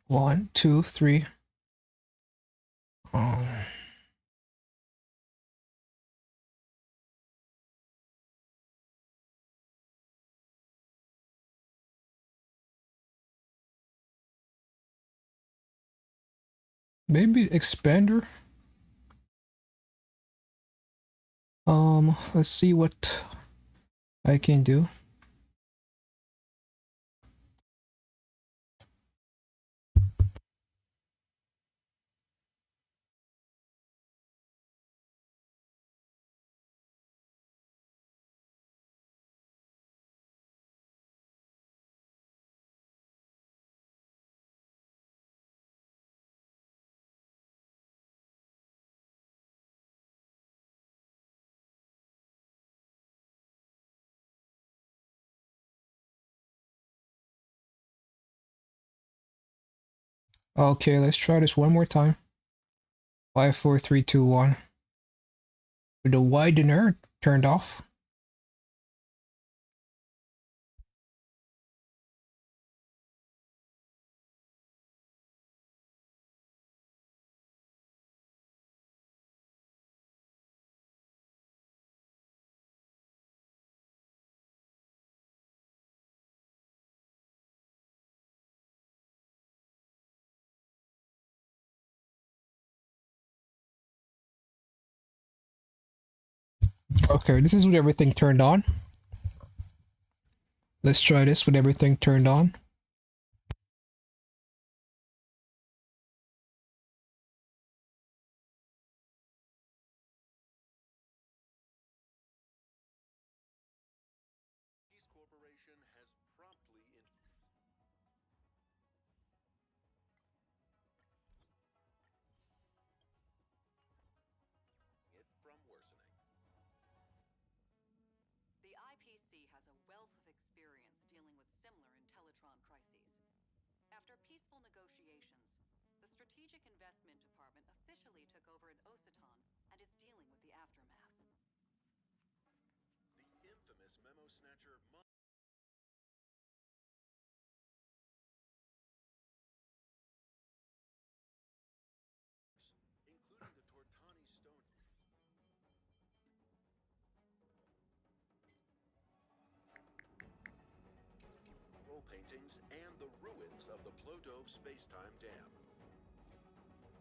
One, two, three. Um, maybe expander. Let's see what I can do. Okay, let's try this one more time. 5, 4, 3, 2, 1. With the widener turned off. Okay, this is with everything turned on. Let's try this with everything turned on. The IPC has a wealth of experience dealing with similar Intellitron crises. After peaceful negotiations, the Strategic Investment Department officially took over at Ositon and is dealing with the aftermath.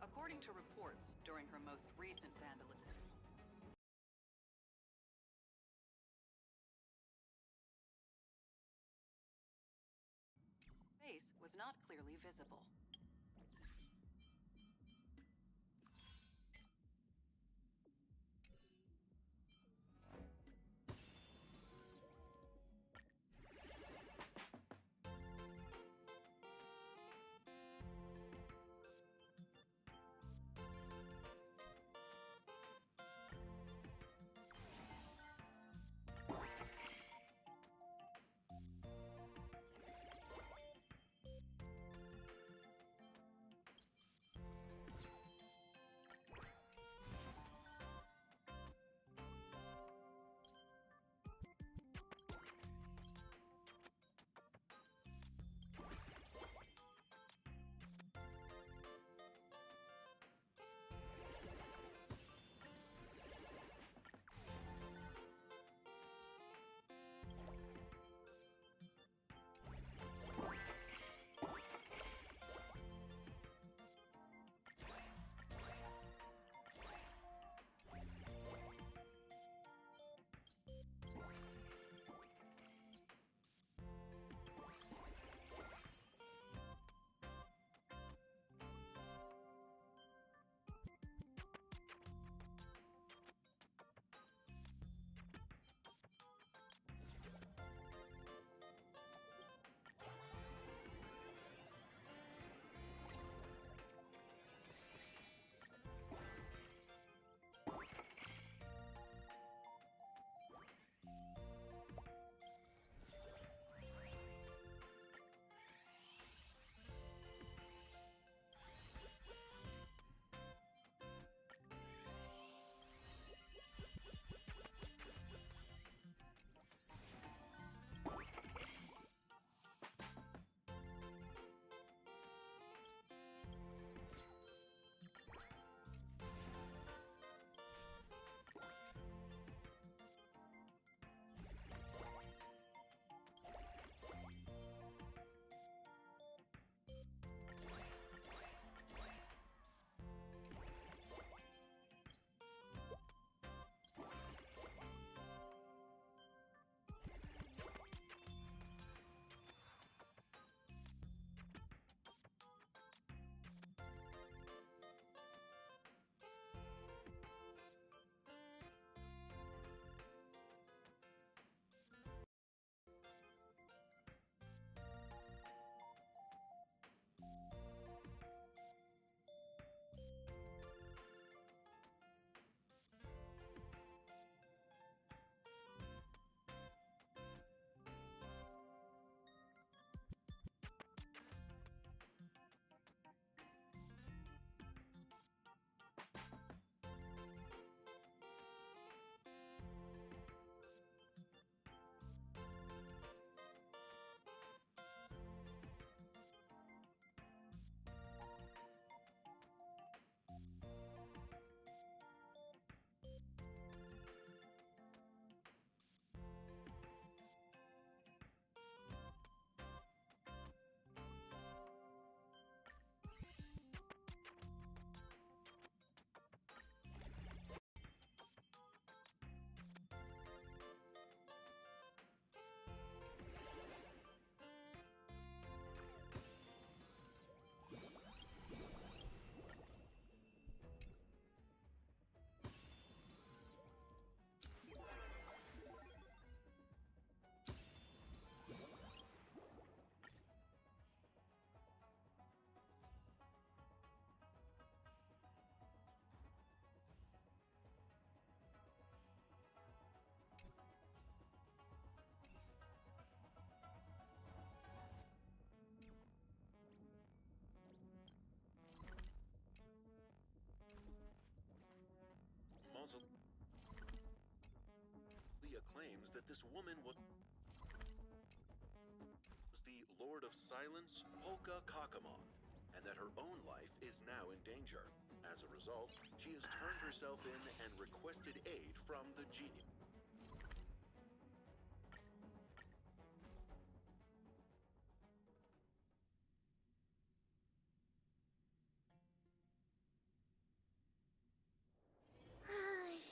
According to reports, during her most recent vandalism, face was not clearly visible. claims that this woman was the Lord of Silence, Polka Kakamon, and that her own life is now in danger. As a result, she has turned herself in and requested aid from the genius.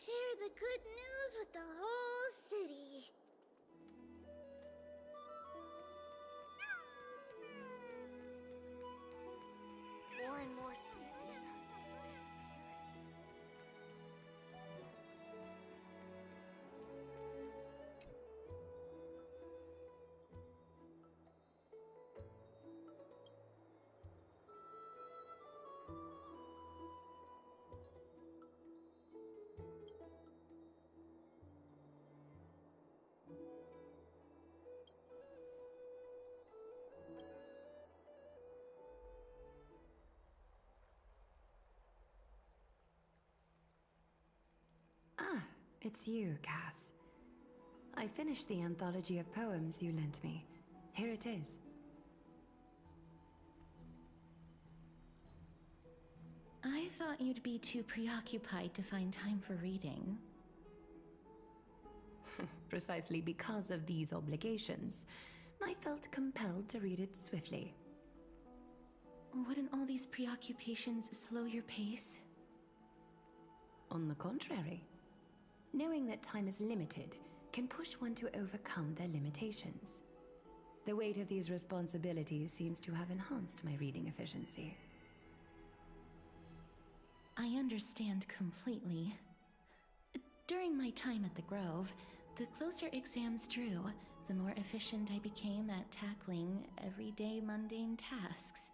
Share the good news with the whole city. More and more species are disappearing. Ah, it's you, Cass. I finished the anthology of poems you lent me. Here it is. I thought you'd be too preoccupied to find time for reading. Precisely because of these obligations, I felt compelled to read it swiftly. Wouldn't all these preoccupations slow your pace? On the contrary, knowing that time is limited can push one to overcome their limitations. The weight of these responsibilities seems to have enhanced my reading efficiency. I understand completely. During my time at the Grove, the closer exams drew, the more efficient I became at tackling everyday mundane tasks.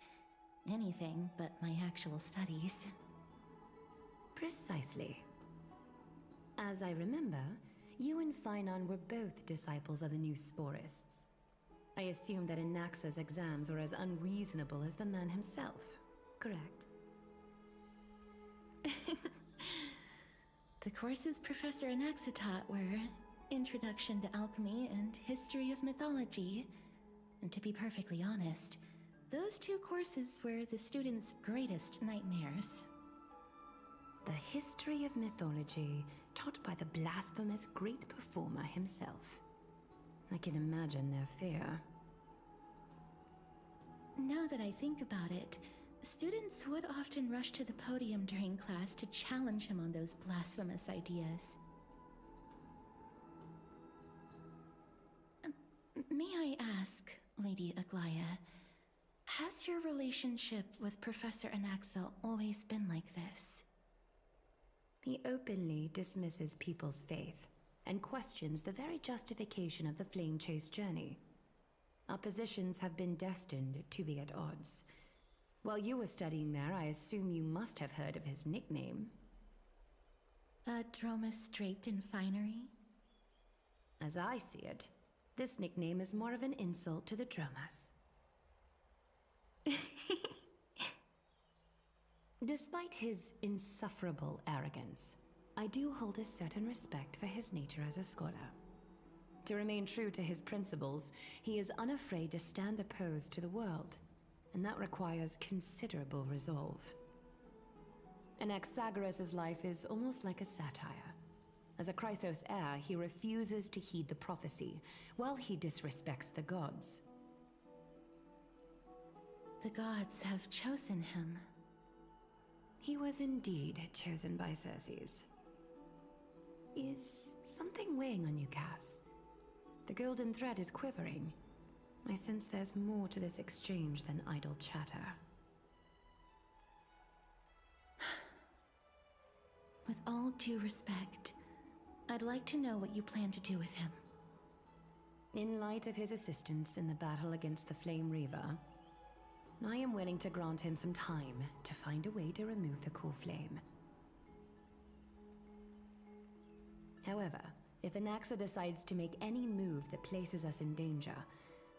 Anything but my actual studies. Precisely. As I remember, you and Phainon were both disciples of the new Sporists. I assume that Anaxa's exams were as unreasonable as the man himself, correct? The courses Professor Anaxa taught were Introduction to Alchemy and History of Mythology. And to be perfectly honest, those two courses were the students' greatest nightmares. The history of mythology taught by the blasphemous great performer himself. I can imagine their fear. Now that I think about it, students would often rush to the podium during class to challenge him on those blasphemous ideas. May I ask, Lady Aglaya, has your relationship with Professor Anaxa always been like this? He openly dismisses people's faith and questions the very justification of the Flame Chase journey. Our positions have been destined to be at odds. While you were studying there, I assume you must have heard of his nickname. A Dromus draped in finery? As I see it, this nickname is more of an insult to the Dromas. Despite his insufferable arrogance, I do hold a certain respect for his nature as a scholar. To remain true to his principles, he is unafraid to stand opposed to the world, and that requires considerable resolve. Anaxagoras' life is almost like a satire. As a Chrysos heir, he refuses to heed the prophecy, while he disrespects the gods. The gods have chosen him. He was indeed chosen by Circes. Is something weighing on you, Cass? The golden thread is quivering. I sense there's more to this exchange than idle chatter. With all due respect, I'd like to know what you plan to do with him. In light of his assistance in the battle against the Flame Reaver, I am willing to grant him some time to find a way to remove the core flame. However, if Anaxa decides to make any move that places us in danger,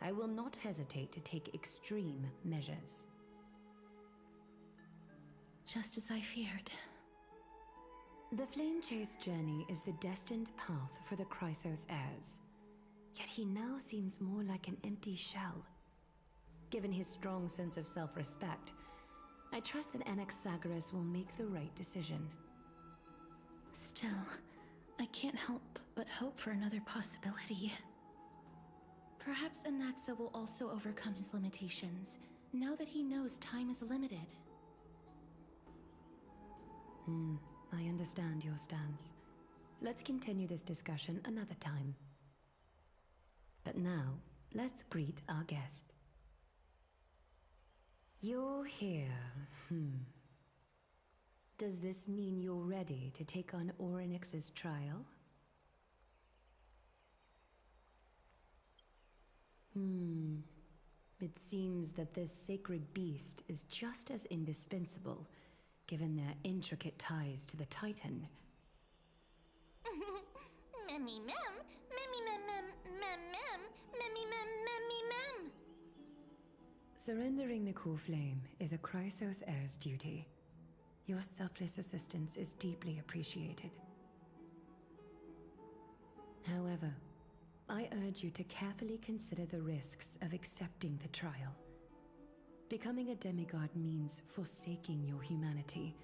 I will not hesitate to take extreme measures. Just as I feared. The flame chase journey is the destined path for the Chrysos heirs. Yet he now seems more like an empty shell. Given his strong sense of self-respect, I trust that Anaxagoras will make the right decision. Still, I can't help but hope for another possibility. Perhaps Anaxa will also overcome his limitations, now that he knows time is limited. I understand your stance. Let's continue this discussion another time. But now, let's greet our guest. You're here. Does this mean you're ready to take on Orynyx's trial? It seems that this sacred beast is just as indispensable, given their intricate ties to the Titan. Memmy mem, memmy mem mem mem mem, memmy mem memmy mem. Surrendering the core flame is a Chrysos heir's duty. Your selfless assistance is deeply appreciated. However, I urge you to carefully consider the risks of accepting the trial. Becoming a demigod means forsaking your humanity.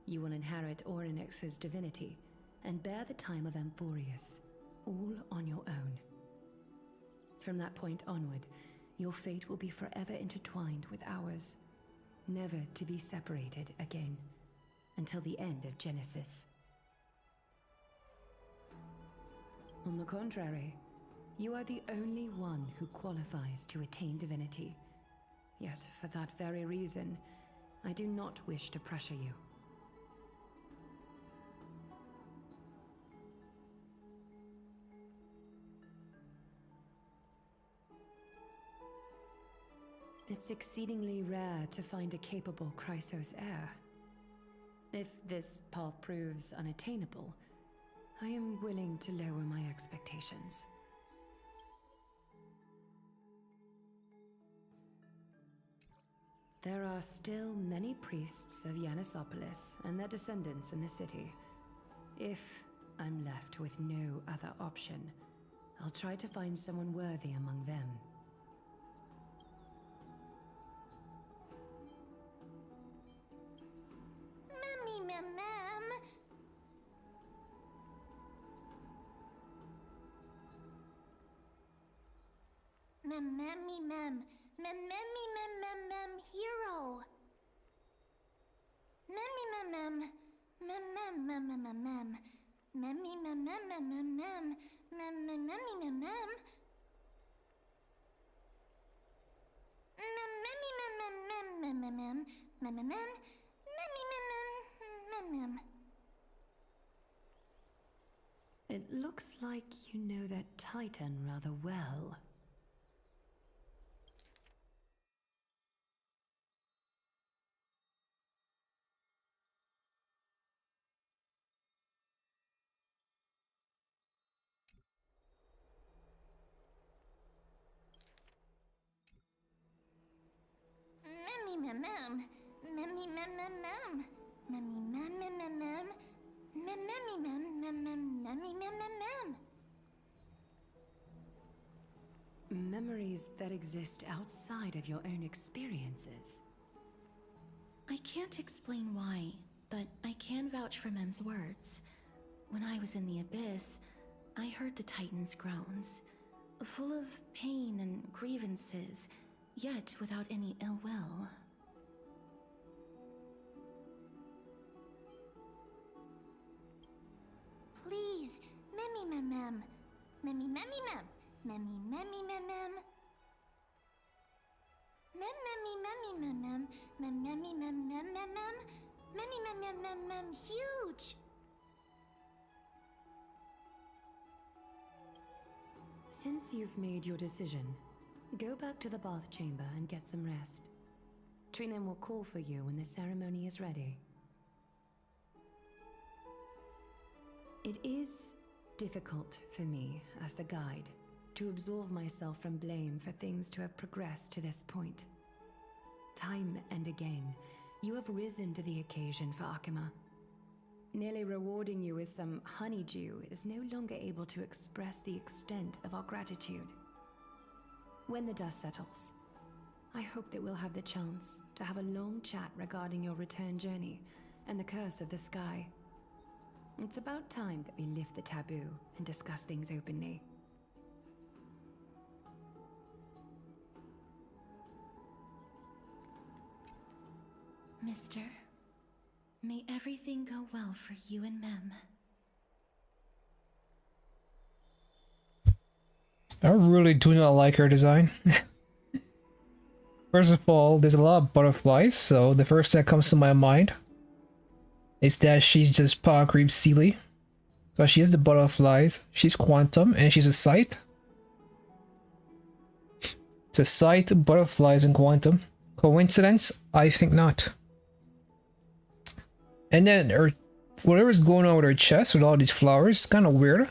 You will inherit Orynyx's divinity and bear the time of Amphorius, all on your own. From that point onward, your fate will be forever intertwined with ours, never to be separated again, until the end of Genesis. On the contrary, you are the only one who qualifies to attain divinity. Yet, for that very reason, I do not wish to pressure you. It's exceedingly rare to find a capable Chrysos heir. If this path proves unattainable, I am willing to lower my expectations. There are still many priests of Yanissopolis and their descendants in the city. If I'm left with no other option, I'll try to find someone worthy among them. Memmy mem mem. Mem memmy mem. Mem memmy mem mem mem hero. Memmy mem mem. Mem mem mem mem mem mem. Memmy mem mem mem mem mem. Mem mem memmy mem mem. Mem memmy mem mem mem mem mem mem. Mem mem mem. Memmy mem mem mem mem. It looks like you know that Titan rather well. Memmy mem mem. Memmy mem mem mem. Memmy mem mem mem mem. Mem memmy mem mem mem memmy mem mem mem. Memories that exist outside of your own experiences. I can't explain why, but I can vouch for Mem's words. When I was in the abyss, I heard the Titan's groans, full of pain and grievances, yet without any ill will. Please, memmy mem mem. Memmy memmy mem. Memmy memmy mem mem. Mem memmy memmy mem mem. Mem memmy mem mem mem mem. Memmy mem mem mem mem huge. Since you've made your decision, go back to the bath chamber and get some rest. Trinem will call for you when the ceremony is ready. It is difficult for me, as the guide, to absolve myself from blame for things to have progressed to this point. Time and again, you have risen to the occasion for Akima. Nearly rewarding you with some honeydew is no longer able to express the extent of our gratitude. When the dust settles, I hope that we'll have the chance to have a long chat regarding your return journey and the curse of the sky. It's about time that we lift the taboo and discuss things openly. Mister, may everything go well for you and Mem. I really do not like her design. First of all, there's a lot of butterflies, so the first thing that comes to my mind is that she's just power creep Sealy. Because she has the butterflies, she's quantum, and she's a sight. It's a sight, butterflies, and quantum. Coincidence? I think not. And then her, whatever's going on with her chest with all these flowers, it's kind of weird.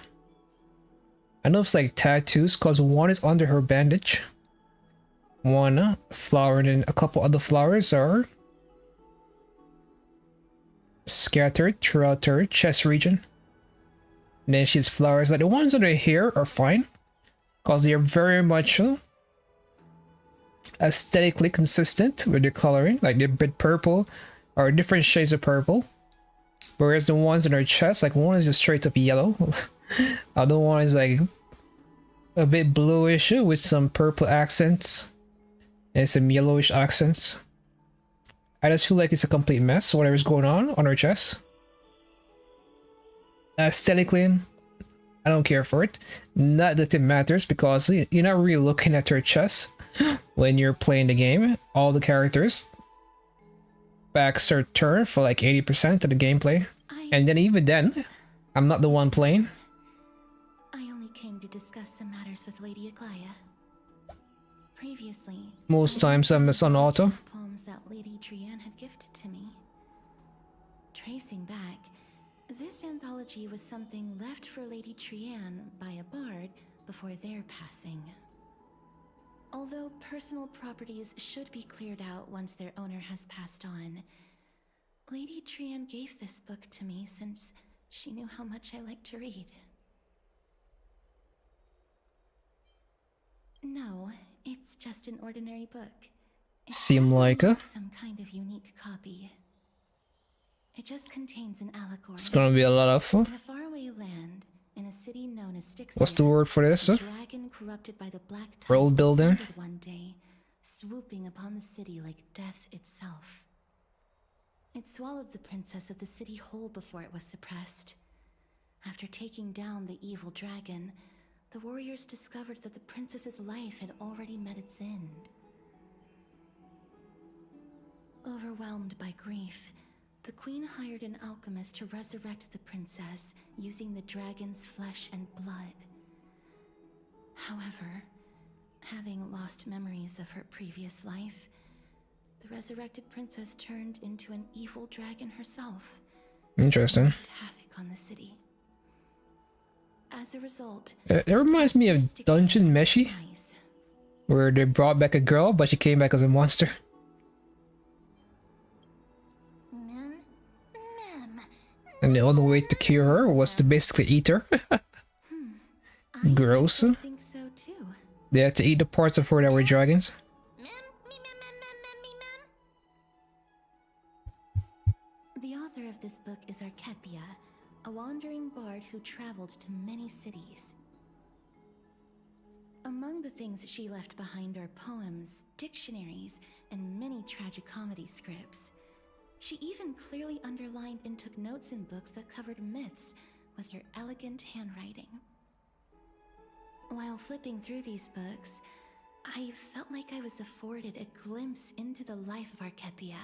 I know it's like tattoos, because one is under her bandage. One flower, and then a couple other flowers are scattered throughout her chest region. And then she has flowers. Like the ones on her hair are fine, because they are very much aesthetically consistent with their coloring. Like they're a bit purple, or different shades of purple. Whereas the ones on her chest, like one is just straight up yellow. Other one is like a bit bluish with some purple accents and some yellowish accents. I just feel like it's a complete mess, whatever's going on her chest. Aesthetically, I don't care for it. Not that it matters, because you're not really looking at her chest when you're playing the game. All the characters' backs are turned for like 80% of the gameplay. And then even then, I'm not the one playing. I only came to discuss some matters with Lady Aglaia. Previously, Most times I'm on auto. poems that Lady Trianne had gifted to me. Tracing back, this anthology was something left for Lady Trianne by a bard before their passing. Although personal properties should be cleared out once their owner has passed on, Lady Trianne gave this book to me since she knew how much I like to read. No, it's just an ordinary book. It's Seem like some kind of unique copy. It just contains an allegory. it's gonna be a lot of In a faraway land, in a city known as Styxia, what's the word for this? a dragon corrupted by the black tide World building? descended one day, swooping upon the city like death itself. It swallowed the princess of the city whole before it was suppressed. After taking down the evil dragon, the warriors discovered that the princess's life had already met its end. Overwhelmed by grief, the queen hired an alchemist to resurrect the princess using the dragon's flesh and blood. However, having lost memories of her previous life, the resurrected princess turned into an evil dragon herself. Interesting. Wreaked havoc on the city. As a result, It reminds me of Styxia Dungeon Meshi, dies. where they brought back a girl, but she came back as a monster. Mem, And the only way to cure her was to basically eat her. I Gross. think so too. They had to eat the parts of her that were dragons. The author of this book is Archepia, a wandering bard who traveled to many cities. Among the things she left behind are poems, dictionaries, and many tragicomedy scripts. She even clearly underlined and took notes in books that covered myths with her elegant handwriting. While flipping through these books, I felt like I was afforded a glimpse into the life of Archepia.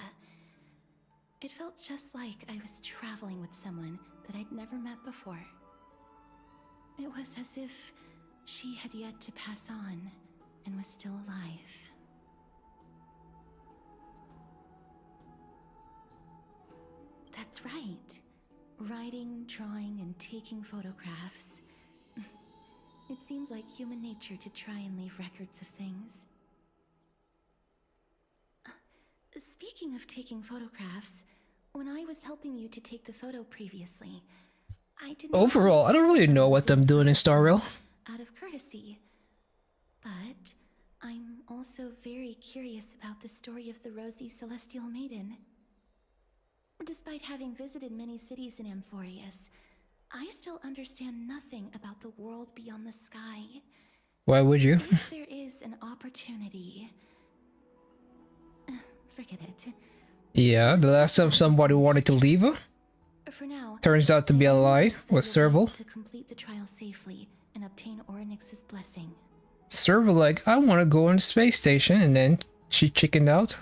It felt just like I was traveling with someone that I'd never met before. It was as if she had yet to pass on and was still alive. That's right. Writing, drawing, and taking photographs. It seems like human nature to try and leave records of things. Speaking of taking photographs, When I was helping you to take the photo previously, I didn't... Overall, I don't really know what I'm doing in Star Rail. Out of courtesy. But I'm also very curious about the story of the Rosy Celestial Maiden. Despite having visited many cities in Amphorius, I still understand nothing about the world beyond the sky. Why would you? If there is an opportunity... forget it. Yeah, the last time somebody wanted to leave her, For now, turns out to be a lie, was Serval. to complete the trial safely and obtain Orynyx's blessing. Serval like, I want to go on the space station, and then she chickened out.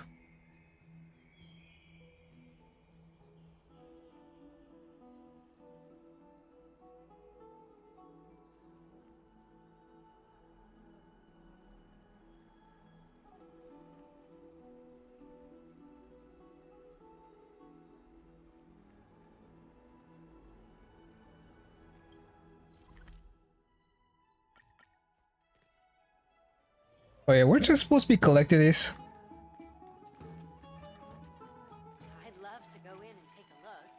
Oh yeah, weren't you supposed to be collecting this? I'd love to go in and take a look.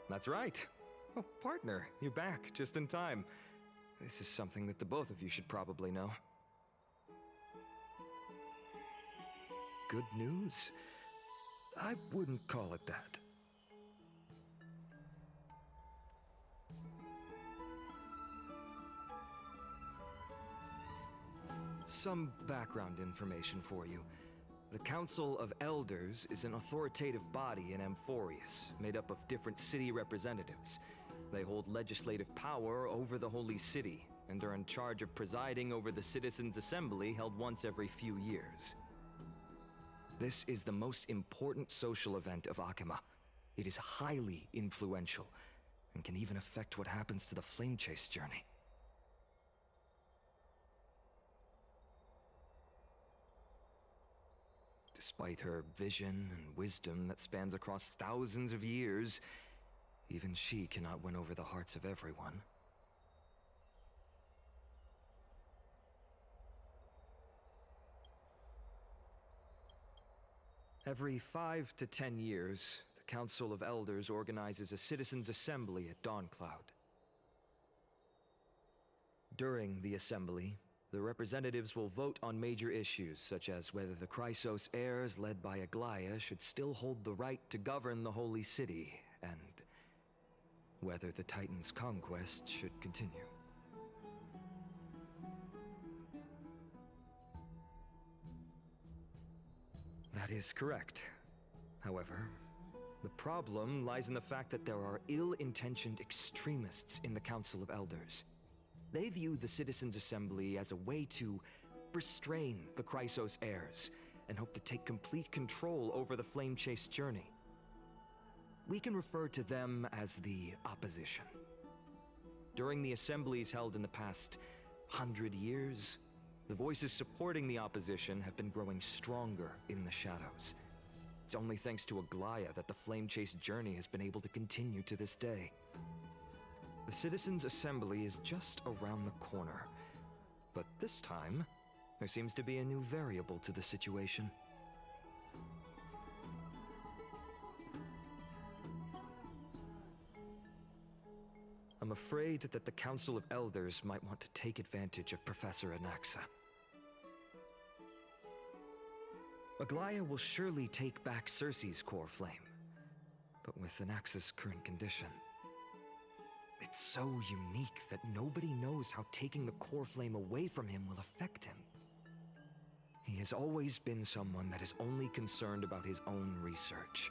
That's right. Oh, partner, you're back just in time. This is something that the both of you should probably know. Good news? I wouldn't call it that. Some background information for you. The Council of Elders is an authoritative body in Amphorius, made up of different city representatives. They hold legislative power over the Holy City, and are in charge of presiding over the Citizens' Assembly held once every few years. This is the most important social event of Akima. It is highly influential, and can even affect what happens to the Flame Chase journey. Despite her vision and wisdom that spans across thousands of years, even she cannot win over the hearts of everyone. Every 5 to 10 years, the Council of Elders organizes a citizens' assembly at Dawncloud. During the assembly, the representatives will vote on major issues, such as whether the Chrysos heirs led by Aglaia should still hold the right to govern the Holy City, and whether the Titan's conquest should continue. That is correct. However, the problem lies in the fact that there are ill-intentioned extremists in the Council of Elders. They view the Citizens' Assembly as a way to restrain the Chrysos heirs, and hope to take complete control over the Flame Chase journey. We can refer to them as the Opposition. During the assemblies held in the past 100 years, the voices supporting the Opposition have been growing stronger in the shadows. It's only thanks to Aglaia that the Flame Chase journey has been able to continue to this day. The Citizens' Assembly is just around the corner, but this time, there seems to be a new variable to the situation. I'm afraid that the Council of Elders might want to take advantage of Professor Anaxa. Aglaia will surely take back Circe's core flame, but with Anaxa's current condition, it's so unique that nobody knows how taking the core flame away from him will affect him. He has always been someone that is only concerned about his own research.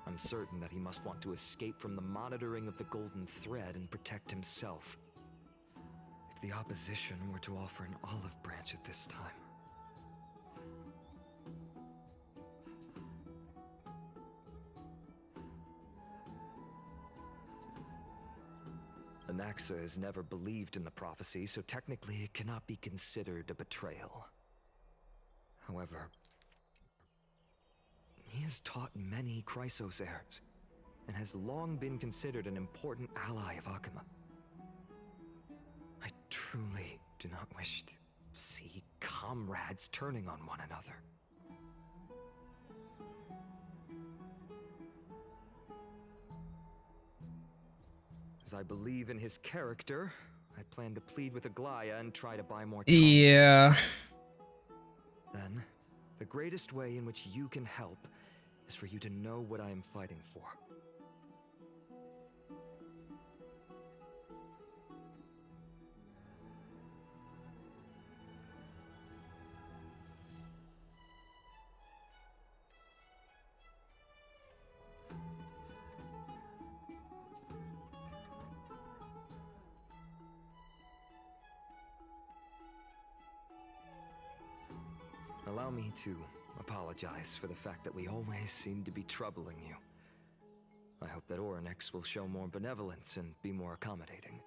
I'm certain that he must want to escape from the monitoring of the Golden Thread and protect himself. If the Opposition were to offer an olive branch at this time... Anaxa has never believed in the prophecy, so technically it cannot be considered a betrayal. However, he has taught many Chrysos heirs, and has long been considered an important ally of Akuma. I truly do not wish to see comrades turning on one another. As I believe in his character, I plan to plead with Aglaya and try to buy more time. Yeah. Then, the greatest way in which you can help is for you to know what I am fighting for. Allow me to apologize for the fact that we always seem to be troubling you. I hope that Orynyx will show more benevolence and be more accommodating.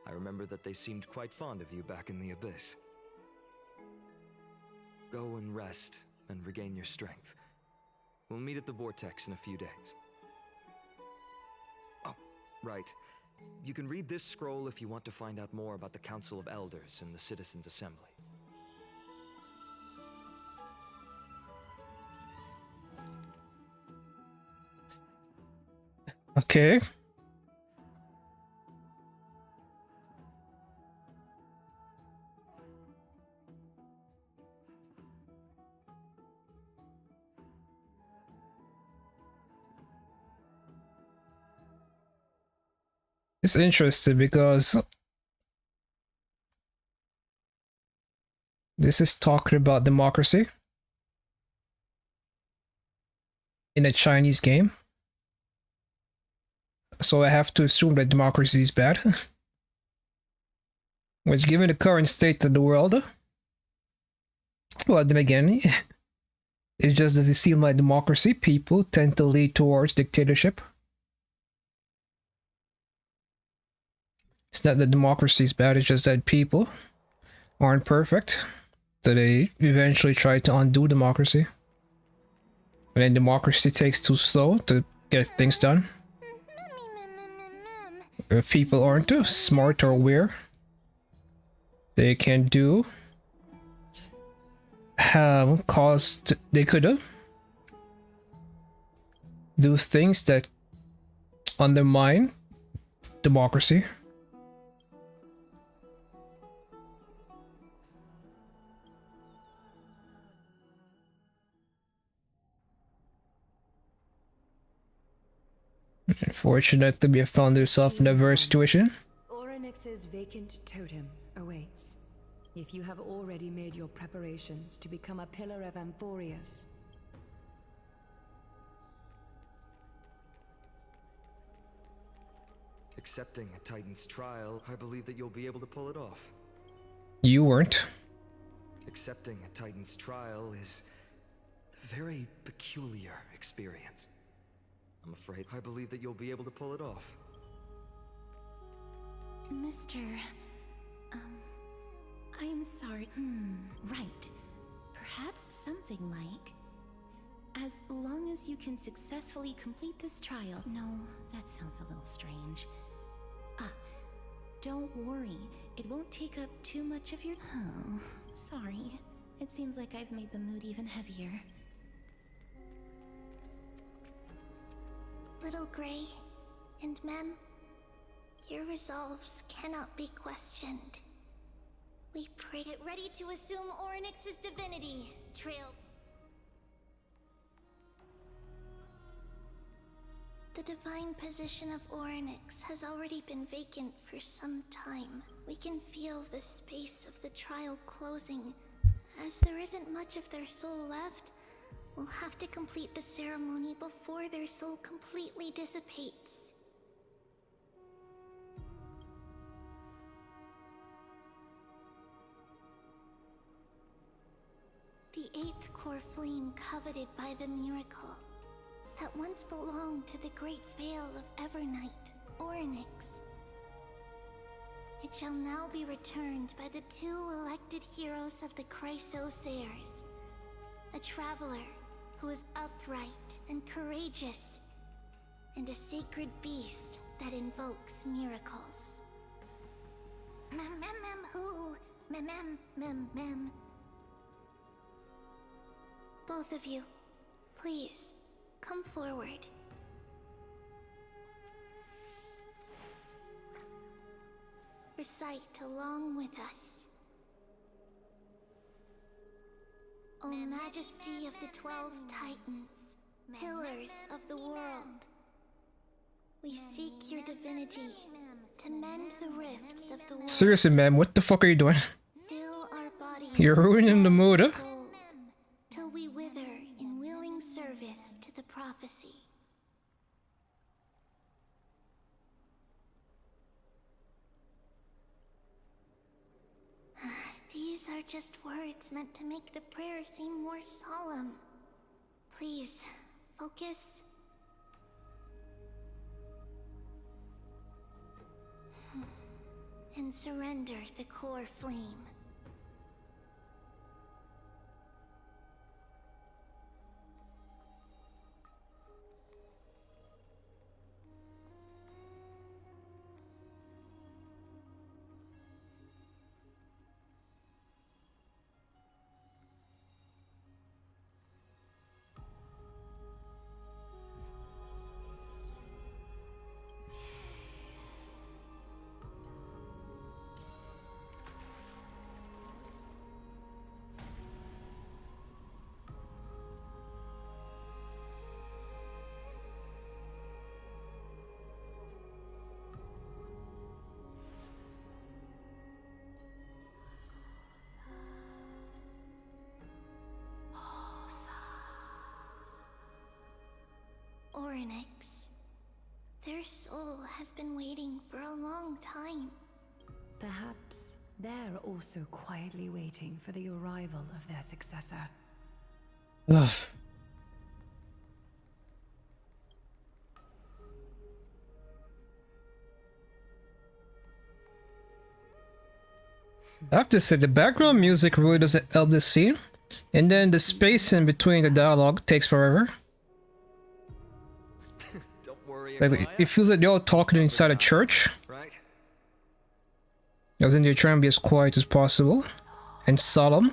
I remember that they seemed quite fond of you back in the Abyss. Go and rest and regain your strength. We'll meet at the Vortex in a few days. Oh, right. You can read this scroll if you want to find out more about the Council of Elders and the Citizens' Assembly. Okay. It's interesting because this is talking about democracy in a Chinese game. So I have to assume that democracy is bad. Which, given the current state of the world, well, then again, it's just that it seems like democracy, people tend to lead towards dictatorship. It's not that democracy is bad, it's just that people aren't perfect. So they eventually try to undo democracy. And then democracy takes too slow to get things done. If people aren't smart or aware, they can do they could do things that undermine democracy. Unfortunately, we have found ourselves in a very situation. Orynyx's vacant totem awaits. If you have already made your preparations to become a pillar of Amphorius. Accepting a Titan's trial, I believe that you'll be able to pull it off. You weren't. Accepting a Titan's trial is a very peculiar experience. I'm afraid I believe that you'll be able to pull it off. Mr. I'm sorry. Right. Perhaps something like, as long as you can successfully complete this trial. No, that sounds a little strange. Don't worry. It won't take up too much of your... Oh, sorry. It seems like I've made the mood even heavier. Little Gray and Mem, your resolves cannot be questioned. We pray. Get ready to assume Orynyx's divinity, Trail. The divine position of Orynyx has already been vacant for some time. We can feel the space of the trial closing. As there isn't much of their soul left, we'll have to complete the ceremony before their soul completely dissipates. The eighth core flame coveted by the miracle that once belonged to the great Veil of Evernight, Orynyx. It shall now be returned by the two elected heroes of the Chrysosairs, a traveler who is upright and courageous, and a sacred beast that invokes miracles. Who? Mem. Both of you, please, come forward. Recite along with us. O Majesty of the 12 Titans, pillars of the world, we seek your divinity to mend the rifts of the world. Seriously, ma'am, what the fuck are you doing? Fill our bodies You're ruining the mood, huh? with gold, till we wither in willing service to the prophecy. These are just words meant to make the prayer seem more solemn. Please, focus. And surrender the core flame. Orynyx. Their soul has been waiting for a long time. Perhaps they're also quietly waiting for the arrival of their successor. Ugh. I have to say, the background music really doesn't help this scene. And then the space in between the dialogue takes forever. Don't worry, Like, it feels like they're all talking inside a church. right? As in, they're trying to be as quiet as possible. And solemn.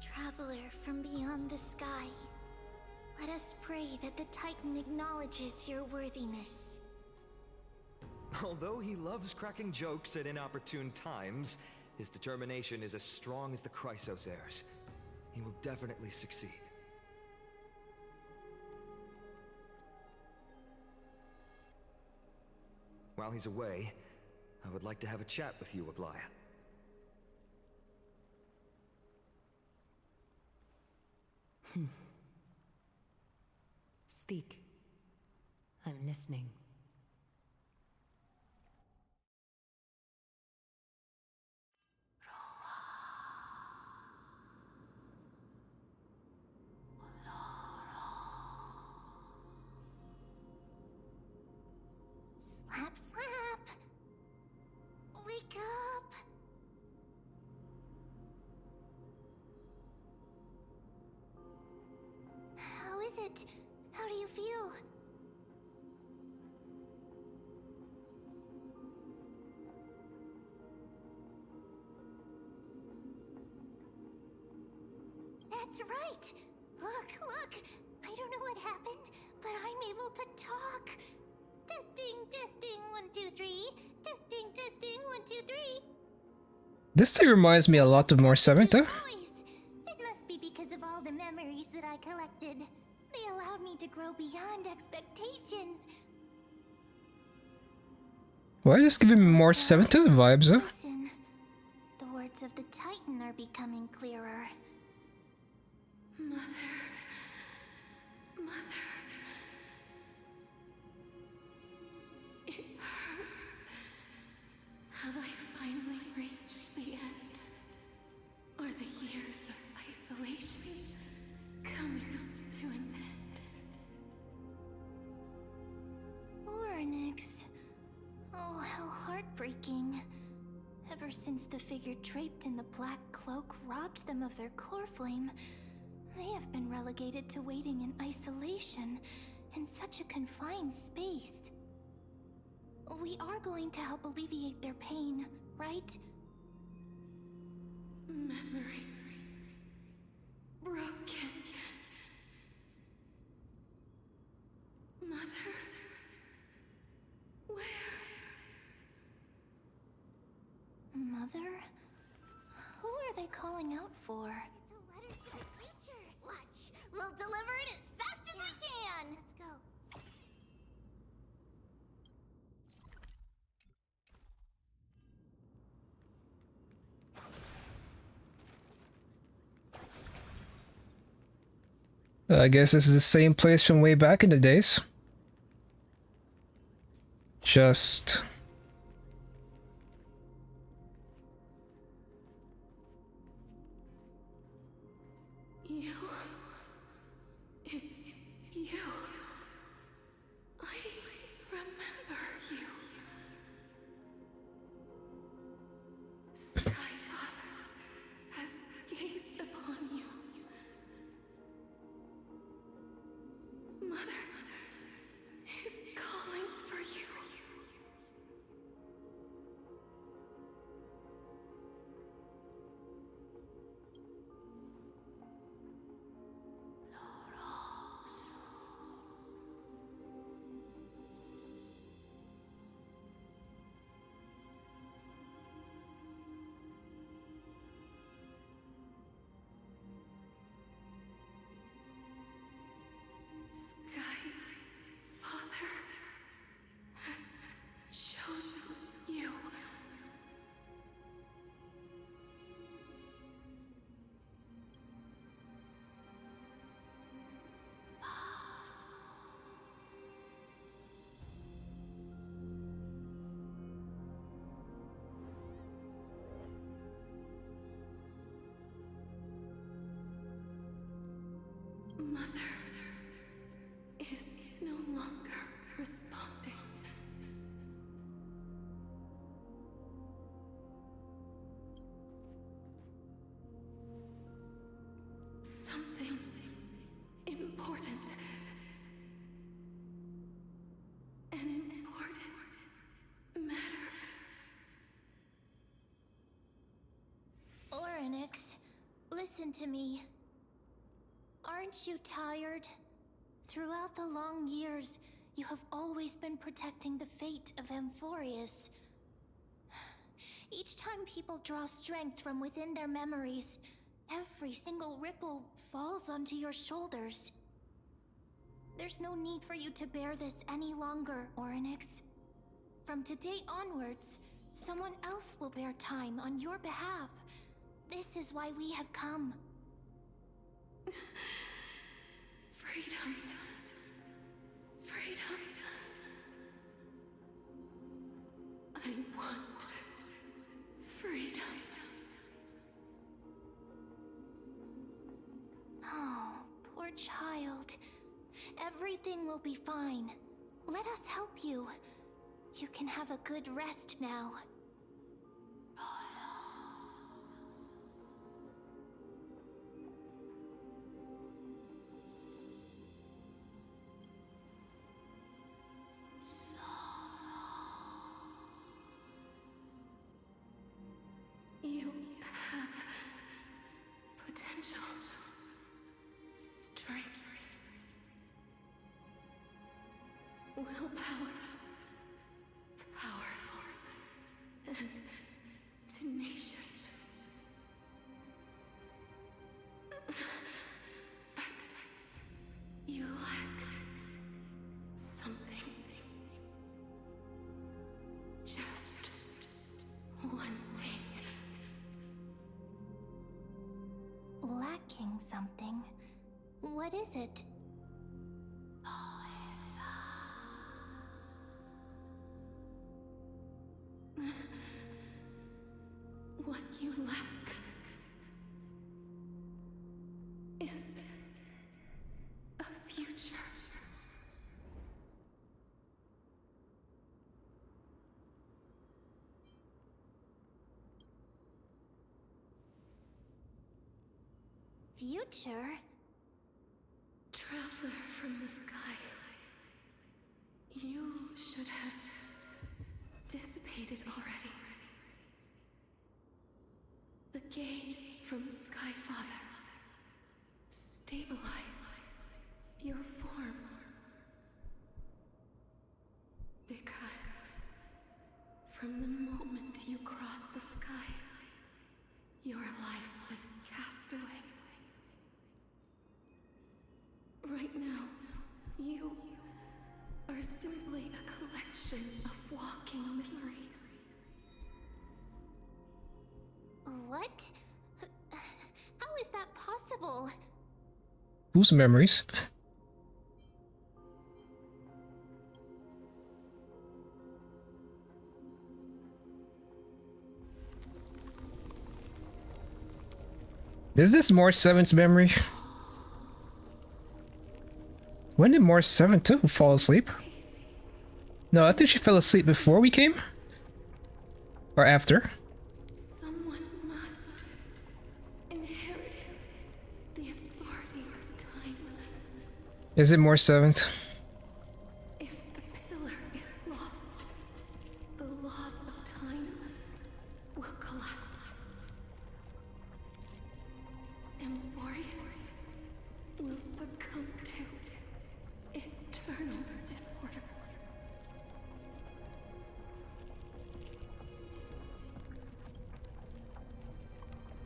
Traveler from beyond the sky, let us pray that the Titan acknowledges your worthiness. Although he loves cracking jokes at inopportune times, his determination is as strong as the Chrysos heirs. He will definitely succeed. While he's away, I would like to have a chat with you, Aglaya. Speak. I'm listening. Slap, slap! Wake up! How is it? How do you feel? That's right! Look! I don't know what happened, but I'm able to talk! Testing, 1, 2, 3. Testing, 1, 2, 3. This thing reminds me a lot of more Seventh. Voice. It must be because of all the memories that I collected. They allowed me to grow beyond expectations. Why is this giving me more Seventh vibes, huh? Listen, the words of the Titan are becoming clearer. Mother. It hurts. Have I finally reached the end? Are the years of isolation coming to an end? heartbreaking. Ever since the figure draped in the black cloak robbed them of their core flame, they have been relegated to waiting in isolation in such a confined space. We are going to help alleviate their pain, right? Memories broken. Mother, where? Mother? Who are they calling out for? It's a letter to the future. Watch. We'll deliver it as fast as we can. Let's go. I guess this is the same place from way back in the days. Just... You. It's you. I remember you. Sky Father has gazed upon you. Mother is calling for you. Sky Father has chosen you. Mother is no longer responding. Something important. An important matter. Oryx, listen to me. Aren't you tired? Throughout the long years, you have always been protecting the fate of Amphorius. Each time people draw strength from within their memories, every single ripple falls onto your shoulders. There's no need for you to bear this any longer, Oryx. From today onwards, someone else will bear time on your behalf. This is why we have come. Freedom. Freedom. I want freedom. Oh, poor child. Everything will be fine. Let us help you. You can have a good rest now. You have potential, strength, willpower, powerful, and tenacious. But you lack something. Just one thing. Lacking something. What is it? What you lack is a future. future? Traveler from the sky. You should have dissipated already. The gaze from Skyfather stabilize your form. Because from the moment you crossed the sky, your life was cast away. Right now, you are simply a collection of walking memories. What? How is that possible? Whose memories? Is this Morse 7's memory? When did Morse 7 too fall asleep? No, I think she fell asleep before we came? Or after? Someone must inherit the authority of time. Is it Morse 7? If the pillar is lost, the laws of time will collapse. Amphorius will succumb to eternal disorder.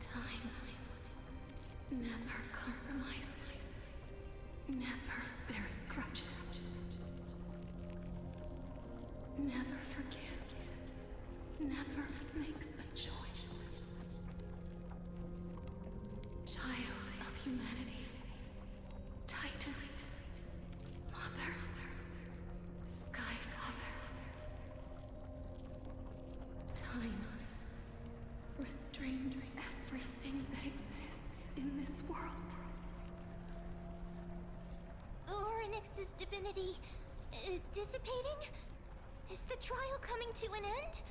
Time never compromises, never bears grudges, never forgives, never makes a choice. Child of humanity, Titans, Mother, Skyfather. Time restrains everything that exists in this world. Orynyx's divinity is dissipating? Is the trial coming to an end?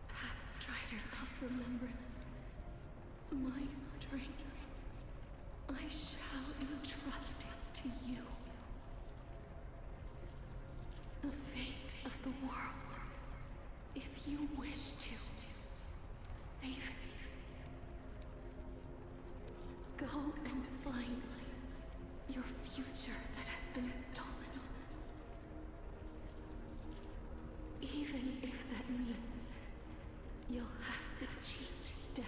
Pathstrider of remembrance, my strength, I shall entrust it to you. The fate of the world, if you wish to save it. Go and find your future that has been stolen. Even if that means you'll have to cheat death.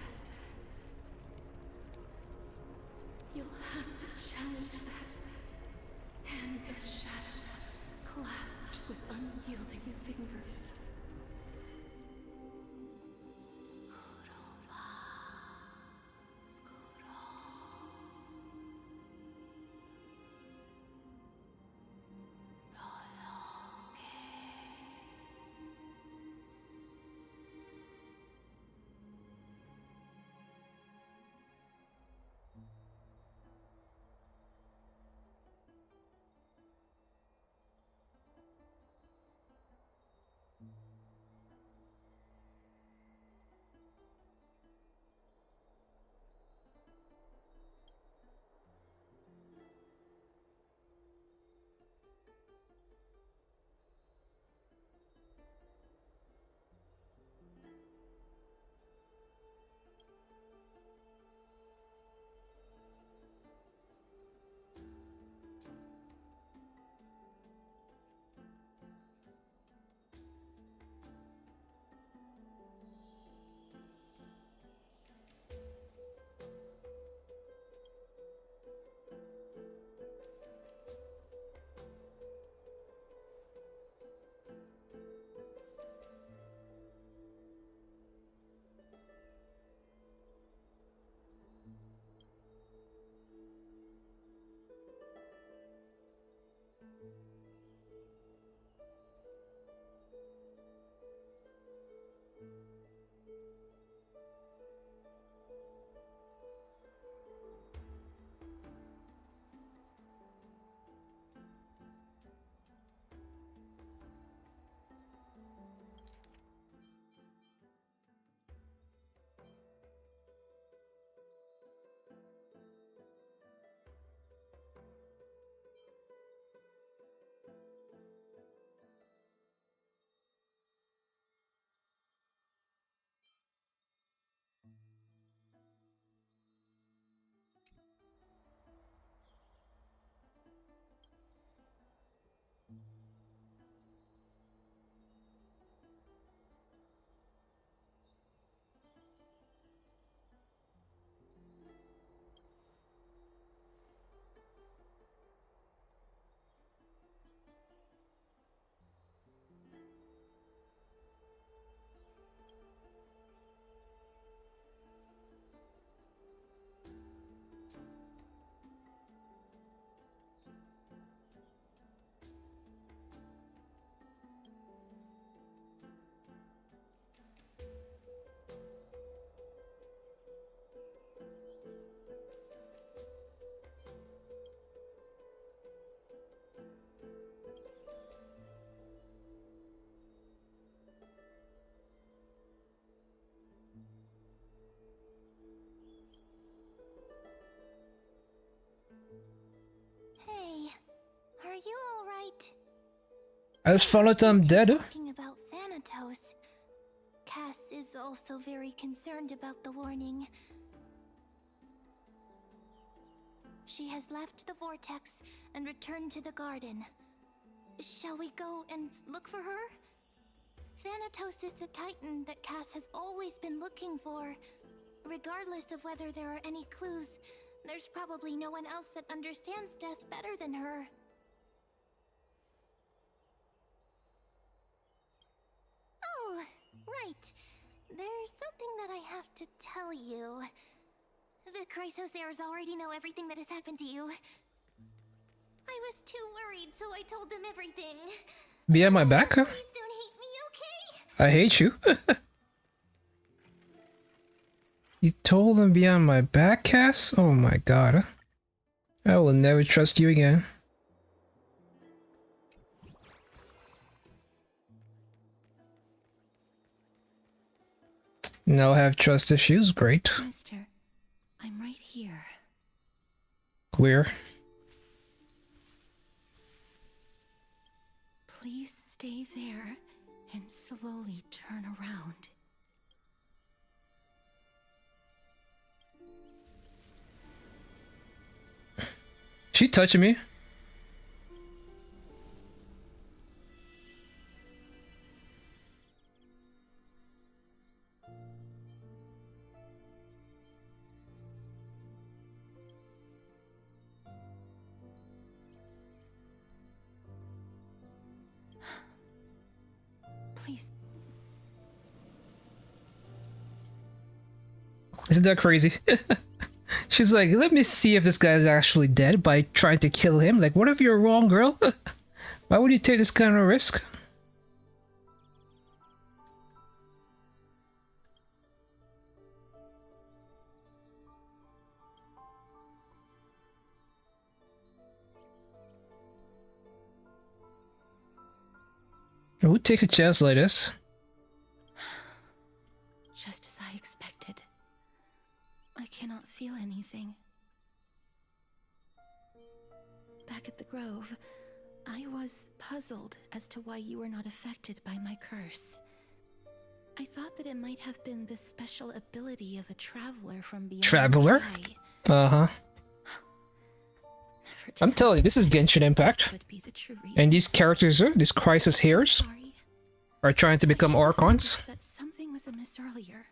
You'll have to challenge that hand of shadow clasped with unyielding fingers. I just found out I'm dead. Talking about Thanatos. Cass is also very concerned about the warning. She has left the vortex and returned to the garden. Shall we go and look for her? Thanatos is the titan that Cass has always been looking for. Regardless of whether there are any clues, there's probably no one else that understands death better than her. Oh, right. There's something that I have to tell you. The Chrysosairs already know everything that has happened to you. I was too worried, so I told them everything. Be at my back? Please don't hate me, okay? I hate you. You told them behind my back, Cass? Oh my god. I will never trust you again. Now I have trust issues. Great. Mister, I'm right here. Where? Please stay there and slowly turn around. She touching me? Please. Isn't that crazy? She's like, let me see if this guy's actually dead by trying to kill him. Like, what if you're wrong, girl? Why would you take this kind of risk? Who takes a chance like this? Just as I expected. I cannot feel anything. Back at the Grove, I was puzzled as to why you were not affected by my curse. I thought that it might have been the special ability of a traveler from beyond Traveler? the sky. Uh-huh. Never I'm did I telling you, this is suspect Genshin Impact. this would be the true reason. And these characters, these Crisis Hairs, Sorry. are trying to become I should have Archons. noticed that something was amiss earlier.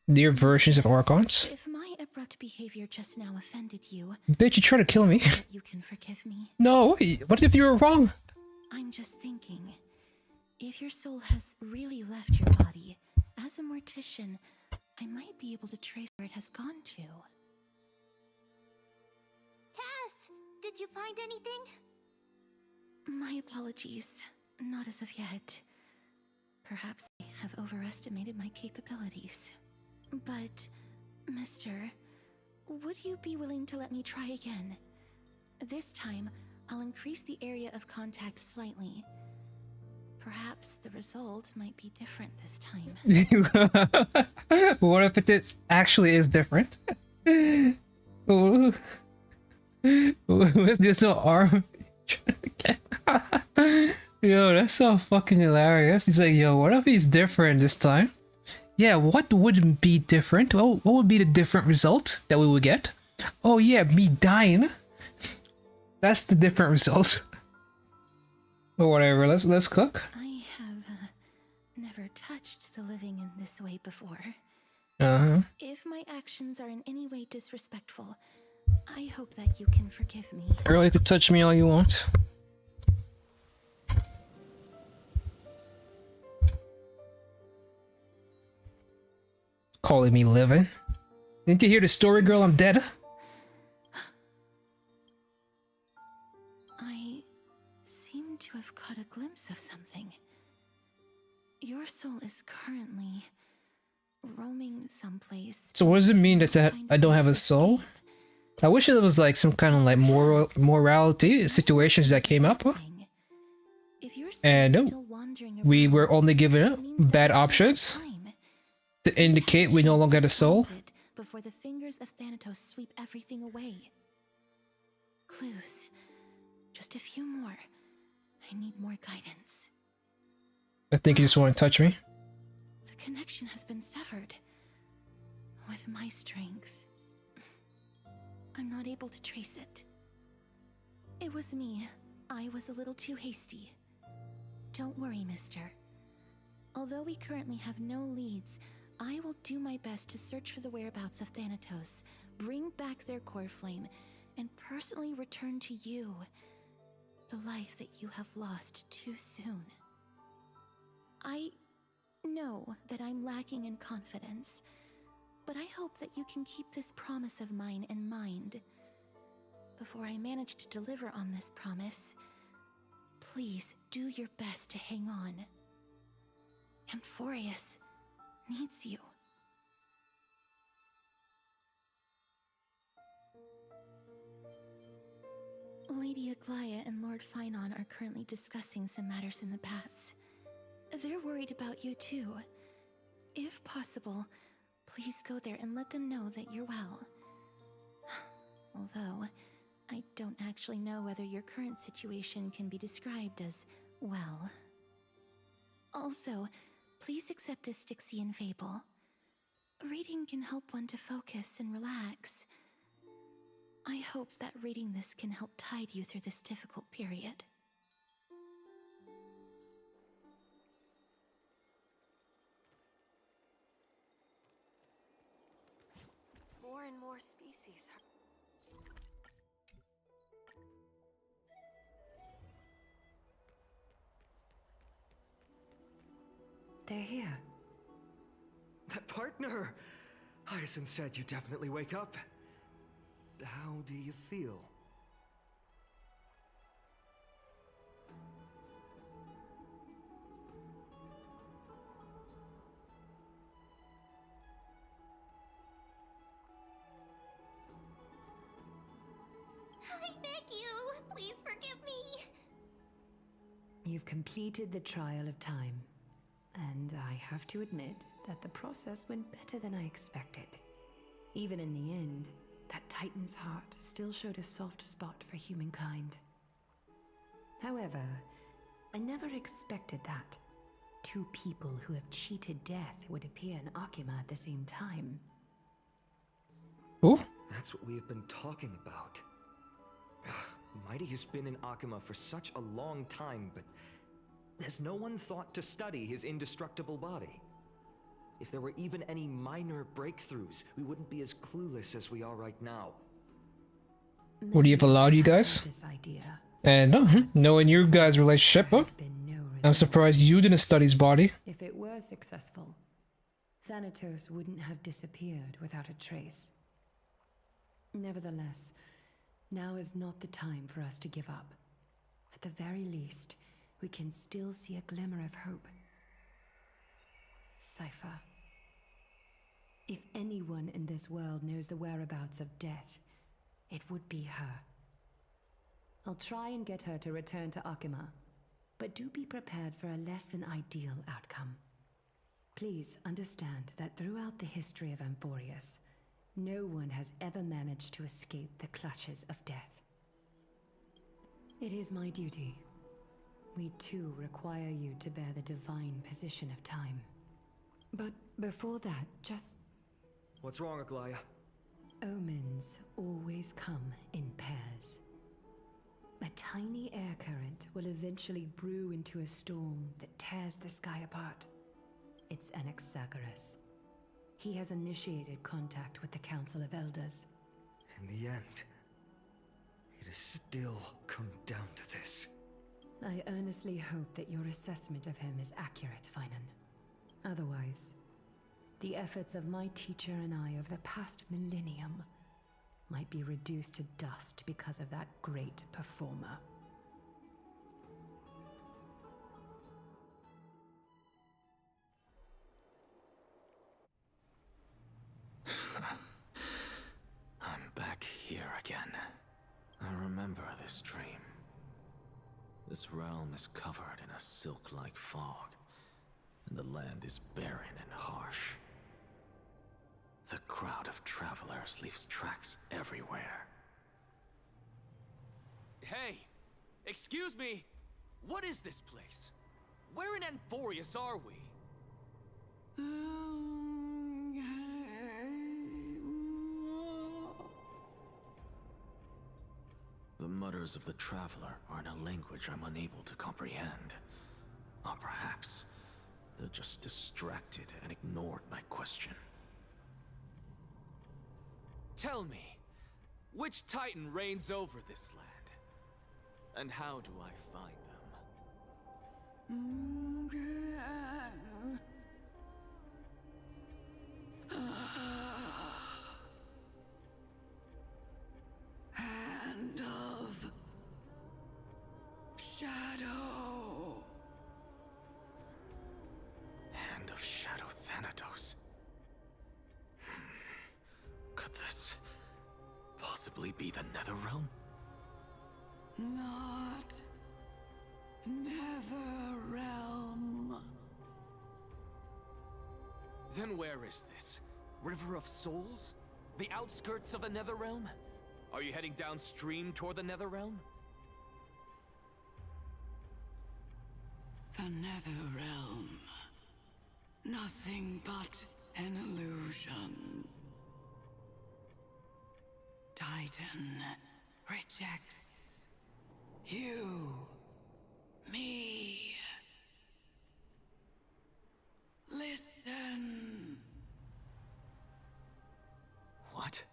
They're versions of Archons. If my abrupt behavior just now offended you, Bitch, you try to kill me. that you can forgive me. No, what if you were wrong? I'm just thinking, if your soul has really left your body, as a mortician, I might be able to trace where it has gone to. Cass, did you find anything? My apologies. Not as of yet. Perhaps I have overestimated my capabilities. But, mister, would you be willing to let me try again? This time, I'll increase the area of contact slightly. Perhaps the result might be different this time. What if it actually is different? Ooh. There's no arm. Yo, that's so fucking hilarious. He's like, yo, what if he's different this time? Yeah, what would be different? What would be the different result that we would get? Oh yeah, me dying. That's the different result. But whatever, let's cook. I have never touched the living in this way before. Uh-huh. If my actions are in any way disrespectful, I hope that you can forgive me. Girl, you can touch me all you want. Calling me living. Didn't you hear the story, girl? I'm dead. I seem to have caught a glimpse of something. Your soul is currently roaming someplace. So what does it mean that I don't have a soul? I wish it was like some kind of like morality situations that came up. If your soul And is still wandering we around, were only given it means that bad we still have options time. to indicate we no longer had a soul. Before the fingers of Thanatos sweep everything away. Clues. Just a few more. I need more guidance. I think you just want to touch me. The connection has been severed. With my strength, I'm not able to trace it. It was me. I was a little too hasty. Don't worry, mister. Although we currently have no leads, I will do my best to search for the whereabouts of Thanatos, bring back their core flame, and personally return to you the life that you have lost too soon. I know that I'm lacking in confidence, but I hope that you can keep this promise of mine in mind. Before I manage to deliver on this promise, please do your best to hang on. Amphorius needs you. Lady Aglaya and Lord Finon are currently discussing some matters in the paths. They're worried about you too. If possible, please go there and let them know that you're well. Although, I don't actually know whether your current situation can be described as well. Also, please accept this Styxian fable. Reading can help one to focus and relax. I hope that reading this can help tide you through this difficult period. More and more species are... They're here. That partner! Hyacinth said you definitely wake up. How do you feel? I beg you, please forgive me. You've completed the trial of time, and I have to admit that the process went better than I expected. Even in the end, that Titan's heart still showed a soft spot for humankind. However, I never expected that two people who have cheated death would appear in Akima at the same time. Oh, That's what we have been talking about. Mighty has been in Akima for such a long time, but has no one thought to study his indestructible body? If there were even any minor breakthroughs, we wouldn't be as clueless as we are right now. would he have allowed you guys? This idea. And knowing your guys' relationship, There have been no I'm results. surprised you didn't study his body. If it were successful, Thanatos wouldn't have disappeared without a trace. Nevertheless, now is not the time for us to give up. At the very least, we can still see a glimmer of hope. Cypher. If anyone in this world knows the whereabouts of death, it would be her. I'll try and get her to return to Akima, but do be prepared for a less than ideal outcome. Please understand that throughout the history of Amphorius, no one has ever managed to escape the clutches of death. It is my duty. We too require you to bear the divine position of time. But before that, just... What's wrong, Aglaya? Omens always come in pairs. A tiny air current will eventually brew into a storm that tears the sky apart. It's Anaxagoras. He has initiated contact with the Council of Elders. In the end, it has still come down to this. I earnestly hope that your assessment of him is accurate, Finan. Otherwise, the efforts of my teacher and I of the past millennium might be reduced to dust because of that great performer. I'm back here again. I remember this dream. This realm is covered in a silk-like fog, and the land is barren and harsh. The crowd of travelers leaves tracks everywhere. Hey! Excuse me, what is this place? Where in Amphorius are we? The mutters of the traveler are in a language I'm unable to comprehend. Or perhaps they're just distracted and ignored my question. Tell me, which Titan reigns over this land? And how do I find them? Hand of Shadow. Hand of Shadow Thanatos. Could this possibly be the Netherrealm? Not Netherrealm. Then where is this? River of Souls? The outskirts of the Netherrealm? Are you heading downstream toward the Netherrealm? The Netherrealm. Nothing but an illusion. Titan rejects you, me. Listen. What?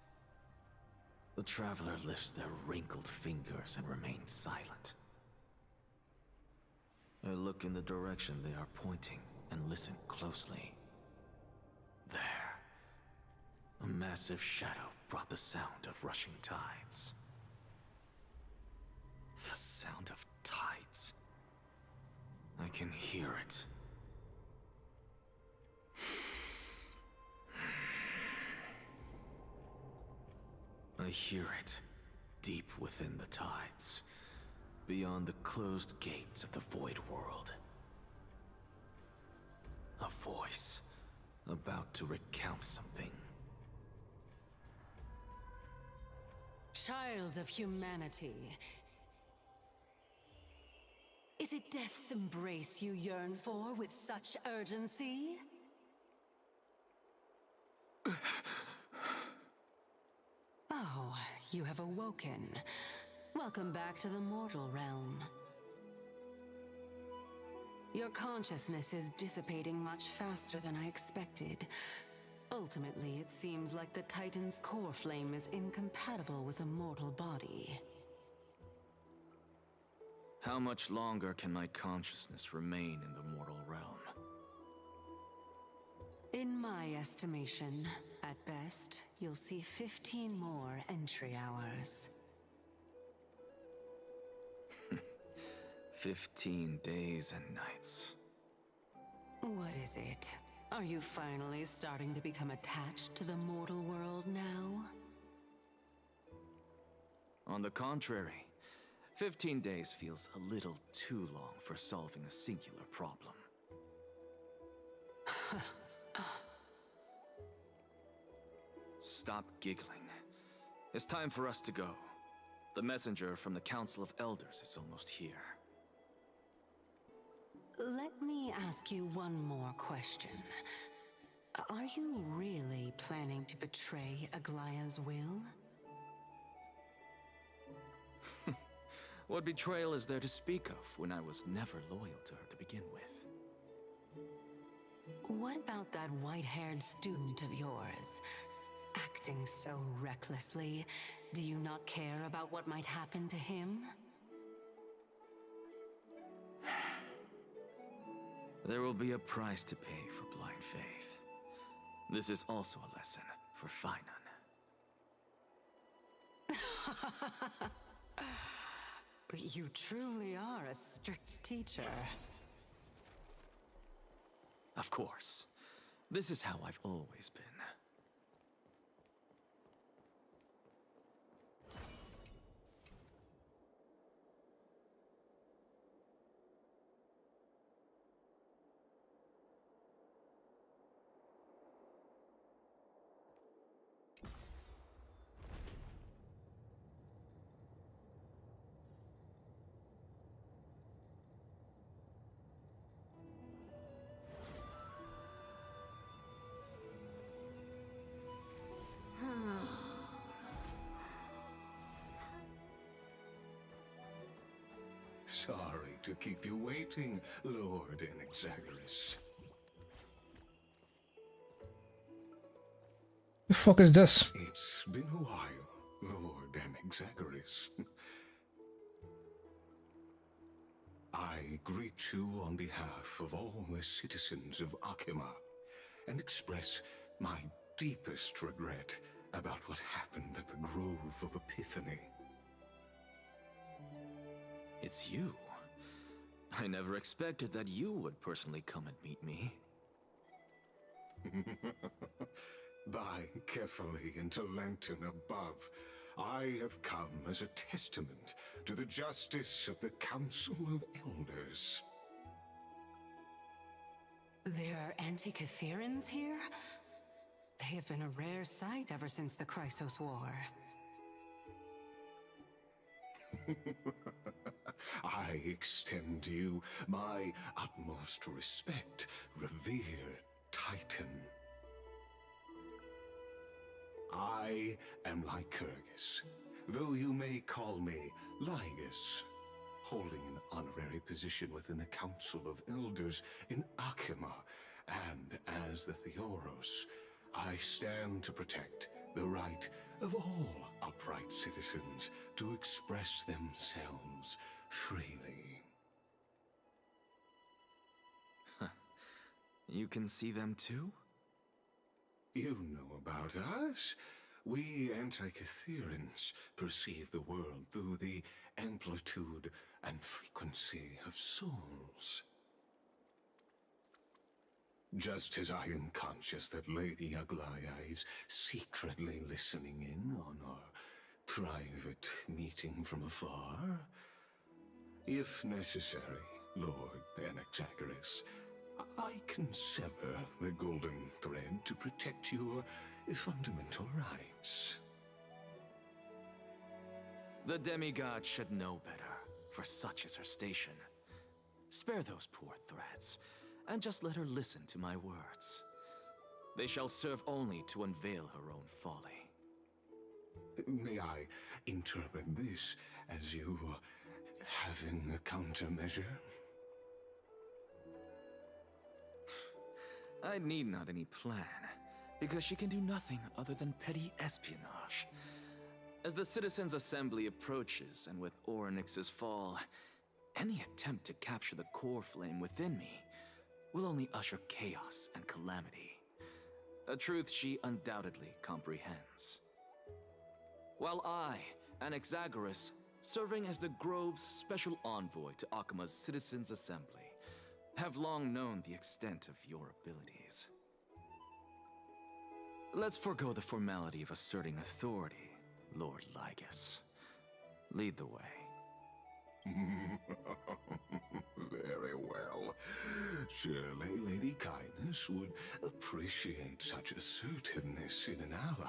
The traveler lifts their wrinkled fingers and remains silent. I look in the direction they are pointing and listen closely. There. A massive shadow brought the sound of rushing tides. The sound of tides. I can hear it. I hear it, deep within the tides, beyond the closed gates of the Void World. A voice, about to recount something. Child of humanity. Is it death's embrace you yearn for with such urgency? Oh, you have awoken. Welcome back to the mortal realm. Your consciousness is dissipating much faster than I expected. Ultimately, it seems like the Titan's core flame is incompatible with a mortal body. How much longer can my consciousness remain in the mortal realm? In my estimation, at best, you'll see 15 more entry hours. 15 days and nights. What is it? Are you finally starting to become attached to the mortal world now? On the contrary, 15 days feels a little too long for solving a singular problem. Stop giggling. It's time for us to go. The messenger from the Council of Elders is almost here. Let me ask you one more question. Are you really planning to betray Aglaya's will? What betrayal is there to speak of when I was never loyal to her to begin with? What about that white-haired student of yours? Acting so recklessly, do you not care about what might happen to him? There will be a price to pay for blind faith. This is also a lesson for Finan. You truly are a strict teacher. Of course. This is how I've always been. to keep you waiting, Lord Enexagoras. The fuck is this? It's been a while, Lord Enexagoras. I greet you on behalf of all the citizens of Akima and express my deepest regret about what happened at the Grove of Epiphany. It's you. I never expected that you would personally come and meet me. By carefully into Lantern above, I have come as a testament to the justice of the Council of Elders. There are Antikytherans here? They have been a rare sight ever since the Chrysos War. I extend to you my utmost respect, revered Titan. I am Lycurgus, though you may call me Lygus, holding an honorary position within the Council of Elders in Akima, and as the Theoros, I stand to protect the right of all upright citizens to express themselves freely. You can see them too? You know about us. We Antikytherans perceive the world through the amplitude and frequency of souls. Just as I am conscious that Lady Aglaya is secretly listening in on our private meeting from afar, if necessary, Lord Enexagoras, I can sever the golden thread to protect your fundamental rights. The demigod should know better, for such is her station. Spare those poor threats, and just let her listen to my words. They shall serve only to unveil her own folly. May I interpret this as you having a countermeasure? I need not any plan, because she can do nothing other than petty espionage. As the Citizens' Assembly approaches, and with Orynyx's fall, any attempt to capture the core flame within me will only usher chaos and calamity. A truth she undoubtedly comprehends. While I, Enexagoras, serving as the Grove's special envoy to Akima's Citizens' Assembly, have long known the extent of your abilities. Let's forego the formality of asserting authority, Lord Lygus. Lead the way. Very well. Surely Lady Kindness would appreciate such assertiveness in an ally.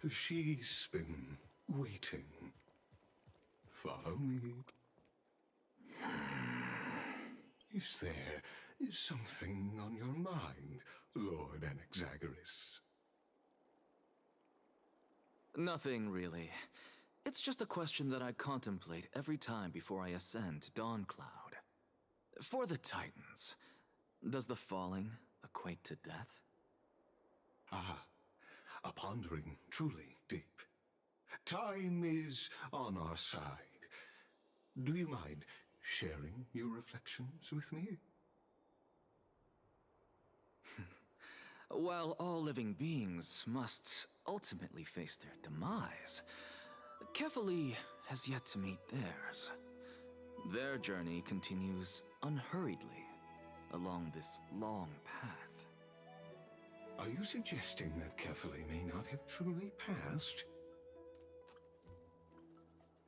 She's been waiting. Follow me. Is there something on your mind, Lord Enexagoras? Nothing, really. It's just a question that I contemplate every time before I ascend to Dawncloud. For the Titans, does the falling equate to death? Ah, a pondering truly deep. Time is on our side. Do you mind sharing your reflections with me? While all living beings must ultimately face their demise, Kefali has yet to meet theirs. Their journey continues unhurriedly along this long path. Are you suggesting that Kefali may not have truly passed?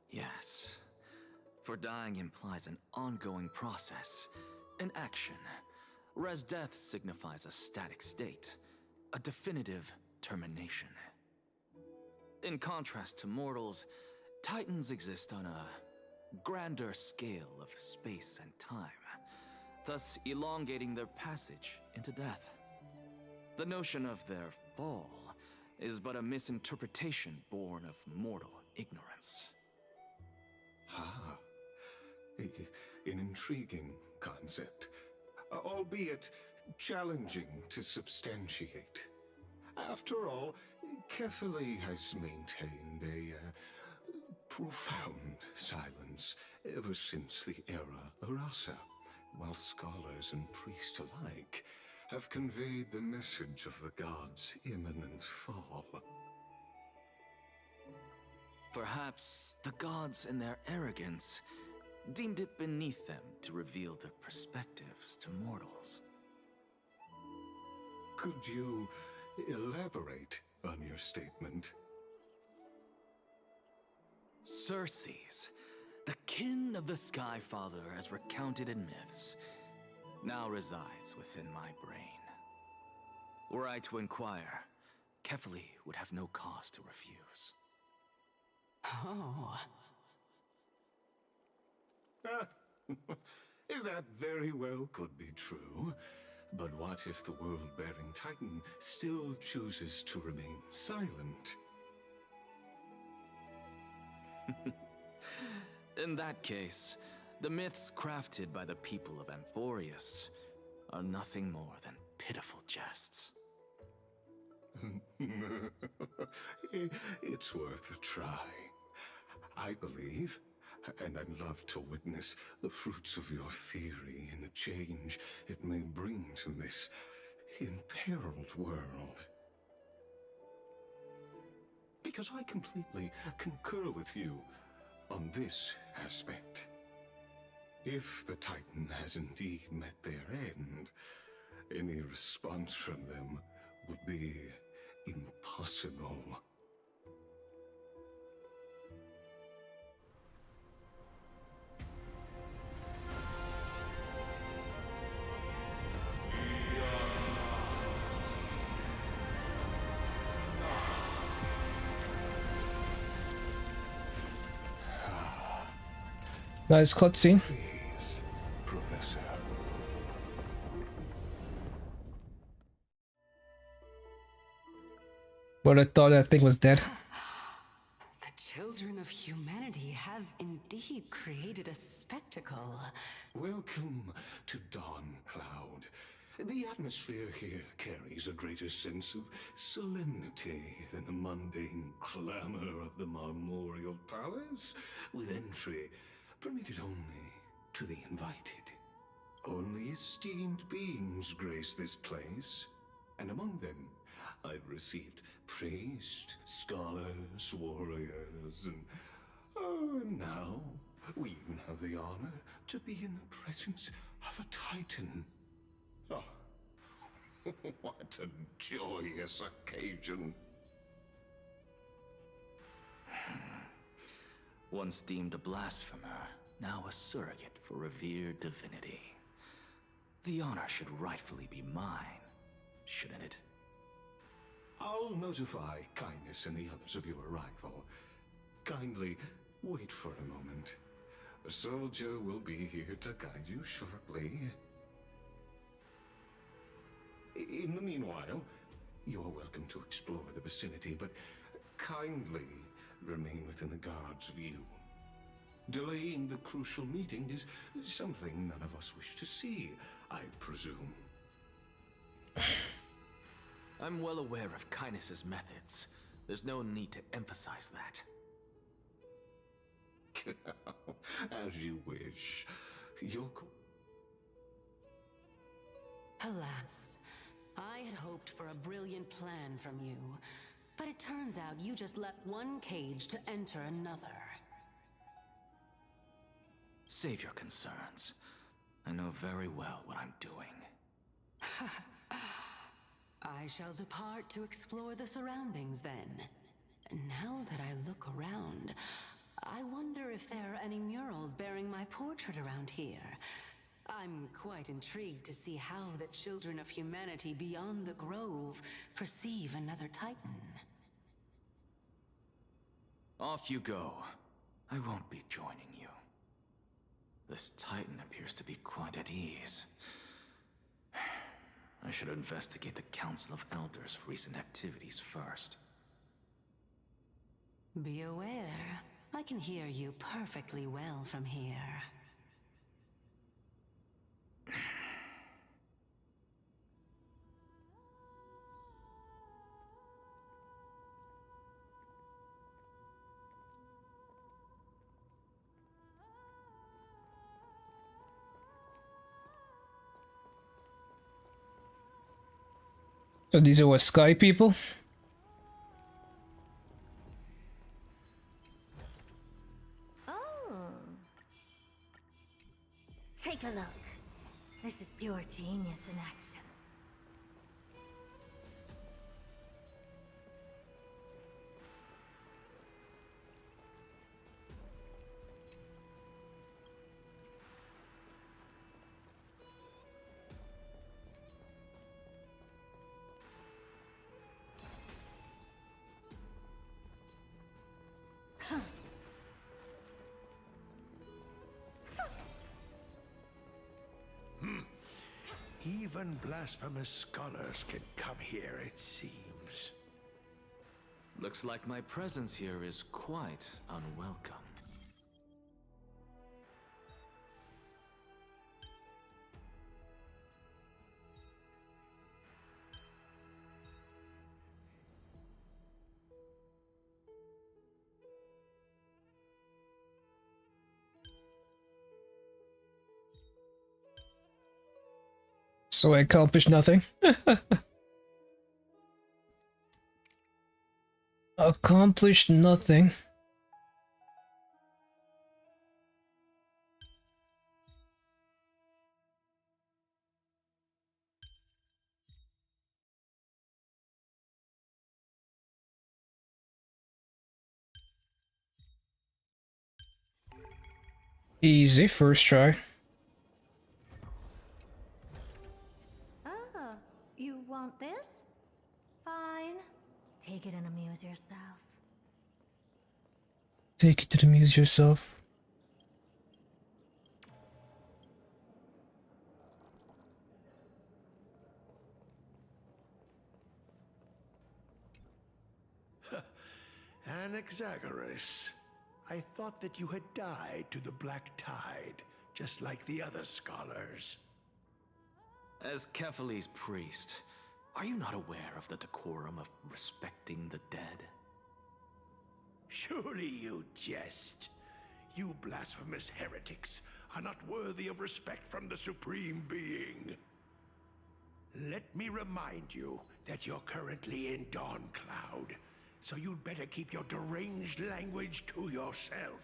Yes. For dying implies an ongoing process, an action, whereas death signifies a static state, a definitive termination. In contrast to mortals, Titans exist on a grander scale of space and time, thus elongating their passage into death. The notion of their fall is but a misinterpretation born of mortal ignorance. Ah, an intriguing concept, albeit challenging to substantiate. After all, Kefali has maintained a profound silence ever since the era Arasa, while scholars and priests alike have conveyed the message of the gods' imminent fall. Perhaps the gods, in their arrogance, deemed it beneath them to reveal their perspectives to mortals. Could you elaborate on your statement? Circes, the kin of the Sky Father as recounted in myths, now resides within my brain. Were I to inquire, Kefali would have no cause to refuse. Oh. That very well could be true. But what if the world-bearing Titan still chooses to remain silent? In that case, the myths crafted by the people of Amphorius are nothing more than pitiful jests. It's worth a try. I believe, and I'd love to witness the fruits of your theory and the change it may bring to this imperiled world. Because I completely concur with you on this aspect. If the Titan has indeed met their end, any response from them would be impossible. Nice cutscene. Please, Professor. But I thought that thing was dead. The children of humanity have indeed created a spectacle. Welcome to Dawn Cloud. The atmosphere here carries a greater sense of solemnity than the mundane clamor of the Marmorial Palace, with entry permitted only to the invited. Only esteemed beings grace this place, and among them I've received priests, scholars, warriors, and now we even have the honor to be in the presence of a Titan. Oh, what a joyous occasion. Once deemed a blasphemer, now a surrogate for revered divinity. The honor should rightfully be mine, shouldn't it? I'll notify Kindness and the others of your arrival. Kindly wait for a moment. A soldier will be here to guide you shortly. In the meanwhile, you are welcome to explore the vicinity, but kindly remain within the guard's view. Delaying the crucial meeting is something none of us wish to see, I presume. I'm well aware of Kindness's methods. There's no need to emphasize that. As you wish. Alas, I had hoped for a brilliant plan from you, but it turns out you just left one cage to enter another. Save your concerns. I know very well what I'm doing. I shall depart to explore the surroundings then. Now that I look around, I wonder if there are any murals bearing my portrait around here. I'm quite intrigued to see how the children of humanity beyond the grove perceive another Titan. Off you go. I won't be joining you. This Titan appears to be quite at ease. I should investigate the Council of Elders' recent activities first. Be aware. I can hear you perfectly well from here. So these are what, sky people? Oh. Take a look. This is pure genius in action. Even blasphemous scholars can come here, it seems. Looks like my presence here is quite unwelcome. So I accomplished nothing. Accomplished nothing. Easy, first try. Oh, you want this? Fine. Take it and amuse yourself. Take it to amuse yourself. Anaxagoras, I thought that you had died to the Black Tide, just like the other scholars. As Kephales's priest, are you not aware of the decorum of respecting the dead? Surely you jest. You blasphemous heretics are not worthy of respect from the Supreme Being. Let me remind you that you're currently in Dawn Cloud, so you'd better keep your deranged language to yourself.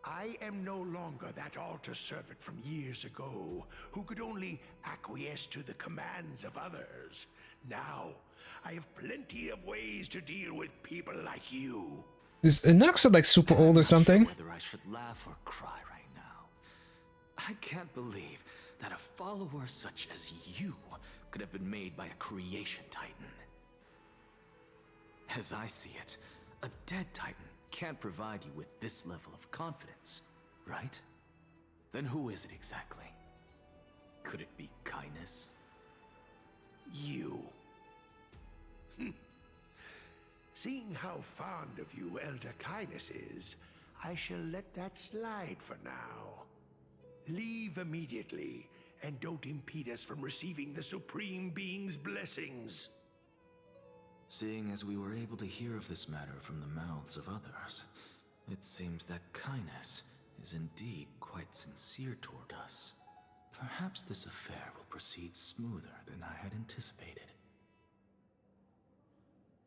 I am no longer that altar servant from years ago, who could only acquiesce to the commands of others. Now, I have plenty of ways to deal with people like you. Is Anaxa like super old or something? Whether I should laugh or cry right now. I can't believe that a follower such as you could have been made by a creation titan. As I see it, a dead titan can't provide you with this level of confidence, right? Then who is it exactly? Could it be kindness? You. Seeing how fond of you Elder Kindness is, I shall let that slide for now. Leave immediately, and don't impede us from receiving the Supreme Being's blessings. Seeing as we were able to hear of this matter from the mouths of others, it seems that Kindness is indeed quite sincere toward us. Perhaps this affair will proceed smoother than I had anticipated.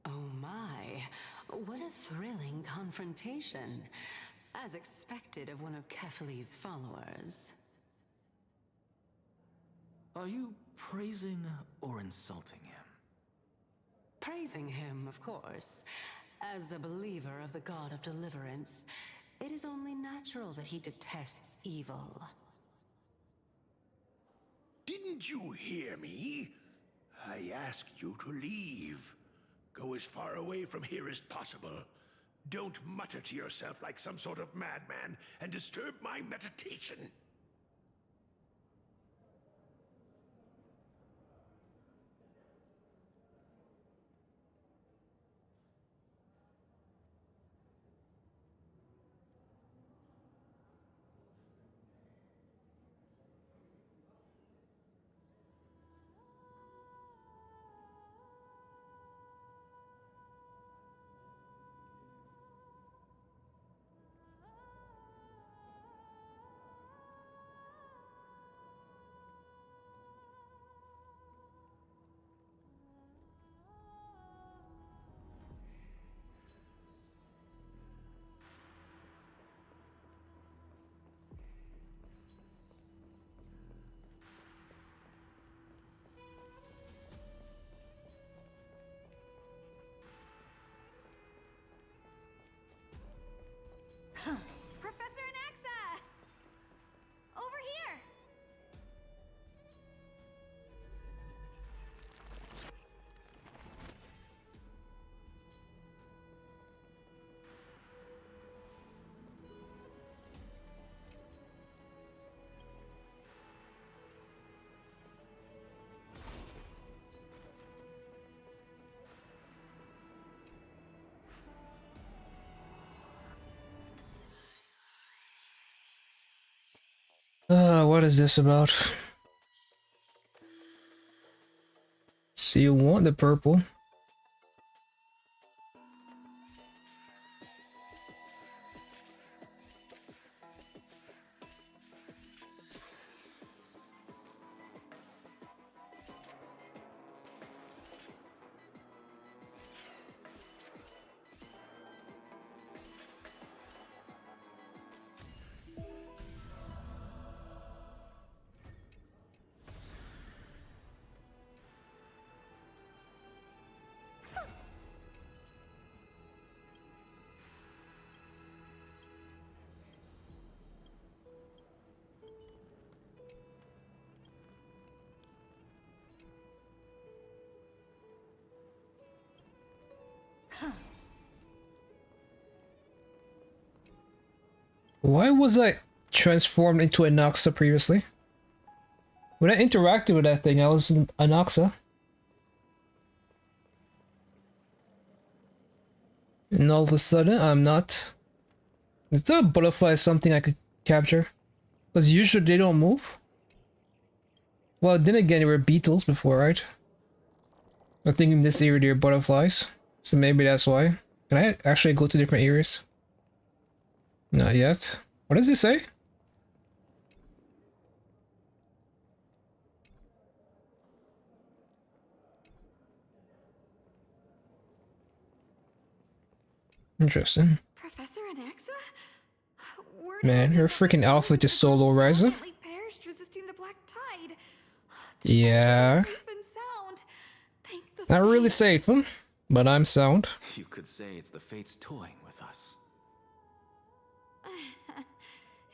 Oh my, what a thrilling confrontation. As expected of one of Kephales's followers. Are you praising or insulting him? Praising him, of course. As a believer of the God of Deliverance, it is only natural that he detests evil. Didn't you hear me? I asked you to leave. Go as far away from here as possible. Don't mutter to yourself like some sort of madman and disturb my meditation. Professor Anaxa! Over here! What is this about? So you want the purple? Why was I transformed into an Noxa previously? When I interacted with that thing, I was an Noxa. And all of a sudden, I'm not. Is that a butterfly something I could capture? Because usually they don't move. Well, then again, they were beetles before, right? I think in this area they're butterflies. So maybe that's why. Can I actually go to different areas? Not yet. What does it say? Interesting. Professor Anaxa? Word Man, her freaking outfit is solo riser. perished resisting the black tide. Yeah. Safe and sound. Thank the Not really fates. safe, huh? But I'm sound. You could say it's the fates toying with us.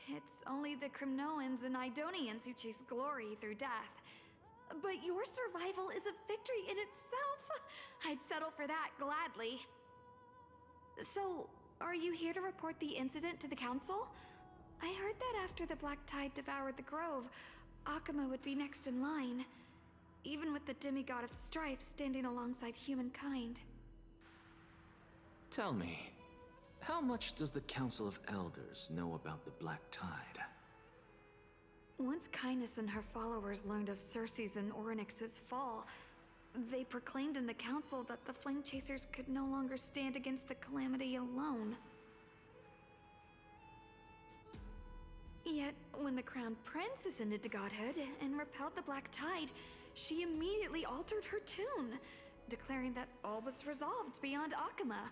It's only the Kremnoans and Idonians who chase glory through death. But your survival is a victory in itself. I'd settle for that gladly. So, are you here to report the incident to the council? I heard that after the black tide devoured the grove, Akuma would be next in line, even with the demigod of strife standing alongside humankind. Tell me, how much does the Council of Elders know about the Black Tide? Once Kindness and her followers learned of Circe's and Orynyx's fall, they proclaimed in the council that the Flame Chasers could no longer stand against the calamity alone. Yet, when the Crown Prince ascended to godhood and repelled the Black Tide, she immediately altered her tune, declaring that all was resolved beyond Akuma,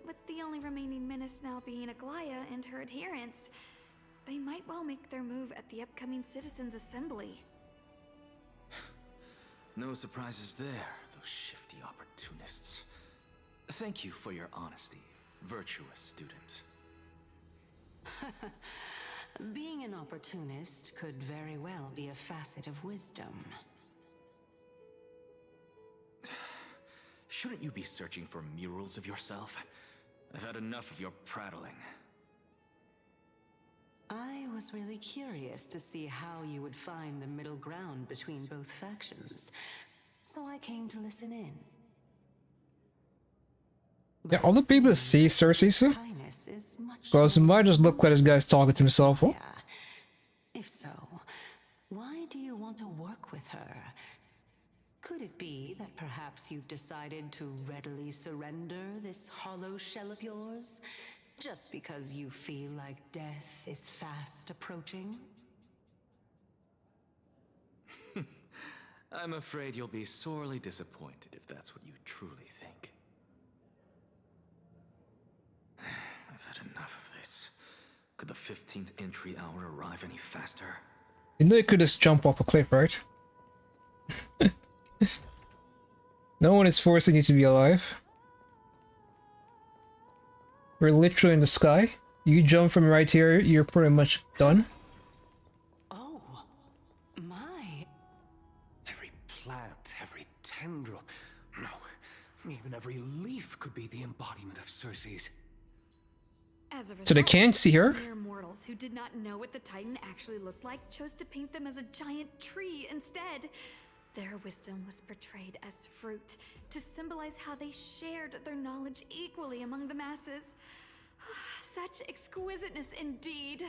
with the only remaining menace now being Aglaya and her adherents. They might well make their move at the upcoming Citizens' Assembly. No surprises there, those shifty opportunists. Thank you for your honesty, virtuous student. Being an opportunist could very well be a facet of wisdom. Shouldn't you be searching for murals of yourself? I've had enough of your prattling. I was really curious to see how you would find the middle ground between both factions, so I came to listen in. Yeah, all the people see Cersei, so? Because it might just look like this guy's talking to himself. Oh? If so, why do you want to work with her? Could it be that perhaps you've decided to readily surrender this hollow shell of yours, just because you feel like death is fast approaching? I'm afraid you'll be sorely disappointed if that's what you truly think. I've had enough of this. Could the 15th entry hour arrive any faster? You know you could just jump off a cliff, right? No one is forcing you to be alive. We're literally in the sky. You jump from right here, you're pretty much done. Oh, my. Every plant, every tendril, no, even every leaf could be the embodiment of Cersei's. As a result, So they can't see her? mere mortals who did not know what the Titan actually looked like chose to paint them as a giant tree instead. Their wisdom was portrayed as fruit, to symbolize how they shared their knowledge equally among the masses. Such exquisiteness indeed.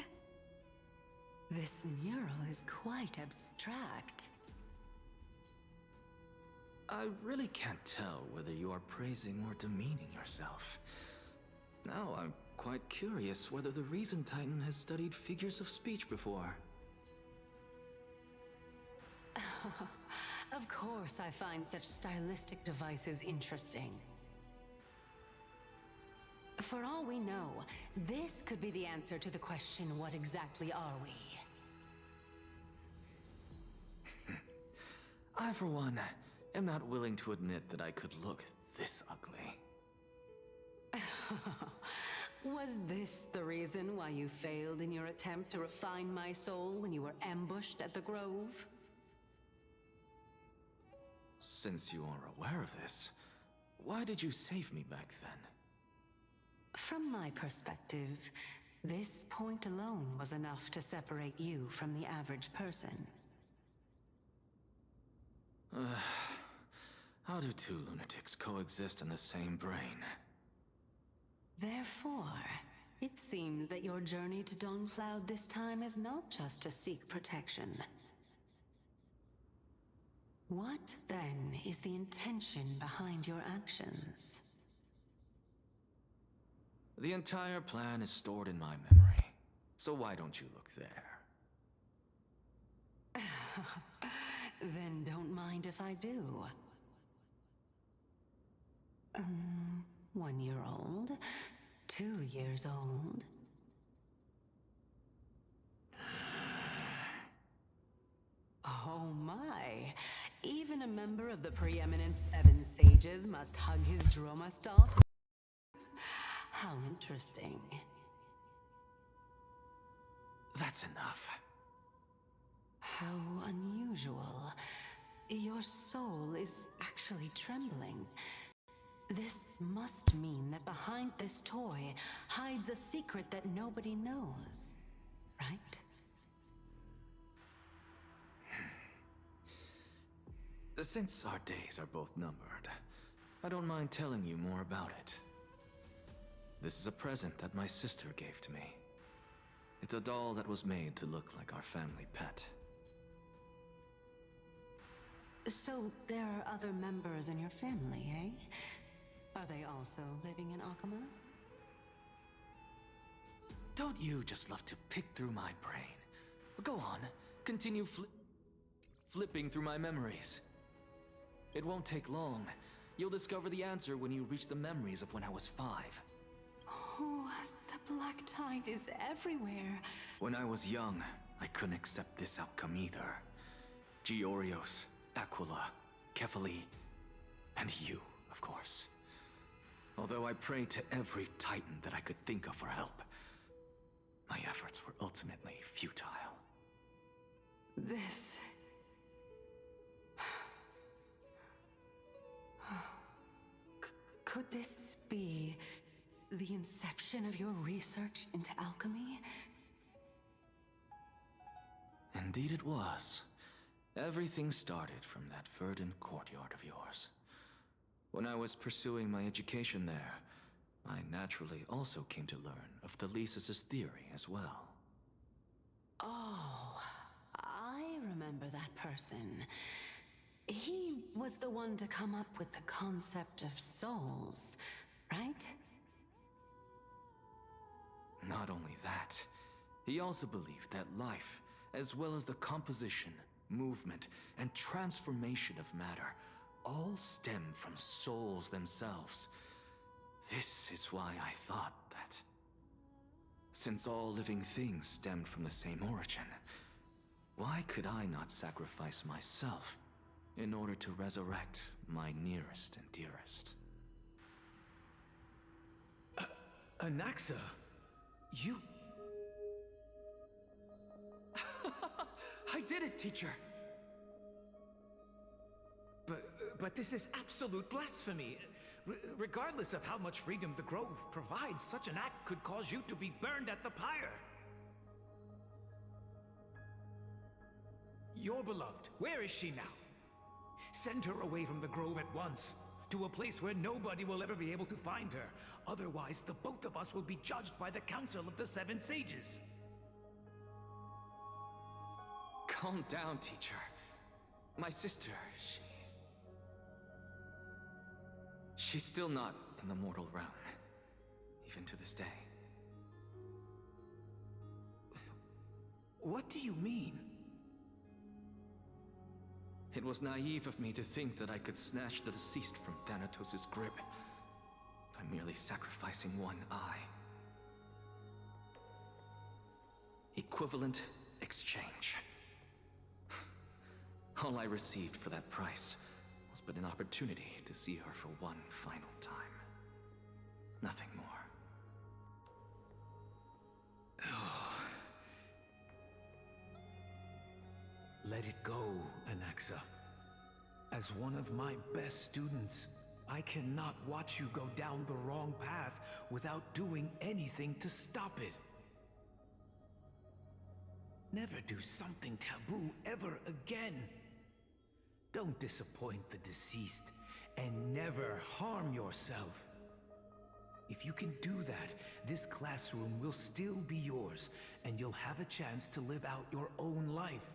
This mural is quite abstract. I really can't tell whether you are praising or demeaning yourself. Now I'm quite curious whether the Reason Titan has studied figures of speech before. Of course I find such stylistic devices interesting. For all we know, this could be the answer to the question, what exactly are we? I, for one, am not willing to admit that I could look this ugly. Was this the reason why you failed in your attempt to refine my soul when you were ambushed at the Grove? Since you are aware of this, why did you save me back then? From my perspective, this point alone was enough to separate you from the average person. How do two lunatics coexist in the same brain? Therefore, it seems that your journey to Dawnfloud this time is not just to seek protection. What, then, is the intention behind your actions? The entire plan is stored in my memory, so why don't you look there? Then don't mind if I do. 1 year old, 2 years old. Oh my! Even a member of the preeminent 7 sages must hug his Dromastal. How interesting. That's enough. How unusual. Your soul is actually trembling. This must mean that behind this toy hides a secret that nobody knows, right? Since our days are both numbered, I don't mind telling you more about it. This is a present that my sister gave to me. It's a doll that was made to look like our family pet. So there are other members in your family, eh? Are they also living in Akama? Don't you just love to pick through my brain? Go on, continue flipping through my memories. It won't take long. You'll discover the answer when you reach the memories of when I was 5. Oh, the black tide is everywhere. When I was young, I couldn't accept this outcome either. Georios, Aquila, Kefali, and you, of course. Although I prayed to every titan that I could think of for help, my efforts were ultimately futile. This... Could this be the inception of your research into alchemy? Indeed it was. Everything started from that verdant courtyard of yours. When I was pursuing my education there, I naturally also came to learn of the Thesis' theory as well. Oh, I remember that person. He was the one to come up with the concept of souls, right? Not only that, he also believed that life, as well as the composition, movement, and transformation of matter, all stem from souls themselves. This is why I thought that, since all living things stemmed from the same origin, why could I not sacrifice myself in order to resurrect my nearest and dearest? Anaxa, you... I did it, teacher! But this is absolute blasphemy. Regardless of how much freedom the Grove provides, such an act could cause you to be burned at the pyre. Your beloved, where is she now? Send her away from the Grove at once, to a place where nobody will ever be able to find her. Otherwise, the both of us will be judged by the Council of the Seven Sages. Calm down, teacher. My sister, she's still not in the mortal realm, even to this day. What do you mean? It was naive of me to think that I could snatch the deceased from Thanatos' grip by merely sacrificing one eye. Equivalent exchange. All I received for that price was but an opportunity to see her for one final time. Nothing more. Let it go, Anaxa. As one of my best students, I cannot watch you go down the wrong path without doing anything to stop it. Never do something taboo ever again. Don't disappoint the deceased, and never harm yourself. If you can do that, this classroom will still be yours, and you'll have a chance to live out your own life.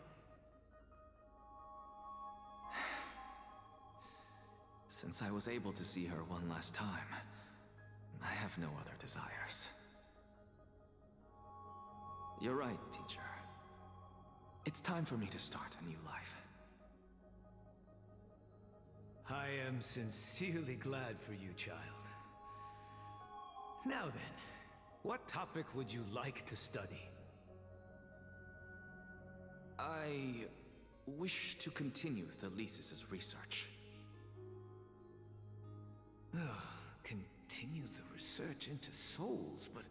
Since I was able to see her one last time, I have no other desires. You're right, teacher. It's time for me to start a new life. I am sincerely glad for you, child. Now then, what topic would you like to study? I wish to continue Thesis' research. Continue the research into souls, but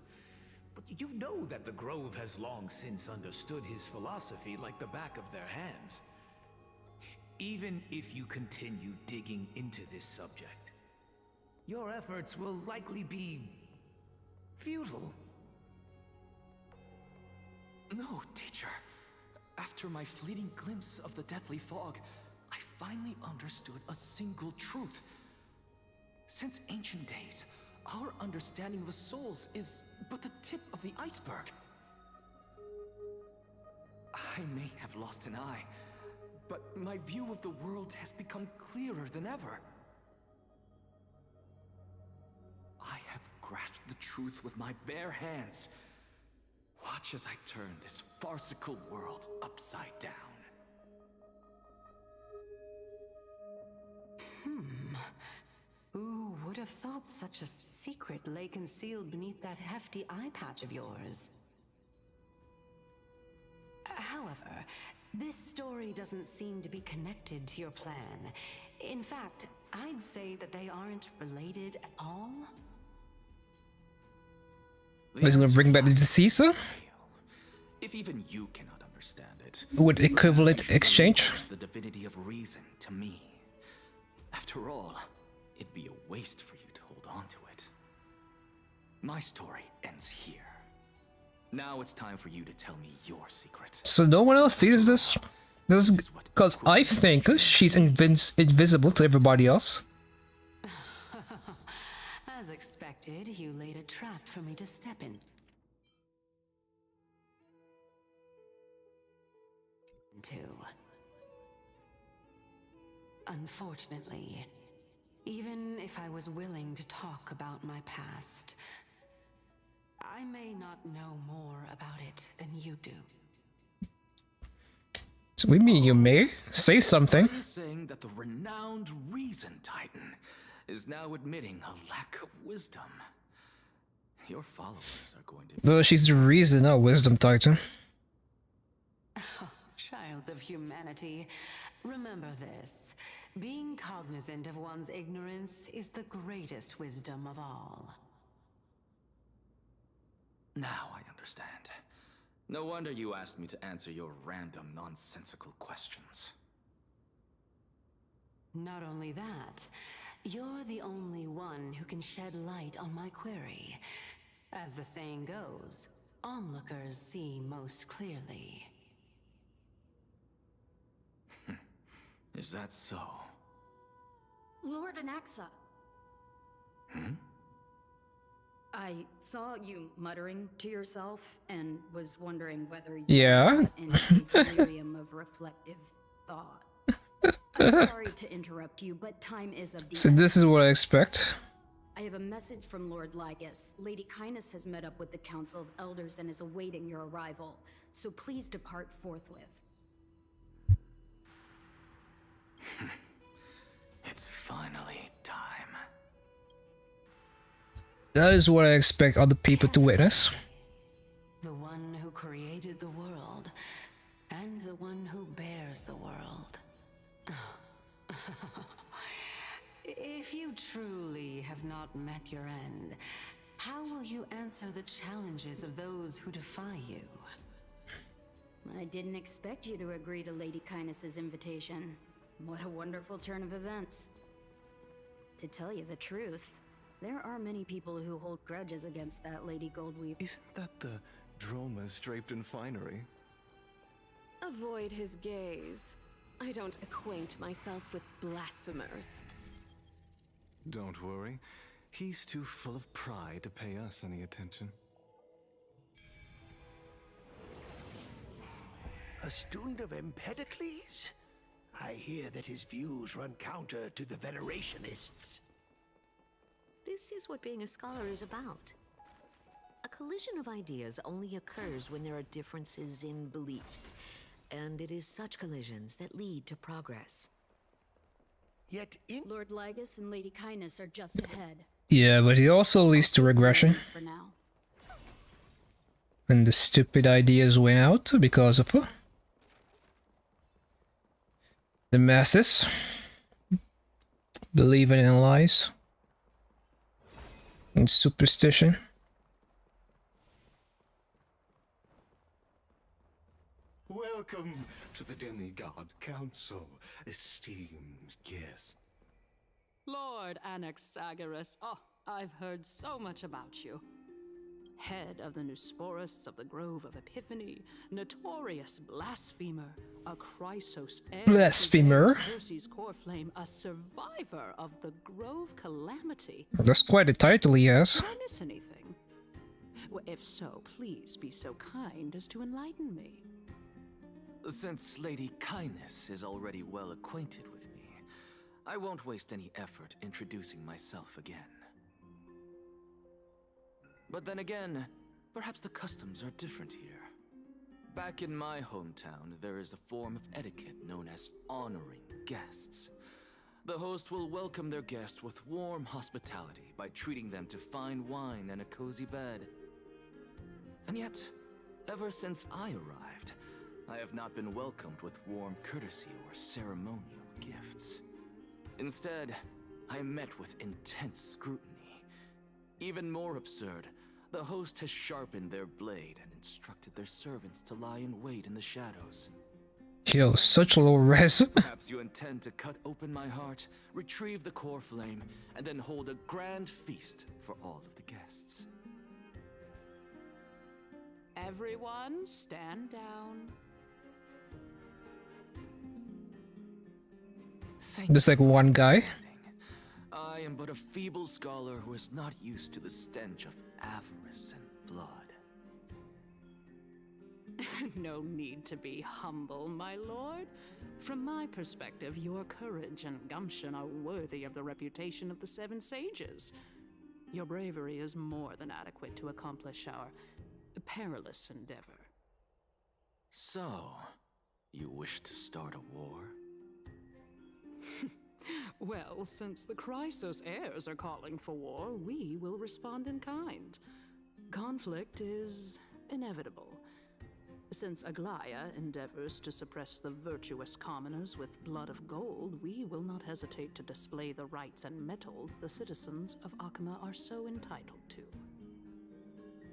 you know that the Grove has long since understood his philosophy like the back of their hands. Even if you continue digging into this subject, your efforts will likely be futile. No, teacher. After my fleeting glimpse of the deathly fog, I finally understood a single truth. Since ancient days, our understanding of the souls is but the tip of the iceberg. I may have lost an eye, but my view of the world has become clearer than ever. I have grasped the truth with my bare hands. Watch as I turn this farcical world upside down. Who would have thought such a secret lay concealed beneath that hefty eye patch of yours? However, this story doesn't seem to be connected to your plan. In fact, I'd say that they aren't related at all. He's gonna bring back the deceased? If even you cannot understand it, With equivalent exchange? the divinity of reason to me. After all, it'd be a waste for you to hold on to it. My story ends here. Now it's time for you to tell me your secret. So no one else sees this? This is because I think she's invisible to everybody else. As expected, you laid a trap for me to step in. Unfortunately, even if I was willing to talk about my past, I may not know more about it than you do. So we mean you may say something. Are you saying that the renowned Reason Titan is now admitting a lack of wisdom? Your followers are going to... Well, she's the reason, not Wisdom Titan. Oh, child of humanity, remember this. Being cognizant of one's ignorance is the greatest wisdom of all. Now I understand. No wonder you asked me to answer your random, nonsensical questions. Not only that, you're the only one who can shed light on my query. As the saying goes, onlookers see most clearly. Is that so? Lord Anaxa. Hmm? I saw you muttering to yourself and was wondering whether you Yeah. were in a delirium of reflective thought. I'm sorry to interrupt you, but time is of the So this is what I expect. I have a message from Lord Lygus. Lady Kindness has met up with the Council of Elders and is awaiting your arrival. So please depart forthwith. It's finally time. That is what I expect other people to witness. The one who created the world, and the one who bears the world. If you truly have not met your end, how will you answer the challenges of those who defy you? I didn't expect you to agree to Lady Kindness's invitation. What a wonderful turn of events. To tell you the truth, there are many people who hold grudges against that Lady Goldweave. Isn't that the dromas draped in finery? Avoid his gaze. I don't acquaint myself with blasphemers. Don't worry. He's too full of pride to pay us any attention. A student of Empedocles? I hear that his views run counter to the Venerationists. This is what being a scholar is about. A collision of ideas only occurs when there are differences in beliefs, and it is such collisions that lead to progress. Yet in Lord Lygus and Lady Kindness are just ahead. Yeah, but it also leads to regression. For now. And the stupid ideas win out because of the masses believing in lies and superstition. Welcome to the Demigod Council, esteemed guest. Lord Anaxagoras, oh, I've heard so much about you. Head of the Nusporists of the Grove of Epiphany, notorious blasphemer, a Chrysos heir to Blasphemer? Circe's core flame, a survivor of the Grove Calamity. That's quite a title he has. Did I miss anything? Well, if so, please be so kind as to enlighten me. Since Lady Kindness is already well acquainted with me, I won't waste any effort introducing myself again. But then again, perhaps the customs are different here. Back in my hometown, there is a form of etiquette known as honoring guests. The host will welcome their guest with warm hospitality by treating them to fine wine and a cozy bed. And yet, ever since I arrived, I have not been welcomed with warm courtesy or ceremonial gifts. Instead, I am met with intense scrutiny. Even more absurd, the host has sharpened their blade and instructed their servants to lie in wait in the shadows. Yo, such low res. Perhaps you intend to cut open my heart, retrieve the core flame, and then hold a grand feast for all of the guests. Everyone, stand down. Just like one guy. I am but a feeble scholar who is not used to the stench of avarice and blood. No need to be humble, my lord. From my perspective, your courage and gumption are worthy of the reputation of the Seven Sages. Your bravery is more than adequate to accomplish our perilous endeavor. So, you wish to start a war? Well, since the Chrysos heirs are calling for war, we will respond in kind. Conflict is inevitable. Since Aglaya endeavors to suppress the virtuous commoners with blood of gold, we will not hesitate to display the rights and mettle the citizens of Akama are so entitled to.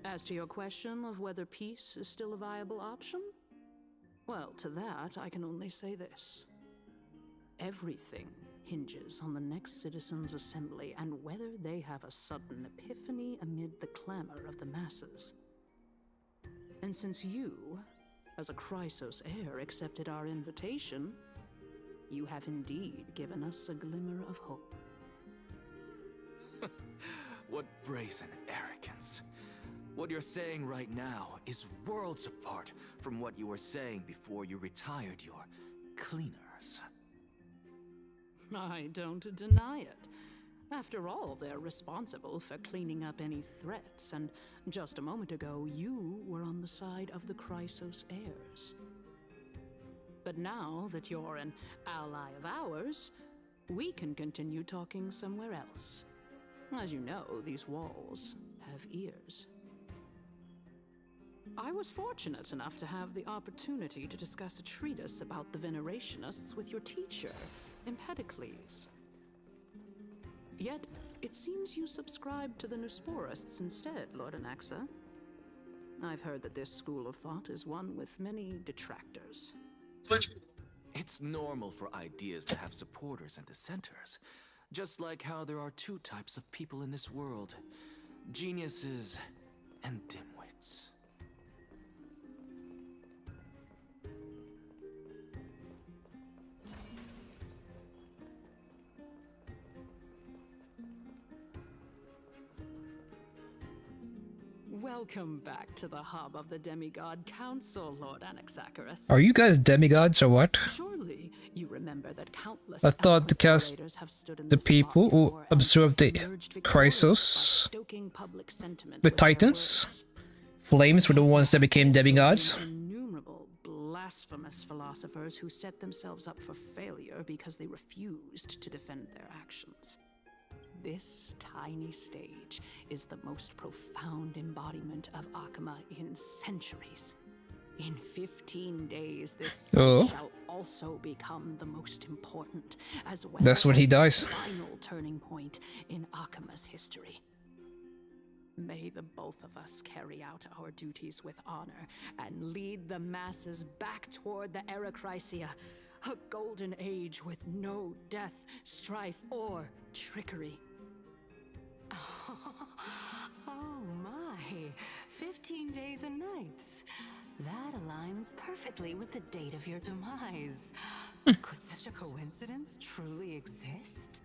As to your question of whether peace is still a viable option, well, to that I can only say this. Everything hinges on the next citizens' assembly and whether they have a sudden epiphany amid the clamor of the masses. And since you, as a Chrysos heir, accepted our invitation, you have indeed given us a glimmer of hope. What brazen arrogance. What you're saying right now is worlds apart from what you were saying before you retired your cleaners. I don't deny it. After all, they're responsible for cleaning up any threats, and just a moment ago, you were on the side of the Chrysos heirs. But now that you're an ally of ours, we can continue talking somewhere else. As you know, these walls have ears. I was fortunate enough to have the opportunity to discuss a treatise about the Venerationists with your teacher, Empedocles. Yet, it seems you subscribe to the Nusporists instead, Lord Anaxa. I've heard that this school of thought is one with many detractors. It's normal for ideas to have supporters and dissenters, just like how there are two types of people in this world: geniuses and dimwits. Welcome back to the hub of the Demigod Council, Lord Anaxagoras. Are you guys demigods or what? Surely you remember that countless I thought the cast, orators have stood in the this spot people who before and absorbed the emerged victorious Chrysos, by stoking public sentiment the with their Titans, words. Flames were the ones that became demigods. Innumerable blasphemous philosophers who set themselves up for failure because they refused to defend their actions. This tiny stage is the most profound embodiment of Akama in centuries. In 15 days, this site shall also become the most important, as well That's when as he dies. the final turning point in Akama's history. May the both of us carry out our duties with honor and lead the masses back toward the Era Chrysia, a golden age with no death, strife, or trickery. Oh my, 15 days and nights. That aligns perfectly with the date of your demise. Could such a coincidence truly exist?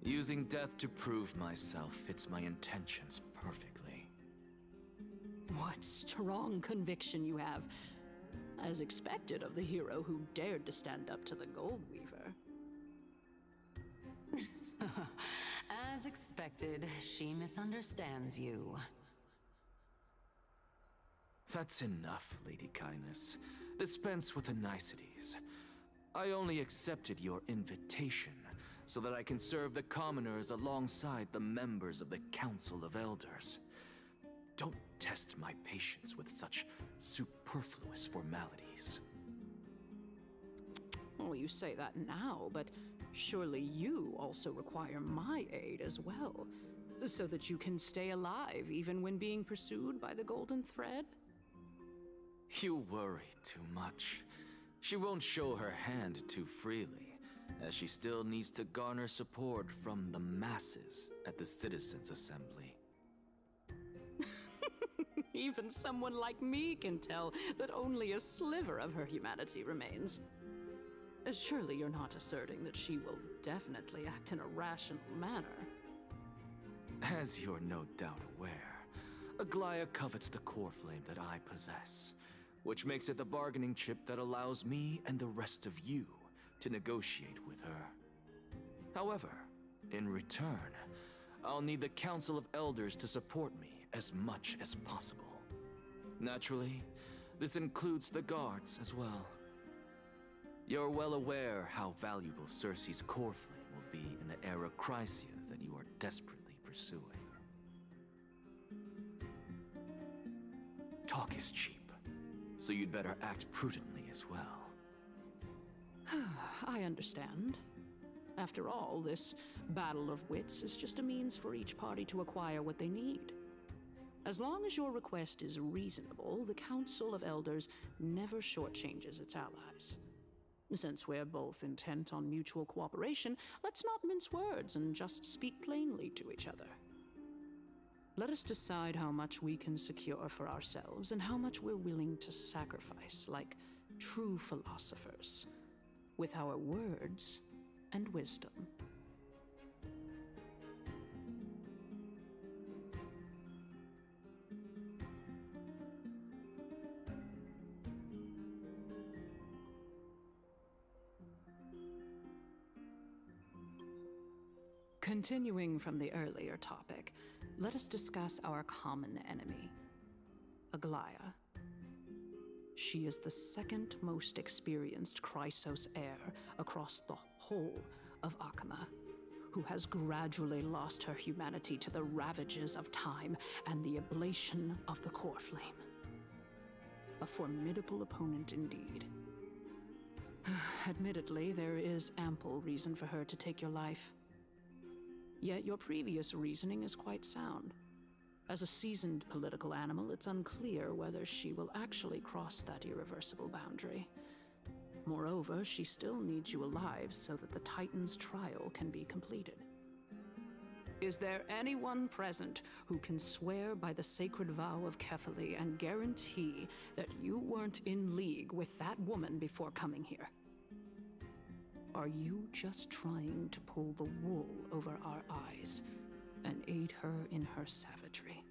Using death to prove myself fits my intentions perfectly. What strong conviction you have, as expected of the hero who dared to stand up to the Gold Weaver. As expected, she misunderstands you. That's enough, Lady Kindness. Dispense with the niceties. I only accepted your invitation so that I can serve the commoners alongside the members of the Council of Elders. Don't test my patience with such superfluous formalities. Well, you say that now, but surely you also require my aid as well, so that you can stay alive even when being pursued by the Golden Thread? You worry too much. She won't show her hand too freely, as she still needs to garner support from the masses at the Citizens' Assembly. Even someone like me can tell that only a sliver of her humanity remains. Surely you're not asserting that she will definitely act in a rational manner. As you're no doubt aware, Aglaya covets the core flame that I possess, which makes it the bargaining chip that allows me and the rest of you to negotiate with her. However, in return, I'll need the Council of Elders to support me as much as possible. Naturally, this includes the guards as well. You're well aware how valuable Cersei's core flame will be in the era Chrysia that you are desperately pursuing. Talk is cheap, so you'd better act prudently as well. I understand. After all, this battle of wits is just a means for each party to acquire what they need. As long as your request is reasonable, the Council of Elders never shortchanges its allies. Since we're both intent on mutual cooperation, let's not mince words and just speak plainly to each other. Let us decide how much we can secure for ourselves and how much we're willing to sacrifice, like true philosophers, with our words and wisdom. Continuing from the earlier topic, let us discuss our common enemy, Aglaya. She is the second most experienced Chrysos heir across the whole of Akama, who has gradually lost her humanity to the ravages of time and the ablation of the core flame. A formidable opponent indeed. Admittedly, there is ample reason for her to take your life. Yet your previous reasoning is quite sound. As a seasoned political animal, it's unclear whether she will actually cross that irreversible boundary. Moreover, she still needs you alive so that the Titan's trial can be completed. Is there anyone present who can swear by the sacred vow of Kefali and guarantee that you weren't in league with that woman before coming here? Are you just trying to pull the wool over our eyes and aid her in her savagery?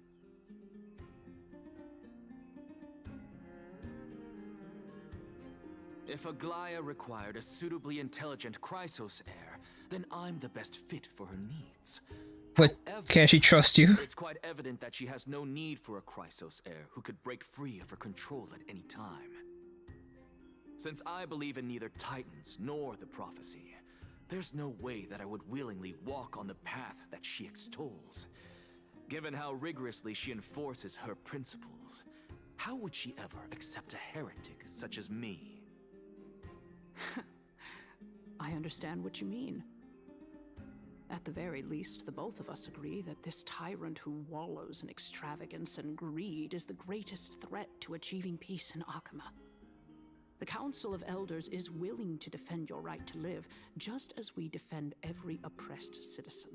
If Aglaya required a suitably intelligent Chrysos heir, then I'm the best fit for her needs. But can she trust you? It's quite evident that she has no need for a Chrysos heir who could break free of her control at any time. Since I believe in neither Titans nor the prophecy, there's no way that I would willingly walk on the path that she extols. Given how rigorously she enforces her principles, how would she ever accept a heretic such as me? I understand what you mean. At the very least, the both of us agree that this tyrant who wallows in extravagance and greed is the greatest threat to achieving peace in Akama. The Council of Elders is willing to defend your right to live, just as we defend every oppressed citizen.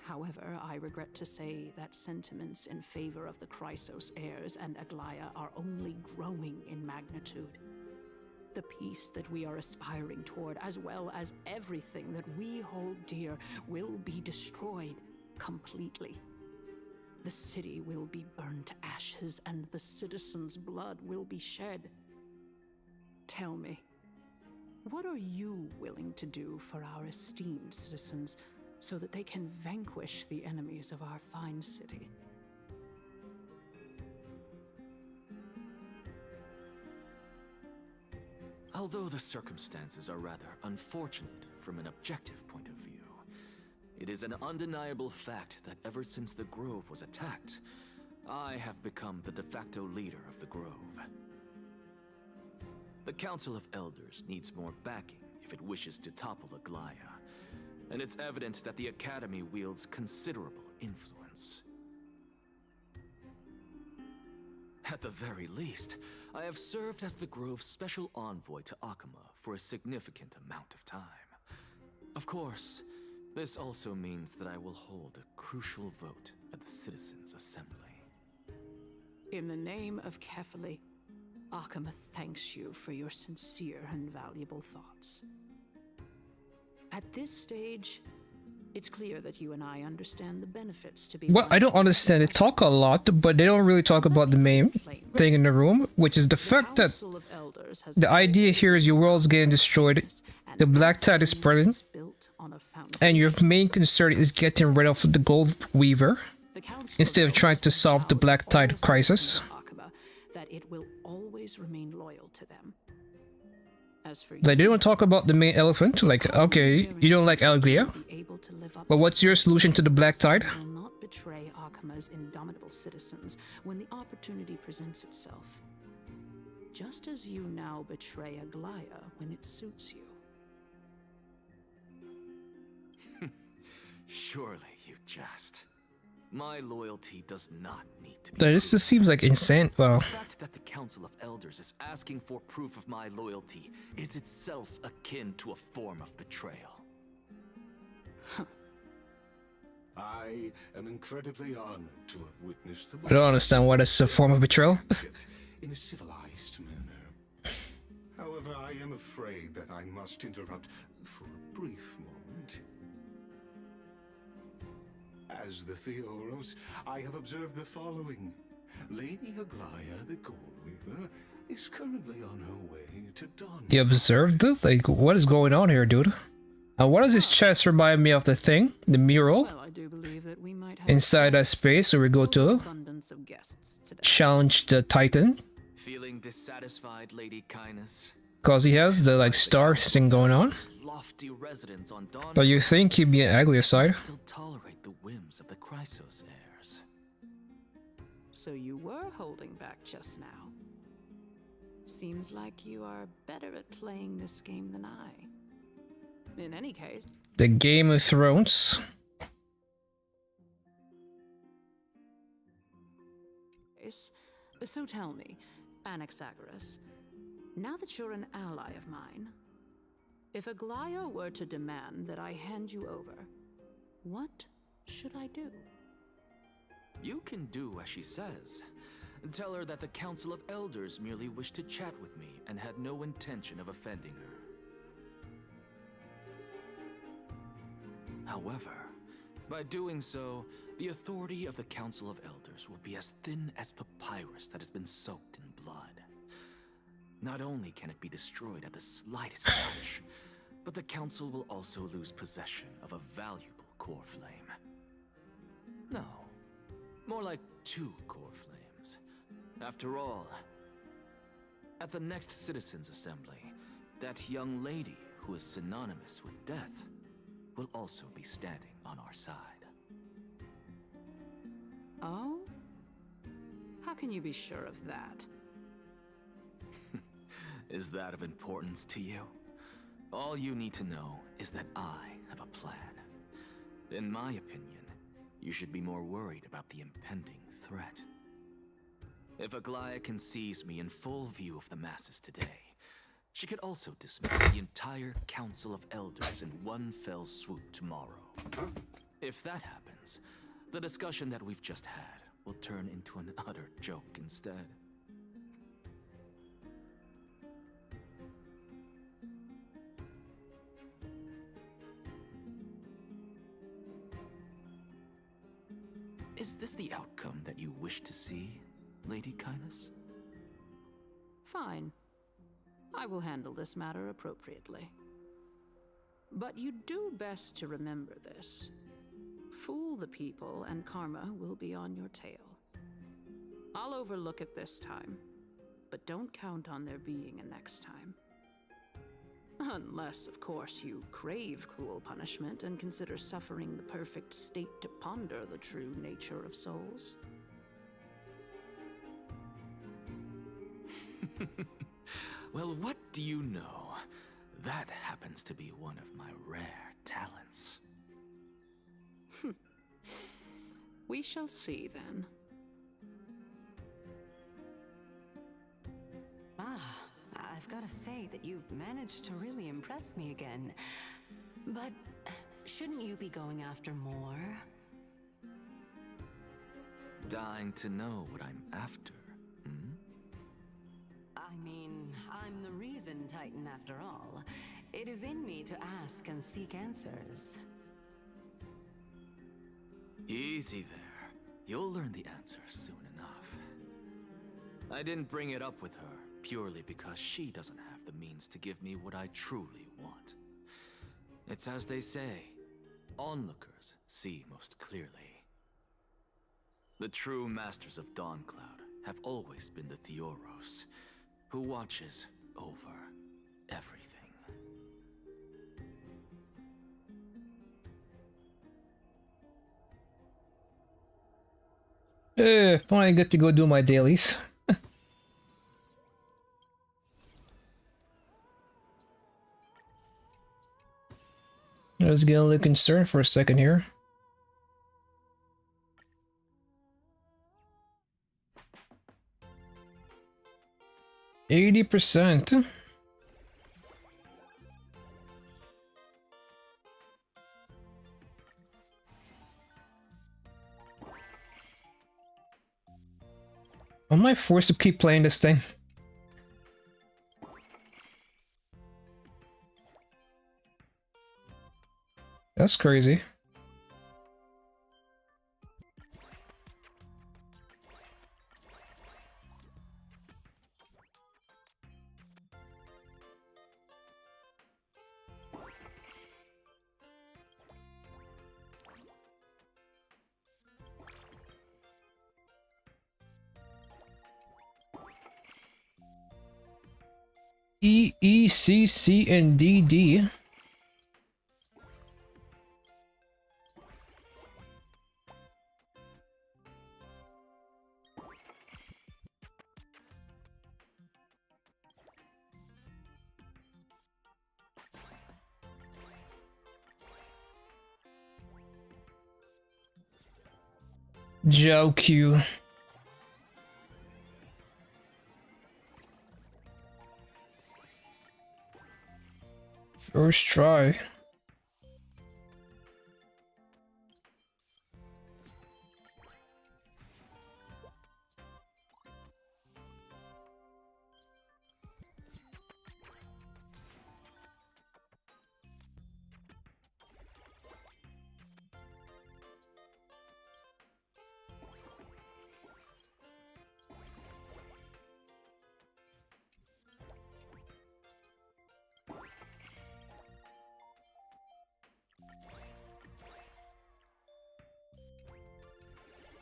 However, I regret to say that sentiments in favor of the Chrysos heirs and Aglaya are only growing in magnitude. The peace that we are aspiring toward, as well as everything that we hold dear, will be destroyed completely. The city will be burned to ashes, and the citizens' blood will be shed. Tell me, what are you willing to do for our esteemed citizens so that they can vanquish the enemies of our fine city? Although the circumstances are rather unfortunate from an objective point of view, it is an undeniable fact that ever since the Grove was attacked, I have become the de facto leader of the Grove. The Council of Elders needs more backing if it wishes to topple Aglaya, and it's evident that the Academy wields considerable influence. At the very least, I have served as the Grove's special envoy to Akama for a significant amount of time. Of course, this also means that I will hold a crucial vote at the Citizens' Assembly. In the name of Kefali, Akama thanks you for your sincere and valuable thoughts. At this stage, it's clear that you and I understand the benefits to be. Well, I don't understand. They talk a lot, but they don't really talk about the main thing in the room, which is the fact that the idea here is your world's getting destroyed, the Black Tide is spreading, and your main concern is getting rid of the Gold Weaver instead of trying to solve the Black Tide crisis. That it will always remain loyal to them. As for Like, they don't talk about the main elephant. Like, okay, you don't like Alglia, but what's your solution to the Black Tide? will not betray Akama's indomitable citizens when the opportunity presents itself. Just as you now betray Aglaya when it suits you. Surely you jest. My loyalty does not need to be. This just seems like insane. Well, The fact that the Council of Elders is asking for proof of my loyalty is itself akin to a form of betrayal. I am incredibly honored to have witnessed the I don't understand why that's a form of betrayal. in a civilized manner. However, I am afraid that I must interrupt for a brief moment. As the Theoros, I have observed the following. Lady Aglaya, the Gold Weaver, is currently on her way to Dawn. You observed it? Like, what is going on here, dude? What does this chest remind me of? The thing? The mural? Well, I do believe that we might have Inside that space where we go to abundance of guests today. challenge the Titan. Feeling dissatisfied, Lady Kindness? Cause he has the, like, star thing going on. Lofty residence on Dawn. But you think he'd be an Aglia side? Still tolerate the whims of the Chrysos heirs. So you were holding back just now. Seems like you are better at playing this game than I. In any case, The Game of Thrones. so tell me, Anaxagoras, now that you're an ally of mine, if Aglaya were to demand that I hand you over, what should I do? You can do as she says. Tell her that the Council of Elders merely wished to chat with me and had no intention of offending her. However, by doing so, the authority of the Council of Elders will be as thin as papyrus that has been soaked in blood. Not only can it be destroyed at the slightest touch, but the Council will also lose possession of a valuable core flame. No, more like 2 core flames. After all, at the next Citizens' Assembly, that young lady who is synonymous with death will also be standing on our side. Oh? How can you be sure of that? Is that of importance to you? All you need to know is that I have a plan. In my opinion, you should be more worried about the impending threat. If Aglaya can seize me in full view of the masses today, she could also dismiss the entire Council of Elders in one fell swoop tomorrow. If that happens, the discussion that we've just had will turn into an utter joke instead. Is this the outcome that you wish to see, Lady Kindness? Fine. I will handle this matter appropriately. But you do best to remember this. Fool the people and karma will be on your tail. I'll overlook it this time, but don't count on there being a next time. Unless, of course, you crave cruel punishment and consider suffering the perfect state to ponder the true nature of souls. Well, what do you know? That happens to be one of my rare talents. We shall see, then. I've got to say that you've managed to really impress me again. But shouldn't you be going after more? dying to know what I'm after. Hmm? I mean, I'm the reason Titan after all. It is in me to ask and seek answers. Easy there. You'll learn the answer soon enough. I didn't bring it up with her purely because she doesn't have the means to give me what I truly want. It's as they say, onlookers see most clearly. The true masters of Dawncloud have always been the Theoros, who watches over everything. Finally get to go do my dailies. I was getting a little concerned for a second here. %. Am I forced to keep playing this thing? That's crazy. E, E, C, C, and D, D. Joe Q. First try.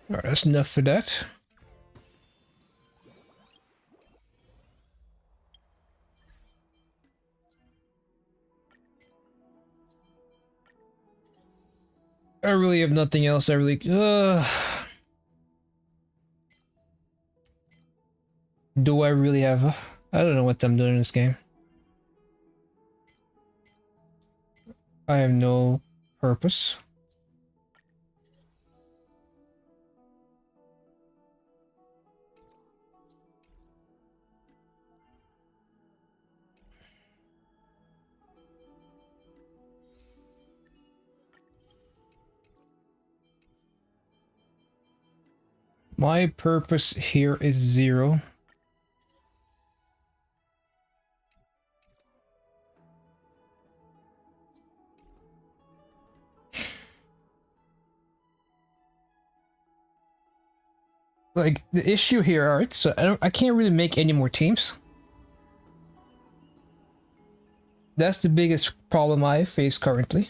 Alright, that's enough for that. I really have nothing else. I really... Do I really have... I don't know what I'm doing in this game. I have no purpose. My purpose here is 0. Like, the issue here, alright, so I can't really make any more teams. That's the biggest problem I face currently.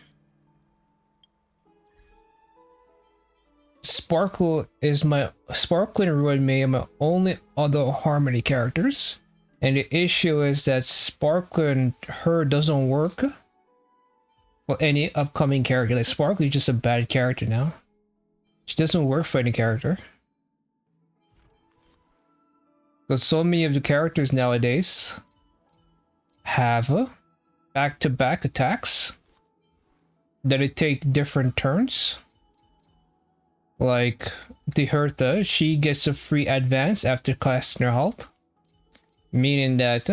Sparkle and Ruin are my only other Harmony characters. And the issue is that Sparkle and her doesn't work for any upcoming character. Like, Sparkle is just a bad character now. She doesn't work for any character. Because so many of the characters nowadays have back-to-back attacks that it take different turns. Like the Hertha, she gets a free advance after casting her halt, meaning that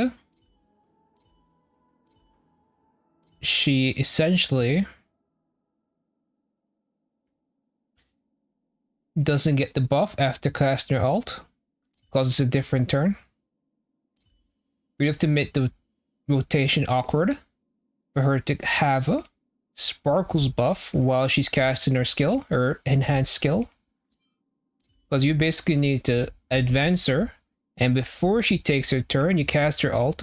she essentially doesn't get the buff after casting her ult, because it's a different turn. We have to make the rotation awkward for her to have a Sparkle's buff while she's casting her skill, her enhanced skill. Because you basically need to advance her, and before she takes her turn, you cast her ult,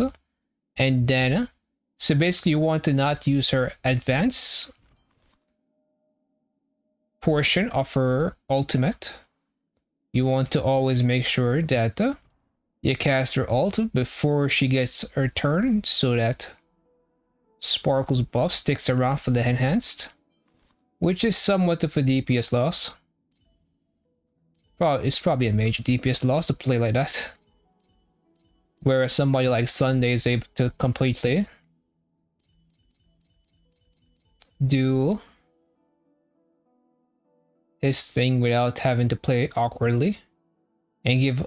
and then, so basically you want to not use her advance portion of her ultimate. You want to always make sure that you cast her ult before she gets her turn, so that Sparkle's buff sticks around for the enhanced, which is somewhat of a DPS loss. It's probably a major DPS loss to play like that. Whereas somebody like Sunday is able to completely do his thing without having to play awkwardly and give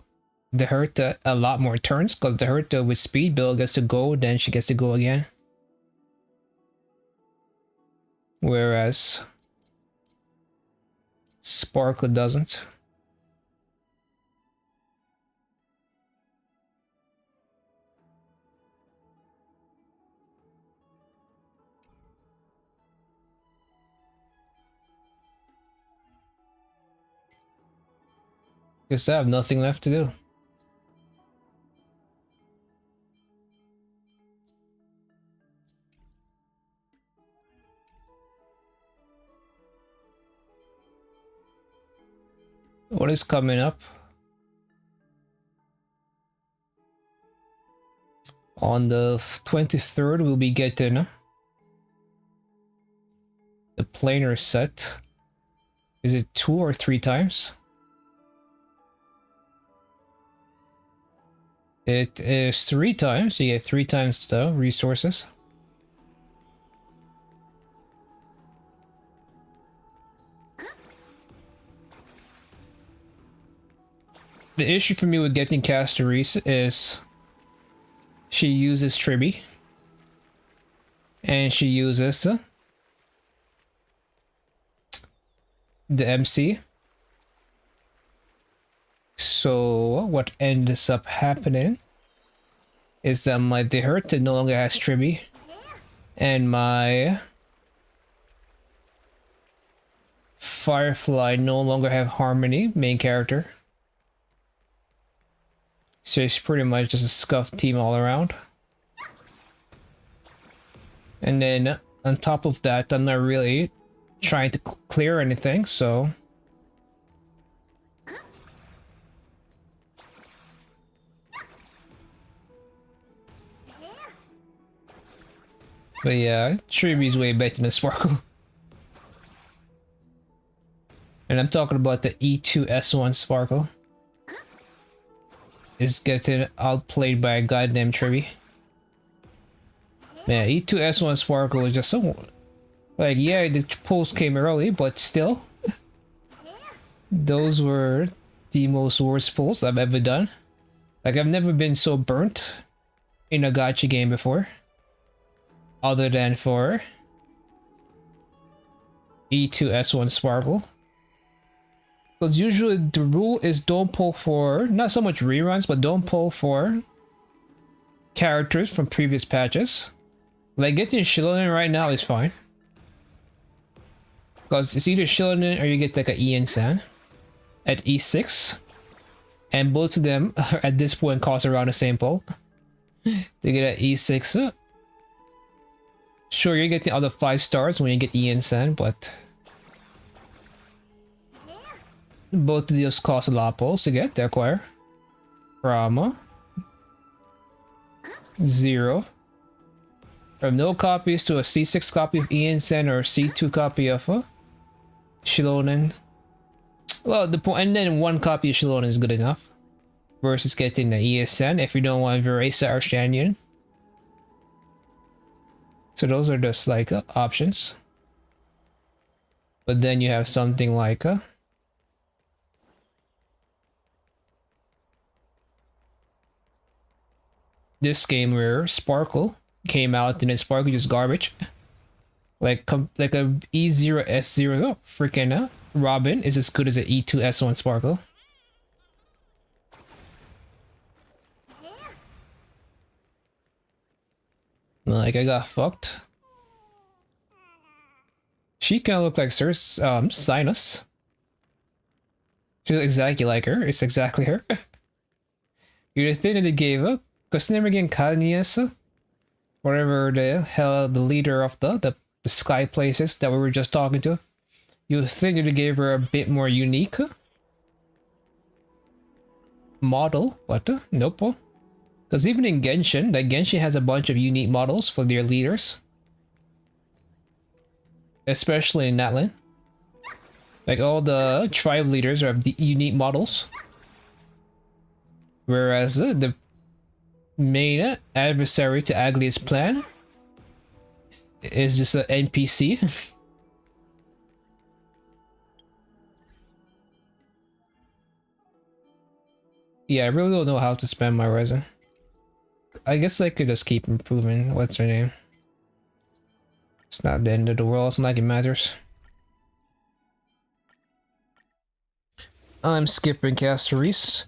the Herta a lot more turns, because the Herta with speed build gets to go, then she gets to go again. Whereas Sparkle doesn't. Guess I have nothing left to do. What is coming up? On the 23rd, we'll be getting the planar set. Is it 2 or 3 times? It is 3 times. You get 3 times the resources. The issue for me with getting Casteries is she uses Tribby. And she uses the MC. So what ends up happening is that my Dehurta no longer has Tribby, and my Firefly no longer have Harmony, main character. So it's pretty much just a scuffed team all around. And then on top of that, I'm not really trying to clear anything, so but yeah, Tribby's way better than Sparkle. And I'm talking about the E2S1 Sparkle. Is getting outplayed by a goddamn Tribby. Man, E2S1 Sparkle was just so... Like, yeah, the pulls came early, but still. Those were the most worst pulls I've ever done. Like, I've never been so burnt in a gacha game before. Other than for E2S1 Sparkle. Because usually the rule is don't pull for, not so much reruns, but don't pull for characters from previous patches. Like getting Shilonen right now is fine. Because it's either Shilonen or you get like an Ian San at E6. And both of them at this point cost around the same pull. They get at E6. Sure, you're getting other 5 stars when you get Ian San, but both of those cost a lot of pulls to get to acquire. From 0. From no copies to a C6 copy of Ian San or a C2 copy of Shilonen. Well, the point, and then 1 copy of Shilonen is good enough. Versus getting the ESN if you don't want Veresa or Shanyan. So those are just like options. But then you have something like this game where Sparkle came out and then Sparkle just garbage. like a E0 S0 freaking Robin is as good as an E2S1 Sparkle. Like, I got fucked. She kind of looked like Sinus. She looks exactly like her. It's exactly her. You're the thing that they gave up. Because never again Kanies, whatever the hell the leader of the sky places that we were just talking to. You think that they gave her a bit more unique model? What? Nope. Because even in Genshin, like Genshin has a bunch of unique models for their leaders. Especially in Natlan. Like all the tribe leaders are the unique models. Whereas the main adversary to Aglia's plan is just an NPC. Yeah, I really don't know how to spend my resin. I guess I could just keep improving. What's her name? It's not the end of the world. It's not like it matters. I'm skipping Castoris.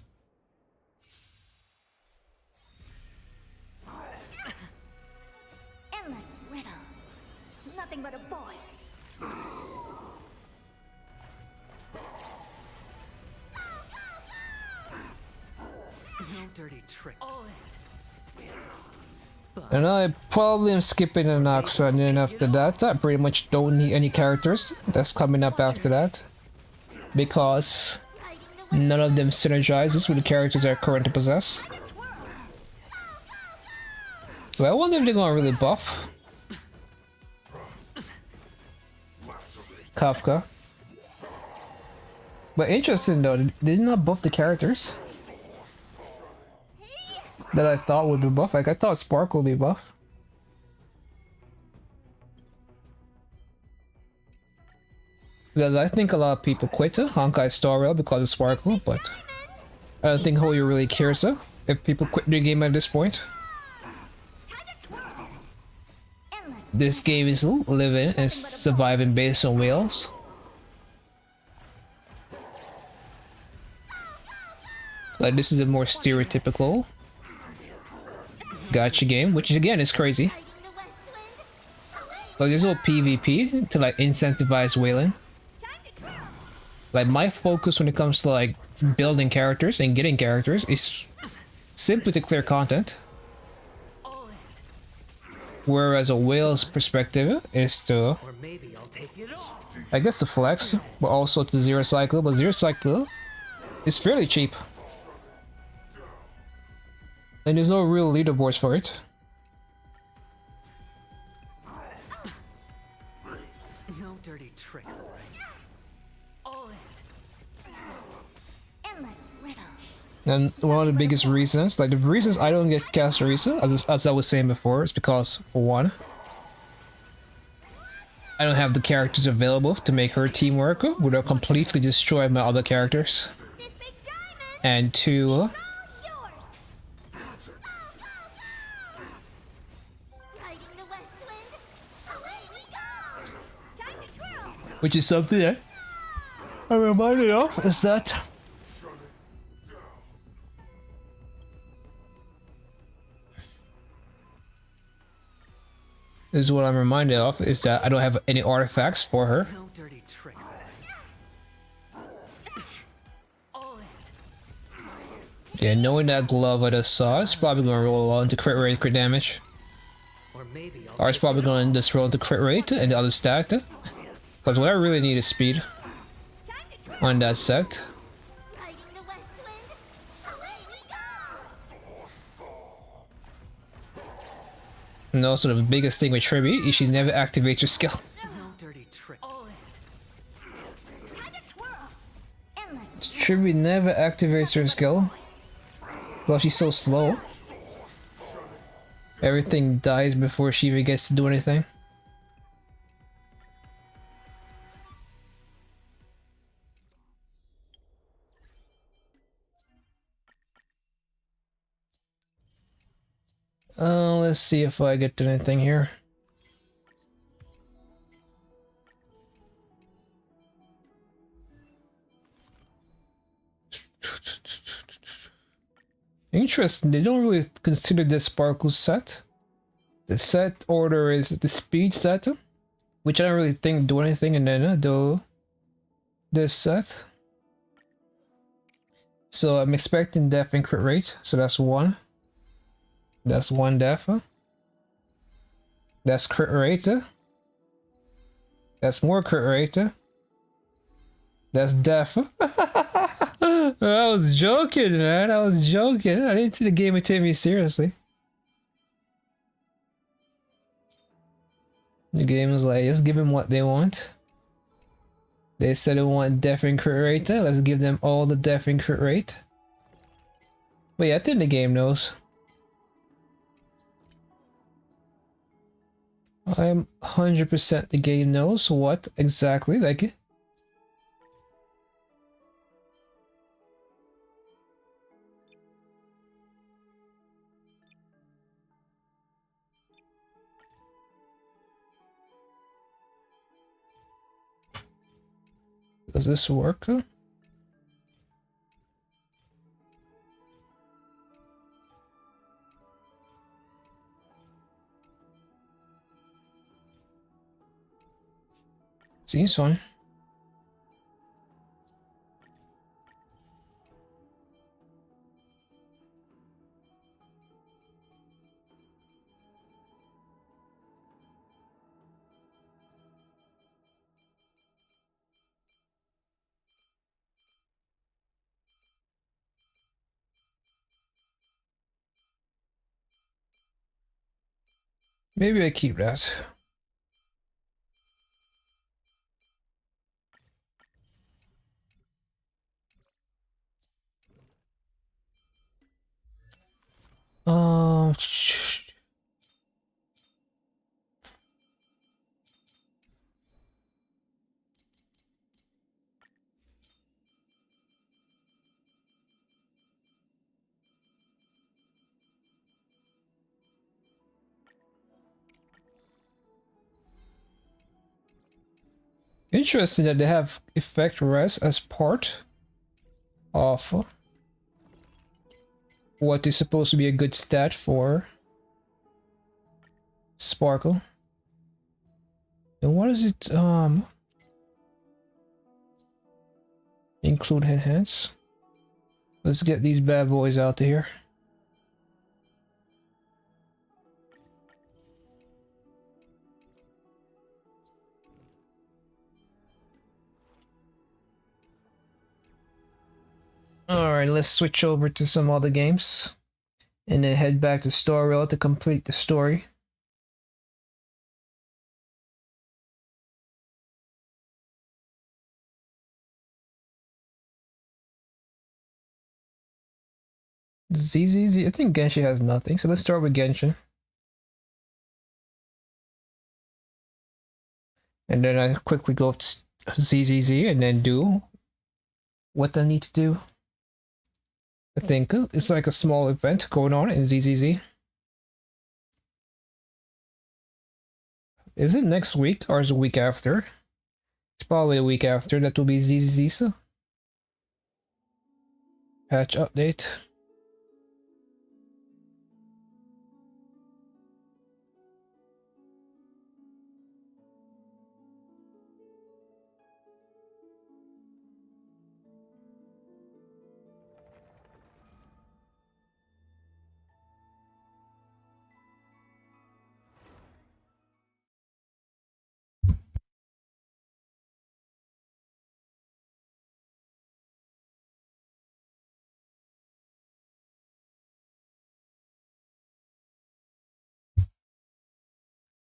Endless riddles. Nothing but a void. No dirty trick. And I probably am skipping an Noxa, and then after that, I pretty much don't need any characters that's coming up after that. Because none of them synergizes with the characters I currently possess. So I wonder if they're gonna really buff Kafka. But interesting though, they did not buff the characters that I thought would be buff. Like I thought Sparkle would be buff. Because I think a lot of people quit Honkai Star Rail because of Sparkle, but I don't think Hoyo really cares though, if people quit the game at this point. This game is living and surviving based on whales. Like this is a more stereotypical gacha game, which again is crazy. But there's no PvP to like incentivize whaling. Like my focus when it comes to like building characters and getting characters is simply to clear content. Whereas a whale's perspective is to, I guess, to flex, but also to zero cycle. But zero cycle is fairly cheap. And there's no real leaderboards for it. No dirty tricks. Endless riddles. And one of the biggest reasons, like the reasons I don't get Castorisa, as I was saying before, is because, for one, I don't have the characters available to make her team work without completely destroying my other characters. And two, which is something that I'm reminded of, is that is what I'm reminded of, is that I don't have any artifacts for her. No dirty tricks. Yeah, knowing that glove I just saw, it's probably gonna roll on to crit rate, crit damage. Or it's probably gonna just roll to crit rate and the other stack. Because what I really need is speed on that set. And also the biggest thing with Tribby is she never activates her skill. No dirty trick. Tribby never activates her skill. Well, she's so slow. Everything dies before she even gets to do anything. Let's see if I get to anything here. Interesting. They don't really consider this sparkle set. The set order is the speed set, which I don't really think do anything, and then do this set. So I'm expecting death and crit rate. So that's one. That's one death. That's crit rate. That's more crit rate. That's death. I was joking, man. I was joking. I didn't think the game would take me seriously. The game is like, just give them what they want. They said they want death and crit rate. Let's give them all the death and crit rate. But yeah, I think the game knows. I'm 100% the game knows what exactly, like. Does this work? Seems fun. Maybe I keep that. Um, Interesting that they have effect res as part of what is supposed to be a good stat for Sparkle. And what is it, include enhance? Let's get these bad boys out of here. Alright, let's switch over to some other games. And then head back to Story to complete the story. ZZZ, I think Genshin has nothing, so let's start with Genshin. And then I quickly go to ZZZ and then do what I need to do. I think it's like a small event going on in ZZZ. Is it next week or is it a week after? It's probably a week after. That will be ZZZ. Patch update.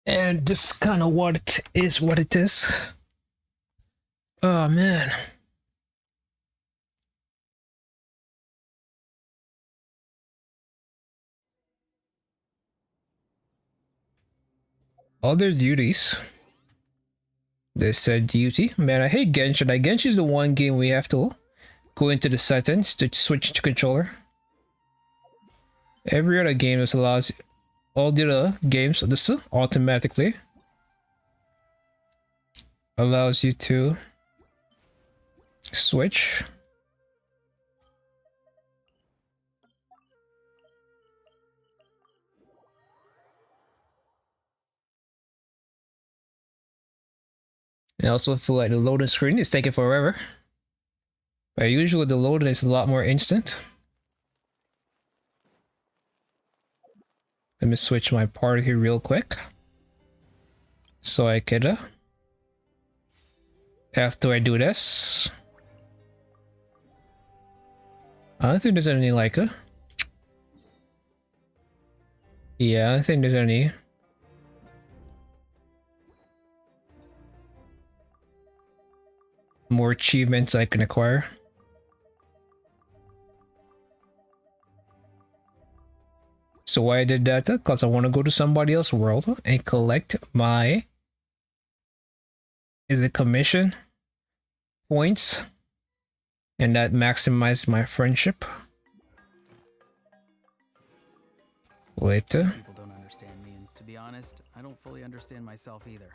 And this kind of what it is. Oh man. Other duties. They said duty. Man, I hate Genshin. Like, Genshin is the one game we have to go into the settings to switch to controller. Every other game just allows all the other games this automatically allows you to switch. And I also feel like the loading screen is taking forever. But usually the loading is a lot more instant. Let me switch my party here real quick. So I could, after I do this, I don't think there's any like yeah, I don't think there's any more achievements I can acquire. So why I did that? Because I want to go to somebody else's world and collect my, is it commission points, and that maximizes my friendship. Wait. People don't understand me, and to be honest, I don't fully understand myself either.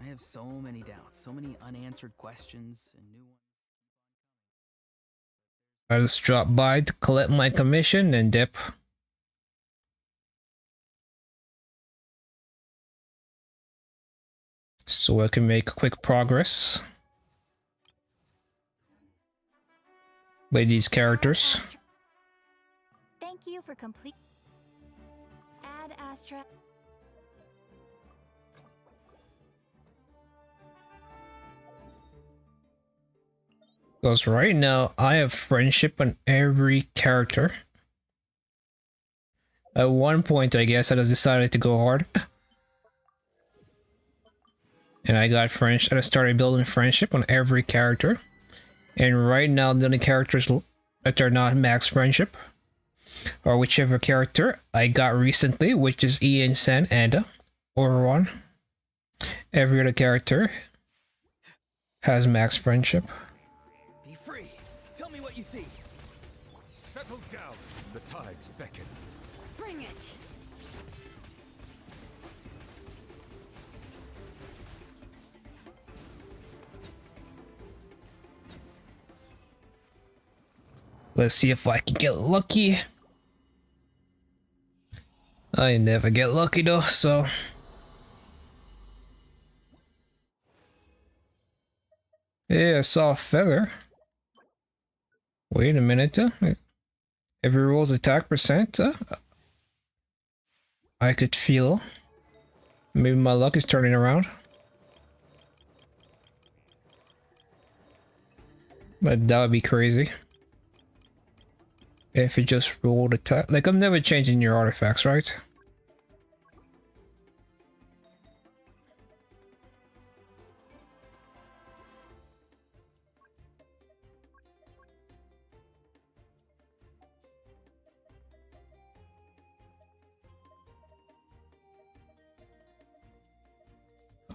I have so many doubts, so many unanswered questions, and new ones. I just drop by to collect my commission and dip. So I can make quick progress by these characters. Thank you for complete. Add Astra. Because right now I have friendship on every character. At one point, I guess I just decided to go hard. And I got French, and I started building friendship on every character. And right now, the only characters that are not max friendship, or whichever character I got recently, which is Ian Sen and Oron. Every other character has max friendship. Be free. Tell me what you see. Settle down. The tides beckon. Bring it. Let's see if I can get lucky. I never get lucky though, so. Yeah, I saw a feather. Wait a minute. Every roll's attack percent. I could feel. Maybe my luck is turning around. But that would be crazy. If it just rolled attack. Like, I'm never changing your artifacts, right?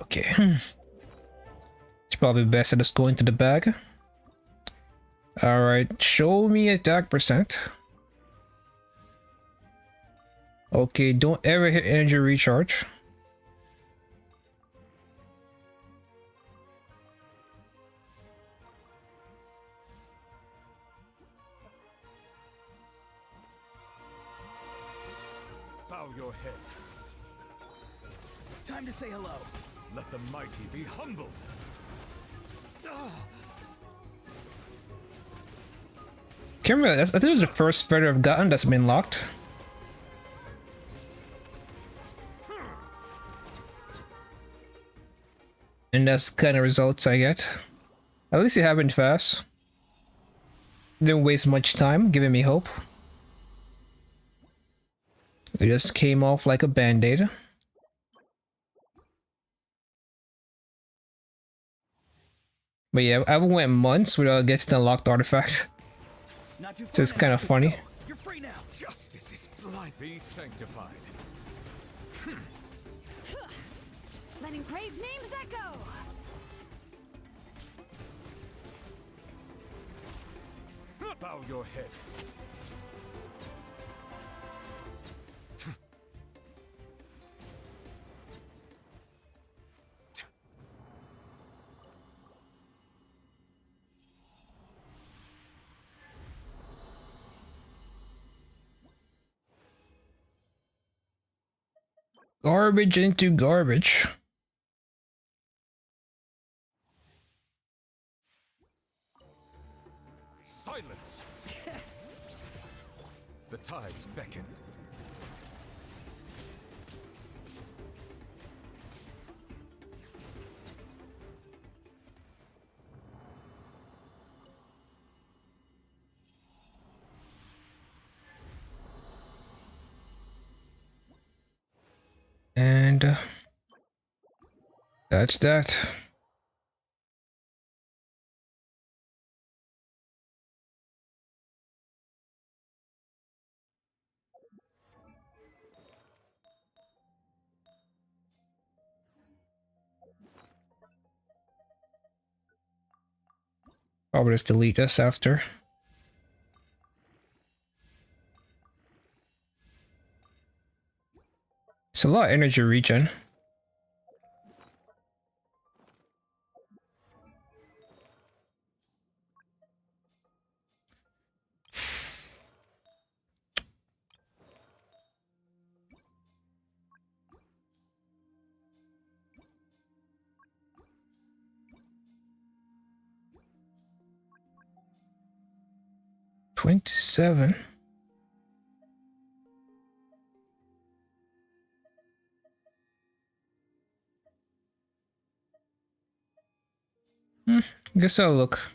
Okay. It's probably best to just go into the bag. Alright, show me attack percent. Okay, don't ever hit energy recharge. Bow your head. Time to say hello. Let the mighty be humbled. Can't remember, I think it was the first feather I've gotten that's been locked. And that's the kind of results I get. At least it happened fast. Didn't waste much time giving me hope. It just came off like a band-aid. But yeah, I went months without getting a locked artifact. So it's kind of funny. You're free now. Justice is blind. Be sanctified. Letting brave names echo. Bow your head. Garbage into garbage. tides beckon. And that's that. Probably just delete this after. It's a lot of energy regen. $27. Guess I'll look.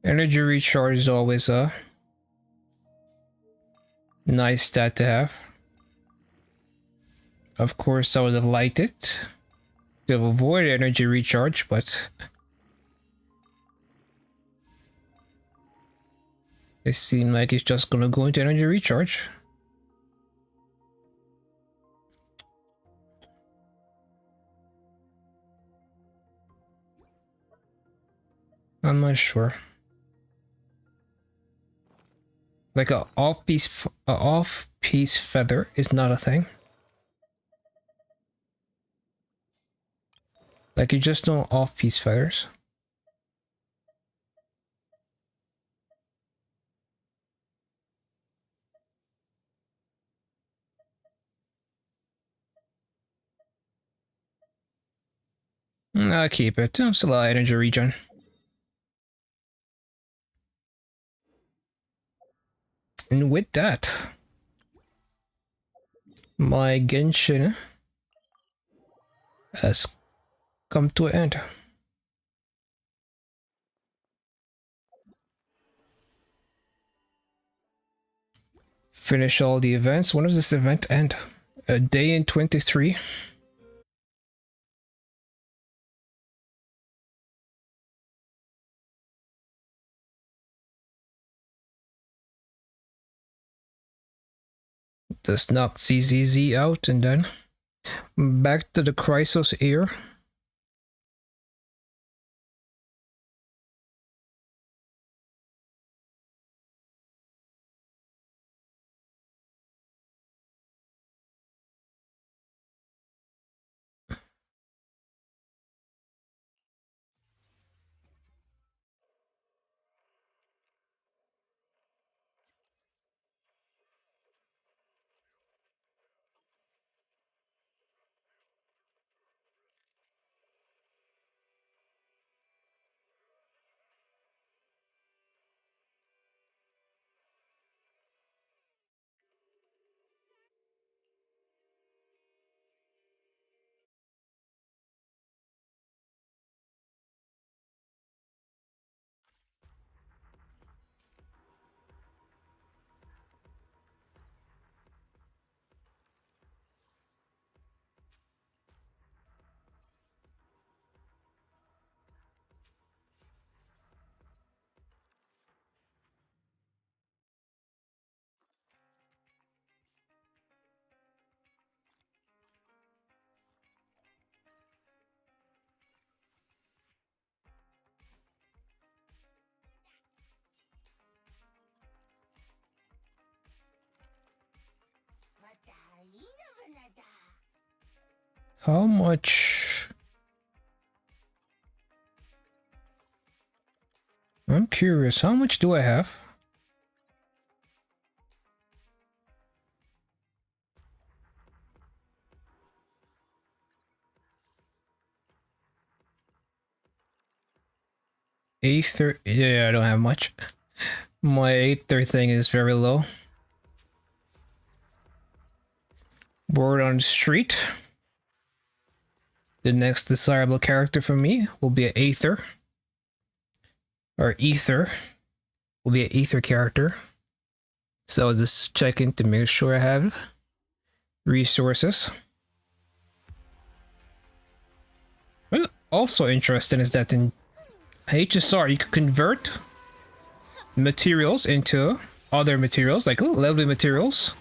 Energy recharge is always a nice stat to have. Of course, I would have liked it to have avoided energy recharge, but it seemed like it's just gonna go into energy recharge. I'm not sure. Like a off-piece feather is not a thing. Like you just don't off-piece feathers. I'll keep it. I'm still a lot of energy regen. And with that, my Genshin has come to an end. Finish all the events. When does this event end? A day in 23. Just knock ZZZ out and then back to the Chrysos era. How much? I'm curious, how much do I have? Aether, yeah, I don't have much. My Aether thing is very low. Word on the street. The next desirable character for me will be an Aether. Or Ether. Will be an Ether character. So I'll just checking to make sure I have resources. Well, also interesting is that in HSR you can convert materials into other materials, like lovely materials,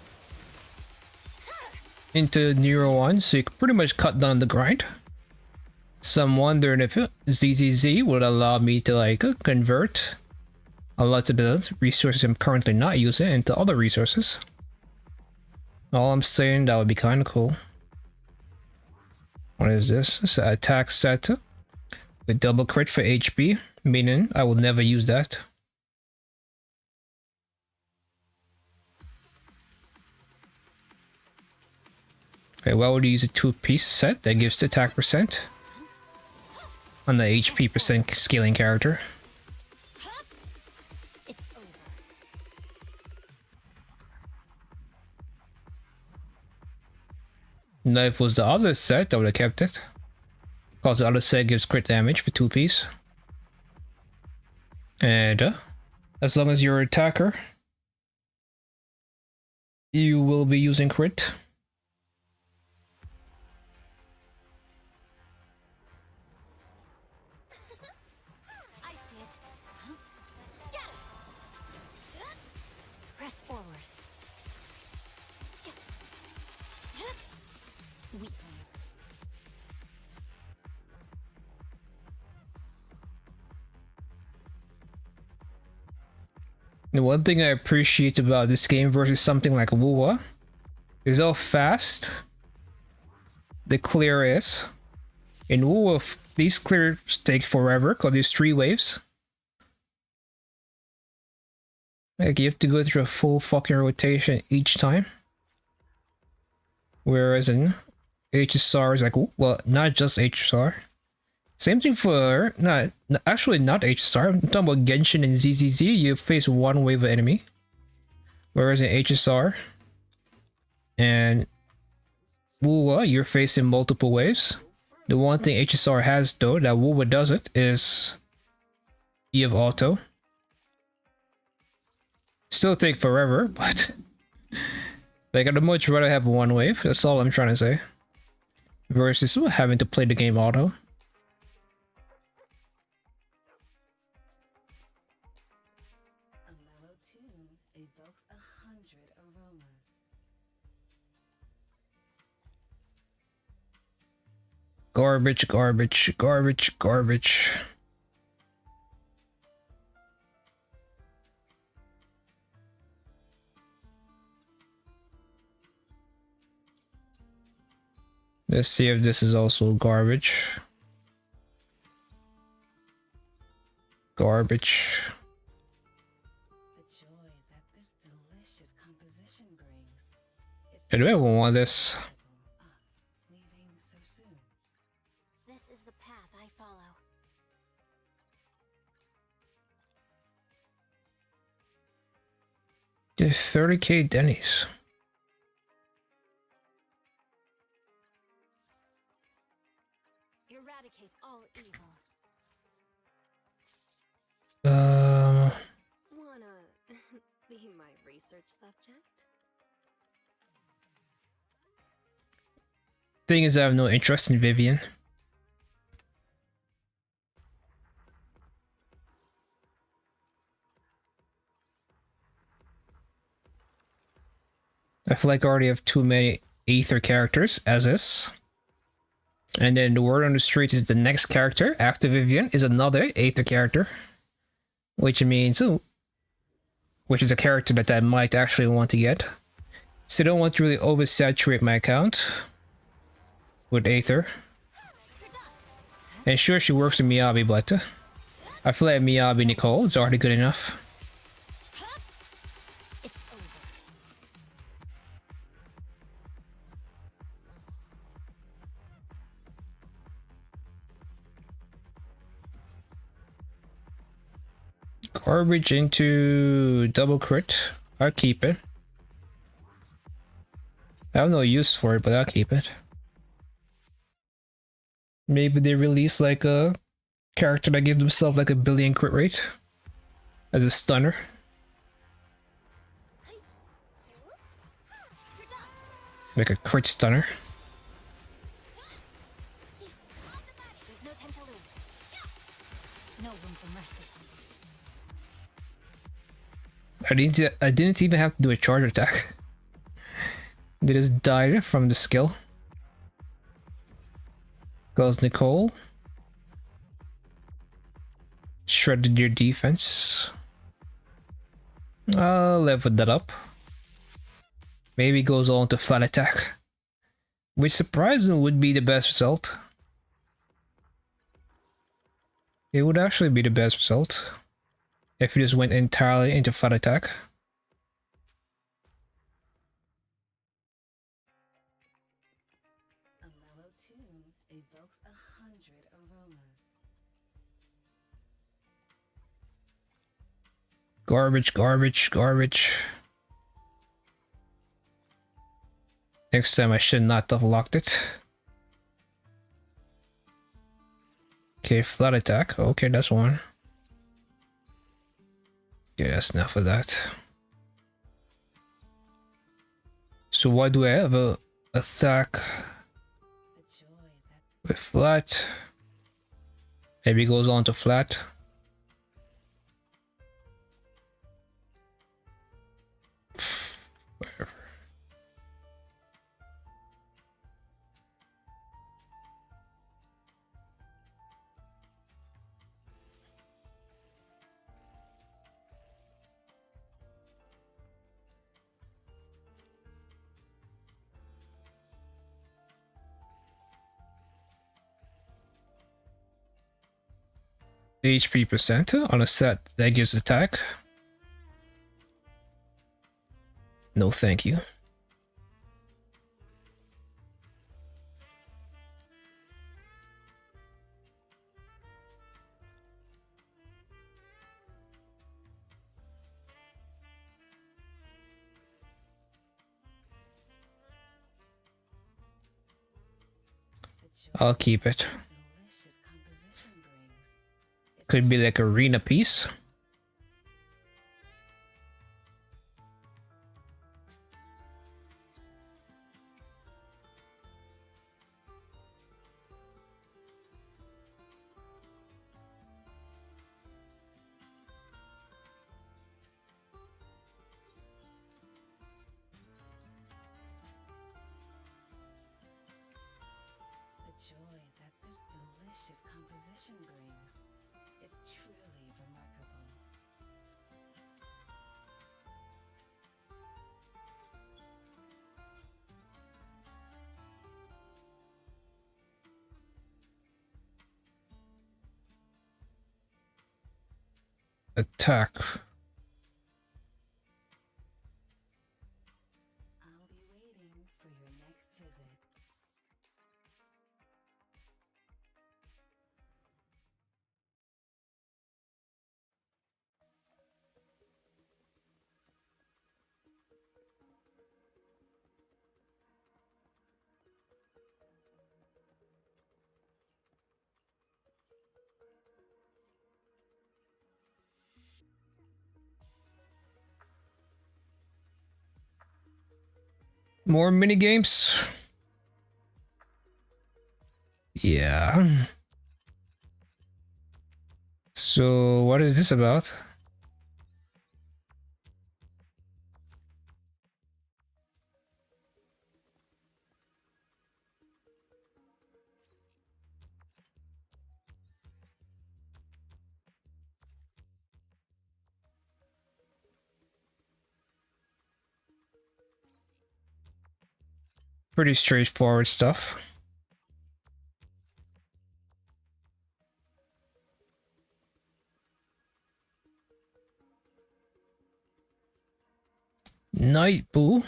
into newer ones, so you can pretty much cut down the grind. So I'm wondering if ZZZ would allow me to like convert a lot of the resources I'm currently not using into other resources. All I'm saying, that would be kind of cool. What is this? It's an attack set with double crit for HP, meaning I will never use that. Okay, why would you use a 2-piece set that gives the attack percent on the HP percent scaling character? Now if it was the other set, I would have kept it. Because the other set gives crit damage for 2-piece. And as long as you're an attacker, you will be using crit. I see it. Scatter. Press forward. The one thing I appreciate about this game versus something like Wuwa is how fast the clear is. In Wuwa, these clears take forever because there's 3 waves. Like you have to go through a full fucking rotation each time. Whereas in HSR is like, well, not just HSR. Same thing for, actually not HSR, I'm talking about Genshin and ZZZ, you face 1 wave of enemy. Whereas in HSR and Wuwa, you're facing multiple waves. The one thing HSR has though, that Wuwa doesn't, is you have auto. Still take forever, but like I'd much rather have 1 wave, that's all I'm trying to say. Versus having to play the game auto. Garbage, garbage, garbage, garbage. Let's see if this is also garbage. Garbage. I do ever want this. This is the path I follow. There's 30k Denny's. Eradicate all evil. Wanna be my research subject? Thing is, I have no interest in Vivian. I feel like I already have too many Aether characters as is. And then the word on the street is the next character after Vivian is another Aether character. Which means, which is a character that I might actually want to get. So I don't want to really oversaturate my account with Aether. And sure, she works with Miyabi, but I feel like Miyabi Nicole is already good enough. Garbage into double crit. I'll keep it. I have no use for it, but I'll keep it. Maybe they release like a character that gives themselves like a billion crit rate as a stunner. Like a crit stunner. There's no time to lose. No room for mercy. I didn't even have to do a charge attack. They just died from the skill. Goes Nicole. Shredded your defense. I'll level that up. Maybe goes on to flat attack. Which surprisingly would be the best result. It would actually be the best result. If you just went entirely into flat attack. A mellow tune evokes 100 aromas. Garbage, garbage, garbage. Next time I should not have locked it. Okay, flat attack. Okay, that's one. Okay, that's enough of that. So why do I have a attack with flat? Maybe it goes on to flat. Whatever. HP percent on a set that gives attack. No, thank you. I'll keep it. Could be like arena piece. The joy that this delicious composition brings is truly remarkable. Attack. I'll be waiting for your next visit. More mini games. Yeah. So what is this about? Pretty straightforward stuff. Night Boo.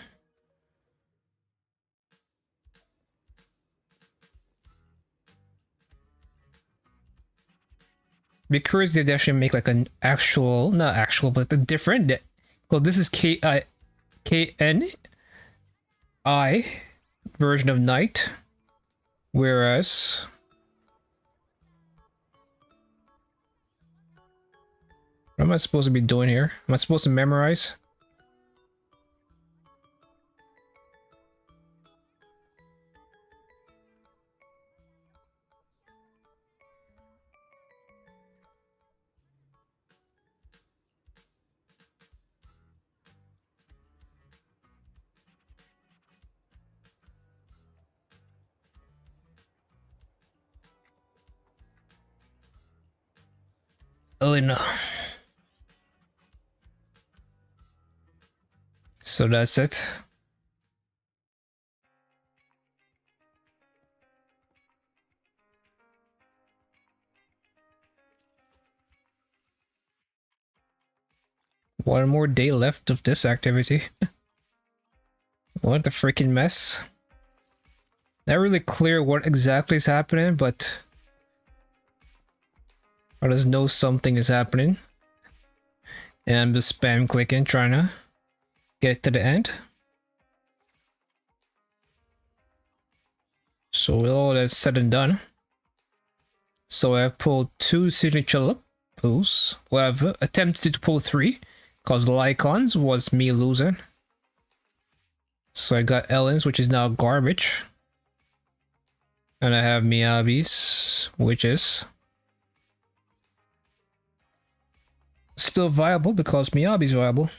Be curious if they actually make like an actual, not actual, but a different. Well, this is KNI version of Night, whereas what am I supposed to be doing here? Am I supposed to memorize? Oh no. So that's it. One more day left of this activity. What a freaking mess. Not really clear what exactly is happening, but I just know something is happening. And I'm just spam clicking, trying to get to the end. So with all that said and done, so I pulled 2 signature pulls. Well, I've attempted to pull 3, because Lycons was me losing. So I got Ellen's, which is now garbage. And I have Miyabi's, which is still viable because Miyabi's viable.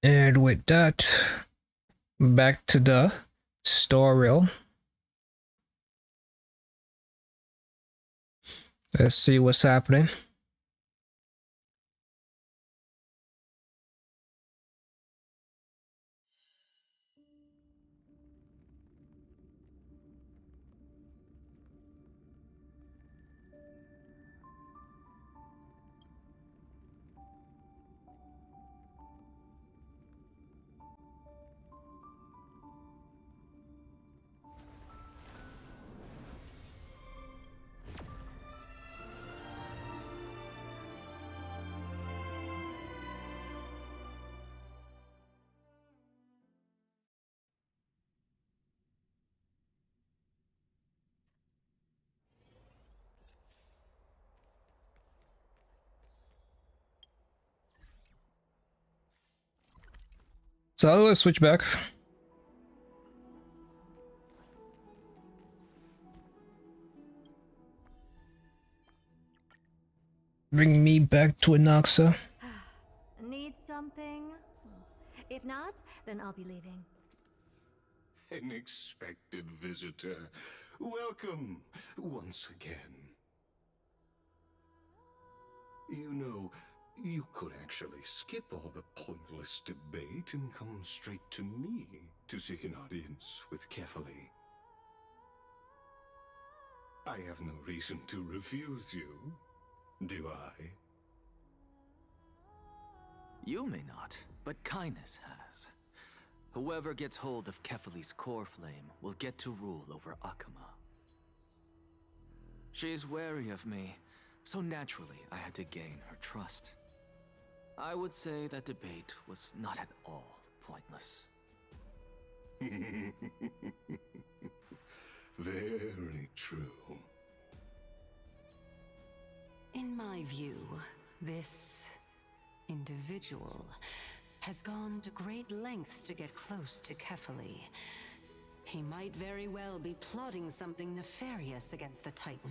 And with that, back to the store reel. Let's see what's happening. So let's switch back. Bring me back to Anaxa. Need something? If not, then I'll be leaving. An expected visitor. Welcome once again. You know, you could actually skip all the pointless debate and come straight to me to seek an audience with Kefali. I have no reason to refuse you, do I? You may not, but Kindness has. Whoever gets hold of Kefali's core flame will get to rule over Akama. She's wary of me, so naturally I had to gain her trust. I would say that debate was not at all pointless. Very true. In my view, this individual has gone to great lengths to get close to Kefali. He might very well be plotting something nefarious against the Titan.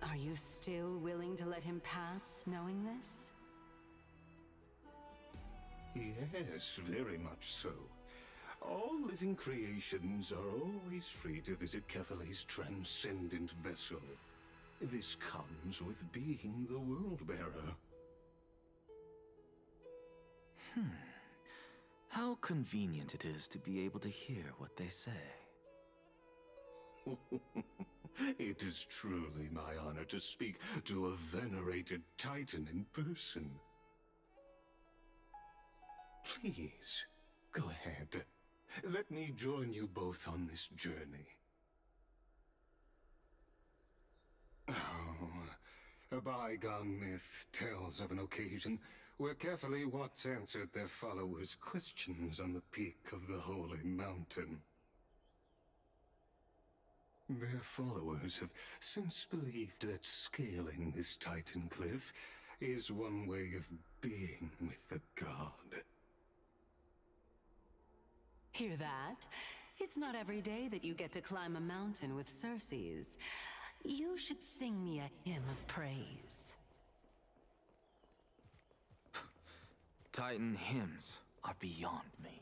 Are you still willing to let him pass, knowing this? Yes, very much so. All living creations are always free to visit Kefali's transcendent vessel. This comes with being the World-Bearer. How convenient it is to be able to hear what they say. It is truly my honor to speak to a venerated Titan in person. Please, go ahead. Let me join you both on this journey. Oh, a bygone myth tells of an occasion where carefully Watts answered their followers' questions on the peak of the Holy Mountain. Their followers have since believed that scaling this Titan cliff is one way of being with the god. Hear that? It's not every day that you get to climb a mountain with Circes. You should sing me a hymn of praise. Titan hymns are beyond me.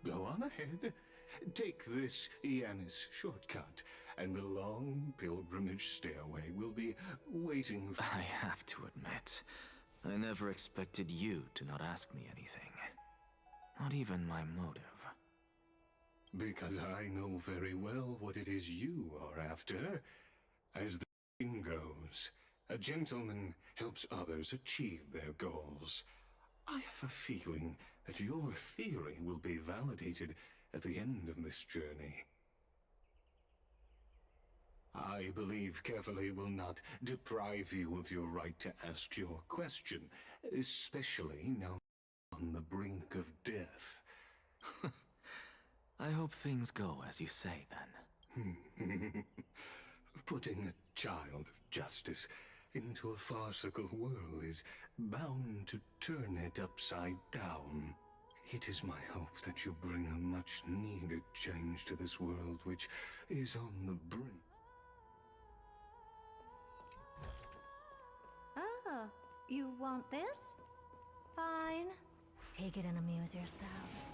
Go on ahead. Take this Yanis shortcut, and the long pilgrimage stairway will be waiting for... I have to admit, I never expected you to not ask me anything. Not even my motive. Because I know very well what it is you are after. As the saying goes, a gentleman helps others achieve their goals. I have a feeling that your theory will be validated at the end of this journey. I believe Kefali will not deprive you of your right to ask your question, especially now on the brink of death. I hope things go as you say, then. Putting a child of justice into a farcical world is bound to turn it upside down. It is my hope that you bring a much-needed change to this world, which is on the brink. Oh, you want this? Fine. Take it and amuse yourself.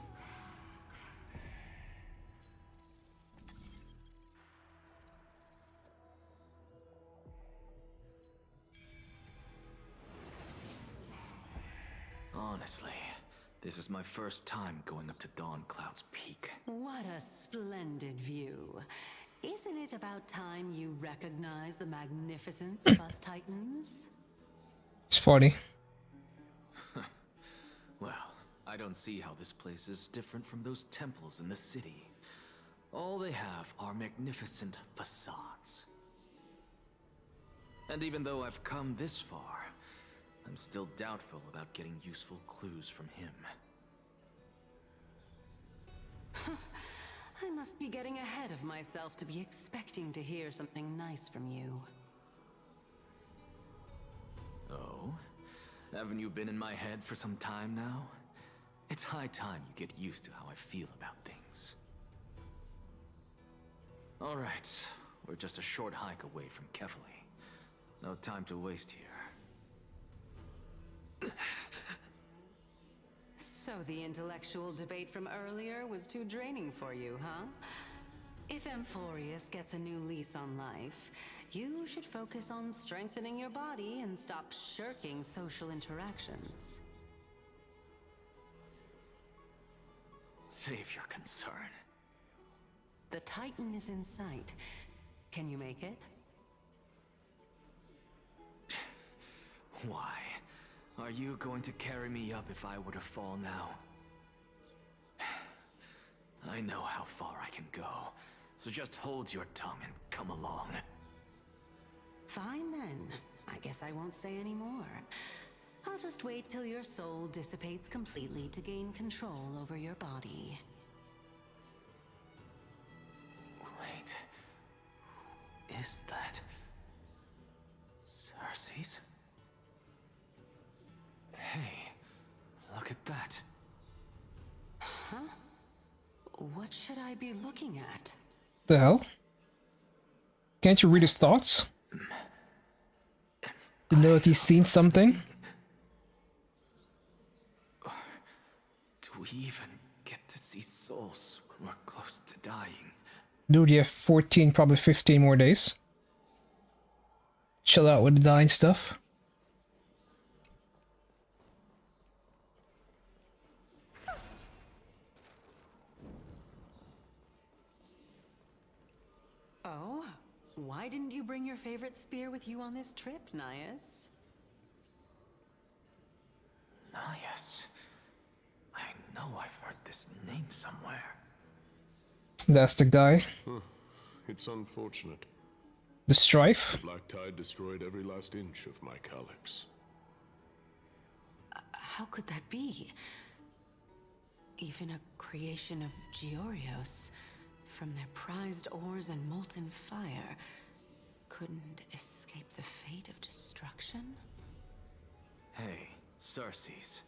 Honestly, this is my first time going up to Dawn Cloud's peak. What a splendid view. Isn't it about time you recognize the magnificence of us Titans? It's funny. Well, I don't see how this place is different from those temples in the city. All they have are magnificent facades. And even though I've come this far, I'm still doubtful about getting useful clues from him. I must be getting ahead of myself to be expecting to hear something nice from you. Oh? Haven't you been in my head for some time now? It's high time you get used to how I feel about things. Alright, we're just a short hike away from Kefali. No time to waste here. So the intellectual debate from earlier was too draining for you, huh? If Amphorius gets a new lease on life, you should focus on strengthening your body and stop shirking social interactions. save your concern. The Titan is in sight. Can you make it? Why? Are you going to carry me up if I were to fall now? I know how far I can go, so just hold your tongue and come along. Fine then. I guess I won't say any more. I'll just wait till your soul dissipates completely to gain control over your body. Wait. Who is that? Cersei's? Hey, look at that. Huh? What should I be looking at? The hell? Can't you read his thoughts? You know that he's seen something? Do we even get to see souls when we're close to dying? Dude, you have 14, probably 15 more days. Chill out with the dying stuff. Oh? Why didn't you bring your favorite spear with you on this trip, Nias? Nias. I know I've heard this name somewhere. That's the guy. It's unfortunate. The strife? The Black Tide destroyed every last inch of my calyx. How could that be? Even a creation of Georios, from their prized ores and molten fire, couldn't escape the fate of destruction? Hey, Cersei's.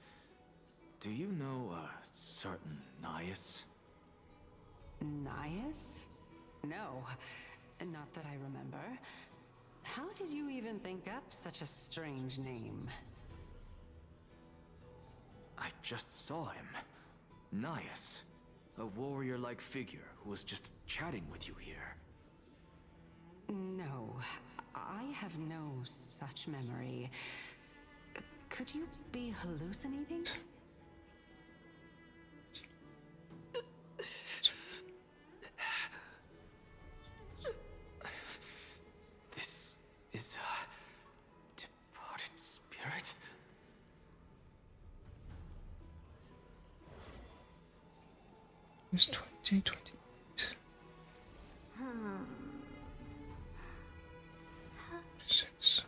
Do you know a certain Nias? Nias? No, not that I remember. How did you even think up such a strange name? I just saw him. Nias. A warrior-like figure who was just chatting with you here. No, I have no such memory. Could you be hallucinating? This is a departed spirit? It's 2020. Six.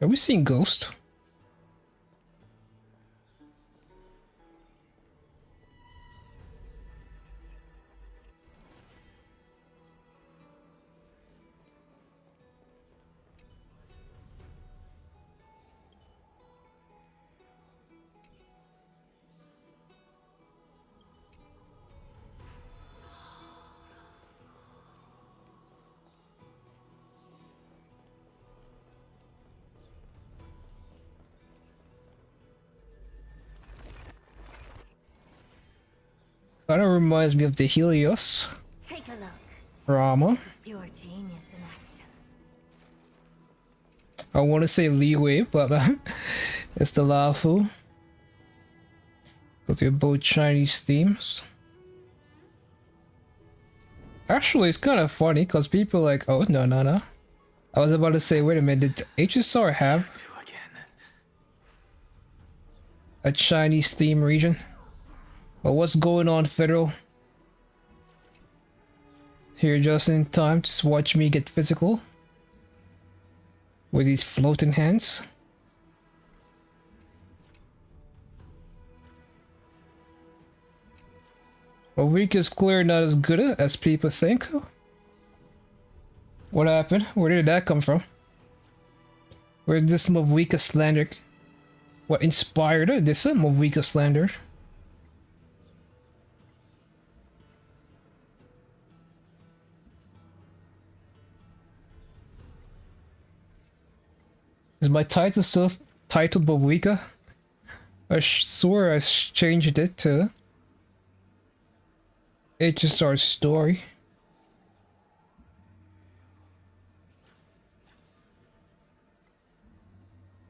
Are we seeing Ghost? Kind of reminds me of the Helios. Take a look. Rama. This is pure genius in action. I want to say Leeway, but it's the Lafu. Because they're both Chinese themes. Actually, it's kind of funny because people like, oh, no, no, no. I was about to say, wait a minute, did HSR have a Chinese theme region? But what's going on, Federal? Here just in time to watch me get physical with these floating hands. A week is clear, not as good as people think. What happened? Where did that come from? Where did this Mavika slander? What inspired this Mavika slander? Is my title still titled Mavika? I swore I changed it to HSR Story.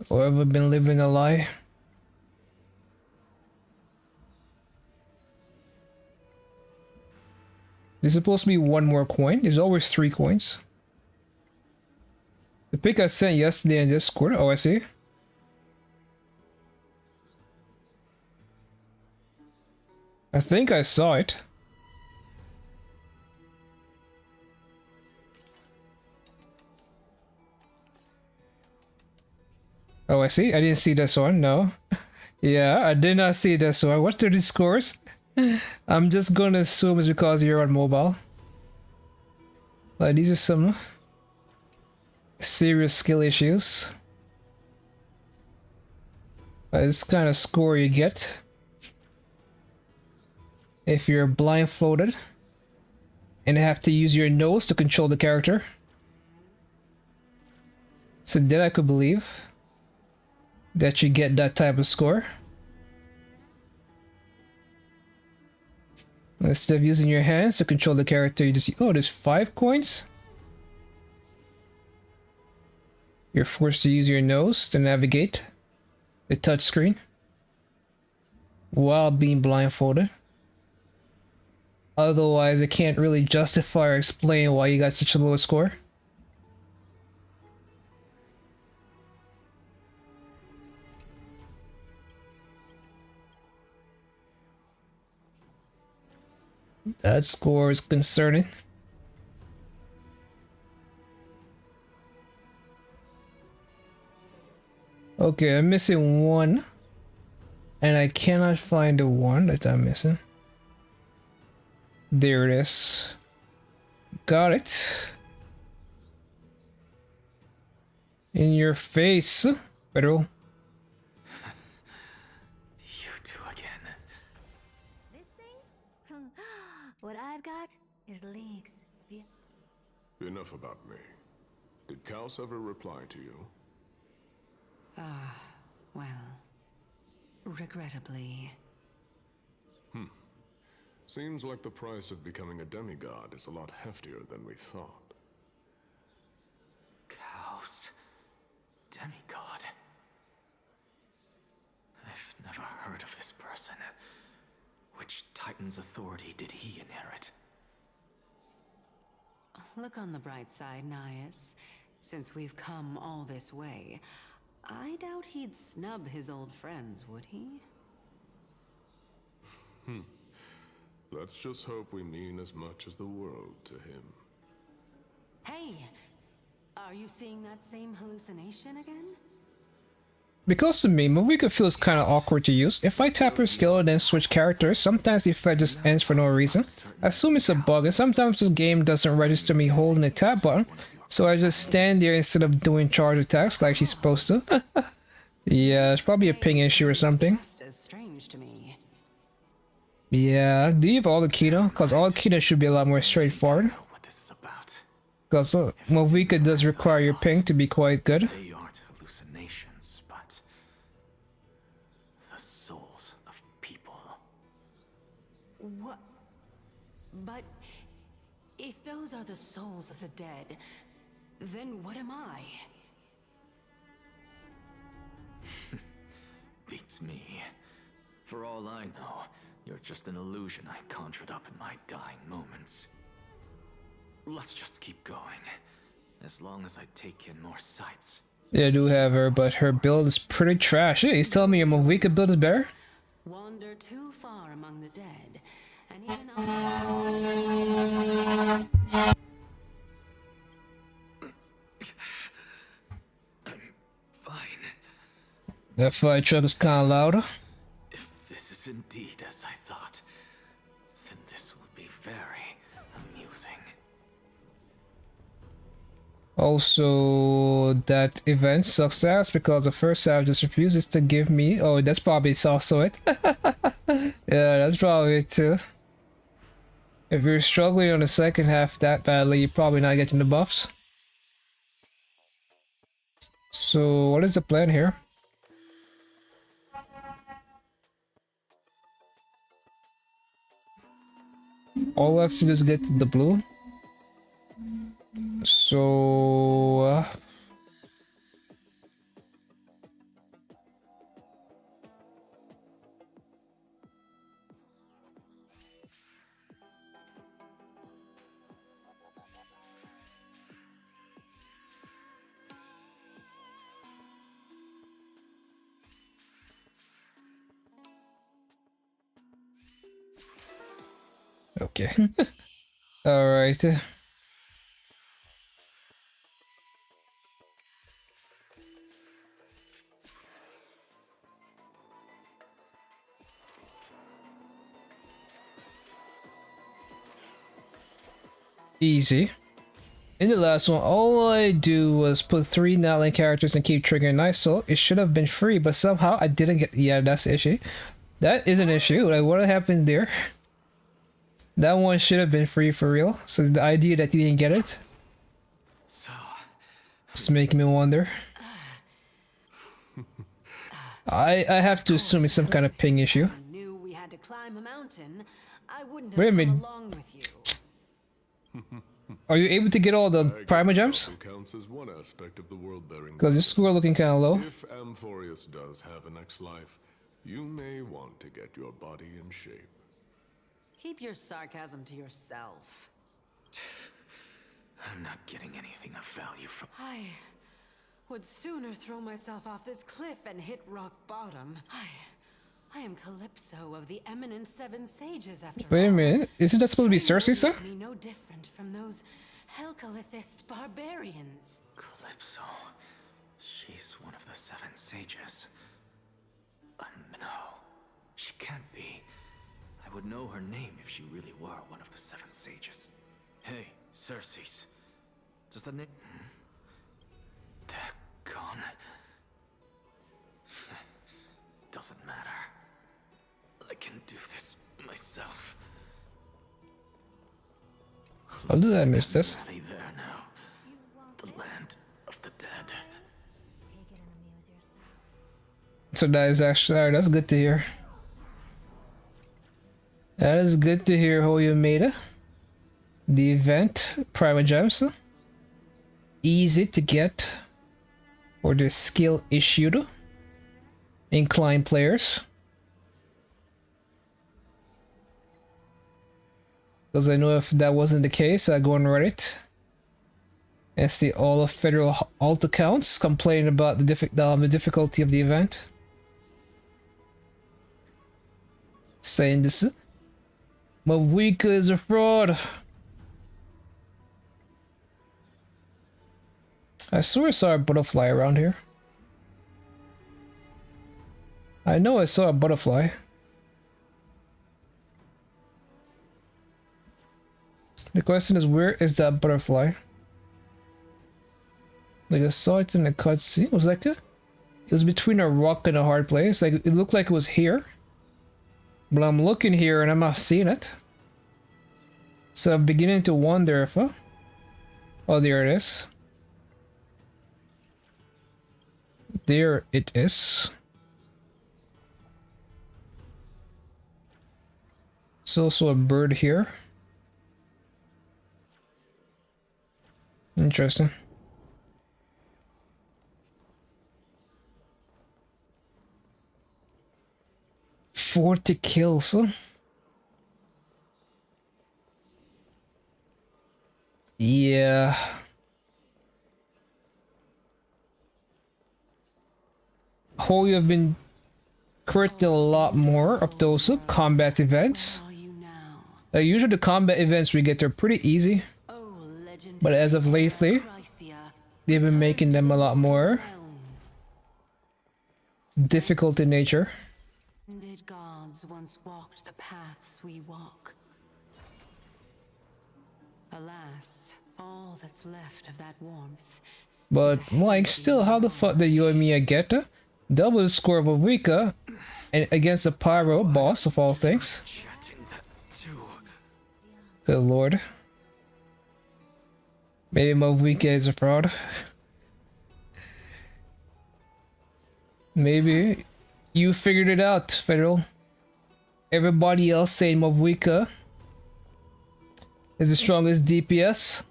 Or have I been living a lie? There's supposed to be one more coin. There's always 3 coins. The pic I sent yesterday in Discord. Oh, I see. I think I saw it. Oh, I see. I didn't see this one. No. Yeah, I did not see this one. What's the scores? I'm just gonna assume it's because you're on mobile. Like, these are some serious skill issues. This kind of score you get if you're blindfolded and have to use your nose to control the character. So then I could believe that you get that type of score. Instead of using your hands to control the character, you just, oh, there's 5 coins? You're forced to use your nose to navigate the touchscreen while being blindfolded. Otherwise, I can't really justify or explain why you got such a low score. That score is concerning. Okay, I'm missing 1. And I cannot find the 1 that I'm missing. There it is. Got it. In your face, Federal. What I've got is leagues. Enough about me. Did Kaus ever reply to you? Well, regrettably. Seems like the price of becoming a demigod is a lot heftier than we thought. Kaus. Demigod. I've never heard of this person. Which Titan's authority did he inherit? Look on the bright side, Nias. Since we've come all this way, I doubt he'd snub his old friends, would he? Let's just hope we mean as much as the world to him. Hey! Are you seeing that same hallucination again? Because to me, Mavika feels kinda awkward to use. If I tap her skill and then switch characters, sometimes the effect just ends for no reason. I assume it's a bug, and sometimes this game doesn't register me holding the tap button, so I just stand there instead of doing charge attacks like she's supposed to. Yeah, it's probably a ping issue or something. Just as strange to me. Yeah, do you have all the Kino? Because all the Kino should be a lot more straightforward. Because Mavika does require your ping to be quite good. They aren't hallucinations, but the souls of people. What? But if those are the souls of the dead, then what am I? Beats me. For all I know, you're just an illusion I conjured up in my dying moments. let's just keep going. As long as I take in more sights. Yeah, I do have her, but her build is pretty trash. Yeah, he's telling me my weaker build is better? Wander too far among the dead, and even Fine. That fire truck is kind of loud. If this is indeed as I thought, then this will be very amusing. Also, that event sucks ass because the first half just refuses to give me. Oh, that's probably also it. Yeah, that's probably it too. If you're struggling on the second half that badly, you're probably not getting the buffs. So, what is the plan here? All I have to do is get to the blue. So... okay. Alright. Easy. In the last one, all I do was put 3 Natlan characters and keep triggering nice, so it should have been free, but somehow I didn't get. Yeah, that's the issue. That is an issue. Like, what happened there? That one should have been free for real. So the idea that you didn't get it, it's making me wonder. I have to assume it's some kind of ping issue. knew we had to climb a mountain, I wouldn't Wait a have minute. come along with you. Are you able to get all the primal gems? Counts as one aspect of the world-bearing. Because this score looking kind of low. If Amphorius does have a next life, you may want to get your body in shape. Keep your sarcasm to yourself. I'm not getting anything of value from. I would sooner throw myself off this cliff and hit rock bottom. I am Calypso of the eminent Seven Sages after Wait a all. minute. Isn't that supposed to be Cersei, sir? Me no different from those Helcalithist barbarians. Calypso. She's one of the Seven Sages. No, she can't be. I would know her name if she really were one of the Seven Sages. Hey, Cersei's. Does the name... Dagon. Doesn't matter. I can do this myself. How did I miss this? Are they there now? The land of the dead. So that is actually, that's good to hear. That is good to hear how you made it. The event, Prima Gems. Easy to get for the skill issued inclined players. Because I know if that wasn't the case, I go on Reddit and see all of federal alt accounts complaining about the difficulty of the event. Saying this, Mavika is a fraud. I swear I saw a butterfly around here. I know I saw a butterfly. The question is, where is that butterfly? Like, I saw it in the cutscene. Was that it? It was between a rock and a hard place. Like, it looked like it was here. But I'm looking here and I'm not seeing it. So I'm beginning to wonder if... Oh, there it is. There it is. There's also a bird here. Interesting. "40 kills. Yeah. How you have been creating a lot more of those combat events. Usually the combat events we get are pretty easy, but as of lately, they've been making them a lot more difficult in nature. Did gods once walked the paths we walk? Alas, all that's left of that warmth. But like, still, how the fuck did you and Mia get double the score of a Wicca and against the pyro boss of all things? Good lord. Maybe Mavika is a fraud. Maybe you figured it out, Federal. Everybody else saying Mavika is the strongest DPS.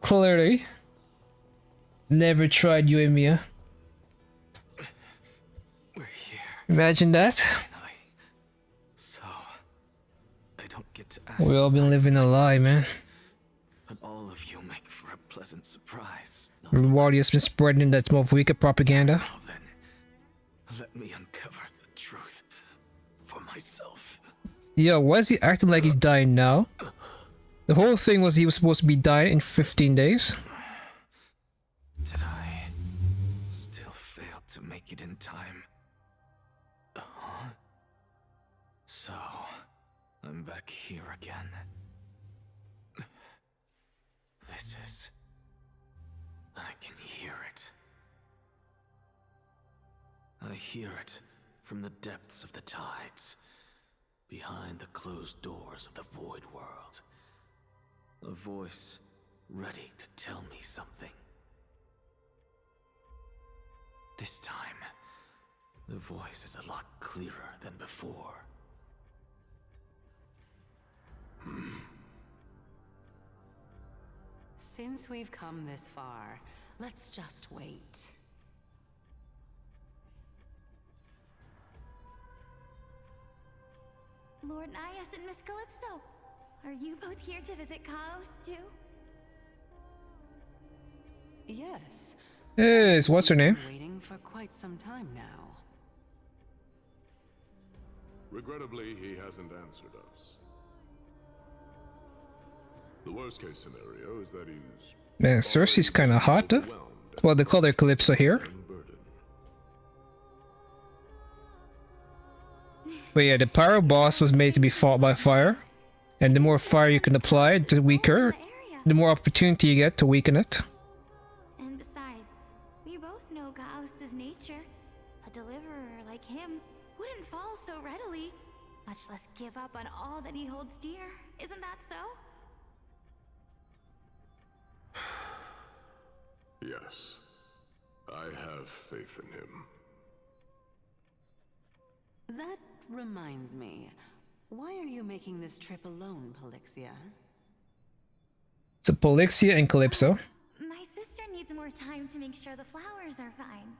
Clearly. Never tried Uemia. Imagine that. So, I don't get to ask. We all been living a lie, man. But all of you make for a pleasant surprise. While you've been spreading that Mavika propaganda. Let me uncover the truth for myself. Yo, why is he acting like he's dying now? The whole thing was he was supposed to be dying in 15 days. Did I still fail to make it in time? Huh? So, I'm back here again. This is... I can hear it. I hear it from the depths of the tides, behind the closed doors of the void world. A voice ready to tell me something. This time, the voice is a lot clearer than before. Since we've come this far, let's just wait. Lord Nias and Miss Calypso, are you both here to visit Chaos too? Yes. Yes, what's her name? Waiting for quite some time now. Regrettably, he hasn't answered us. The worst case scenario is that he's... Man, Cersei's kinda hot. Well, they call her Calypso here. But yeah, the pyro boss was made to be fought by fire. And the more fire you can apply, the weaker, the more opportunity you get to weaken it. And besides, we both know Chaos's nature. A deliverer like him wouldn't fall so readily, much less give up on all that he holds dear. Isn't that so? Yes. I have faith in him. That reminds me. Why are you making this trip alone, Polixia? So Polixia and Calypso. My sister needs more time to make sure the flowers are fine.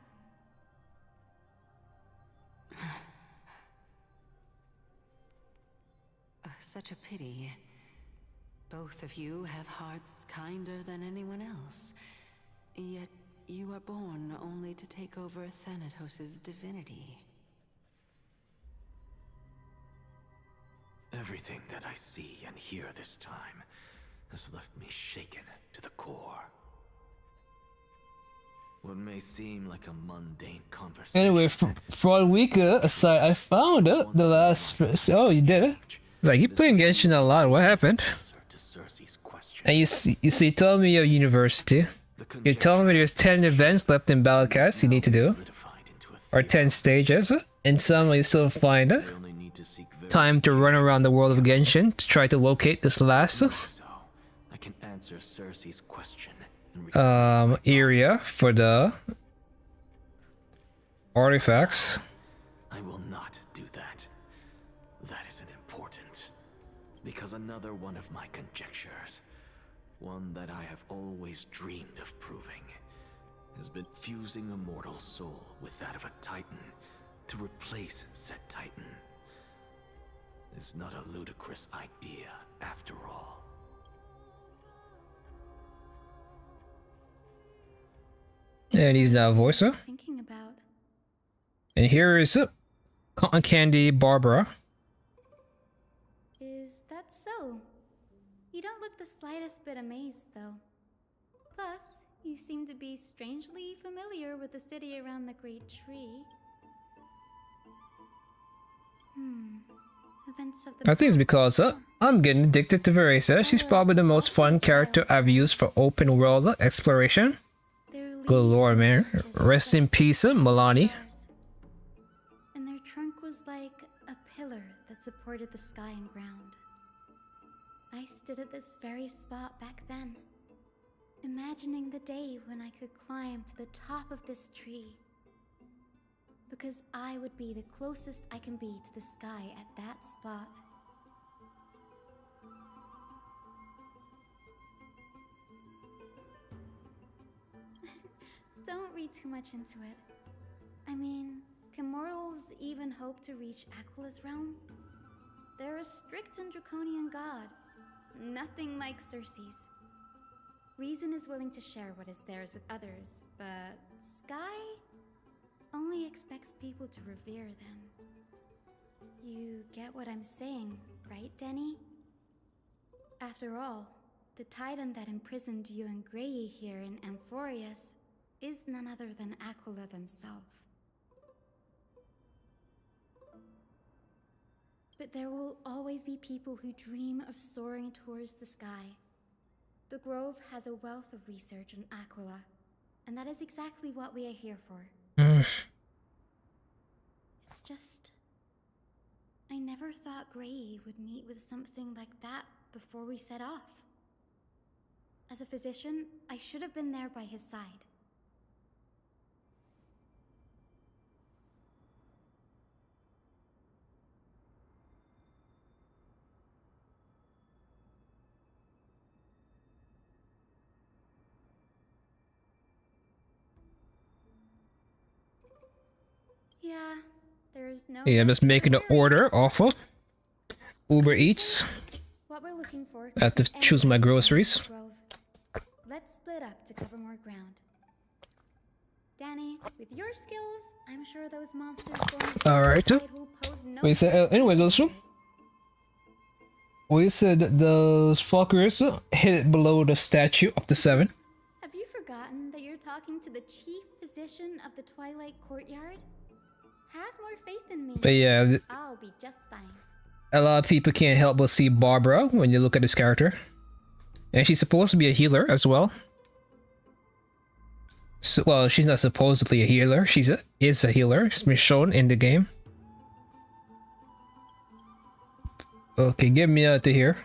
Such a pity. Both of you have hearts kinder than anyone else. Yet you are born only to take over Thanatos' divinity. Everything that I see and hear this time has left me shaken to the core. What may seem like a mundane conversation. Anyway, from Wicca aside, I found the last... Oh, you did it? Like, you playing Genshin a lot, what happened? And you see, tell me your university. You're telling me there's 10 events left in Battlecast you need to do? Or 10 stages? And somehow you still find it? Time to run around the world of Genshin to try to locate this last I can answer Cersei's question area for the artifacts. I will not do that. That isn't important. Because another one of my conjectures, one that I have always dreamed of proving, has been fusing a mortal soul with that of a Titan to replace said Titan. It's not a ludicrous idea, after all. And he's now a voicer. Thinking about. And here is Cotton Candy Barbara. Is that so? You don't look the slightest bit amazed, though. Plus, you seem to be strangely familiar with the city around the Great Tree. Events of the I think it's because I'm getting addicted to Veresa. She's probably the most fun character I've used for open world exploration. Good lord, man. Rest in peace, Milani. And their trunk was like a pillar that supported the sky and ground. I stood at this very spot back then, imagining the day when I could climb to the top of this tree. Because I would be the closest I can be to the sky at that spot. Don't read too much into it. I mean, can mortals even hope to reach Aquila's realm? They're a strict and draconian god. Nothing like Circe's. Reason is willing to share what is theirs with others, but Sky only expects people to revere them. You get what I'm saying, right, Denny? After all, the titan that imprisoned you and Grey here in Amphorius is none other than Aquila themselves. But there will always be people who dream of soaring towards the sky. The Grove has a wealth of research on Aquila, and that is exactly what we are here for. It's just, I never thought Gray would meet with something like that before we set off. As a physician, I should have been there by his side. Yeah, there's no. Yeah, I'm just making an order off of Uber Eats. What we're looking for. I have to choose my groceries. Let's split up to cover more ground. Danny, with your skills, I'm sure those monsters Alright. Wait, so, anyway, those we said those fuckers hit it below the statue of the 7. Have you forgotten that you're talking to the chief physician of the Twilight Courtyard? Have more faith in me. But yeah, I'll be just fine. a lot of people can't help but see Barbara when you look at this character. And she's supposed to be a healer as well. So, well, she's not supposedly a healer. Is a healer. It's been shown in the game. Okay, get me out of here.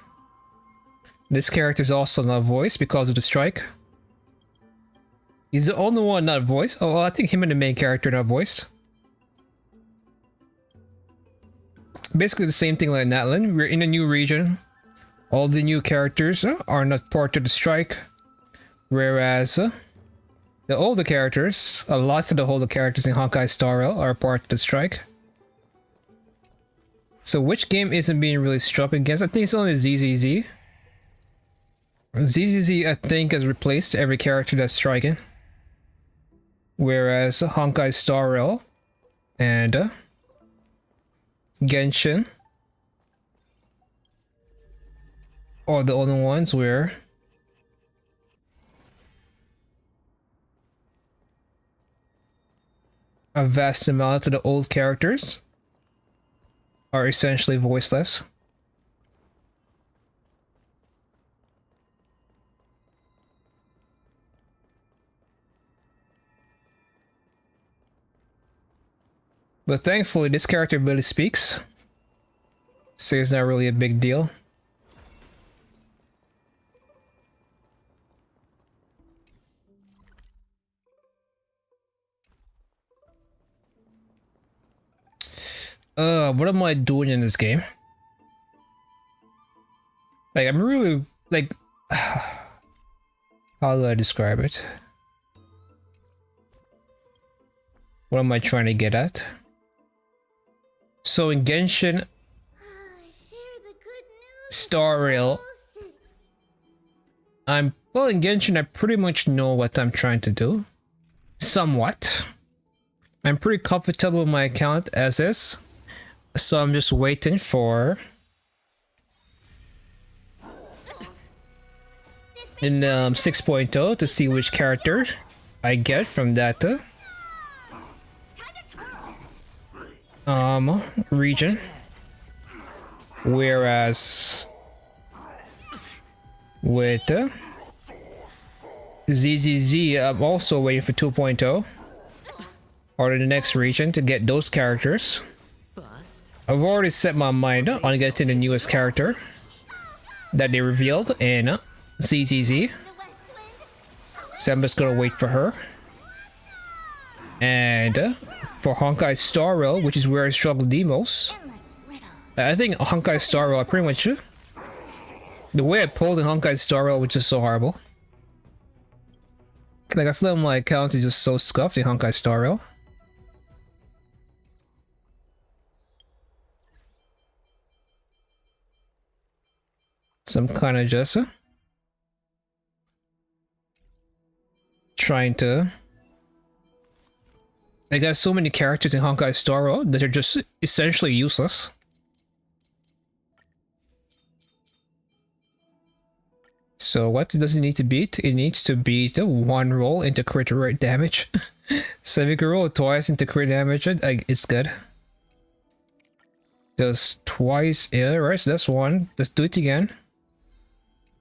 This character is also not voiced because of the strike. He's the only one not voiced. Oh, well, I think him and the main character not voiced. Basically the same thing like Natlan. We're in a new region. All the new characters are not part of the strike. Whereas the older characters, a lot of the older characters in Honkai Star Rail are part of the strike. So which game isn't being really struck against? I think it's only ZZZ. ZZZ I think has replaced every character that's striking. Whereas Honkai Star Rail and Genshin are the only ones where a vast amount of the old characters are essentially voiceless. But thankfully this character barely speaks, so it's not really a big deal. What am I doing in this game? Like, I'm really, like, how do I describe it? What am I trying to get at? So in Genshin Star Rail, well, in Genshin I pretty much know what I'm trying to do. somewhat. I'm pretty comfortable with my account as is, so I'm just waiting for in 6.0 to see which character I get from that region. Whereas with ZZZ, I'm also waiting for 2.0 or the next region to get those characters. I've already set my mind on getting the newest character that they revealed in ZZZ, so I'm just gonna wait for her. And for Honkai Star Rail, which is where I struggled the most, I think Honkai Star Rail, I pretty much the way I pulled in Honkai Star Rail was just so horrible. Like, I feel my account is just so scuffed in Honkai Star Rail. Some kind of just trying to. Like, there's so many characters in Honkai Star Rail that are just essentially useless. So what does it need to beat? It needs to beat the one roll into crit rate damage. So if you can roll twice into crit damage, it's good. Just twice, yeah, right? So that's one. Let's do it again.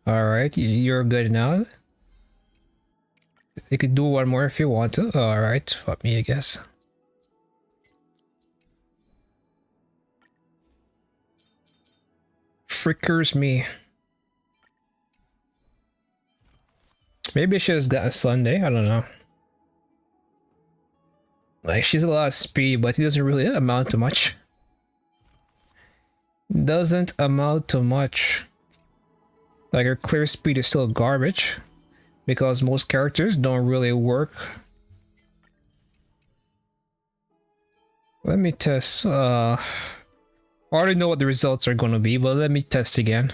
Alright, you're good now. You could do one more if you want to. Alright, fuck me, I guess. Frickers me. Maybe she has got a Sunday, I don't know. Like, she's a lot of speed, but it doesn't really amount to much. Doesn't amount to much. Like, her clear speed is still garbage, because most characters don't really work. Let me test, I already know what the results are gonna be, but let me test again.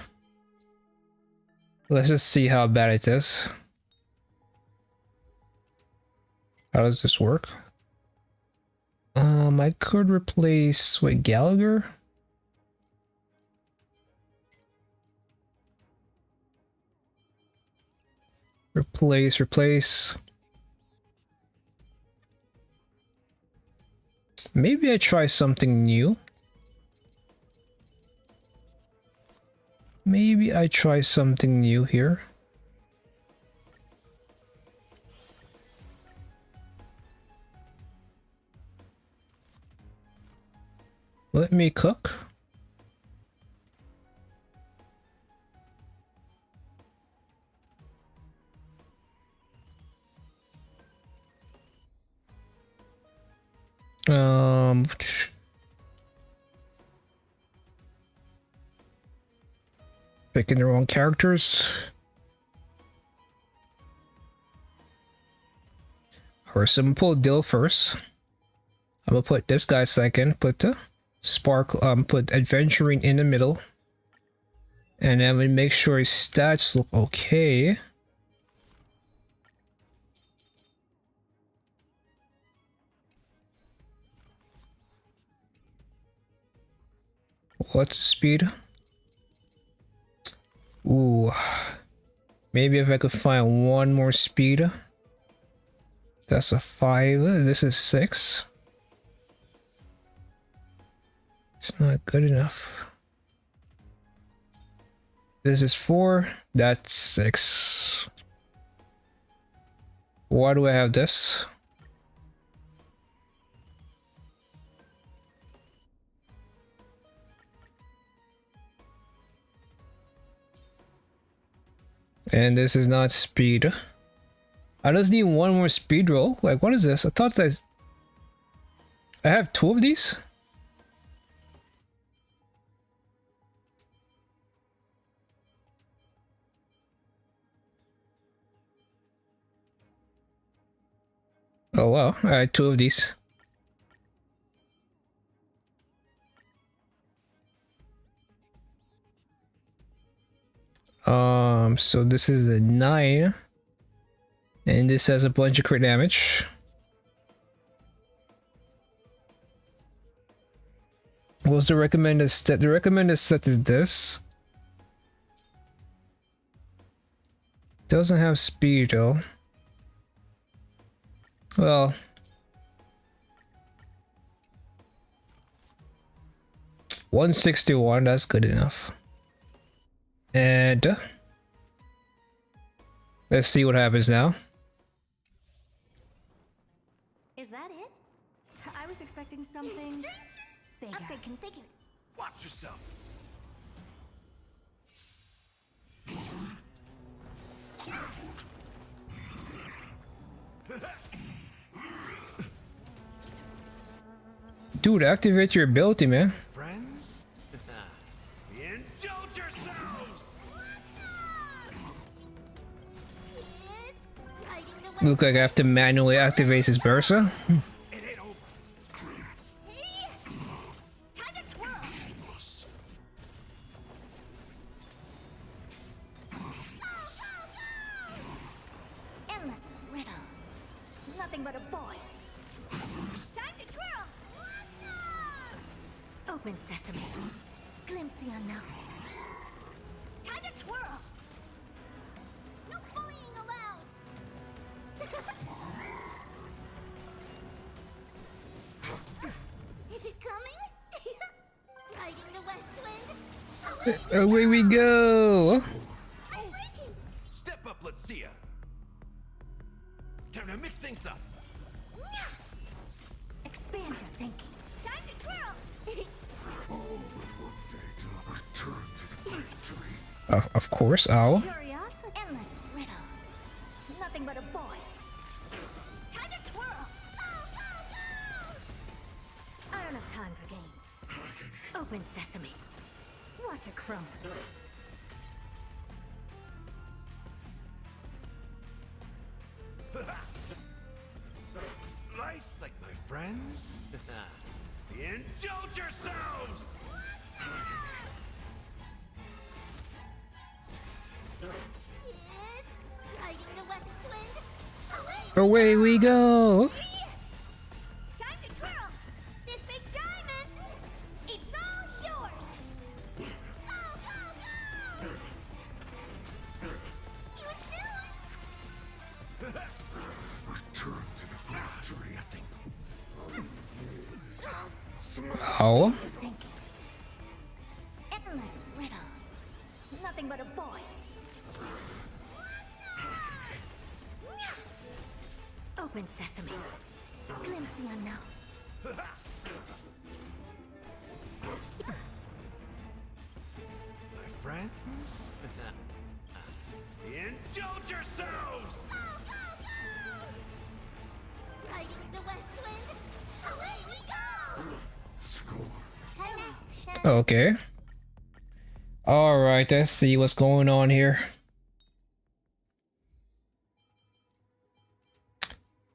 Let's just see how bad it is. How does this work? I could replace with Gallagher. Replace. Maybe I try something new. Maybe I try something new here. Let me cook. Picking the wrong characters. Alright, so I'm gonna pull Dill first. I'm gonna put this guy second, put the Spark, put Adventuring in the middle. And then we make sure his stats look okay. What's the speed? Ooh. Maybe if I could find one more speed. That's a 5. This is 6. It's not good enough. This is 4. That's 6. Why do I have this? And this is not speed. I just need one more speed roll. Like, what is this? I thought that I have 2 of these. Oh wow, I had 2 of these. So this is the 9. And this has a bunch of crit damage. What's the recommended stat? The recommended stat is this. Doesn't have speed though. Well, $161, that's good enough. And let's see what happens now. Is that it? I was expecting something bigger. I'm thinking. Watch yourself. Dude, activate your ability, man. Friends? Indulge yourselves! Looks like I have to manually activate his Bursa. Endless riddles. Nothing but a void. Time to twirl! Open sesame. Glimpse the unknown. Time to twirl! No bullying allowed! Is it coming? Riding the west wind? Away we go! Step up, let's see ya. Time to mix things up. Expand your thinking. Time to twirl! Of course, ow. Curiosity. Endless riddles. Nothing but a void. Time to twirl! I don't have time for games. Open sesame. Watch it crumble. Nice like my friends? Indulge yourselves! Riding the west wind. Away we go! Time to twirl! This big diamond! It's all yours! Go, go, go! Use Return to the factory. Ow. Endless riddles. Nothing but a void. Open sesame. Glimpse the unknown. My friends? Indulge yourselves! Riding the west wind. Away we go! Okay. Alright, let's see what's going on here.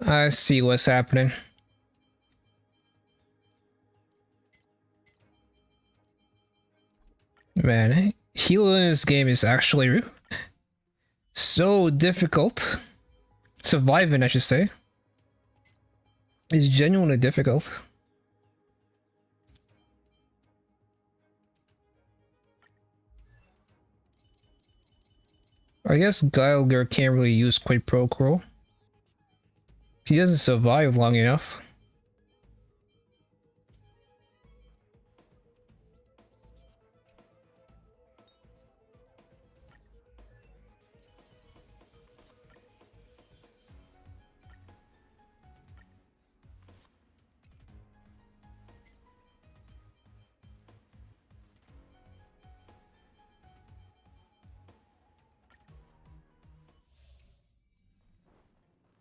I see what's happening. Man, healing in this game is actually so difficult. Surviving, I should say. It's genuinely difficult. I guess Gilger can't really use Quid Pro Quo. He doesn't survive long enough.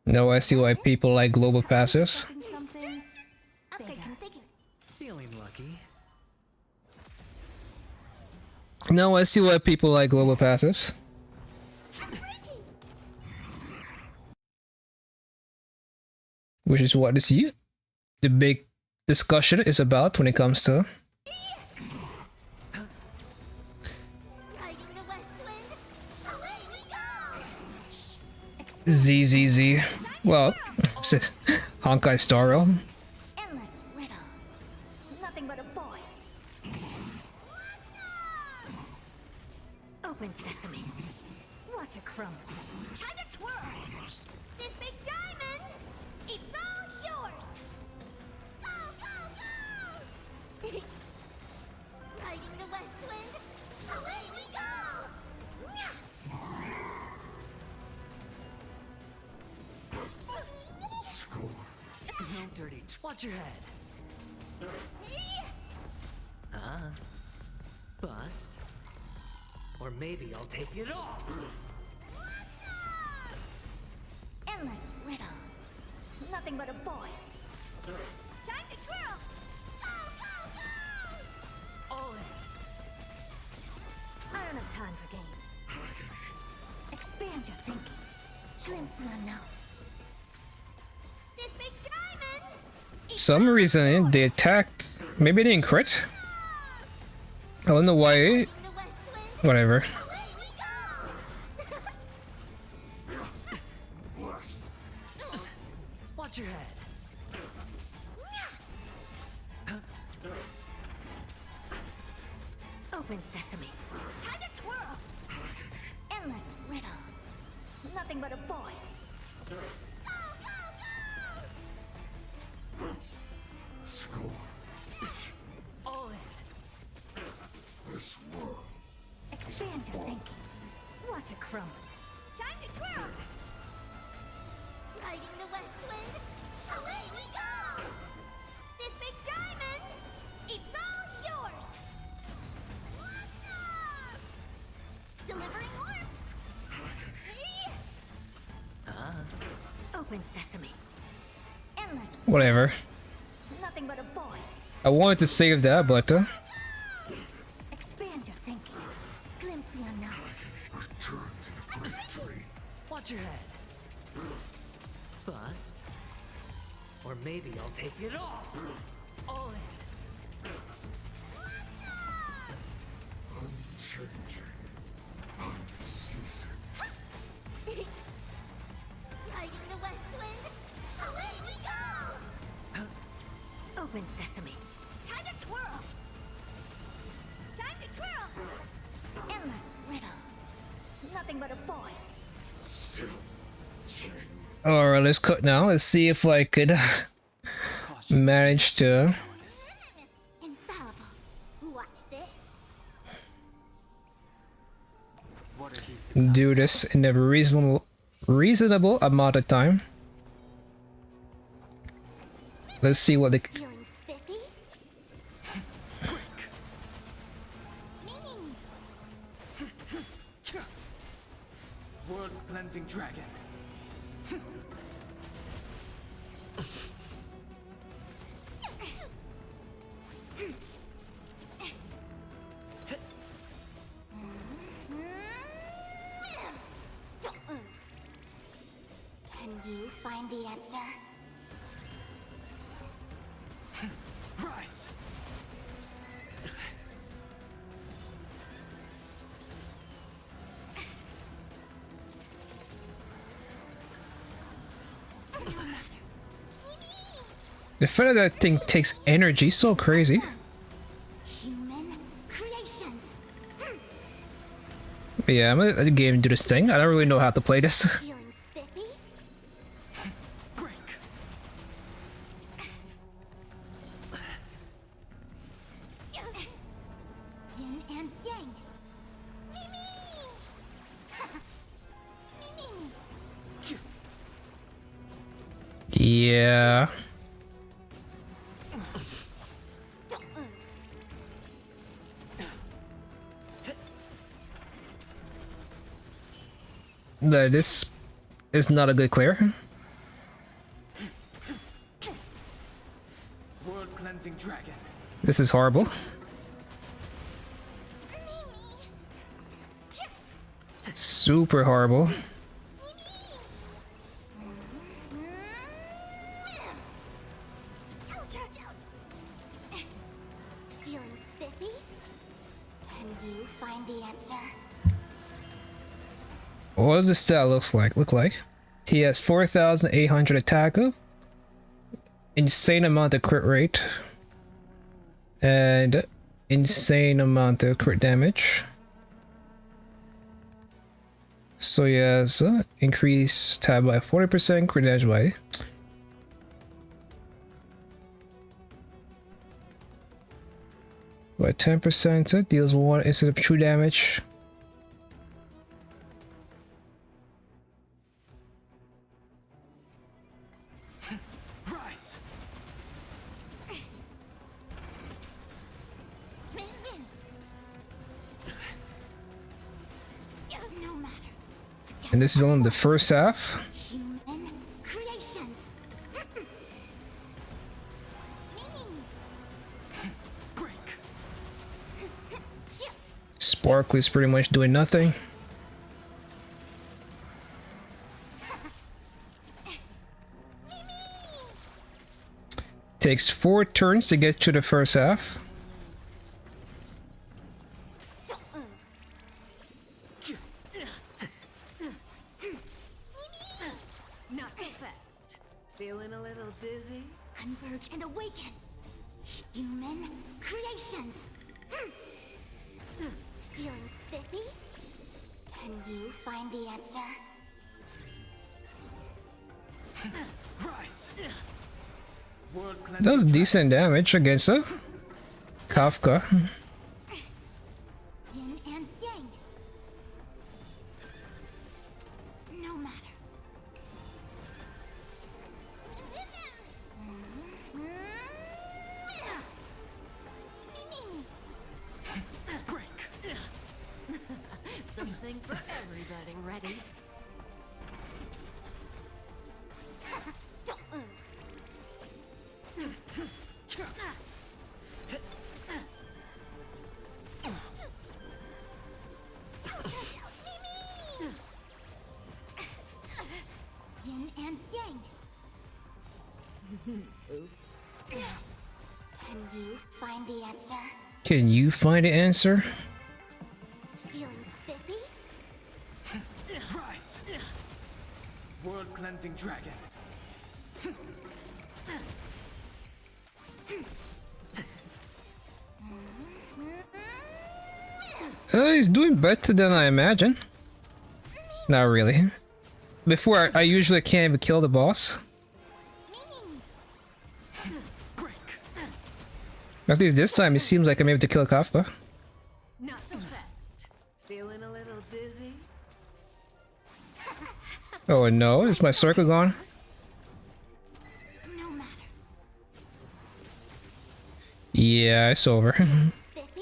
No, I see why people like global passes. Feeling lucky. No, I see why people like global passes. Which is what the big discussion is about when it comes to ZZZ. Well, Honkai Star Rail. Endless riddles. Nothing but a void. Open sesame. Watch it crumble. Time to twirl. This big diamond, it's all yours. Go, go, go! Riding the west wind, away we go. No dirty. Watch your head. Bust. Or maybe I'll take it all. Endless riddles. Nothing but a void. Time to twirl. Go, go, go! All in. I don't have time for games. Expand your thinking. Glimpse the unknown. This big diamond. Some reason they attacked. Maybe they didn't crit. I don't know why. Whatever. Watch your head. Open sesame. Time to twirl. Endless riddles. Nothing but a void. Go, go, go! All in. This world. Expand your thinking. Watch it crumble. Time to twirl. Riding the west wind, away we go. This big diamond, it's all yours. Delivering warmth. Open sesame. Endless. Whatever. Nothing but a void. I wanted to save that, but Expand your thinking. Glimpse the unknown. Return to the great tree. Watch your head. Bust. Or maybe I'll take it all. All in. Unchanging. Unceasing. Riding the west wind, away we go. Open sesame. Time to twirl. Time to twirl. Endless riddles. Nothing but a void. Still change. alright, let's cut now. Let's see if I could manage to Infallible. Watch this. do this in a reasonable amount of time. Let's see what the Feeling spiffy? World cleansing dragon. Can you find the answer? Rise. the fact that that thing takes energy is so crazy. Human creations. But yeah, I'm gonna let the game do this thing. I don't really know how to play this. Feeling spiffy? Break. Yin and yang. Mimi! Mimi! Yeah. No, this is not a good clear. World cleansing dragon. This is horrible. Super horrible. Ouch, ouch, ouch. Feeling spiffy? Can you find the answer? What does this stat look like? He has 4,800 attack up, insane amount of crit rate, and insane amount of crit damage. So yes, increase tab by 40%, crit damage by 10%, deals 1 instead of true damage. Rise. No matter. And this is only the first half. Human creations. Sparkly's pretty much doing nothing. Takes 4 turns to get to the first half. Not so fast. Feeling a little dizzy? Converge and awaken. Human creations. Feeling spiffy? Can you find the answer? Rise. Does decent damage against a Kafka. Yin and yang. No matter. Break. Something for everybody. Ready? Yin and yang. Oops. Can you find the answer? Can you find the answer? Feeling spiffy? Rise. World cleansing dragon. He's doing better than I imagine. Not really. Before, I usually can't even kill the boss. At least this time, it seems like I'm able to kill Kafka. Not so fast. Feeling a little dizzy? Oh no, is my circle gone? No matter. Yeah, it's over. Spiffy?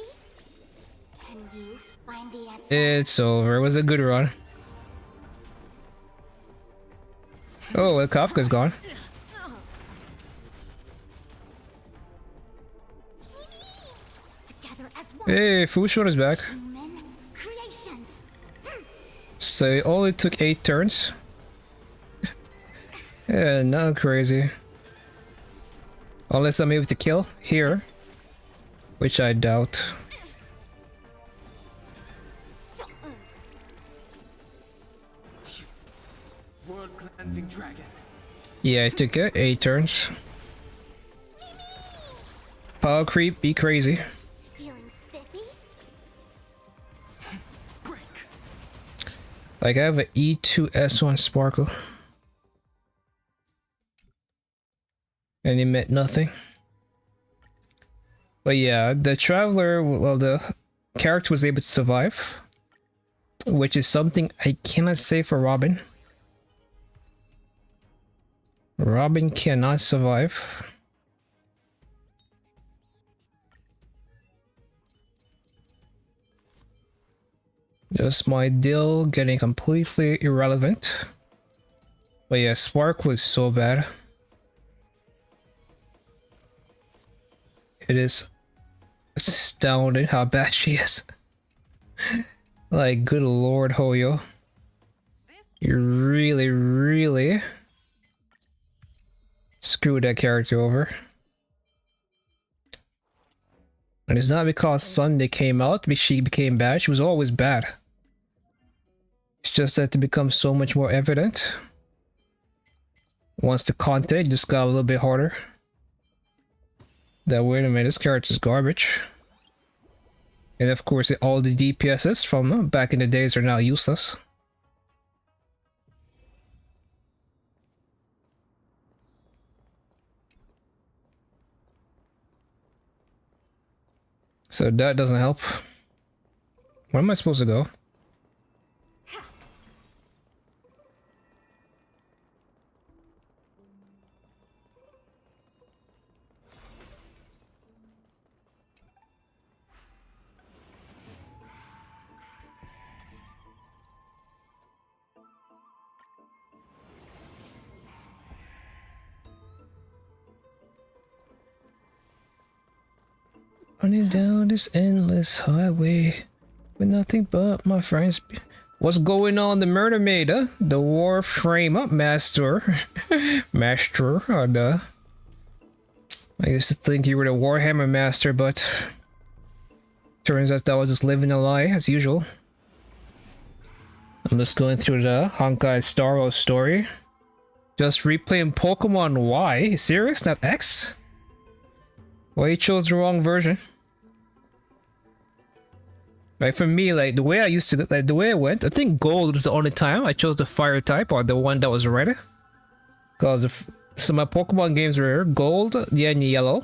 Can you find the answer? It's over. It was a good run. Oh, well, Kafka's gone. Together as one. Hey, Fushon is back. Human creations. So it only took 8 turns. Yeah, not crazy. Unless I'm able to kill here. Which I doubt. World cleansing dragon. Yeah, it took 8 turns. Power creep, be crazy. Feeling spiffy? Like I have an E2S1 Sparkle. And it meant nothing. But yeah, the Traveler, well, the character was able to survive. Which is something I cannot say for Robin. Robin cannot survive. Just my deal getting completely irrelevant. But yeah, Sparkle is so bad. It is astounding how bad she is. Like, good lord, Hoyo. You really, really screwed that character over. And it's not because Sunday came out, she became bad. She was always bad. It's just that it becomes so much more evident. Once the content just got a little bit harder. That, wait a minute, this character's garbage. And of course, all the DPSs from back in the days are now useless. So that doesn't help. Where am I supposed to go? Running down this endless highway with nothing but my friends. What's going on, the murder maid? Huh? The Warframe up master. Master. Or the... I used to think you were the Warhammer master, but turns out that was just living a lie as usual. I'm just going through the Honkai Star Wars story. Just replaying Pokemon Y. Serious? Not X? Well, you chose the wrong version. Like for me, like the way I used to, like the way I went, I think gold was the only time I chose the fire type or the one that was red. Cause so my Pokemon games were gold, yeah, and yellow,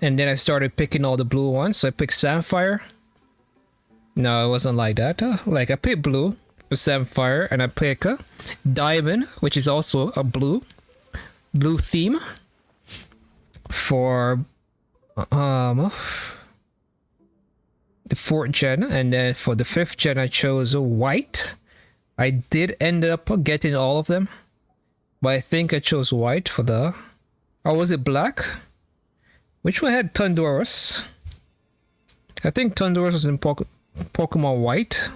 and then I started picking all the blue ones. So I picked Sapphire. No, it wasn't like that. Like I picked blue for Sapphire, and I picked Diamond, which is also a blue theme for the 4th gen, and then for the 5th gen I chose white. I did end up getting all of them, but I think I chose white for the... Or was it black? Which one had Thundurus? I think Thundurus was in Pokemon White.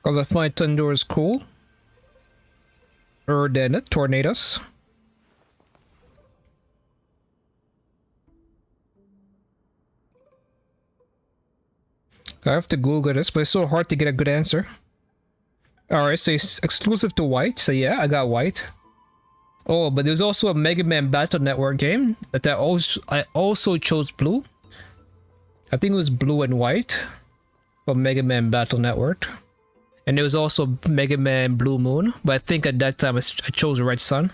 Because I find Thundurus cool. Or then Tornadoes. I have to Google this, but it's so hard to get a good answer. Alright, so it's exclusive to white, so yeah, I got white. Oh, but there's also a Mega Man Battle Network game that I also chose blue. I think it was blue and white for Mega Man Battle Network. And there was also Mega Man Blue Moon, but I think at that time I chose Red Sun.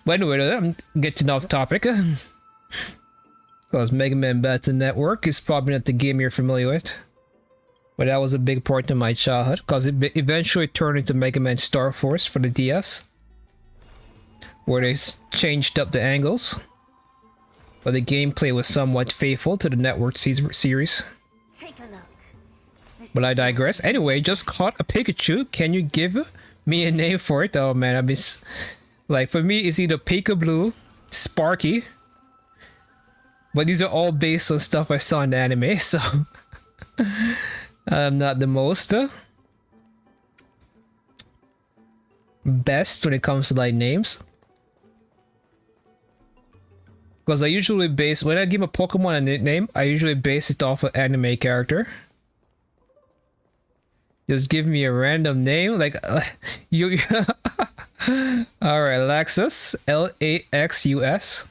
But anyway, I'm getting off topic. Because Mega Man Battle Network is probably not the game you're familiar with. But that was a big part of my childhood, because it eventually turned into Mega Man Star Force for the DS. Where they changed up the angles. But the gameplay was somewhat faithful to the network series. Take a look. But I digress. Anyway, just caught a Pikachu. Can you give me a name for it? Oh man, I mean, like for me, it's either Pika-Blue, Sparky. But these are all based on stuff I saw in the anime, so I'm not the most best when it comes to like names. Because I usually when I give a Pokemon a nickname, I usually base it off an anime character. Just give me a random name, like you. All right, Laxus, Laxus.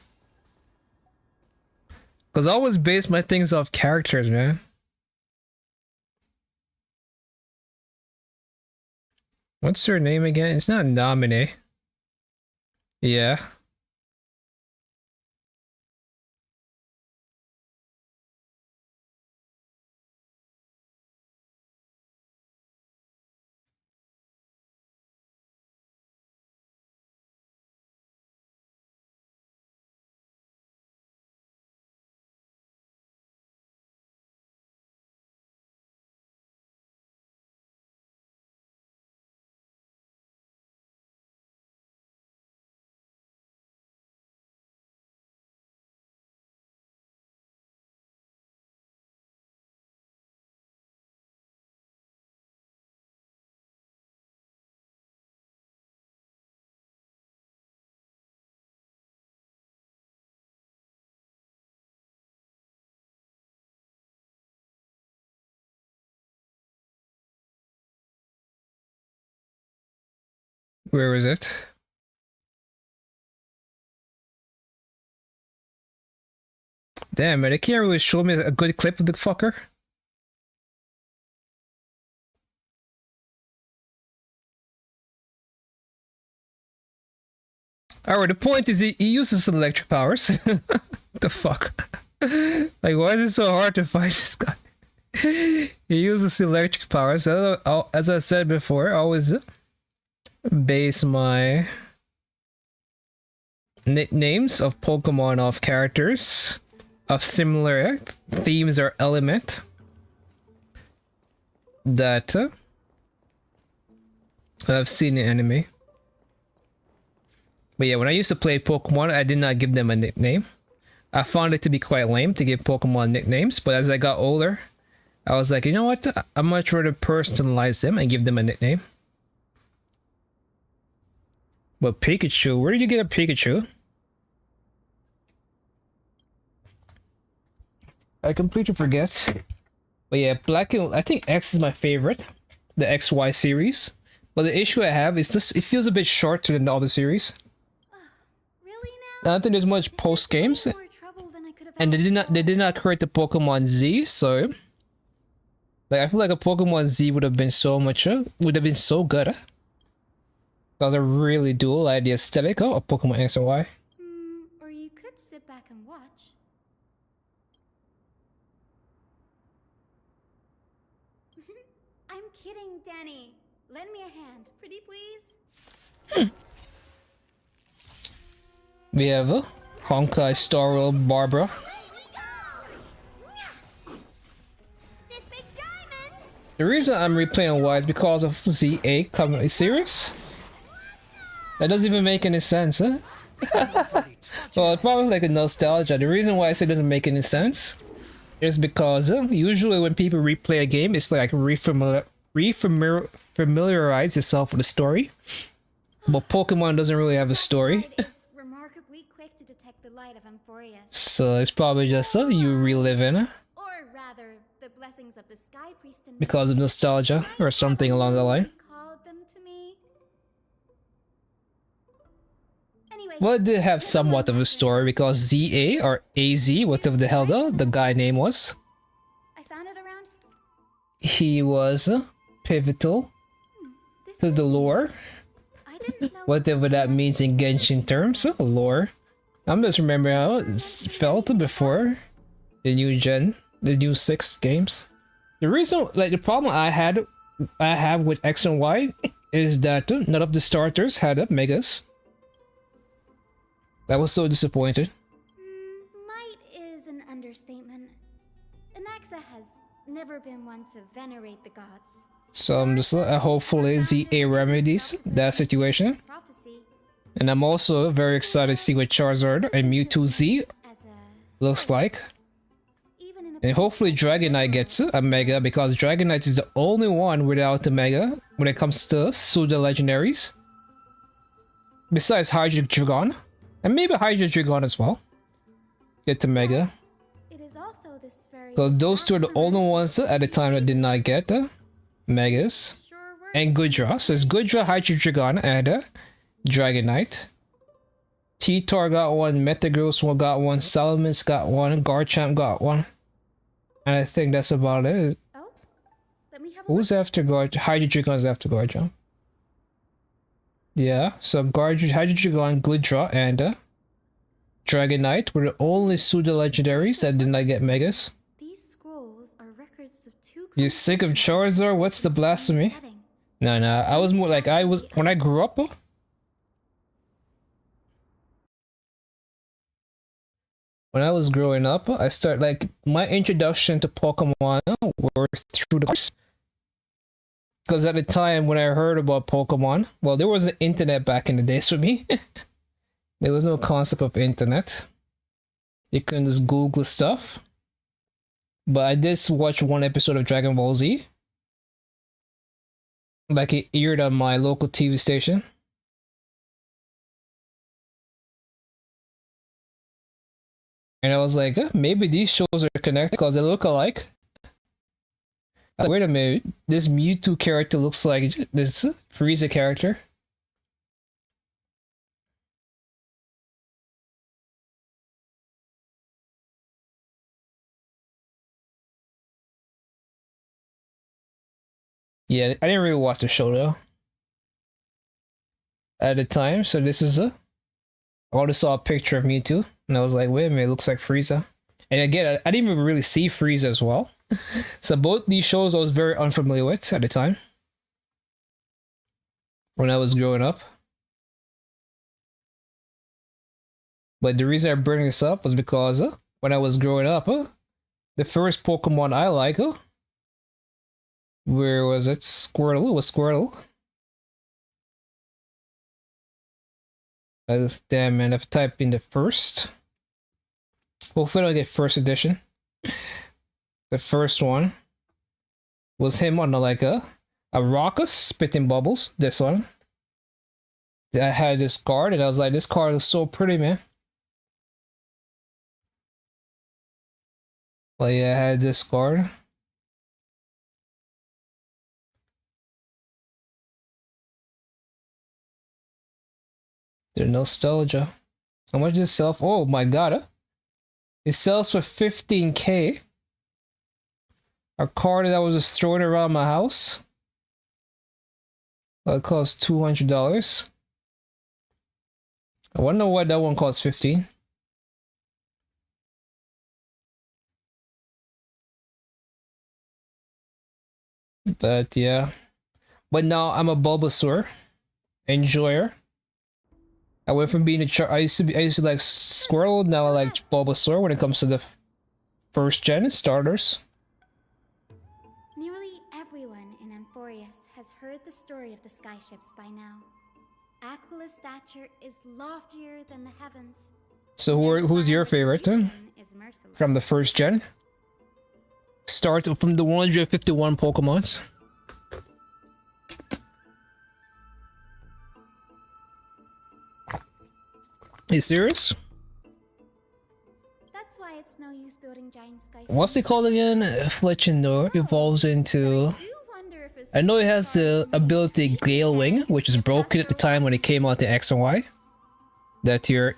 Because I always base my things off characters, man. What's her name again? It's not Namine. Yeah. Where is it? Damn, man, they can't really show me a good clip of the fucker. Alright, the point is he uses electric powers. The fuck? Like, why is it so hard to find this guy? He uses electric powers. As I said before, I always base my nicknames of Pokemon off characters of similar themes or element that I've seen in anime. But yeah, when I used to play Pokemon, I did not give them a nickname. I found it to be quite lame to give Pokemon nicknames, but as I got older, I was like, you know what? I'm much rather personalize them and give them a nickname. But Pikachu, where did you get a Pikachu? I completely forget. But yeah, Black and I think X is my favorite, the XY series. But the issue I have is this: it feels a bit shorter than the other series. I don't think there's much post games, and they did not create the Pokemon Z, so like I feel like a Pokemon Z would have been so much would have been so good. That was a really do like the aesthetic of Pokemon X and Y. Or you could sit back and watch. I'm kidding, Danny. Lend me a hand, pretty please. We have a Honkai Star World Barbara. The reason I'm replaying Y is because of ZA coming series. That doesn't even make any sense, huh? Well, it's probably like a nostalgia. The reason why I say it doesn't make any sense is because usually when people replay a game, it's like familiarize yourself with the story. But Pokemon doesn't really have a story. Remarkably quick to detect the light of Amphorius. So it's probably just you reliving Or rather, the blessings of the Sky Priest and because of nostalgia or something along the line. called them to me. Anyway, Well, it did have somewhat of a story because ZA or AZ, whatever the hell the guy name was. I found it around. He was pivotal to the lore. Whatever that means in Genshin terms, lore. I'm just remembering how it felt before the new 6 games. The reason, like the problem I have with X and Y is that none of the starters had megas. I was so disappointed. Might is an understatement. Anaxa has never been one to venerate the gods. So I'm just hopefully ZA remedies that situation. And I'm also very excited to see what Charizard and Mewtwo Z looks like. And hopefully Dragonite gets a Mega, because Dragonite is the only one without a Mega when it comes to pseudo legendaries. Besides Hydro Dragon. And maybe Hydro Dragon as well. Get the Mega. So those two are the only ones at the time that did not get the Megas. And Goodra. So it's Goodra, Hydro Dragon, and Dragonite. T-Tar got one, Metagross got one, Salamence got one, Garchomp got one. And I think that's about it. Who's after Garchomp? Hydro Dragon's after Garchomp. Yeah, so Hydro Dragon, Goodra, and Dragonite were the only pseudo legendaries that did not get Megas. These scrolls are records of 2 You sick of Charizard? What's the blasphemy? No, I was more like when I grew up. When I was growing up, I started like my introduction to Pokemon were through the course. Because at the time when I heard about Pokemon, well, there wasn't internet back in the days for me. There was no concept of internet. You couldn't just Google stuff. But I did watch one episode of Dragon Ball Z. Like it aired on my local TV station. And I was like, maybe these shows are connected because they look alike. Wait a minute, this Mewtwo character looks like this Frieza character. Yeah, I didn't really watch the show though at the time. So this is I only saw a picture of Mewtwo, and I was like, wait a minute, it looks like Frieza. And again, I didn't even really see Frieza as well. So both these shows I was very unfamiliar with at the time when I was growing up. But the reason I bring this up was because when I was growing up, the first Pokemon I like, where was it? Squirtle. It was Squirtle. Damn, man, I've typed in the first. Hopefully I don't get first edition. The first one was him on a Raucous spitting bubbles. This one. I had this card and I was like, this card is so pretty, man. Like, yeah, I had this card. The nostalgia. How much does it sell for? Oh my god. It sells for 15K. A card that was just thrown around my house. That cost $200. I wonder why that one costs 15. But yeah. But now I'm a Bulbasaur enjoyer. I went from being I used to like Squirrel, now I like Bulbasaur when it comes to the first gen starters. Nearly everyone in Amphorius has heard the story of the skyships by now. Aquila's stature is loftier than the heavens. So who's your favorite from the first gen? Start from the 151 Pokemons. Are you serious? That's why it's no use building giant skyscrapers. What's it called again? Fletchindor evolves into... I know it has the ability Gale Wing, which is broken at the time when it came out to X and Y. That your...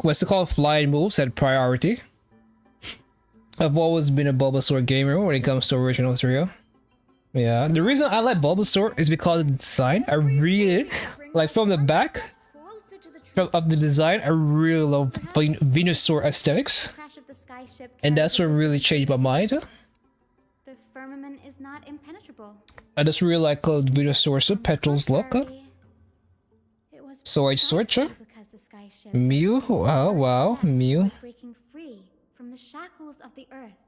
What's it called? Flying moves had priority. I've always been a Bulbasaur gamer when it comes to original 3. Yeah, the reason I like Bulbasaur is because of the design. I really... Like, from the back... of the design, I really love Venusaur aesthetics, and that's what really changed my mind. The firmament is not impenetrable. I just really like Venusaur's petals look. Sword Switcher, Mew, wow, Mew. Breaking free from the shackles of the earth.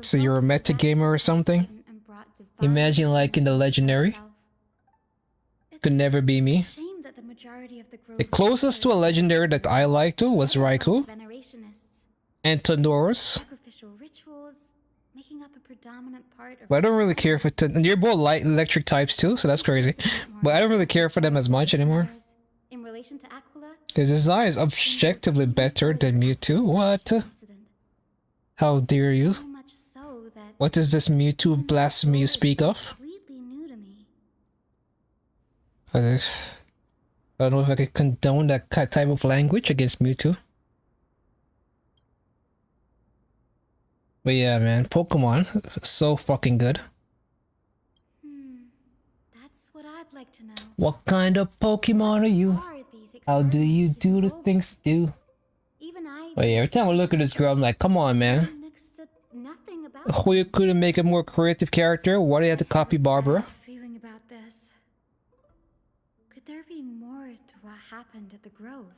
So you're a meta gamer or something? Imagine like in the legendary. Could never be me. The closest to a legendary that I liked was Raikou. And Tandoros. But I don't really care for you're both light electric types too, so that's crazy. But I don't really care for them as much anymore. His design is objectively better than Mewtwo. What? How dare you? What is this Mewtwo blasphemy you speak of? I don't know if I could condone that type of language against Mewtwo. But yeah, man, Pokemon, so fucking good. That's what I'd like to know. What kind of Pokemon are you? How do you do the things you do? But yeah, every time I look at this girl, I'm like, come on, man. Who you couldn't make a more creative character? Why do you have to copy Barbara? Feeling about this. Could there be more to what happened at the Grove?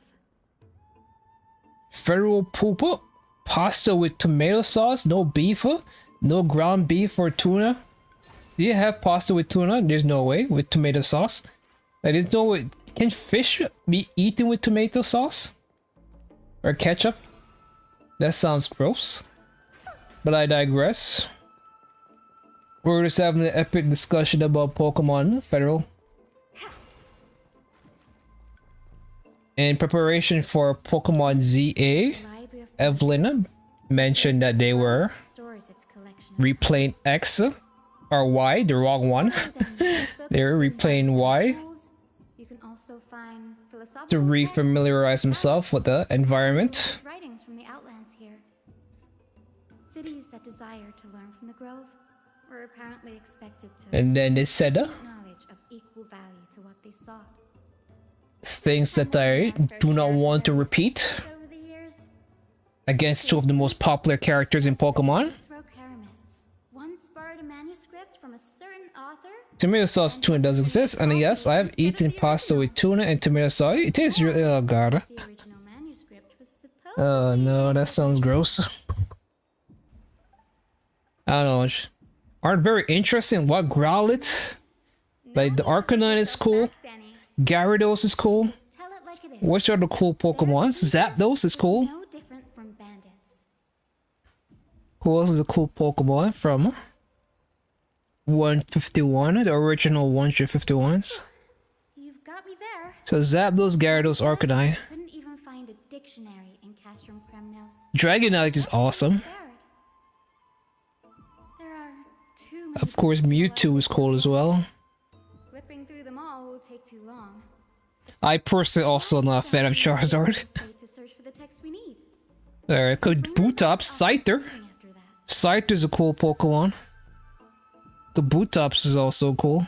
Federal poopa? Pasta with tomato sauce? No beef? No ground beef or tuna? Do you have pasta with tuna? There's no way. With tomato sauce? Like, there's no way. Can fish be eaten with tomato sauce? Or ketchup? That sounds gross. But I digress. We're just having an epic discussion about Pokemon Federal. In preparation for Pokemon ZA, Evelyn mentioned that they were replaying X or Y, the wrong one. They were replaying Y to refamiliarize himself with the environment. Writings from the Outlands here. Cities that desire to learn from the Grove were apparently expected to And then they said knowledge of equal value to what they sought. things that I do not want to repeat Over the years, against two of the most popular characters in Pokemon. throw keramists. Once borrowed a manuscript from a certain author. Tomato sauce tuna does exist, and yes, I have eaten pasta with tuna and tomato sauce. It tastes really, oh god. The original manuscript was supposed Oh no, that sounds gross. I don't know. Aren't very interesting. What Growlithe? Like the Arcanine is cool. Gyarados is cool. Which are the cool Pokemons? Zapdos is cool. no different from bandits. Who else is a cool Pokemon from 151? The original 151s. You've got me there. So Zapdos, Gyarados, Arcanine. Couldn't even find a dictionary in Castrum Kremnos. Dragonite is awesome. There are too many. Of course, Mewtwo is cool as well. Flipping through them all will take too long. I personally also not a fan of Charizard. To search for the text we need. Alright, Bootops, Scyther. Scyther's a cool Pokemon. The Bootops is also cool.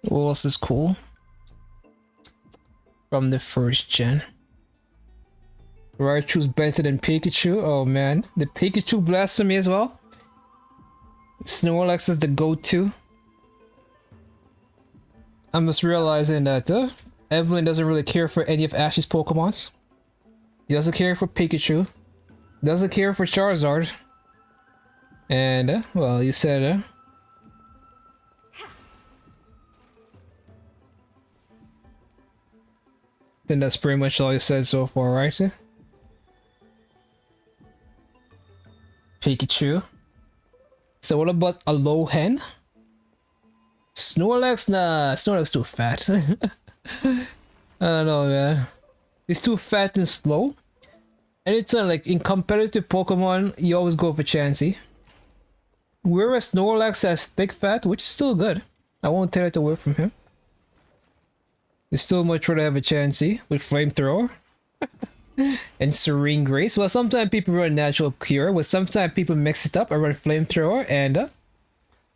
What else is cool? From the first gen. Raichu's better than Pikachu. Oh man, the Pikachu blasphemy as well. Snorlax is the go-to. I'm just realizing that Evelyn doesn't really care for any of Ash's Pokemons. He doesn't care for Pikachu. Doesn't care for Charizard. And, well, you said, then that's pretty much all you said so far, right? Pikachu. So what about Alolan? Snorlax? Nah, Snorlax too fat. I don't know, man. He's too fat and slow. Anytime, like, in competitive Pokemon, you always go for Chansey. Whereas Snorlax has thick fat, which is still good. I won't take it away from him. You still much rather have a Chansey with Flamethrower. And Serene Grace. Well, sometimes people run Natural Cure, but sometimes people mix it up and run Flamethrower and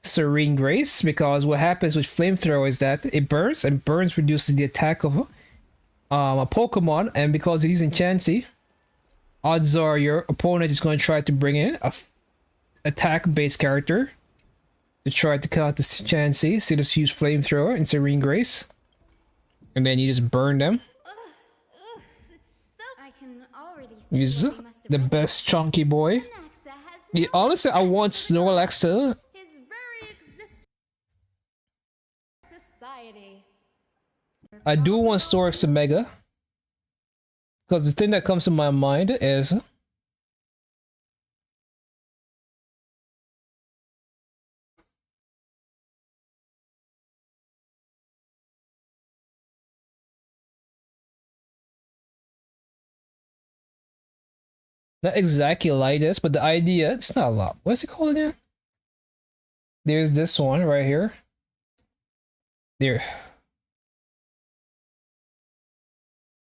Serene Grace, because what happens with Flamethrower is that it burns, and burns reduces the attack of a Pokemon, and because you're using Chansey, odds are your opponent is going to try to bring in a attack-based character to try to counter the Chansey, so you just use Flamethrower and Serene Grace, and then you just burn them. I can already see He's what he must have the read. best chunky boy. Yeah, honestly, I want Snorlax to. His very society. I do want Snorlax to Mega. Because the thing that comes to my mind is. Not exactly like this, but the idea, it's not a lot. What's it called again? There's this one right here. There.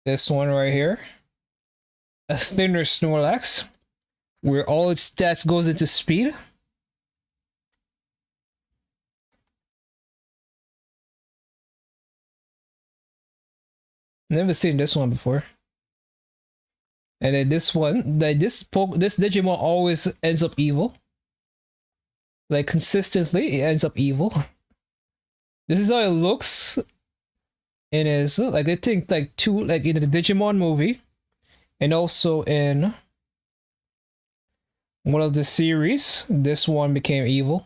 This one right here. A thinner Snorlax. Where all its stats goes into speed. Never seen this one before. And then this one, like this Digimon always ends up evil. Like consistently, it ends up evil. This is how it looks. And it's like I think like like in the Digimon movie, and also in one of the series, this one became evil.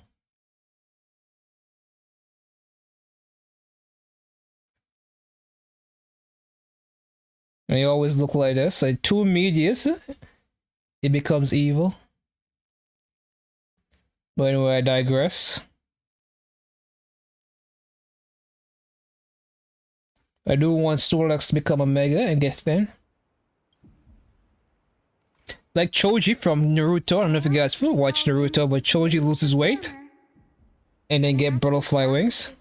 And they always look like this. Like two medias, it becomes evil. But anyway, I digress. I do want Snorlax to become a Mega and get thin. Like Choji from Naruto. I don't know if you guys watch Naruto, but Choji loses weight. And then get butterfly wings.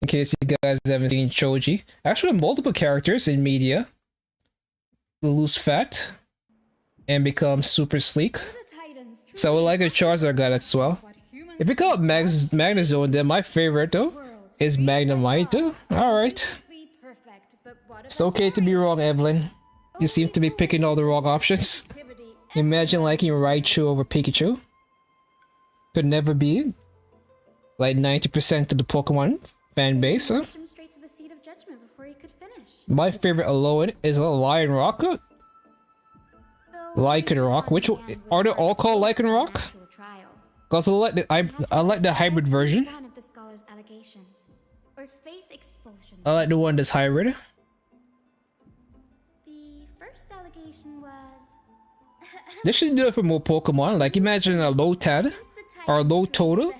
In case you guys haven't seen Choji. Actually, multiple characters in media lose fat and become super sleek. So I would like a Charizard guy as well. If you call it Magnezone, then my favorite though is Magnemite. Alright. It's okay to be wrong, Evelyn. You seem to be picking all the wrong options. Imagine liking Raichu over Pikachu. Could never be. Like 90% of the Pokemon fan base. Huh? My favorite alone is a Lion Rock. Lycan Rock. Which one? Are they all called Lycan Rock? Cause I like the hybrid version. I like the one that's hybrid. The first allegation was They should do it for more Pokemon. Like imagine a Lotad or a Lotoda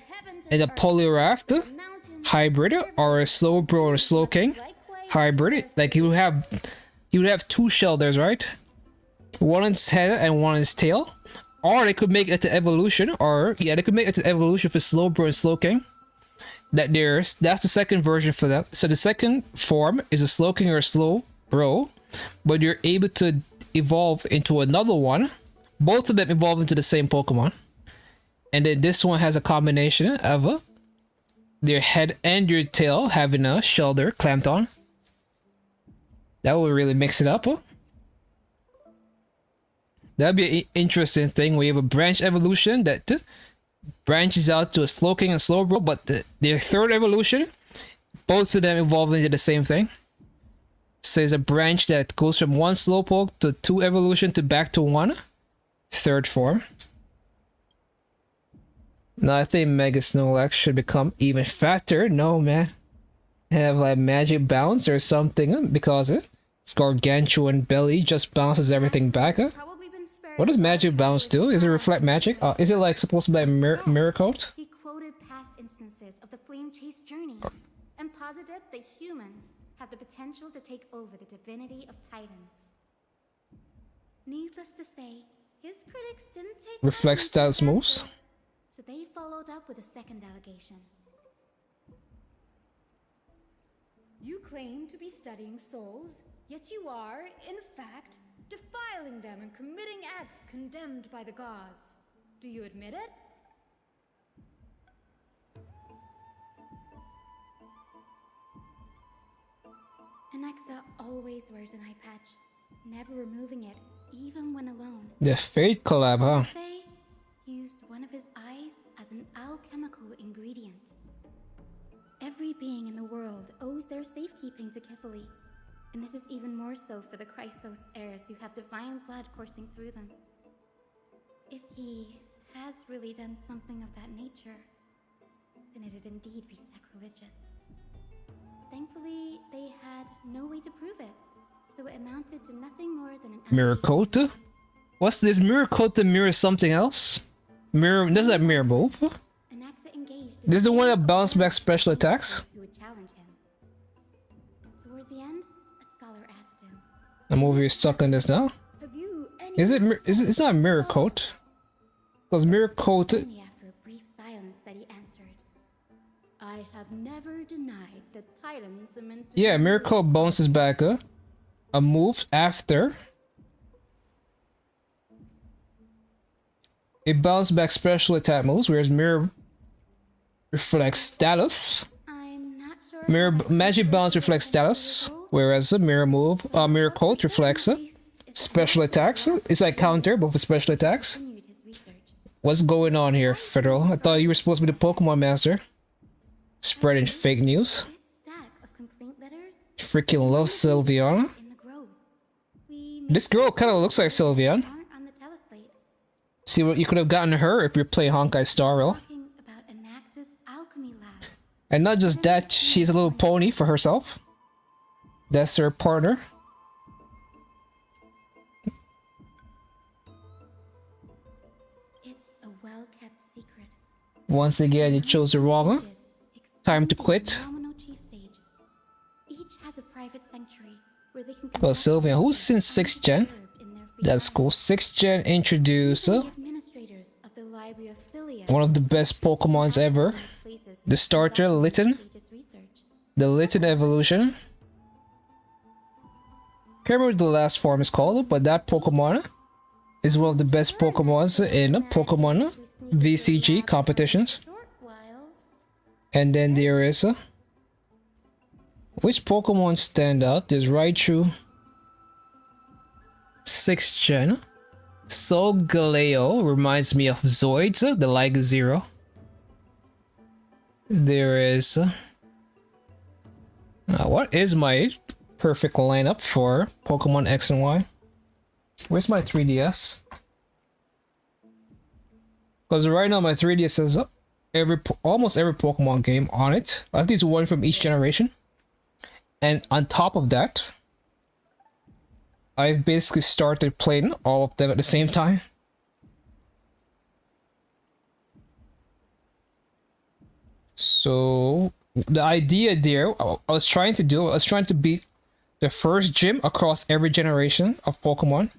and a Poliwrath hybrid, or a Slowbro or a Slowking hybrid. Like you would have two Shelders, right? One on its head and one on its tail. Or they could make it to evolution, or yeah, they could make it to evolution for Slowbro and Slowking. That's the second version for that. So the second form is a Slowking or a Slowbro, but you're able to evolve into another one. Both of them evolve into the same Pokemon. And then this one has a combination of their head and your tail having a shoulder clamped on. That would really mix it up. That'd be an interesting thing. We have a branch evolution that branches out to a Slowking and Slowbro, but their third evolution, both of them evolve into the same thing. So there's a branch that goes from one Slowpoke to two evolution to back to one third form. Now I think Mega Snorlax should become even fatter. No, man. Have like magic bounce or something because its gargantuan belly just bounces everything back. What does magic bounce do? Is it reflect magic? Is it like supposed to be a mirror coat? He quoted past instances of the flame chase journey and posited that humans have the potential to take over the divinity of Titans. Needless to say, his critics didn't take Reflect status moves. So they followed up with a second allegation. You claim to be studying souls, yet you are, in fact, defiling them and committing acts condemned by the gods. Do you admit it? Anaxa always wears an eye patch, never removing it, even when alone. The Fate collab, huh? He used one of his eyes as an alchemical ingredient. Every being in the world owes their safekeeping to Kifili, and this is even more so for the Chrysos heirs who have divine blood coursing through them. If he has really done something of that nature, then it'd indeed be sacrilegious. Thankfully, they had no way to prove it, so it amounted to nothing more than an Mirror coat? What's this mirror coat that mirrors something else? Mirror, does that mirror both? This is the one that bounces back special attacks? Who would challenge him. Toward the end, a scholar asked him, I'm over here stuck on this now. Is it? It's not a mirror coat. Because mirror coat. Only after a brief silence that he answered, I have never denied that Titans are meant to Yeah, mirror coat bounces back a move after. It bounces back special attack moves, whereas mirror reflects status. Mirror magic bounce reflects status, whereas a mirror coat reflects special attacks. It's like counter, but for special attacks. What's going on here, Federal? I thought you were supposed to be the Pokemon Master. Spreading fake news. Freaking love Sylveon. This girl kind of looks like Sylveon. See what you could have gotten her if you're playing Honkai Star Rail. And not just that, she's a little pony for herself. That's her partner. It's a well-kept secret. Once again, you chose the wrong one. Time to quit. Each has a private sanctuary where they can Well, Sylveon, who's since 6th gen? That's cool. 6th gen introduced one of the best Pokemons ever. The starter, Litten. The Litten evolution. Can't remember what the last form is called, but that Pokemon is one of the best Pokemons in Pokemon VCG competitions. And then there is which Pokemon stand out? There's Raichu 6th gen. Solgaleo reminds me of Zoids, the Liga Zero. There is what is my perfect lineup for Pokemon X and Y? Where's my 3DS? Because right now my 3DS has almost every Pokemon game on it. At least one from each generation. And on top of that, I've basically started playing all of them at the same time. So the idea there, I was trying to beat the first gym across every generation of Pokemon.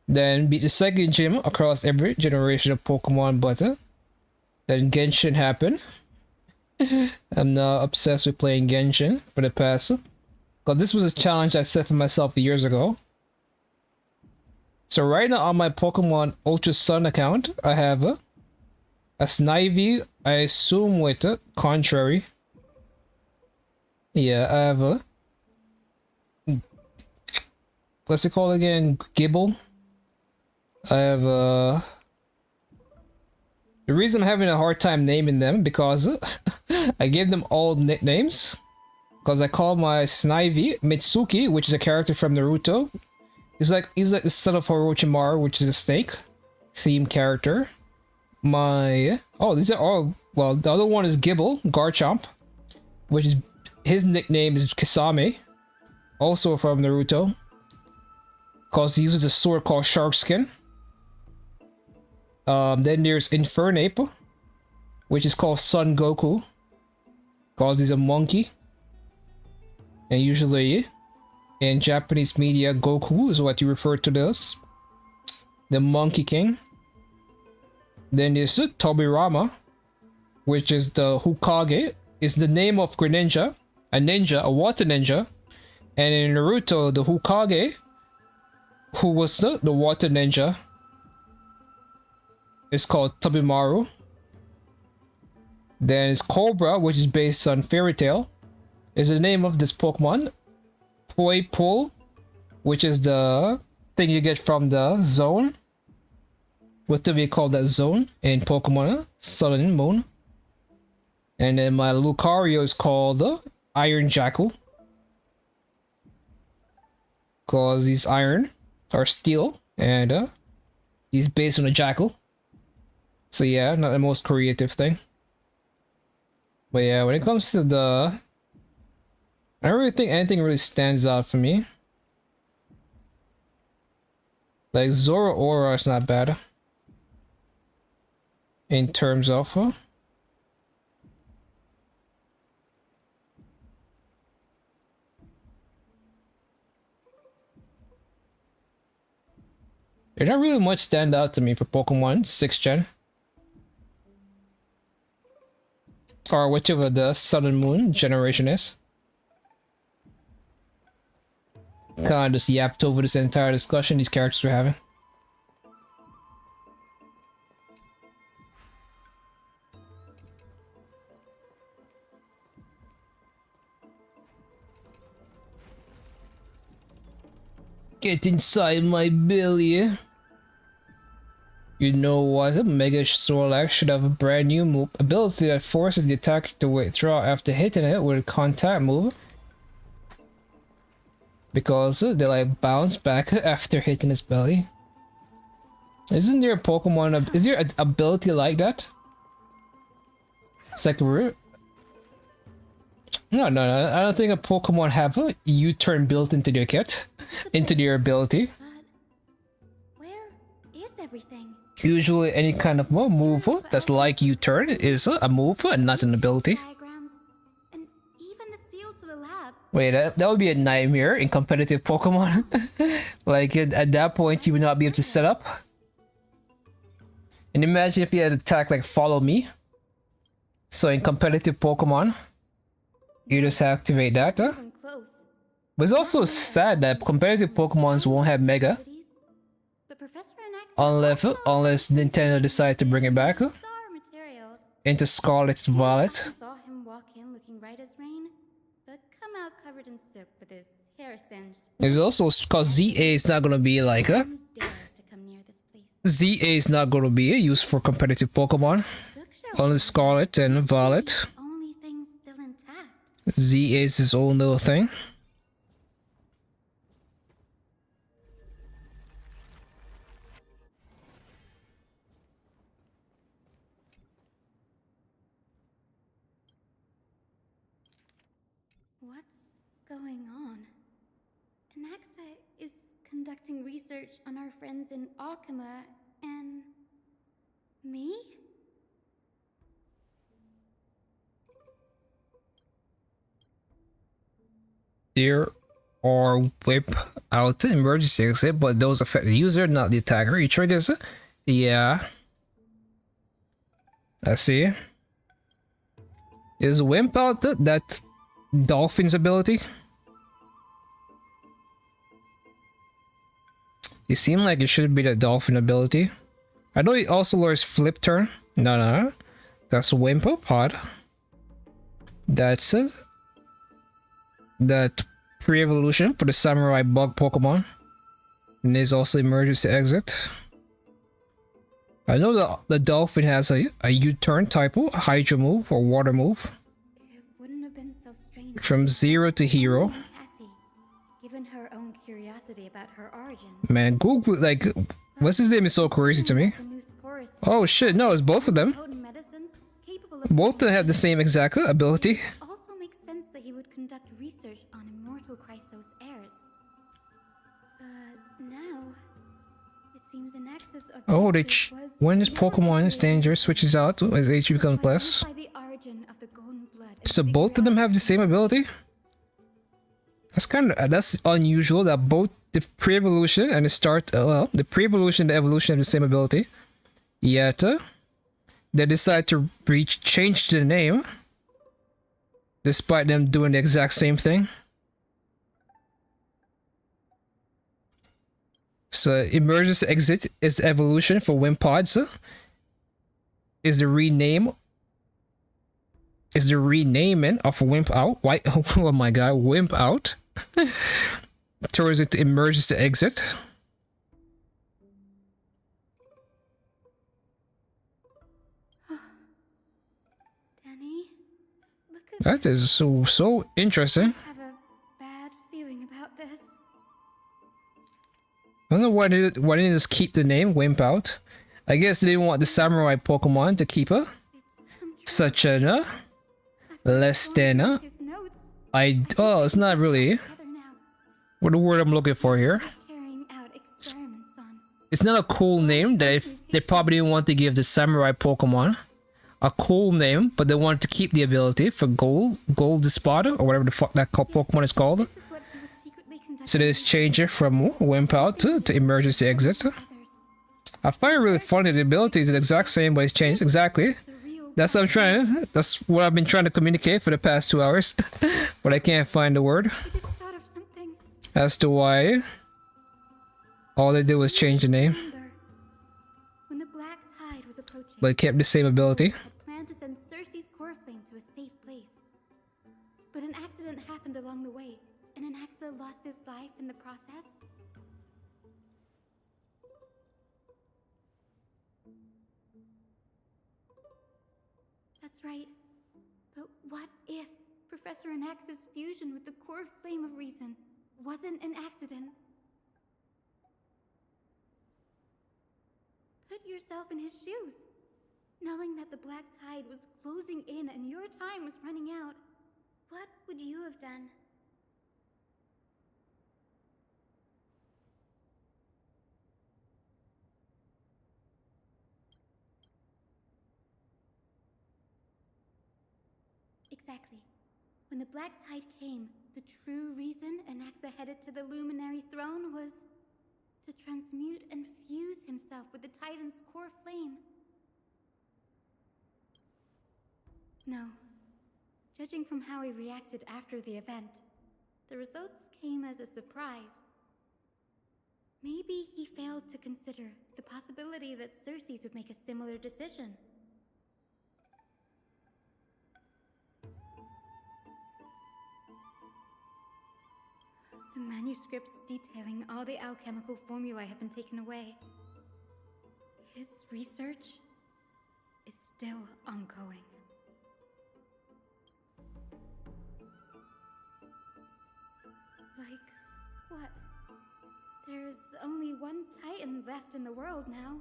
Then beat the second gym across every generation of Pokemon, but then Genshin happened. I'm now obsessed with playing Genshin for the past. Because this was a challenge I set for myself years ago. So right now on my Pokemon Ultra Sun account, I have a Snivy, I assume with a Contrary. Yeah, I have a... What's it called again? Gibble. I have a... The reason I'm having a hard time naming them because I gave them all nicknames. Because I call my Snivy Mitsuki, which is a character from Naruto. He's like the son of Orochimaru, which is a snake theme character. These are all, well, the other one is Gibble, Garchomp, which is, his nickname is Kisame, also from Naruto, because he uses a sword called Sharkskin. Then there's Infernape, which is called Son Goku, because he's a monkey. And usually, in Japanese media, Goku is what you refer to this. The Monkey King. Then there's Tobirama, which is the Hokage. It's the name of Greninja, a water ninja. And in Naruto, the Hokage, who was the water ninja, is called Tobimaru. Then it's Cobra, which is based on Fairy Tail. Is the name of this Pokemon. Poi Pull, which is the thing you get from the zone. What do we call that zone in Pokemon Sun and Moon? And then my Lucario is called the Iron Jackal, because he's iron or steel, and he's based on a jackal. So yeah, not the most creative thing. But yeah, when it comes to I don't really think anything really stands out for me. Like Zoroark is not bad in terms of there's not really much stand out to me for Pokemon 6th gen. Or whichever the Sun and Moon generation is. Kinda just yapped over this entire discussion these characters were having. Get inside my belly. You know what? Mega Snorlax should have a brand new move ability that forces the attacker to withdraw after hitting it with a contact move. Because they like bounce back after hitting his belly. Isn't there a Pokemon? Is there an ability like that? It's like no. I don't think a Pokemon have a U-turn built into their kit, into their ability. Where is everything? Usually, any kind of move that's like U-turn is a move and not an ability. Wait, that would be a nightmare in competitive Pokemon. Like, at that point, you would not be able to set up. And imagine if you had attack like Follow Me. So in competitive Pokemon, you just activate that. But it's also sad that competitive Pokemons won't have Mega But Professor Anax unless Nintendo decide to bring it back star materials. into Scarlet and Violet. Saw him walk in looking right as rain, but come out covered in soap with his hair singed. It's also because ZA is not gonna be like a ZA is not gonna be used for competitive Pokemon. Only Scarlet and Violet. Only things still intact. ZA is his own little thing. What's going on? Anaxa is conducting research on our friends in Alchema and me? There or whip out the emergency exit, but those affect the user, not the attacker. You triggers it? Yeah. I see. Is Wimp out that Dolphin's ability? It seemed like it should be the Dolphin ability. I know he also lures Flip Turn. No. That's Wimp Pod. That's it. That pre-evolution for the Samurai Bug Pokemon. And there's also Emergency Exit. I know that the Dolphin has a U-turn type, a Hydro move or Water move. It wouldn't have been so strange. From Zero to Hero. Cassie, given her own curiosity about her origin. Man, Google, like, what's his name is so crazy to me. Oh shit, no, it's both of them. Both of them have the same exact ability. Also makes sense that he would conduct research on immortal Chrysos heirs. But now, it seems Anax's Oh, when this Pokemon is dangerous, switches out as HP becomes less. So both of them have the same ability? That's unusual that both the pre-evolution and the pre-evolution and the evolution have the same ability. Yet, they decide to change the name, despite them doing the exact same thing. So, Emergency Exit is the evolution for Wimpods. Is the renaming of Wimp Out. Why? Oh my god, Wimp Out. Towards it to Emergency Exit. Danny, look at That is so interesting. I have a bad feeling about this. I don't know why they didn't just keep the name Wimp Out. I guess they didn't want the samurai Pokemon to keep her. Such a less than it's not really what the word I'm looking for here. It's not a cool name that they probably didn't want to give the samurai Pokemon a cool name, but they wanted to keep the ability for Gold Espada or whatever the fuck that Pokemon is called. So they just change it from Wimp Out to Emergency Exit. I find it really funny. The ability is the exact same, but it's changed exactly. That's what I've been trying to communicate for the past 2 hours, but I can't find the word as to why. All they did was change the name, When the black tide was approaching, but it kept the same ability. planned to send Cersei's core flame to a safe place. But an accident happened along the way, and Anaxa lost his life in the process. That's right. But what if Professor Anaxa's fusion with the core flame of reason wasn't an accident? Put yourself in his shoes. Knowing that the black tide was closing in and your time was running out, what would you have done? Exactly. When the black tide came, the true reason Anaxa headed to the Luminary Throne was to transmute and fuse himself with the Titan's core flame. No. Judging from how he reacted after the event, The results came as a surprise. Maybe he failed to consider the possibility that Circe's would make a similar decision. The manuscripts detailing all the alchemical formulae have been taken away. His research is still ongoing. Like, what? There's only one Titan left in the world now.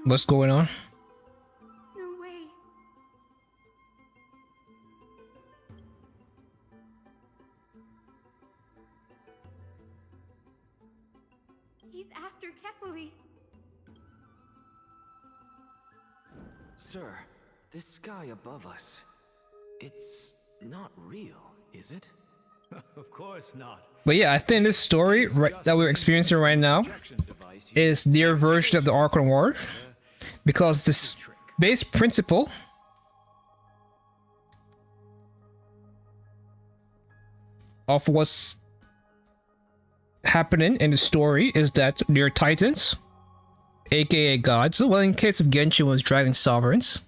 What's going on? No way. He's after Kefali. Sir, this sky above us, it's not real, is it? Of course not. But yeah, I think this story that we're experiencing right now is their version of the Arkham War, because this base principle of what's happening in the story is that they're Titans, aka gods. Well, in case of Genshin, was Dragon Sovereigns,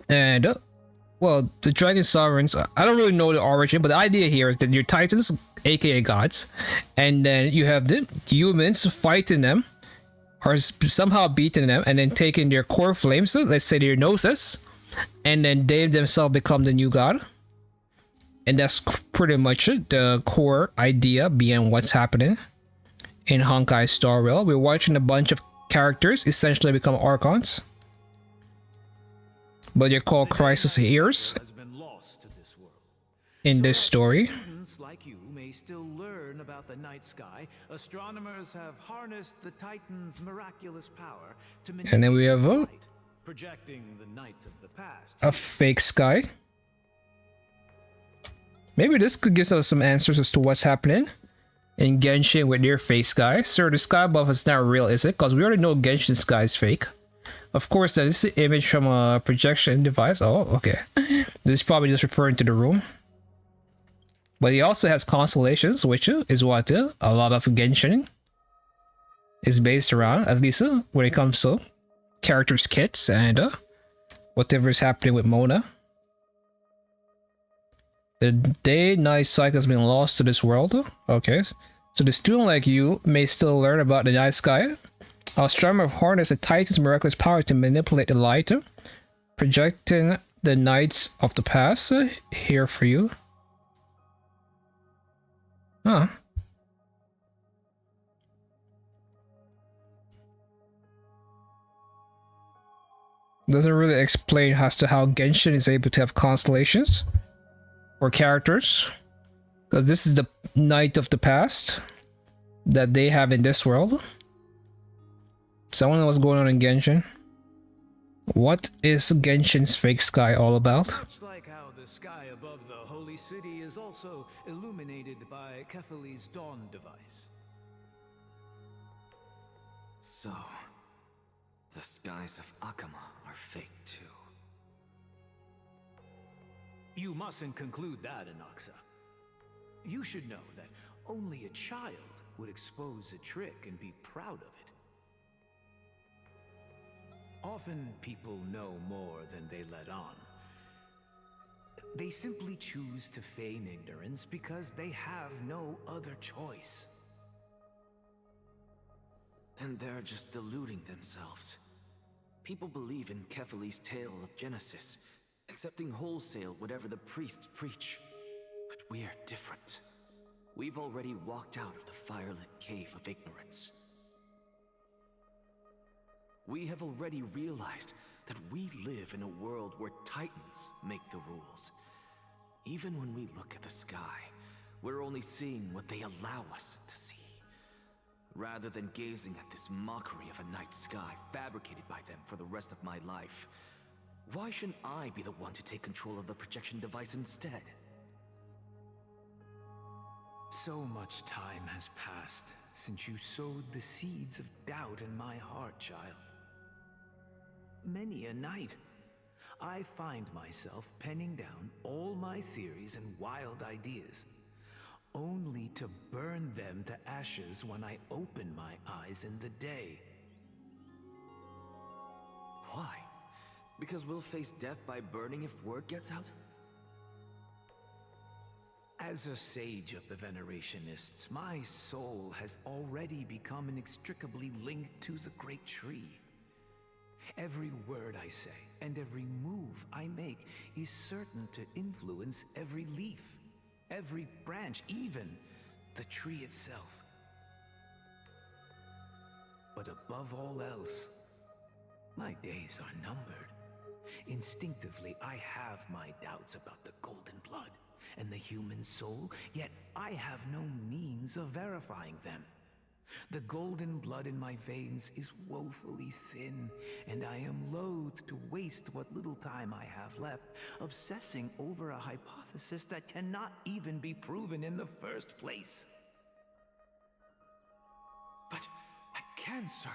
and well, the Dragon Sovereigns, I don't really know the origin, but the idea here is that you're Titans, aka gods, and then you have the humans fighting them, or somehow beating them, and then taking their core flames, so let's say their noses, and then they themselves become the new god. And that's pretty much it, the core idea behind what's happening in Honkai Star Rail. We're watching a bunch of characters essentially become Archons, but they're called Crisis Ears in this story. Students like you may still learn about the night sky. Astronomers have harnessed the Titan's miraculous power to And then we have light, projecting the nights of the past. a fake sky. Maybe this could give us some answers as to what's happening in Genshin with their fake sky. Sir, the sky above is not real, is it? Because we already know Genshin sky is fake. Of course, that is the image from a projection device. Oh, okay. This is probably just referring to the room. But he also has constellations, which is what a lot of Genshin is based around, at least when it comes to characters' kits and whatever is happening with Mona. The day-night cycle has been lost to this world. Okay, so the student like you may still learn about the night sky. Astronomer harness the Titan's miraculous power to manipulate the light, projecting the nights of the past here for you. Huh. Doesn't really explain as to how Genshin is able to have constellations or characters, because this is the night of the past that they have in this world. Someone know what's going on in Genshin? What is Genshin's fake sky all about? Much like how the sky above the holy city is also illuminated by Kefali's dawn device. So, the skies of Akama are fake too. You mustn't conclude that, Inoxa. You should know that only a child would expose a trick and be proud of it. Often people know more than they let on. They simply choose to feign ignorance because they have no other choice. Then they're just deluding themselves. People believe in Kefali's tale of Genesis, accepting wholesale whatever the priests preach. But we're different. We've already walked out of the firelit cave of ignorance. We have already realized that we live in a world where Titans make the rules. Even when we look at the sky, we're only seeing what they allow us to see, rather than gazing at this mockery of a night sky fabricated by them for the rest of my life. Why shouldn't I be the one to take control of the projection device instead? So much time has passed since you sowed the seeds of doubt in my heart, child. Many a night, I find myself penning down all my theories and wild ideas, only to burn them to ashes when I open my eyes in the day. Why? Because we'll face death by burning if word gets out? As a sage of the Venerationists, my soul has already become inextricably linked to the great tree. Every word I say and every move I make is certain to influence every leaf, every branch, even the tree itself. But above all else, my days are numbered. Instinctively, I have my doubts about the golden blood and the human soul, yet I have no means of verifying them. The golden blood in my veins is woefully thin, and I am loath to waste what little time I have left obsessing over a hypothesis that cannot even be proven in the first place. But I can, sir.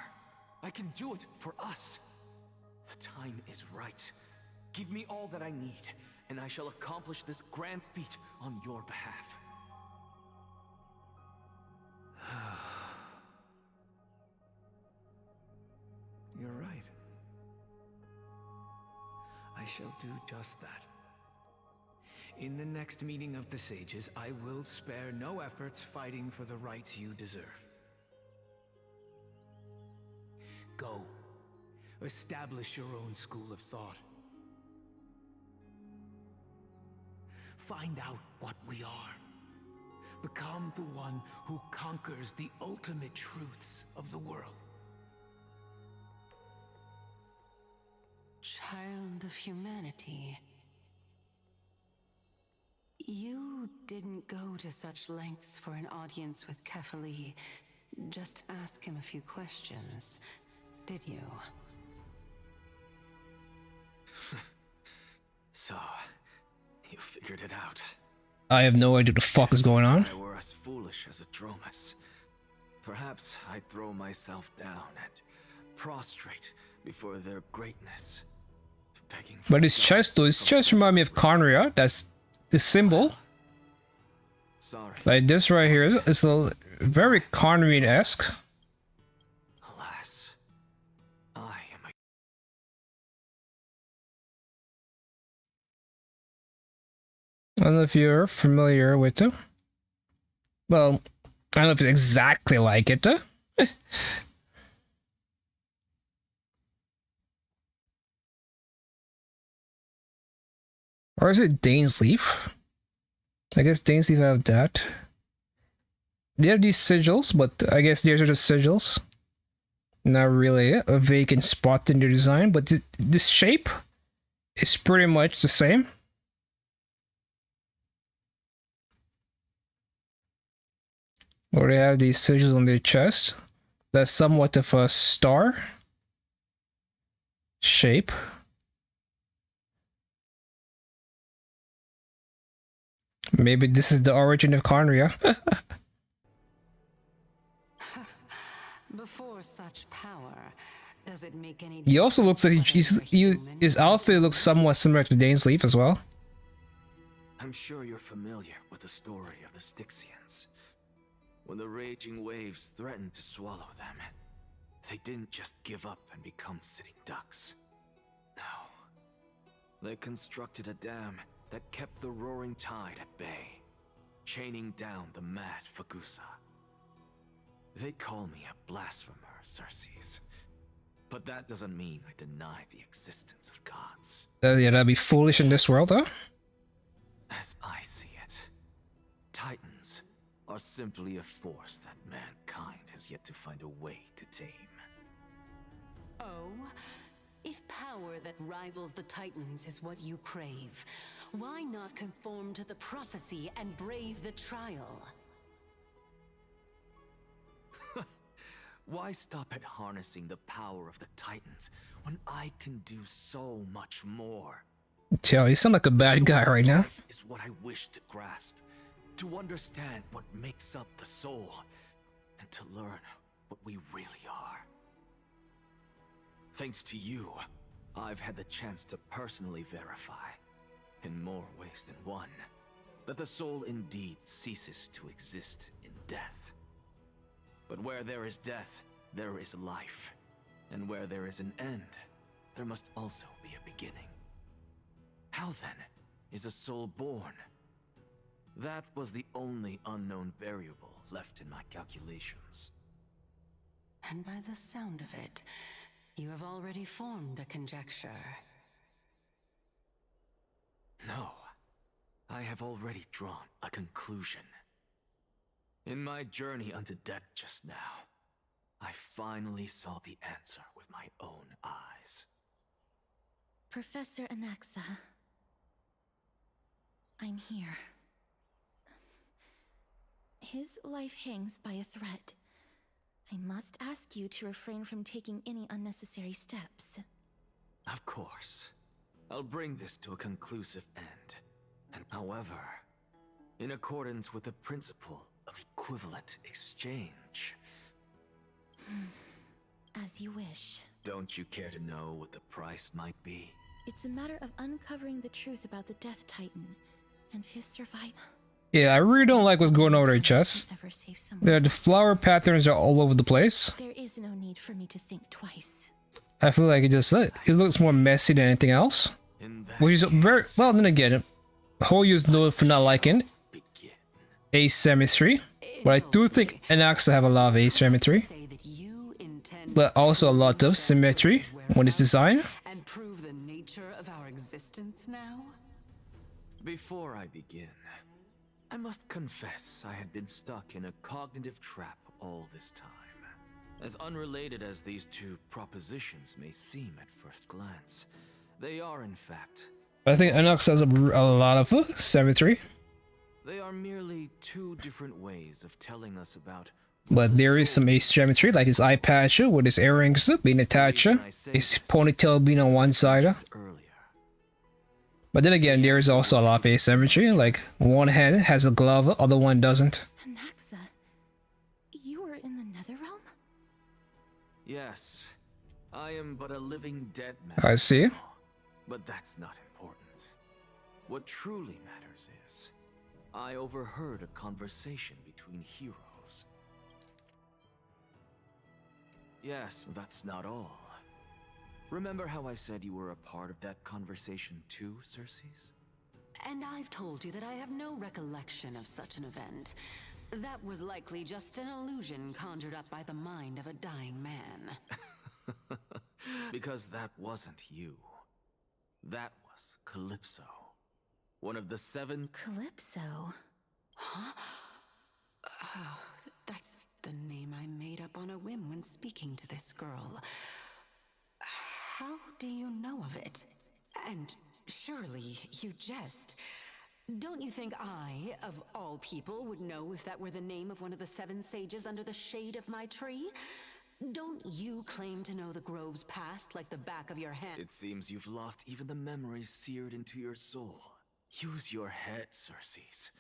I can do it for us. The time is right. Give me all that I need, and I shall accomplish this grand feat on your behalf. You're right. I shall do just that. In the next meeting of the sages, I will spare no efforts fighting for the rights you deserve. Go. Establish your own school of thought. Find out what we are. Become the one who conquers the ultimate truths of the world. Child of humanity. You didn't go to such lengths for an audience with Kefali. Just ask him a few questions, did you? So, you figured it out. I have no idea what the fuck is going on. I were as foolish as a Dromus. Perhaps I'd throw myself down and prostrate before their greatness. Begging for But his chest, though, his chest remind me of Conria. That's the symbol. Sorry. Like this right here is a very Conrian-esque. Alas, I am a... I don't know if you're familiar with it. Well, I don't know if it's exactly like it. Or is it Dainsleif? I guess Dainsleif have that. They have these sigils, but I guess these are the sigils. Not really a vacant spot in the design, but this shape is pretty much the same. Or they have these sigils on their chest. That's somewhat of a star shape. Maybe this is the origin of Conria. Before such power, does it make any He also looks like his outfit looks somewhat similar to Dainsleif as well. I'm sure you're familiar with the story of the Styxians. When the raging waves threatened to swallow them, they didn't just give up and become sitting ducks. No. They constructed a dam that kept the roaring tide at bay, chaining down the mad Fagusa. They call me a blasphemer, Circes. But that doesn't mean I deny the existence of gods. Yeah, that'd be foolish in this world, huh? As I see it, Titans are simply a force that mankind has yet to find a way to tame. Oh? If power that rivals the Titans is what you crave, why not conform to the prophecy and brave the trial? Why stop at harnessing the power of the Titans when I can do so much more? Tell you sound like a bad guy right now. Is what I wish to grasp, to understand what makes up the soul, and to learn what we really are. Thanks to you, I've had the chance to personally verify, in more ways than one, that the soul indeed ceases to exist in death. But where there is death, there is life. And where there is an end, there must also be a beginning. How then is a soul born? That was the only unknown variable left in my calculations. And by the sound of it, you have already formed a conjecture. No, I have already drawn a conclusion. In my journey unto death just now, I finally saw the answer with my own eyes. Professor Anaxa, I'm here. His life hangs by a thread. I must ask you to refrain from taking any unnecessary steps. Of course. I'll bring this to a conclusive end. And however, in accordance with the principle of equivalent exchange. As you wish. Don't you care to know what the price might be? It's a matter of uncovering the truth about the Death Titan and his survival. Yeah, I really don't like what's going on with her chest. The flower patterns are all over the place. There is no need for me to think twice. I feel like it looks more messy than anything else. Which is very well. Then again, Hoyu is known for not liking asymmetry, but I do think Anaxa have a lot of asymmetry, but also a lot of symmetry when it's designed. And prove the nature of our existence now? Before I begin, I must confess I had been stuck in a cognitive trap all this time. As unrelated as these two propositions may seem at first glance, they are in fact... I think Anaxa has a lot of symmetry. They are merely two different ways of telling us about... But there is some asymmetry, like his eye patch with his earrings being attached, his ponytail being on one side. But then again, there is also a lot of asymmetry, like one hand has a glove, other one doesn't. Anaxa, you were in the Netherrealm? Yes, I am but a living dead man. I see. But that's not important. What truly matters is, I overheard a conversation between heroes. Yes, that's not all. Remember how I said you were a part of that conversation too, Circes? And I've told you that I have no recollection of such an event. That was likely just an illusion conjured up by the mind of a dying man. Because that wasn't you. That was Calypso. One of the 7... Calypso? Huh? Oh, that's the name I made up on a whim when speaking to this girl. How do you know of it? And surely you jest. Don't you think I, of all people, would know if that were the name of one of the 7 sages under the shade of my tree? Don't you claim to know the grove's past like the back of your hand? It seems you've lost even the memories seared into your soul. Use your head, Circes.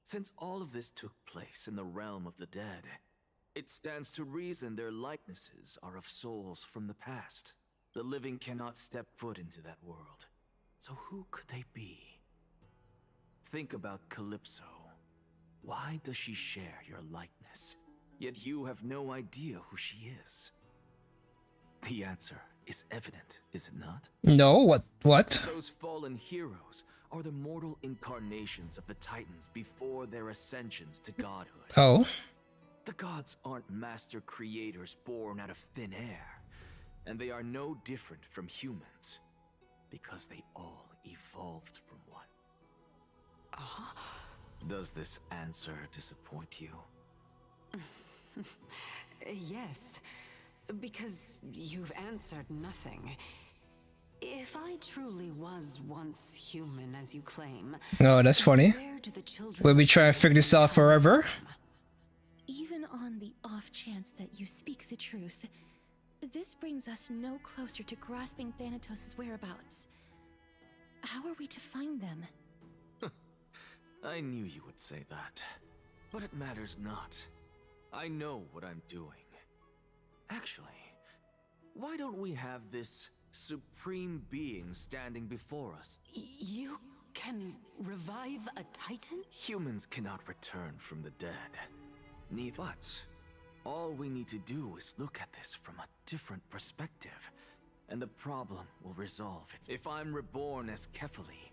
Since all of this took place in the realm of the dead, it stands to reason their likenesses are of souls from the past. The living cannot step foot into that world. So who could they be? Think about Calypso. Why does she share your likeness? Yet you have no idea who she is. The answer is evident, is it not? No, what? Those fallen heroes are the mortal incarnations of the Titans before their ascensions to godhood. Oh. The gods aren't master creators born out of thin air. And they are no different from humans, because they all evolved from one. Does this answer disappoint you? Yes, because you've answered nothing. If I truly was once human, as you claim... Oh, that's funny. Will we try to figure this out forever? Even on the off chance that you speak the truth, this brings us no closer to grasping Thanatos' whereabouts. How are we to find them? I knew you would say that. But it matters not. I know what I'm doing. Actually, why don't we have this supreme being standing before us? You can revive a Titan? Humans cannot return from the dead. Neither. But all we need to do is look at this from a different perspective, and the problem will resolve itself. If I'm reborn as Kefali,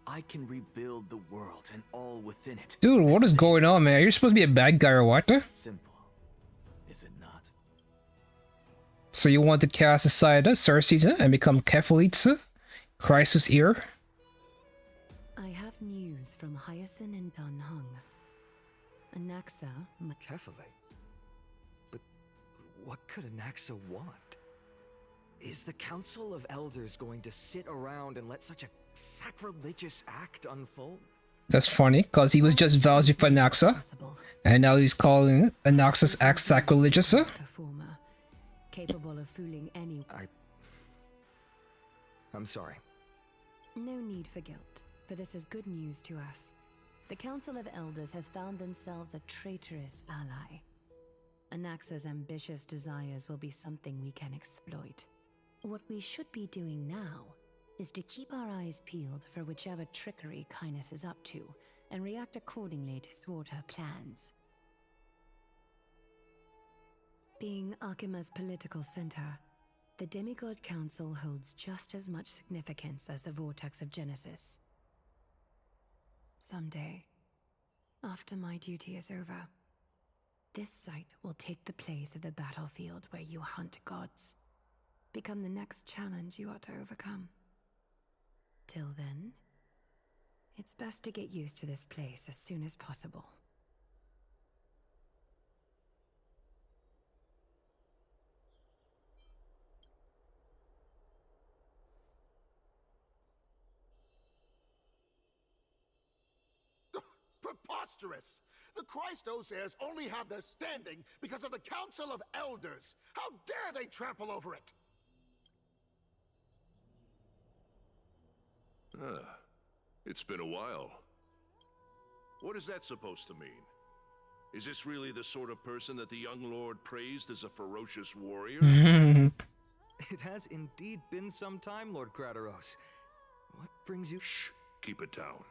I can rebuild the world and all within it. Dude, what is going on, man? Are you supposed to be a bad guy or what? Simple, is it not? So you want to cast aside Cersei and become Kefalitsa? Crisis ear? I have news from Hyacinth and Danhung. Anaxa... Kefali? But what could Anaxa want? Is the Council of Elders going to sit around and let such a sacrilegious act unfold? That's funny, because he was just vows with Anaxa, and now he's calling Anaxa's act sacrilegious. Performer, capable of fooling any... I'm sorry. No need for guilt, for this is good news to us. The Council of Elders has found themselves a traitorous ally. Anaxa's ambitious desires will be something we can exploit. What we should be doing now is to keep our eyes peeled for whichever trickery Kynus is up to, and react accordingly to thwart her plans. Being Akima's political center, the Demigod Council holds just as much significance as the Vortex of Genesis. Someday, after my duty is over, this site will take the place of the battlefield where you hunt gods. Become the next challenge you ought to overcome. Till then, it's best to get used to this place as soon as possible. Preposterous! The Christos heirs only have their standing because of the Council of Elders. How dare they trample over it? It's been a while. What is that supposed to mean? Is this really the sort of person that the young lord praised as a ferocious warrior? It has indeed been some time, Lord Krateros. What brings you— Shh! Keep it down.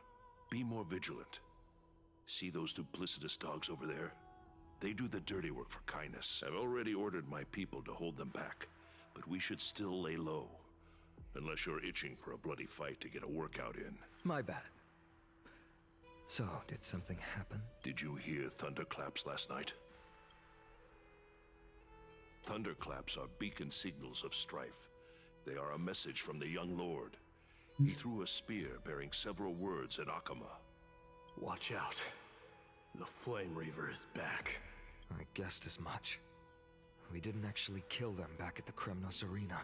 Be more vigilant. See those duplicitous dogs over there? They do the dirty work for Kynus. I've already ordered my people to hold them back, but we should still lay low. Unless you're itching for a bloody fight to get a workout in. My bad. So, did something happen? Did you hear thunderclaps last night? Thunderclaps are beacon signals of strife. They are a message from the young lord. He threw a spear bearing several words at Akama. Watch out. The Flame Reaver is back. I guessed as much. We didn't actually kill them back at the Kremnos Arena.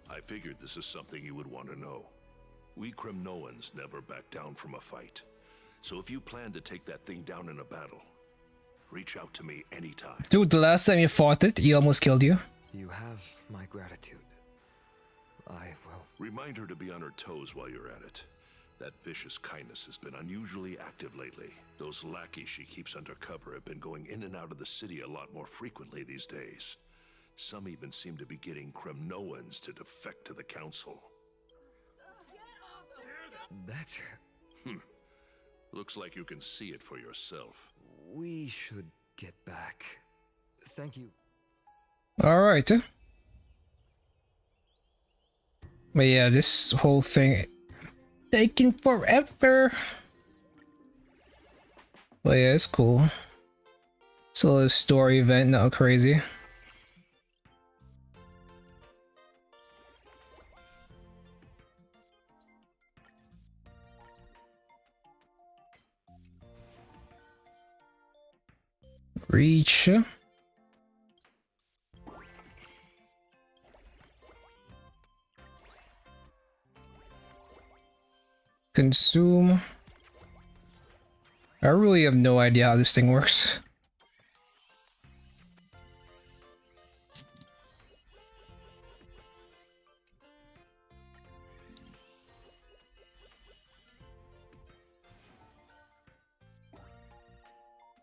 I figured this is something you would want to know. We Kremnoans never back down from a fight. So if you plan to take that thing down in a battle, reach out to me anytime. Dude, the last time you fought it, he almost killed you. You have my gratitude. I will. Remind her to be on her toes while you're at it. That vicious Kynus has been unusually active lately. Those lackeys she keeps undercover have been going in and out of the city a lot more frequently these days. Some even seem to be getting Kremnoans to defect to the Council. That's... Looks like you can see it for yourself. We should get back. Thank you. Alright. But yeah, this whole thing taking forever. But yeah, it's cool. It's a little story event, not crazy. Reach. Consume. I really have no idea how this thing works.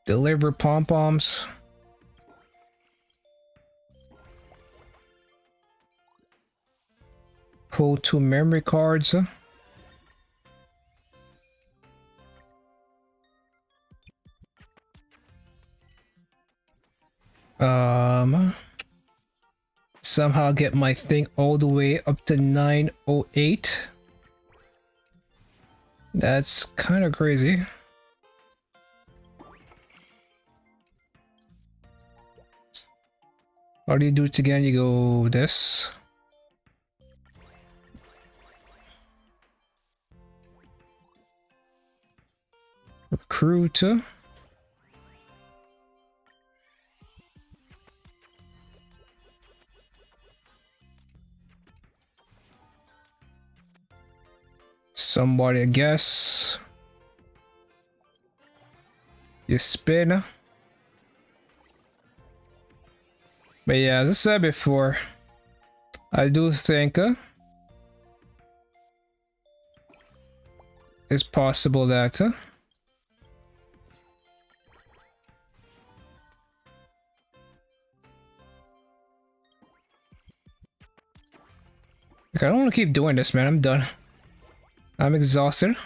Deliver pom-poms. Pull 2 memory cards. Somehow get my thing all the way up to 908. That's kind of crazy. How do you do it again? You go this. Recruit. Somebody, I guess. You spin. But yeah, as I said before, I do think it's possible that like, I don't want to keep doing this, man. I'm done. I'm exhausted.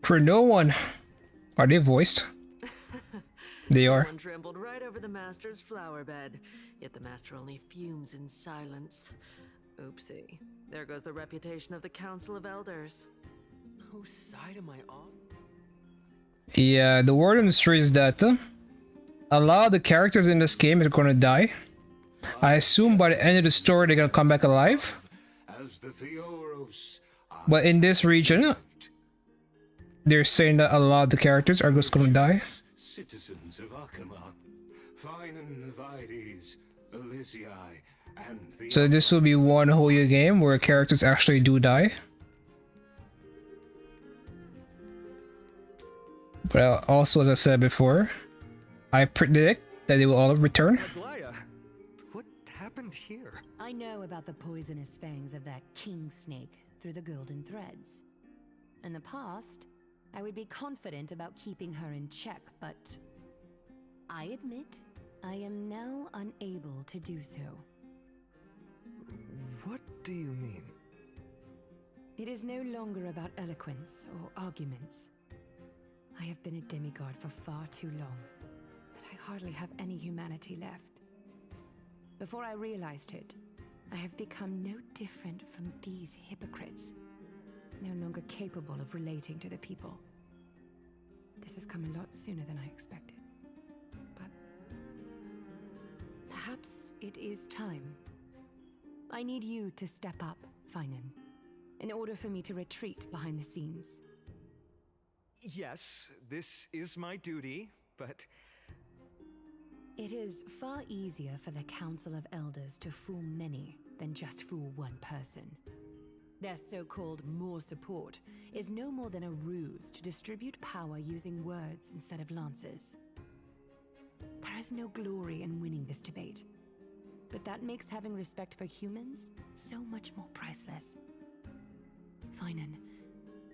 For no one. Are they voiced? They are. Someone trampled right over the master's flower bed, yet the master only fumes in silence. Oopsie. There goes the reputation of the Council of Elders. Whose side am I on? Yeah, the word on the street is that a lot of the characters in this game are gonna die. I assume by the end of the story they're gonna come back alive. But in this region, they're saying that a lot of the characters are just gonna die. Citizens of Akama, Finan Vides, Elysiae, and the So this will be one whole year game where characters actually do die. But also, as I said before, I predict that they will all return. Aglaya, what happened here? I know about the poisonous fangs of that king snake through the golden threads. In the past, I would be confident about keeping her in check, but I admit I am now unable to do so. What do you mean? It is no longer about eloquence or arguments. I have been a demigod for far too long that I hardly have any humanity left. Before I realized it, I have become no different from these hypocrites, no longer capable of relating to the people. This has come a lot sooner than I expected. But perhaps it is time. I need you to step up, Finan, in order for me to retreat behind the scenes. Yes, this is my duty, but... It is far easier for the Council of Elders to fool many than just fool one person. Their so-called more support is no more than a ruse to distribute power using words instead of lances. There is no glory in winning this debate, but that makes having respect for humans so much more priceless. Finan,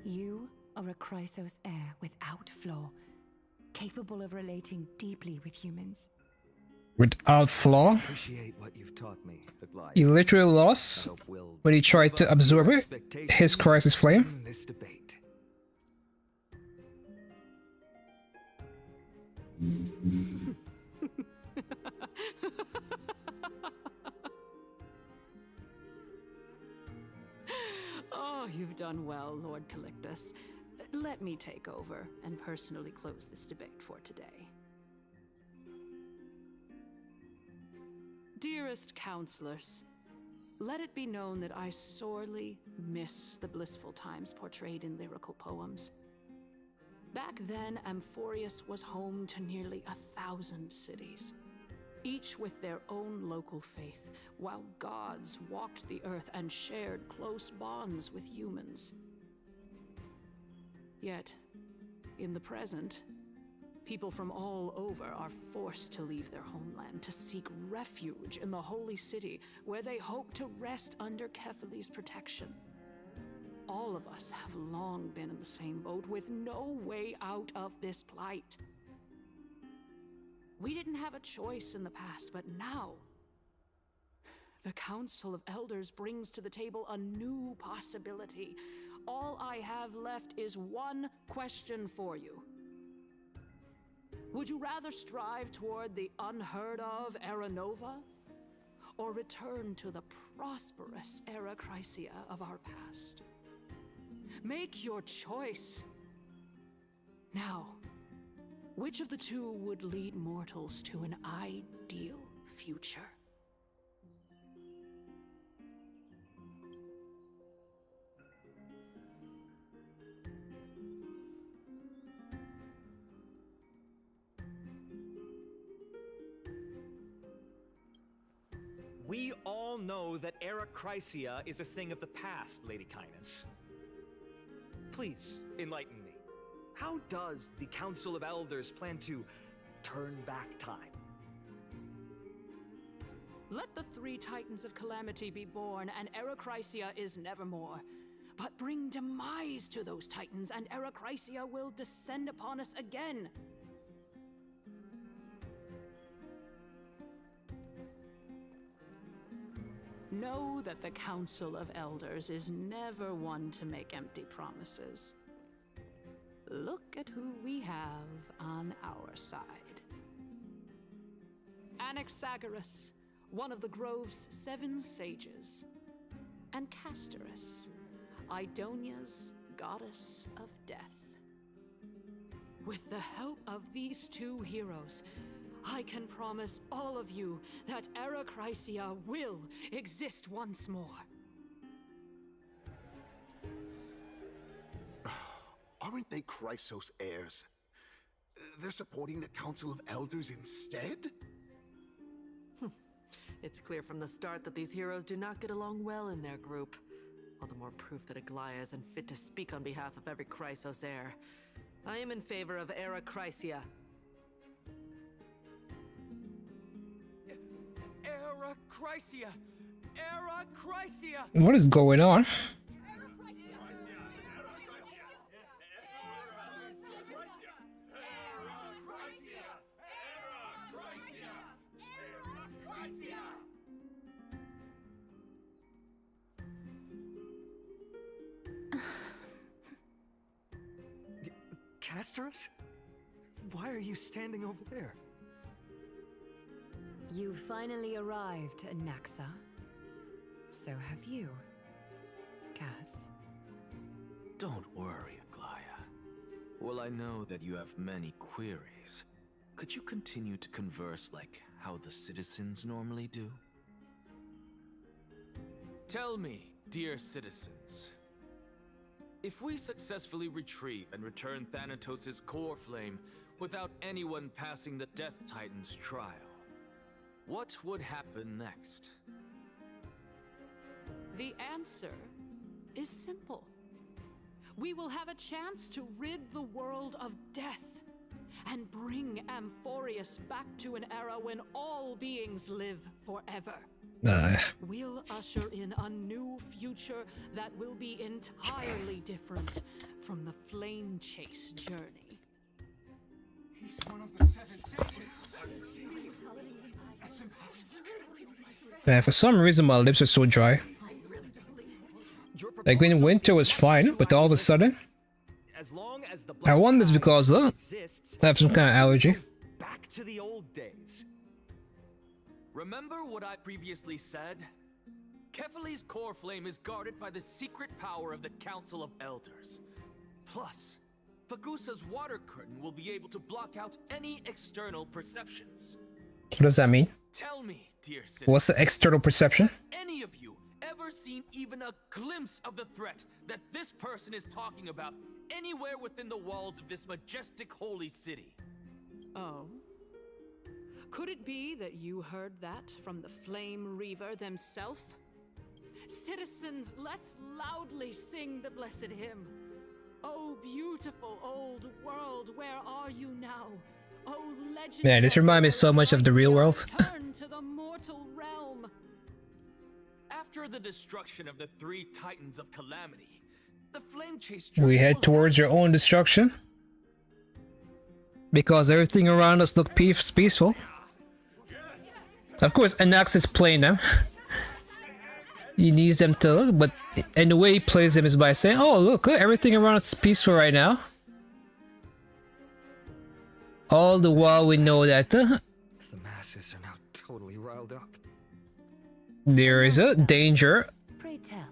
you are a Chrysos heir without flaw, capable of relating deeply with humans. Without flaw? Appreciate what you've taught me, Aglaya. He literally lost when he tried to absorb it, his crisis flame. This debate. Oh, you've done well, Lord Calictus. Let me take over and personally close this debate for today. Dearest counselors, let it be known that I sorely miss the blissful times portrayed in lyrical poems. Back then, Amphorius was home to nearly 1,000 cities. each with their own local faith, while gods walked the earth and shared close bonds with humans. Yet, in the present, people from all over are forced to leave their homeland to seek refuge in the holy city, where they hope to rest under Kefali's protection. All of us have long been in the same boat, with no way out of this plight. We didn't have a choice in the past, but now the Council of Elders brings to the table a new possibility. All I have left is one question for you. Would you rather strive toward the unheard of Era Nova, or return to the prosperous Era Chrysia of our past? Make your choice. Now, which of the two would lead mortals to an ideal future? We all know that Era Chrysia is a thing of the past, Lady Kindness. Please, enlighten me. How does the Council of Elders plan to turn back time? Let the three Titans of Calamity be born, and Era Chrysia is nevermore. But bring demise to those Titans, and Era Chrysia will descend upon us again. Know that the Council of Elders is never one to make empty promises. Look at who we have on our side. Anaxagoras, one of the Grove's 7 sages, and Castorus, Idonia's goddess of death. With the help of these two heroes, I can promise all of you that Era Chrysia will exist once more. Aren't they Chrysos heirs? They're supporting the Council of Elders instead? It's clear from the start that these heroes do not get along well in their group. All the more proof that Aglaya isn't fit to speak on behalf of every Chrysos heir. I am in favor of Era Chrysia. Era Chrysia! Era Chrysia! What is going on? Castorus? Why are you standing over there? You finally arrived, Naxa. So have you, Cass. Don't worry, Aglaya. Well, I know that you have many queries. Could you continue to converse like how the citizens normally do? Tell me, dear citizens, if we successfully retrieve and return Thanatos' core flame without anyone passing the Death Titan's trial, what would happen next? The answer is simple. We will have a chance to rid the world of death and bring Amphorius back to an era when all beings live forever. We'll usher in a new future that will be entirely different from the flame chase journey. He's one of the 7 sages. That's impossible. Man, for some reason my lips are so dry. Like when winter was fine, but all of a sudden, I wonder it's because I have some kind of allergy. Back to the old days. Remember what I previously said? Kefali's core flame is guarded by the secret power of the Council of Elders. Plus, Fagusa's water curtain will be able to block out any external perceptions. What does that mean? Tell me, dear citizen, What's the external perception? any of you ever seen even a glimpse of the threat that this person is talking about anywhere within the walls of this majestic holy city? Oh? Could it be that you heard that from the Flame Reaver themselves? Citizens, let's loudly sing the blessed hymn. Oh, beautiful old world, where are you now? Oh, legend. Man, this reminds me so much of the real world. Turn to the mortal realm. After the destruction of the 3 Titans of Calamity, the Flame Chase We head towards your own destruction. Because everything around us looks peaceful. Of course, Anax is playing them. He needs them to look, but and the way he plays them is by saying, "Oh, look, everything around us is peaceful right now." All the while we know that The masses are now totally riled up. there is a danger. Pray tell.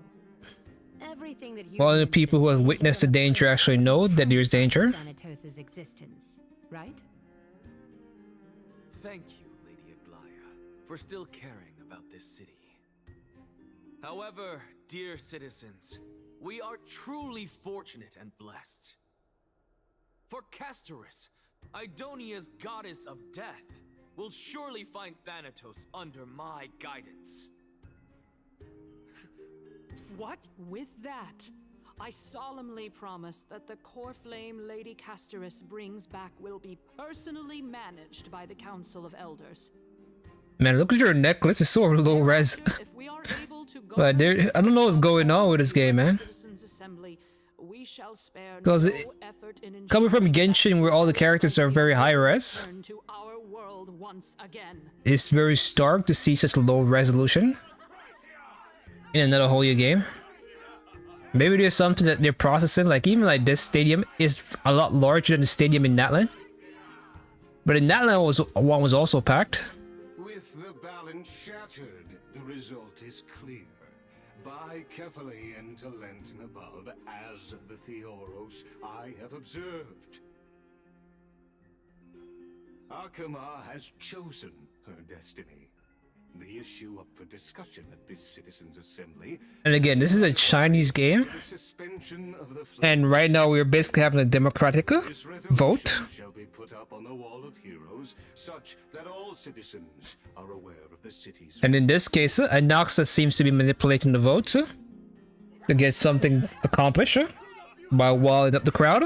Everything that All the people who have witnessed the danger actually know that there's danger. Thanatos' existence, right? Thank you, Lady Aglaya, for still caring about this city. However, dear citizens, we are truly fortunate and blessed. For Castoris, Idonia's goddess of death, will surely find Thanatos under my guidance. What? With that, I solemnly promise that the core flame Lady Castoris brings back will be personally managed by the Council of Elders. Man, look at your necklace. It's so low res. But there, I don't know what's going on with this game, man. Because coming from Genshin, where all the characters are very high res, it's very stark to see such low resolution in another Hoya game. Maybe there's something that they're processing. Like even like this stadium is a lot larger than the stadium in Natlan. But in Natlan one was also packed. With the balance shattered, the result is clear. Buy carefully into Lenten above, as the Theoros I have observed. Akama has chosen her destiny. The issue up for discussion at this citizens' assembly. And again, this is a Chinese game. And right now we're basically having a democratic vote. Shall be put up on the wall of heroes, such that all citizens are aware of the city's. And in this case, Anoxa seems to be manipulating the vote to get something accomplished by walling up the crowd,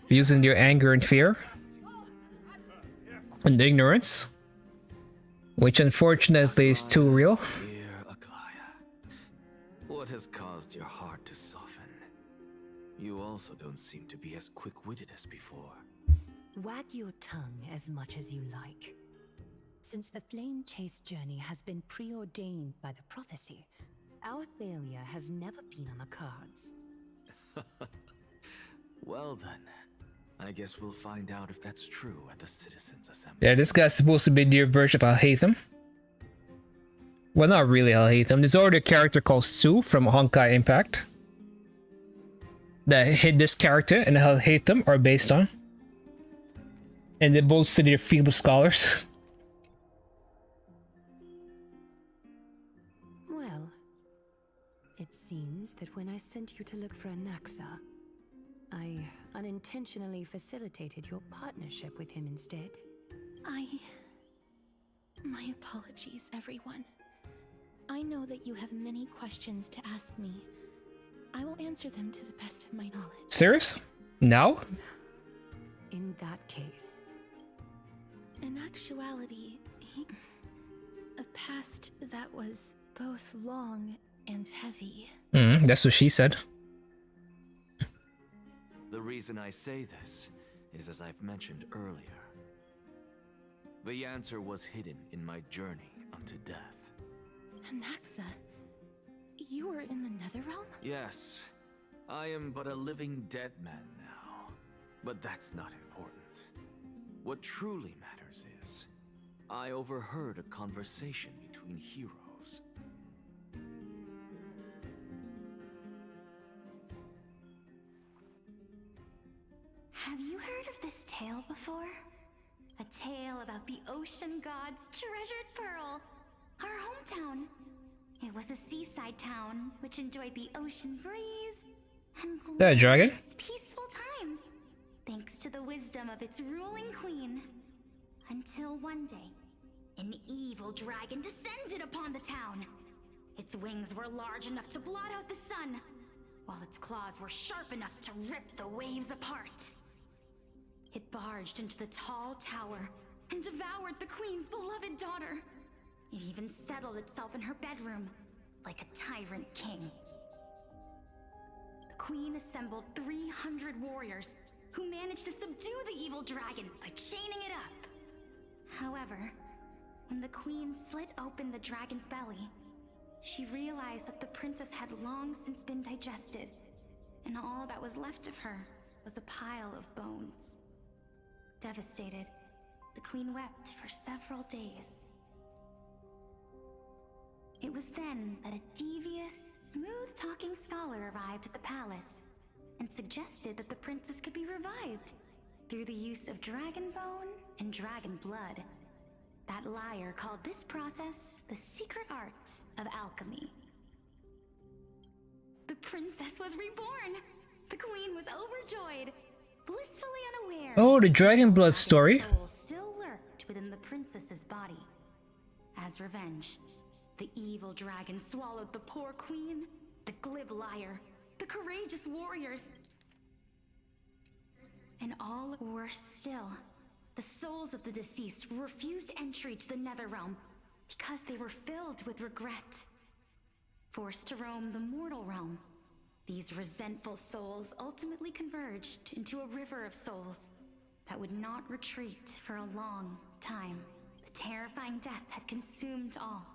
using their anger and fear and ignorance, which unfortunately is too real. Dear Aglaya, what has caused your heart to soften? You also don't seem to be as quick-witted as before. Wag your tongue as much as you like. Since the Flame Chase journey has been preordained by the prophecy, our failure has never been on the cards. Well then, I guess we'll find out if that's true at the Citizens' Assembly. Yeah, this guy's supposed to be their version of Al-Hatham. Well, not really Al-Hatham. There's already a character called Sue from Honkai Impact that hit this character and Al-Hatham are based on. And they both say they're feeble scholars. Well, it seems that when I sent you to look for Anaxa, I unintentionally facilitated your partnership with him instead. My apologies, everyone. I know that you have many questions to ask me. I will answer them to the best of my knowledge. Serious? Now? In that case. In actuality, a past that was both long and heavy. That's what she said. The reason I say this is as I've mentioned earlier. The answer was hidden in my journey unto death. Anaxa, you were in the Netherrealm? Yes, I am but a living dead man now. But that's not important. What truly matters is, I overheard a conversation between heroes. Have you heard of this tale before? A tale about the ocean god's treasured pearl, our hometown. It was a seaside town which enjoyed the ocean breeze and That dragon? glorious, peaceful times, thanks to the wisdom of its ruling queen. Until one day, an evil dragon descended upon the town. Its wings were large enough to blot out the sun, while its claws were sharp enough to rip the waves apart. It barged into the tall tower and devoured the queen's beloved daughter. It even settled itself in her bedroom, like a tyrant king. The queen assembled 300 warriors who managed to subdue the evil dragon by chaining it up. However, when the queen slit open the dragon's belly, she realized that the princess had long since been digested, and all that was left of her was a pile of bones. Devastated, the queen wept for several days. It was then that a devious, smooth-talking scholar arrived at the palace and suggested that the princess could be revived through the use of dragon bone and dragon blood. That liar called this process the secret art of alchemy. The princess was reborn! The queen was overjoyed, blissfully unaware. Oh, the dragon blood story. Soul still lurked within the princess's body. As revenge, the evil dragon swallowed the poor queen, the glib liar, the courageous warriors, and all worse still. The souls of the deceased refused entry to the Netherrealm because they were filled with regret. Forced to roam the mortal realm, these resentful souls ultimately converged into a river of souls that would not retreat for a long time. The terrifying death had consumed all.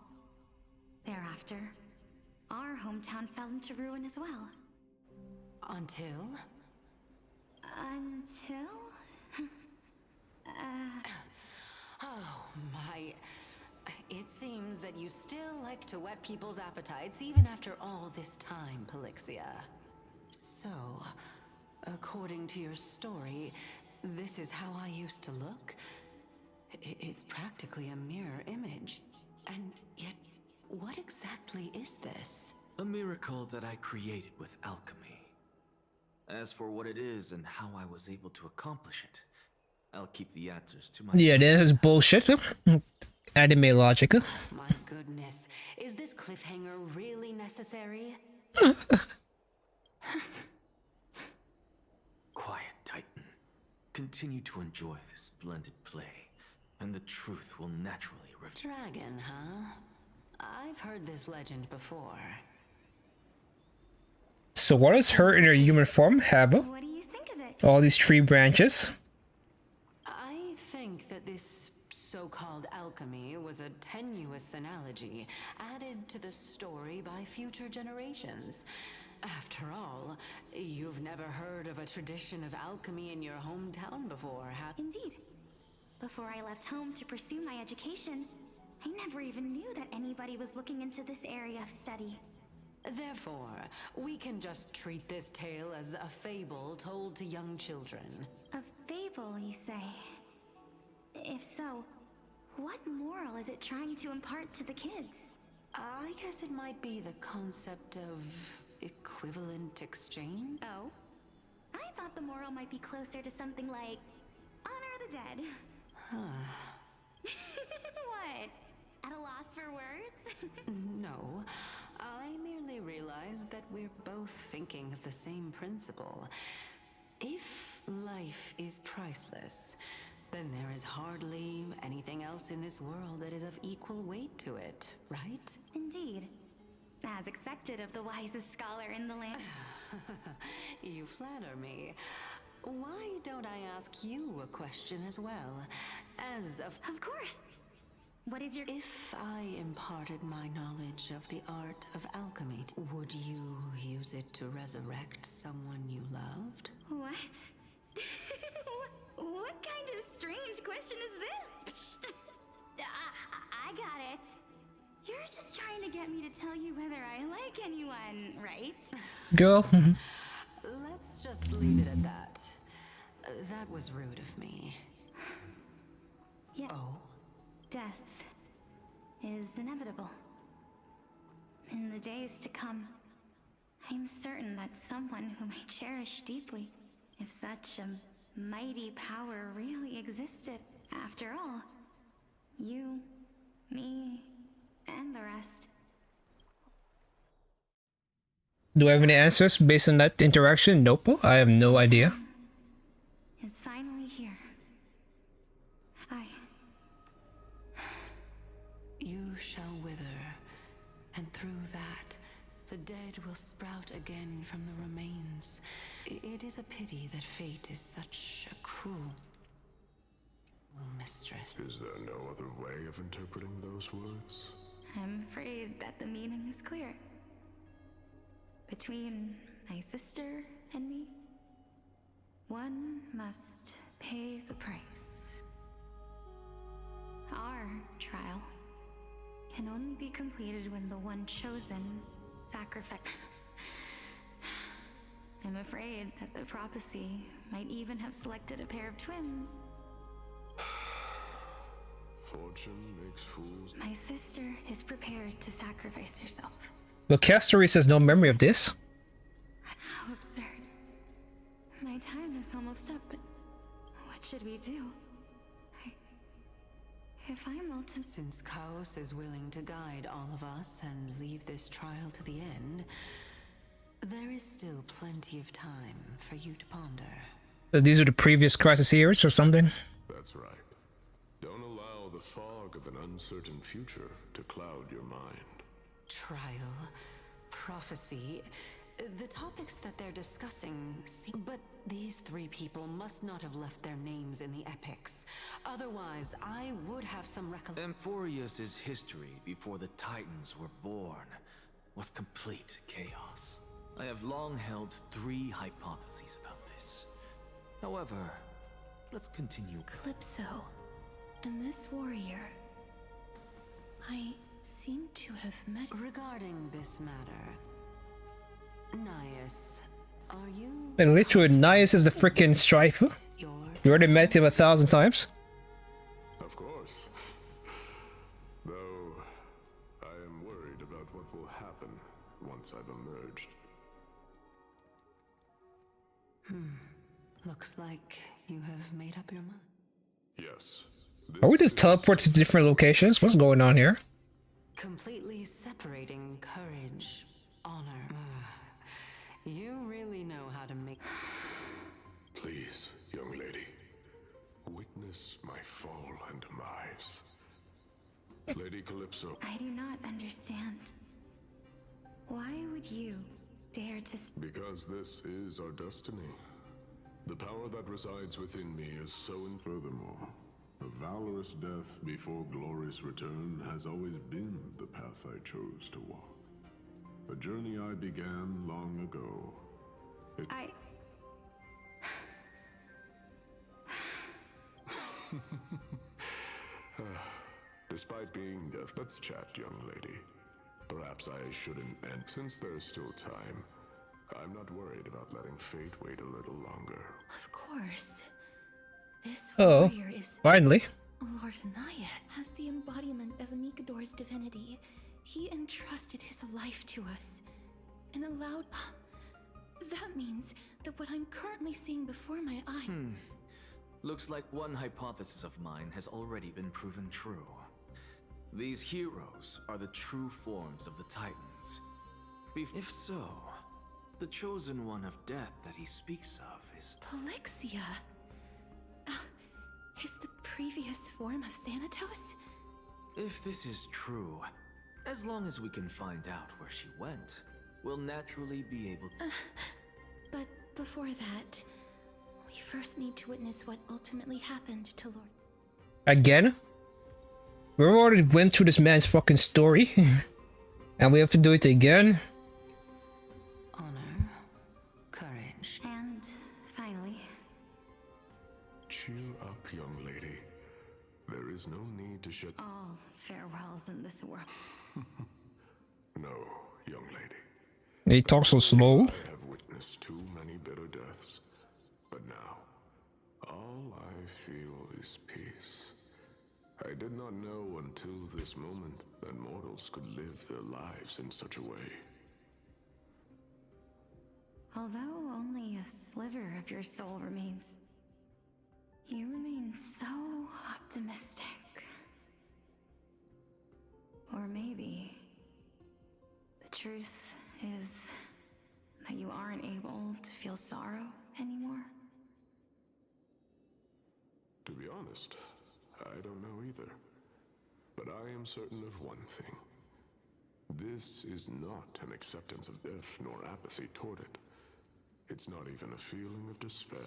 Thereafter, our hometown fell into ruin as well. Until? Oh my. It seems that you still like to whet people's appetites even after all this time, Pelixia. So, according to your story, this is how I used to look? It's practically a mirror image. And yet, what exactly is this? A miracle that I created with alchemy. As for what it is and how I was able to accomplish it, I'll keep the answers to myself. Yeah, this is bullshit. Anime logic. My goodness, is this cliffhanger really necessary? Quiet, Titan. Continue to enjoy this splendid play, and the truth will naturally reveal. Dragon, huh? I've heard this legend before. So what does her in her human form have? What do you think of it? All these tree branches. I think that this so-called alchemy was a tenuous analogy added to the story by future generations. After all, you've never heard of a tradition of alchemy in your hometown before, have you? Indeed. Before I left home to pursue my education, I never even knew that anybody was looking into this area of study. Therefore, we can just treat this tale as a fable told to young children. A fable, you say? If so, what moral is it trying to impart to the kids? I guess it might be the concept of equivalent exchange? Oh? I thought the moral might be closer to something like honor the dead. Huh. What? At a loss for words? No, I merely realized that we're both thinking of the same principle. If life is priceless, then there is hardly anything else in this world that is of equal weight to it, right? Indeed. As expected of the wisest scholar in the land. You flatter me. Why don't I ask you a question as well? Of course. What is your... If I imparted my knowledge of the art of alchemy, would you use it to resurrect someone you loved? What? What kind of strange question is this? I got it. You're just trying to get me to tell you whether I like anyone, right? Girl. Let's just leave it at that. That was rude of me. Yeah. Oh? Death is inevitable. In the days to come, I'm certain that someone whom I cherish deeply, if such a mighty power really existed, After all, you, me, and the rest. Do I have any answers based on that interaction? Nope. I have no idea. Is finally here. You shall wither, and through that, the dead will sprout again from the remains. It is a pity that fate is such a cruel mistress. Is there no other way of interpreting those words? I'm afraid that the meaning is clear. Between my sister and me, one must pay the price. Our trial can only be completed when the one chosen sacrifice. I'm afraid that the prophecy might even have selected a pair of twins. Fortune makes fools. My sister is prepared to sacrifice herself. But Castory says no memory of this. How absurd. My time is almost up, but what should we do? If I'm ultimately... Since Chaos is willing to guide all of us and leave this trial to the end, there is still plenty of time for you to ponder. So these are the previous Crisis Heroes or something? That's right. Don't allow the fog of an uncertain future to cloud your mind. Trial, prophecy, the topics that they're discussing seem... But these three people must not have left their names in the epics. Otherwise, I would have some recollection. Amphorius's history before the Titans were born was complete chaos. I have long held 3 hypotheses about this. However, let's continue. Calypso and this warrior, I seem to have met... Regarding this matter, Nias, are you... Like literally, Nias is the freaking strifer. You already met him 1,000 times. Of course. Though, I am worried about what will happen once I've emerged. Looks like you have made up your mind. Yes. Are we just teleported to different locations? What's going on here? Completely separating courage, honor. You really know how to make... Please, young lady, witness my fall and demise. Lady Calypso. I do not understand. Why would you dare to... Because this is our destiny. The power that resides within me is so, and furthermore, a valorous death before glorious return has always been the path I chose to walk. A journey I began long ago. Despite being deaf, let's chat, young lady. Perhaps I shouldn't end, since there's still time. I'm not worried about letting fate wait a little longer. Of course. This Oh, warrior is... finally. Lord Nayat has the embodiment of Nikador's divinity. He entrusted his life to us and allowed... That means that what I'm currently seeing before my eye... Looks like one hypothesis of mine has already been proven true. These heroes are the true forms of the Titans. If so, the chosen one of death that he speaks of is... Polixia? Is the previous form of Thanatos? If this is true, as long as we can find out where she went, we'll naturally be able to... But before that, we first need to witness what ultimately happened to Lord... Again? We already went through this man's fucking story. And we have to do it again? Honor, courage, and finally... Cheer up, young lady. There is no need to shed... All farewells in this world. No, young lady. He talks so slow. I have witnessed too many bitter deaths. But now, all I feel is peace. I did not know until this moment that mortals could live their lives in such a way. Although only a sliver of your soul remains, you remain so optimistic. Or maybe the truth is that you aren't able to feel sorrow anymore. To be honest, I don't know either. But I am certain of one thing. This is not an acceptance of death nor apathy toward it. It's not even a feeling of despair.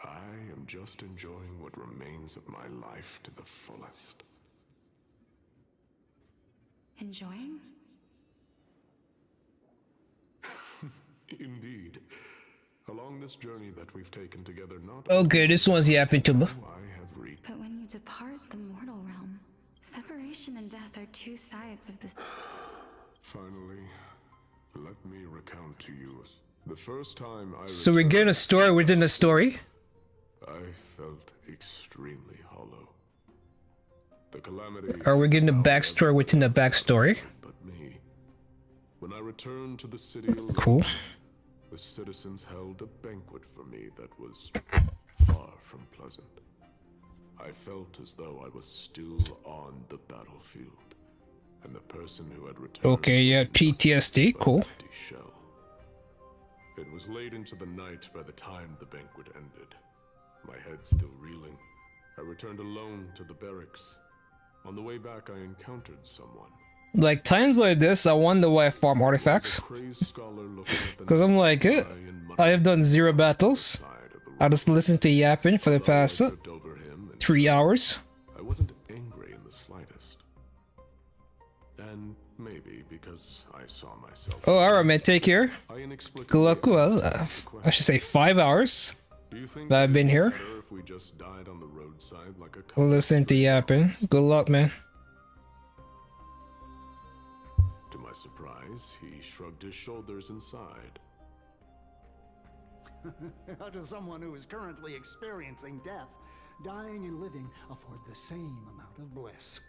I am just enjoying what remains of my life to the fullest. Enjoying? Indeed. Along this journey that we've taken together, not Okay, this one's yapping to me. But when you depart the mortal realm, separation and death are two sides of this. Finally, let me recount to you the first time I So we're getting a story within a story? I felt extremely hollow. The calamity. Are we getting a backstory within the backstory? But me. When I returned to the city alone, Cool. the citizens held a banquet for me that was far from pleasant. I felt as though I was still on the battlefield, and the person who had returned. Okay, yeah, PTSD, cool. Shell. It was late into the night by the time the banquet ended. My head still reeling, I returned alone to the barracks. On the way back, I encountered someone. Like, times like this, I wonder why I farm artifacts. Because I'm like, I have done 0 battles. I just listened to yapping for the past 3 hours. I wasn't angry in the slightest. And maybe because I saw myself. Oh, alright, man, take care. Good luck. Well, I should say 5 hours that I've been here. If we just died on the roadside like a Listen to yapping. Good luck, man. To my surprise, he shrugged his shoulders and sighed. How does someone who is currently experiencing death, dying and living, afford the same amount of bliss?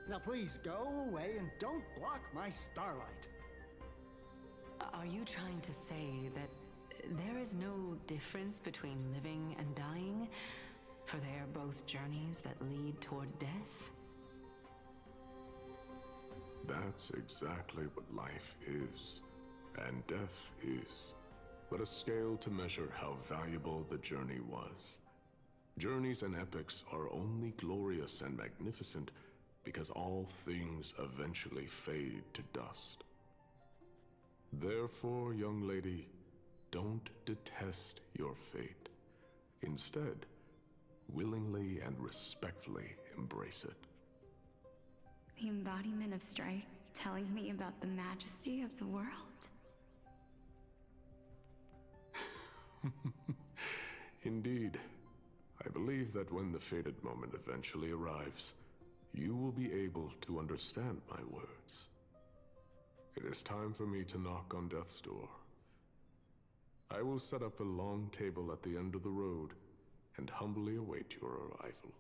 Now please go away and don't block my starlight. Are you trying to say that there is no difference between living and dying? For they are both journeys that lead toward death? That's exactly what life is, and death is, but a scale to measure how valuable the journey was. Journeys and epics are only glorious and magnificent because all things eventually fade to dust. Therefore, young lady, don't detest your fate. Instead, willingly and respectfully embrace it. The embodiment of strife telling me about the majesty of the world. Indeed. I believe that when the fated moment eventually arrives, you will be able to understand my words. It is time for me to knock on death's door. I will set up a long table at the end of the road and humbly await your arrival.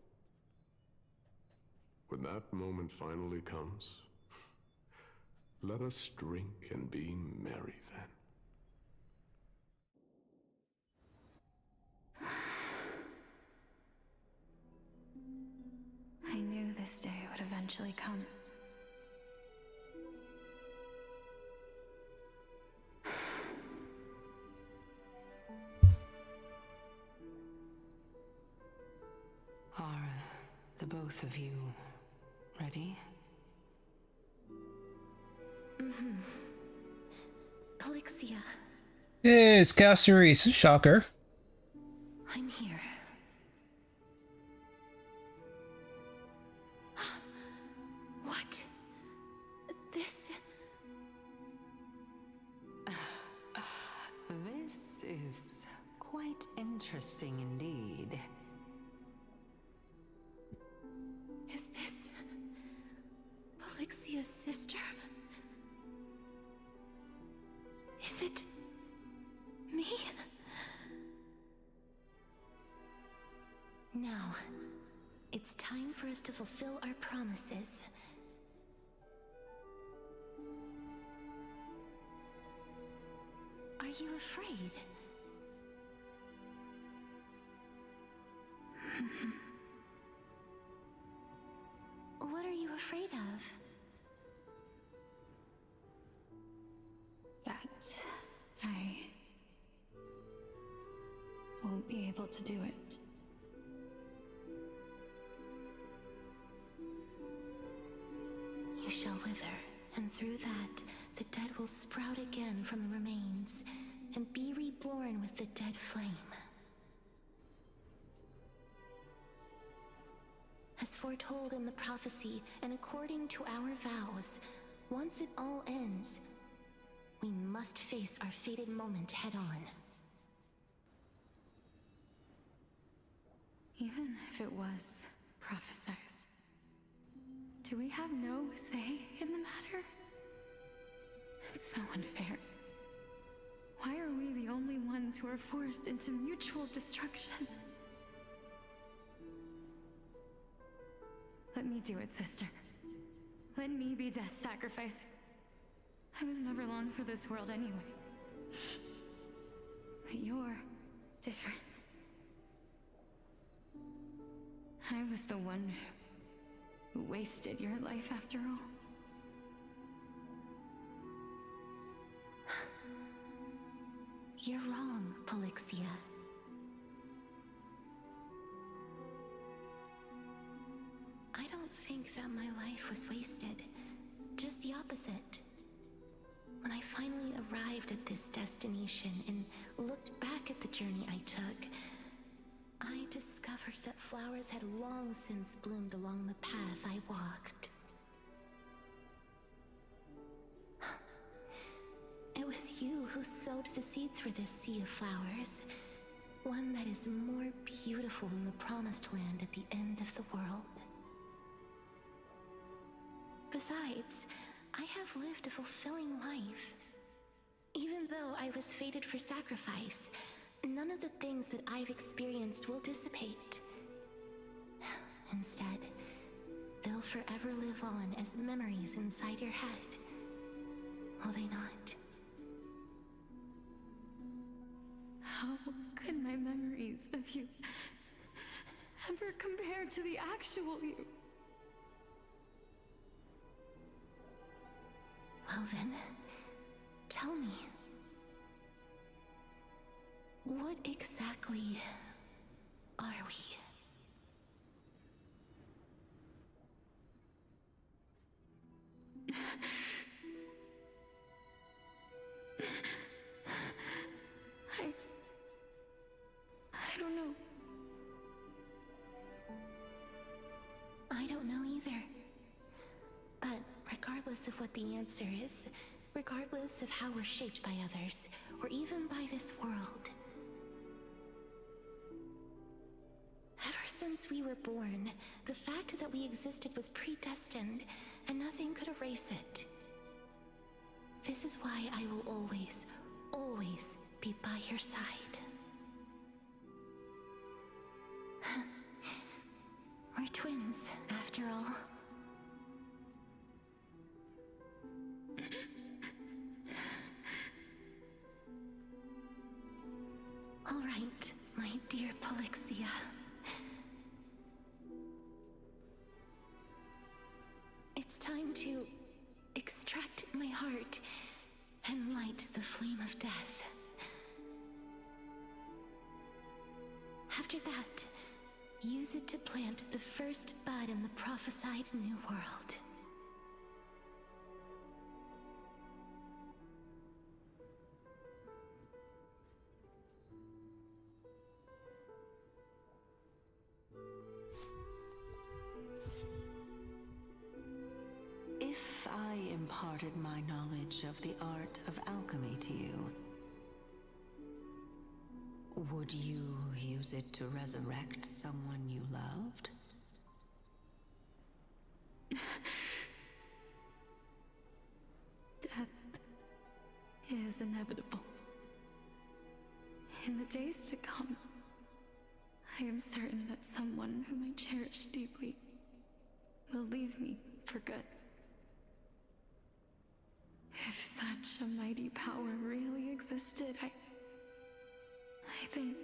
When that moment finally comes, let us drink and be merry then. I knew this day would eventually come. Are the both of you ready? Mm-hmm. Calixia, Hey, it's Caster Reese. Shocker. I'm here. What? This... This is quite interesting indeed. Is this... Calixia's sister? Is it... me? Now, it's time for us to fulfill our promises. Are you afraid? What are you afraid of? That I won't be able to do it. You shall wither, and through that, the dead will sprout again from the remains, and be reborn with the dead flame. As foretold in the prophecy, and according to our vows, once it all ends, we must face our fated moment head-on. Even if it was prophesized, do we have no say in the matter? It's so unfair. Why are we the only ones who are forced into mutual destruction? Let me do it, sister. Let me be death's sacrifice. I was never long for this world anyway. But you're different. I was the one who wasted your life after all. You're wrong, Polixia. I don't think that my life was wasted. Just the opposite. When I finally arrived at this destination and looked back at the journey I took, I discovered that flowers had long since bloomed along the path I walked. It was you who sowed the seeds for this sea of flowers, one that is more beautiful than the promised land at the end of the world. Besides, I have lived a fulfilling life. Even though I was fated for sacrifice, none of the things that I've experienced will dissipate. Instead, they'll forever live on as memories inside your head. Will they not? How could my memories of you ever compare to the actual you? Well then, tell me. What exactly are we? I don't know. I don't know either. But regardless of what the answer is, regardless of how we're shaped by others, or even by this world, ever since we were born, the fact that we existed was predestined, and nothing could erase it. This is why I will always, always be by your side. We're twins, after all. All right, my dear Polixia. It's time to extract my heart and light the flame of death. After that, use it to plant the first bud in the prophesied new world. If I imparted my knowledge of the art of alchemy to you, would you use it to resurrect someone you loved? Death is inevitable. In the days to come, I am certain that someone whom I cherish deeply will leave me for good. If such a mighty power really existed, I think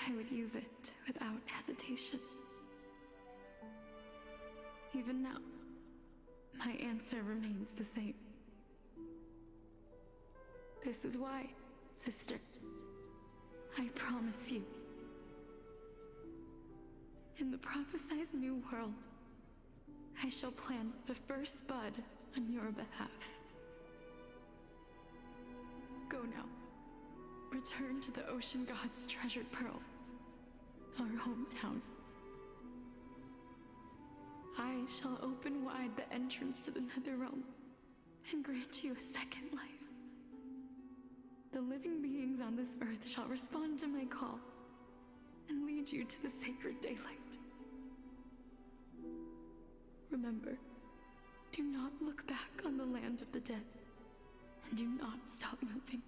I would use it without hesitation. Even now, my answer remains the same. This is why, sister, I promise you, in the prophesized new world, I shall plant the first bud on your behalf. Go now. Return to the ocean god's treasured pearl, our hometown. I shall open wide the entrance to the Netherrealm and grant you a second life. The living beings on this earth shall respond to my call and lead you to the sacred daylight. Remember, do not look back on the land of the dead, and do not stop moving.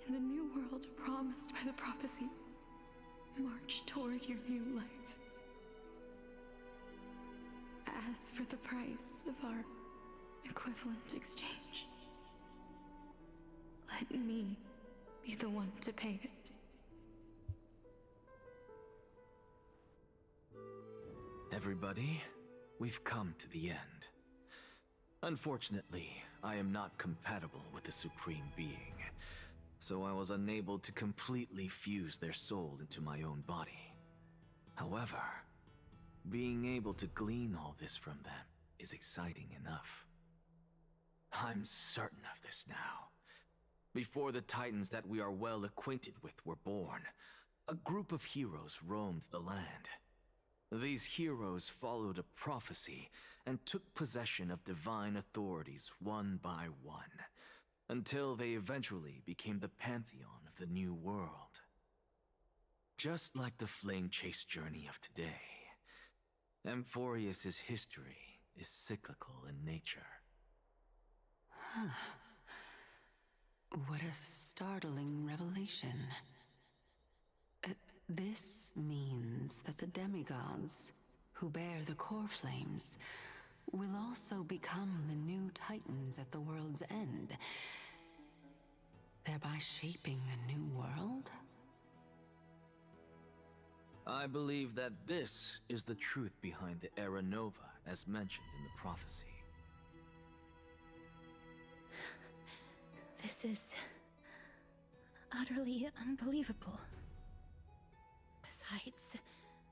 In the new world promised by the prophecy, march toward your new life. As for the price of our equivalent exchange, let me be the one to pay it. Everybody, we've come to the end. Unfortunately, I am not compatible with the Supreme Being, so I was unable to completely fuse their soul into my own body. However, being able to glean all this from them is exciting enough. I'm certain of this now. Before the Titans that we are well acquainted with were born, a group of heroes roamed the land. These heroes followed a prophecy and took possession of divine authorities one by one, until they eventually became the pantheon of the new world. Just like the flame chase journey of today, Amphorius's history is cyclical in nature. Huh. What a startling revelation. This means that the demigods, who bear the core flames, will also become the new titans at the world's end, thereby shaping a new world? I believe that this is the truth behind the Era Nova as mentioned in the prophecy. This is utterly unbelievable. Besides,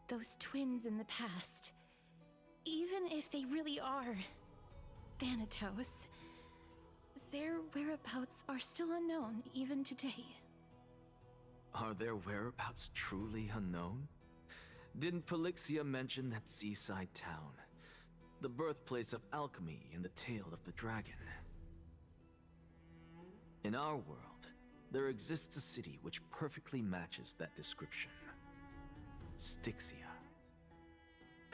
those twins in the past, even if they really are Thanatos, their whereabouts are still unknown even today. Are their whereabouts truly unknown? Didn't Polixia mention that seaside town, the birthplace of alchemy in the tale of the dragon? In our world, there exists a city which perfectly matches that description. Styxia.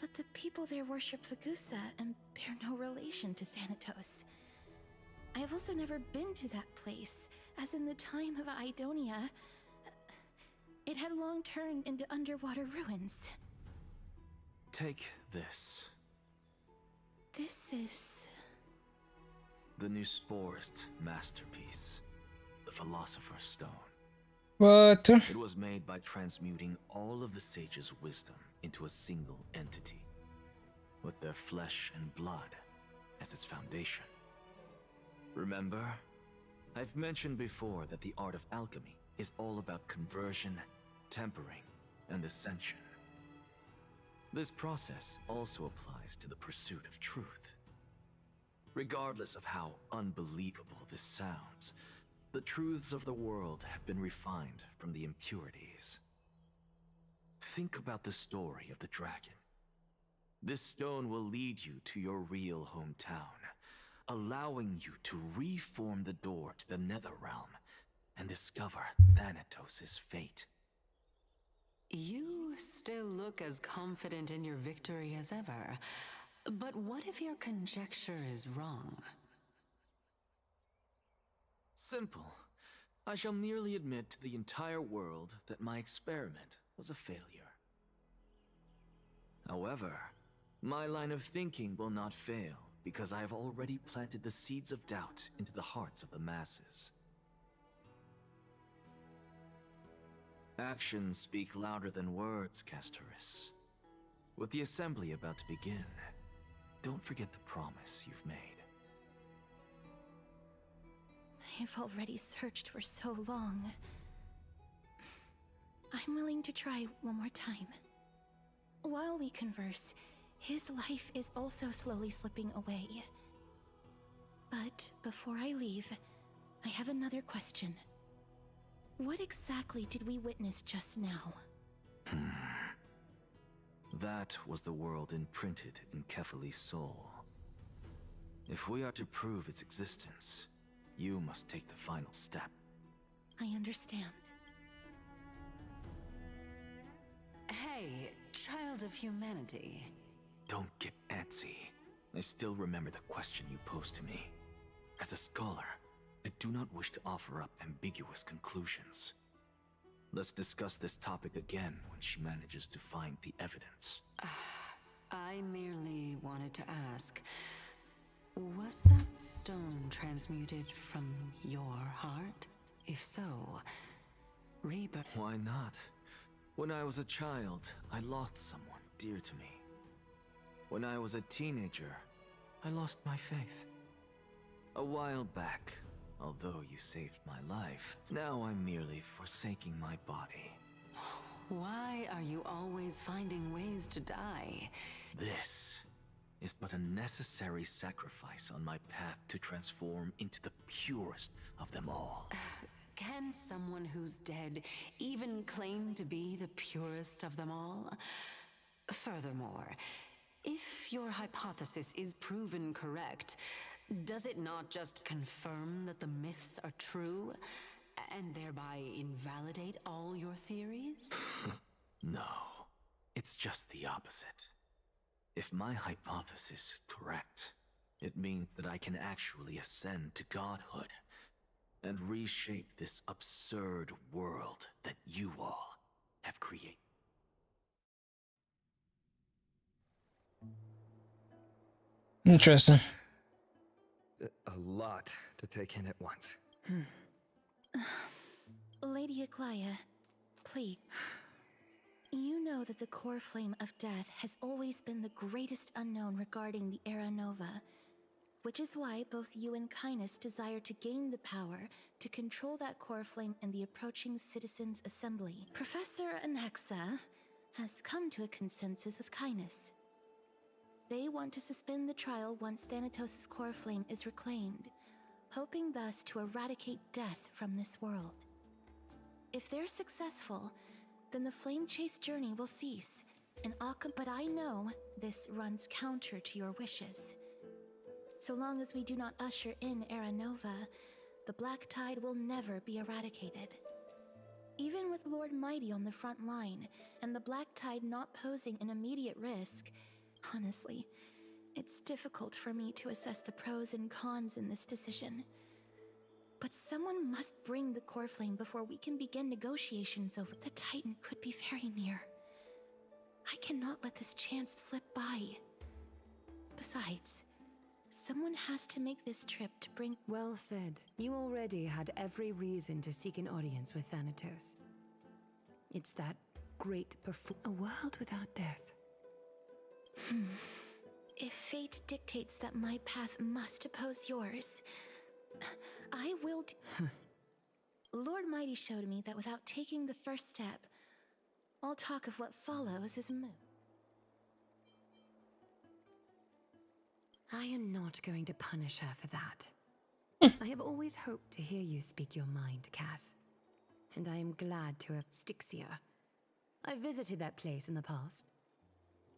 But the people there worship Fagusa and bear no relation to Thanatos. I have also never been to that place, as in the time of Idonia, it had long turned into underwater ruins. Take this. This is... the Nusporist masterpiece, the Philosopher's Stone. What? It was made by transmuting all of the sages' wisdom into a single entity, with their flesh and blood as its foundation. Remember, I've mentioned before that the art of alchemy is all about conversion, tempering, and ascension. This process also applies to the pursuit of truth. Regardless of how unbelievable this sounds, the truths of the world have been refined from the impurities. Think about the story of the dragon. This stone will lead you to your real hometown, allowing you to reform the door to the Netherrealm and discover Thanatos' fate. You still look as confident in your victory as ever. But what if your conjecture is wrong? Simple. I shall merely admit to the entire world that my experiment was a failure. However, my line of thinking will not fail because I have already planted the seeds of doubt into the hearts of the masses. Actions speak louder than words, Castoris. With the assembly about to begin, don't forget the promise you've made. I've already searched for so long. I'm willing to try one more time. While we converse, his life is also slowly slipping away. But before I leave, I have another question. What exactly did we witness just now? That was the world imprinted in Kefali's soul. If we are to prove its existence, you must take the final step. I understand. Hey, child of humanity. Don't get antsy. I still remember the question you posed to me. As a scholar, I do not wish to offer up ambiguous conclusions. Let's discuss this topic again when she manages to find the evidence. I merely wanted to ask, was that stone transmuted from your heart? If so, rebirth. Why not? When I was a child, I lost someone dear to me. When I was a teenager, I lost my faith. A while back, although you saved my life, now I'm merely forsaking my body. Why are you always finding ways to die? This is but a necessary sacrifice on my path to transform into the purest of them all. Can someone who's dead even claim to be the purest of them all? Furthermore, if your hypothesis is proven correct, does it not just confirm that the myths are true, and thereby invalidate all your theories? No, it's just the opposite. If my hypothesis is correct, it means that I can actually ascend to godhood and reshape this absurd world that you all have created. Interesting. A lot to take in at once. Lady Aglaia, please. You know that the core flame of death has always been the greatest unknown regarding the Era Nova, which is why both you and Kindness desire to gain the power to control that core flame in the approaching Citizens' Assembly. Professor Anaxa has come to a consensus with Kindness. They want to suspend the trial once Thanatos' core flame is reclaimed, hoping thus to eradicate death from this world. If they're successful, then the flame chase journey will cease, and but I know this runs counter to your wishes. So long as we do not usher in Era Nova, the Black Tide will never be eradicated. Even with Lord Mighty on the front line, and the Black Tide not posing an immediate risk, honestly, it's difficult for me to assess the pros and cons in this decision. But someone must bring the core flame before we can begin negotiations over the Titan could be very near. I cannot let this chance slip by. Besides, someone has to make this trip to bring— Well said. You already had every reason to seek an audience with Thanatos. It's that great a world without death. If fate dictates that my path must oppose yours, I will Lord Mighty showed me that without taking the first step, all talk of what follows is moot. I am not going to punish her for that. I have always hoped to hear you speak your mind, Cass. And I am glad to have Styxia. I visited that place in the past.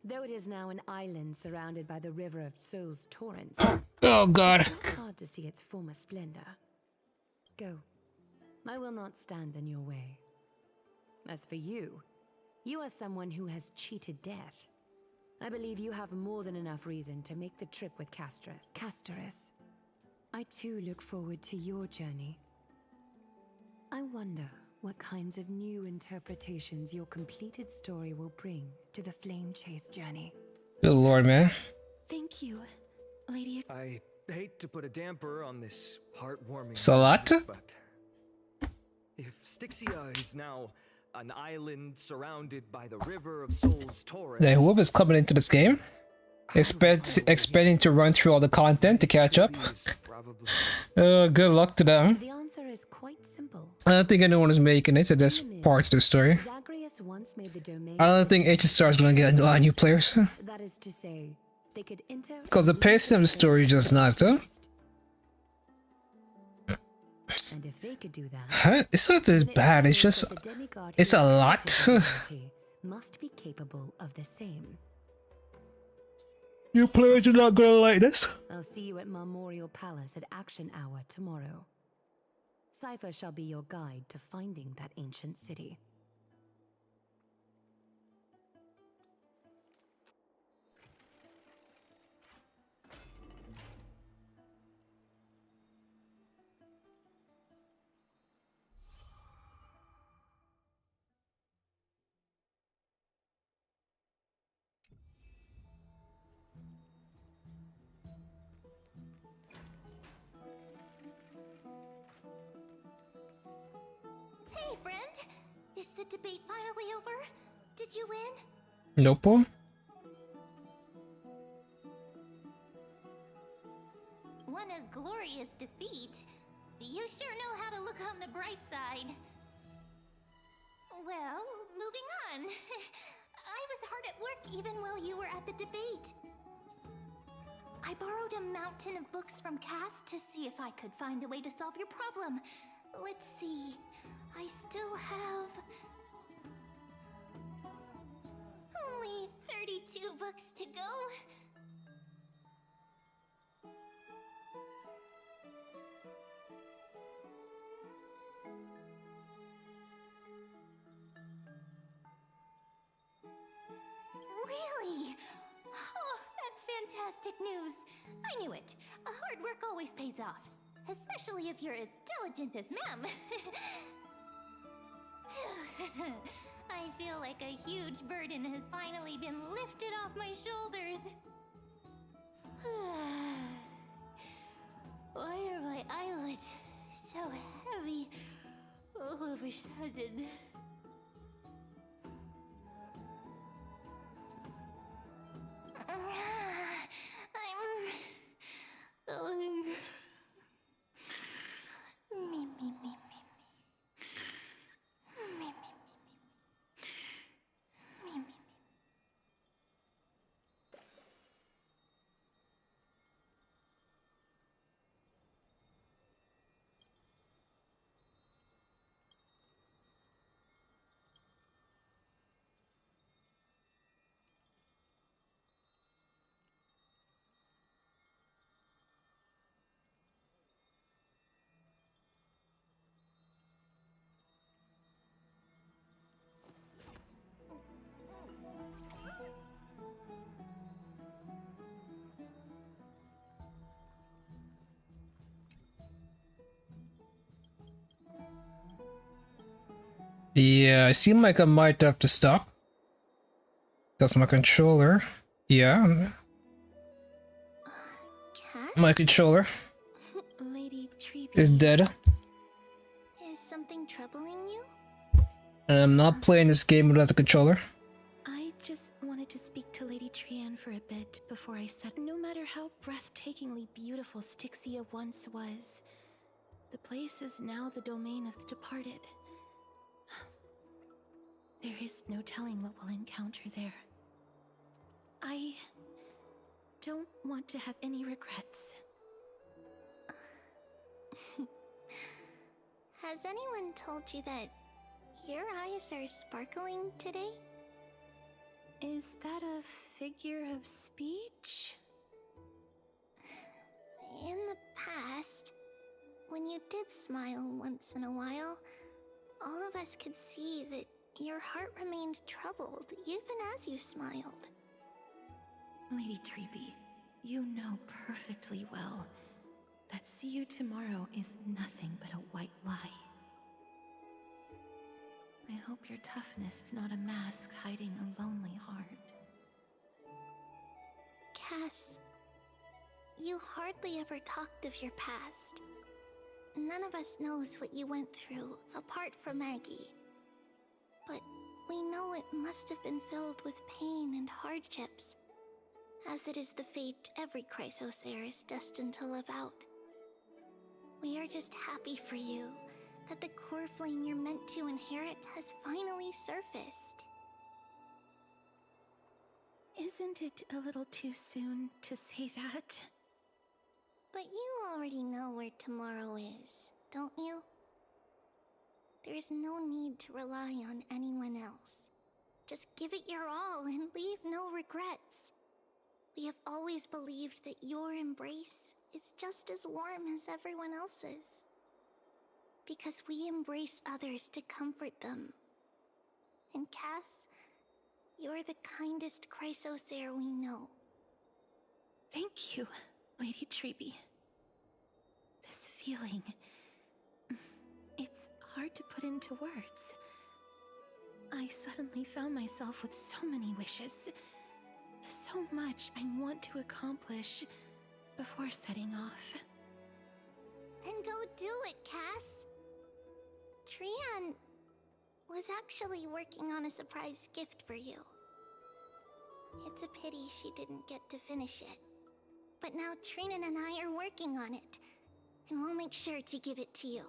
Though it is now an island surrounded by the river of Soul's torrents. Oh god. It's not hard to see its former splendor. Go. I will not stand in your way. As for you, you are someone who has cheated death. I believe you have more than enough reason to make the trip with Castoris. I too look forward to your journey. I wonder what kinds of new interpretations your completed story will bring to the Flame Chase journey. Good lord, man. Thank you, Lady. I hate to put a damper on this heartwarming Salat? but if Styxia is now an island surrounded by the river of Souls Torrents. Like, whoever's coming into this game, expecting to run through all the content to catch up. Good luck to them. The answer is quite simple. I don't think anyone is making it to this part of the story. Zagreus once made the domain. I don't think HSR is gonna get a lot of new players. That is to say, they could enter. Because the pacing of the story is just not, huh? And if they could do that, It's not this bad, it's just... It's a lot. Must be capable of the same. New players are not gonna like this. I'll see you at Memorial Palace at Action Hour tomorrow. Cypher shall be your guide to finding that ancient city. Hey, friend! Is the debate finally over? Did you win? Nope. What a glorious defeat. You sure know how to look on the bright side. Well, moving on. I was hard at work even while you were at the debate. I borrowed a mountain of books from Cass to see if I could find a way to solve your problem. Let's see. I still have... only 32 books to go. Really? Oh, that's fantastic news. I knew it. Hard work always pays off. Especially if you're as diligent as ma'am. I feel like a huge burden has finally been lifted off my shoulders. Why are my eyelids so heavy all of a sudden? I'm going... me. Yeah, I seem like I might have to stop. That's my controller. Yeah. My controller Lady Tree is dead. Is something troubling you? And I'm not playing this game without a controller. I just wanted to speak to Lady Trian for a bit before I said, no matter how breathtakingly beautiful Styxia once was, the place is now the domain of the departed. There is no telling what we'll encounter there. I don't want to have any regrets. Has anyone told you that your eyes are sparkling today? Is that a figure of speech? In the past, when you did smile once in a while, all of us could see that your heart remained troubled even as you smiled. Lady Treeby, you know perfectly well that see you tomorrow is nothing but a white lie. I hope your toughness is not a mask hiding a lonely heart. Cass, you hardly ever talked of your past. None of us knows what you went through apart from Maggie. But we know it must have been filled with pain and hardships, as it is the fate every Chrysosaur is destined to live out. We are just happy for you that the core flame you're meant to inherit has finally surfaced. Isn't it a little too soon to say that? But you already know where tomorrow is, don't you? There's no need to rely on anyone else. Just give it your all and leave no regrets. We have always believed that your embrace is just as warm as everyone else's. Because we embrace others to comfort them. And Cass, you're the kindest Chrysosaur we know. Thank you, Lady Treeby. This feeling... it's hard to put into words. I suddenly found myself with so many wishes. So much I want to accomplish before setting off. Then go do it, Cass. Trian was actually working on a surprise gift for you. It's a pity she didn't get to finish it. But now Trinan and I are working on it, and we'll make sure to give it to you.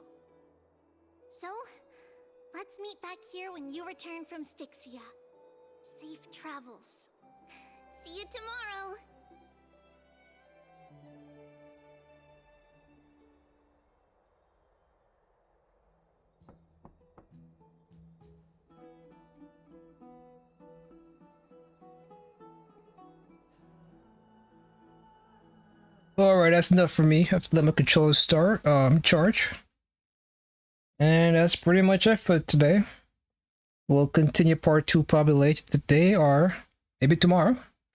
So, let's meet back here when you return from Styxia. Safe travels. See you tomorrow! Alright, that's enough for me. I've let my controller start, charge. And that's pretty much it for today. We'll continue part 2 probably later today or maybe tomorrow.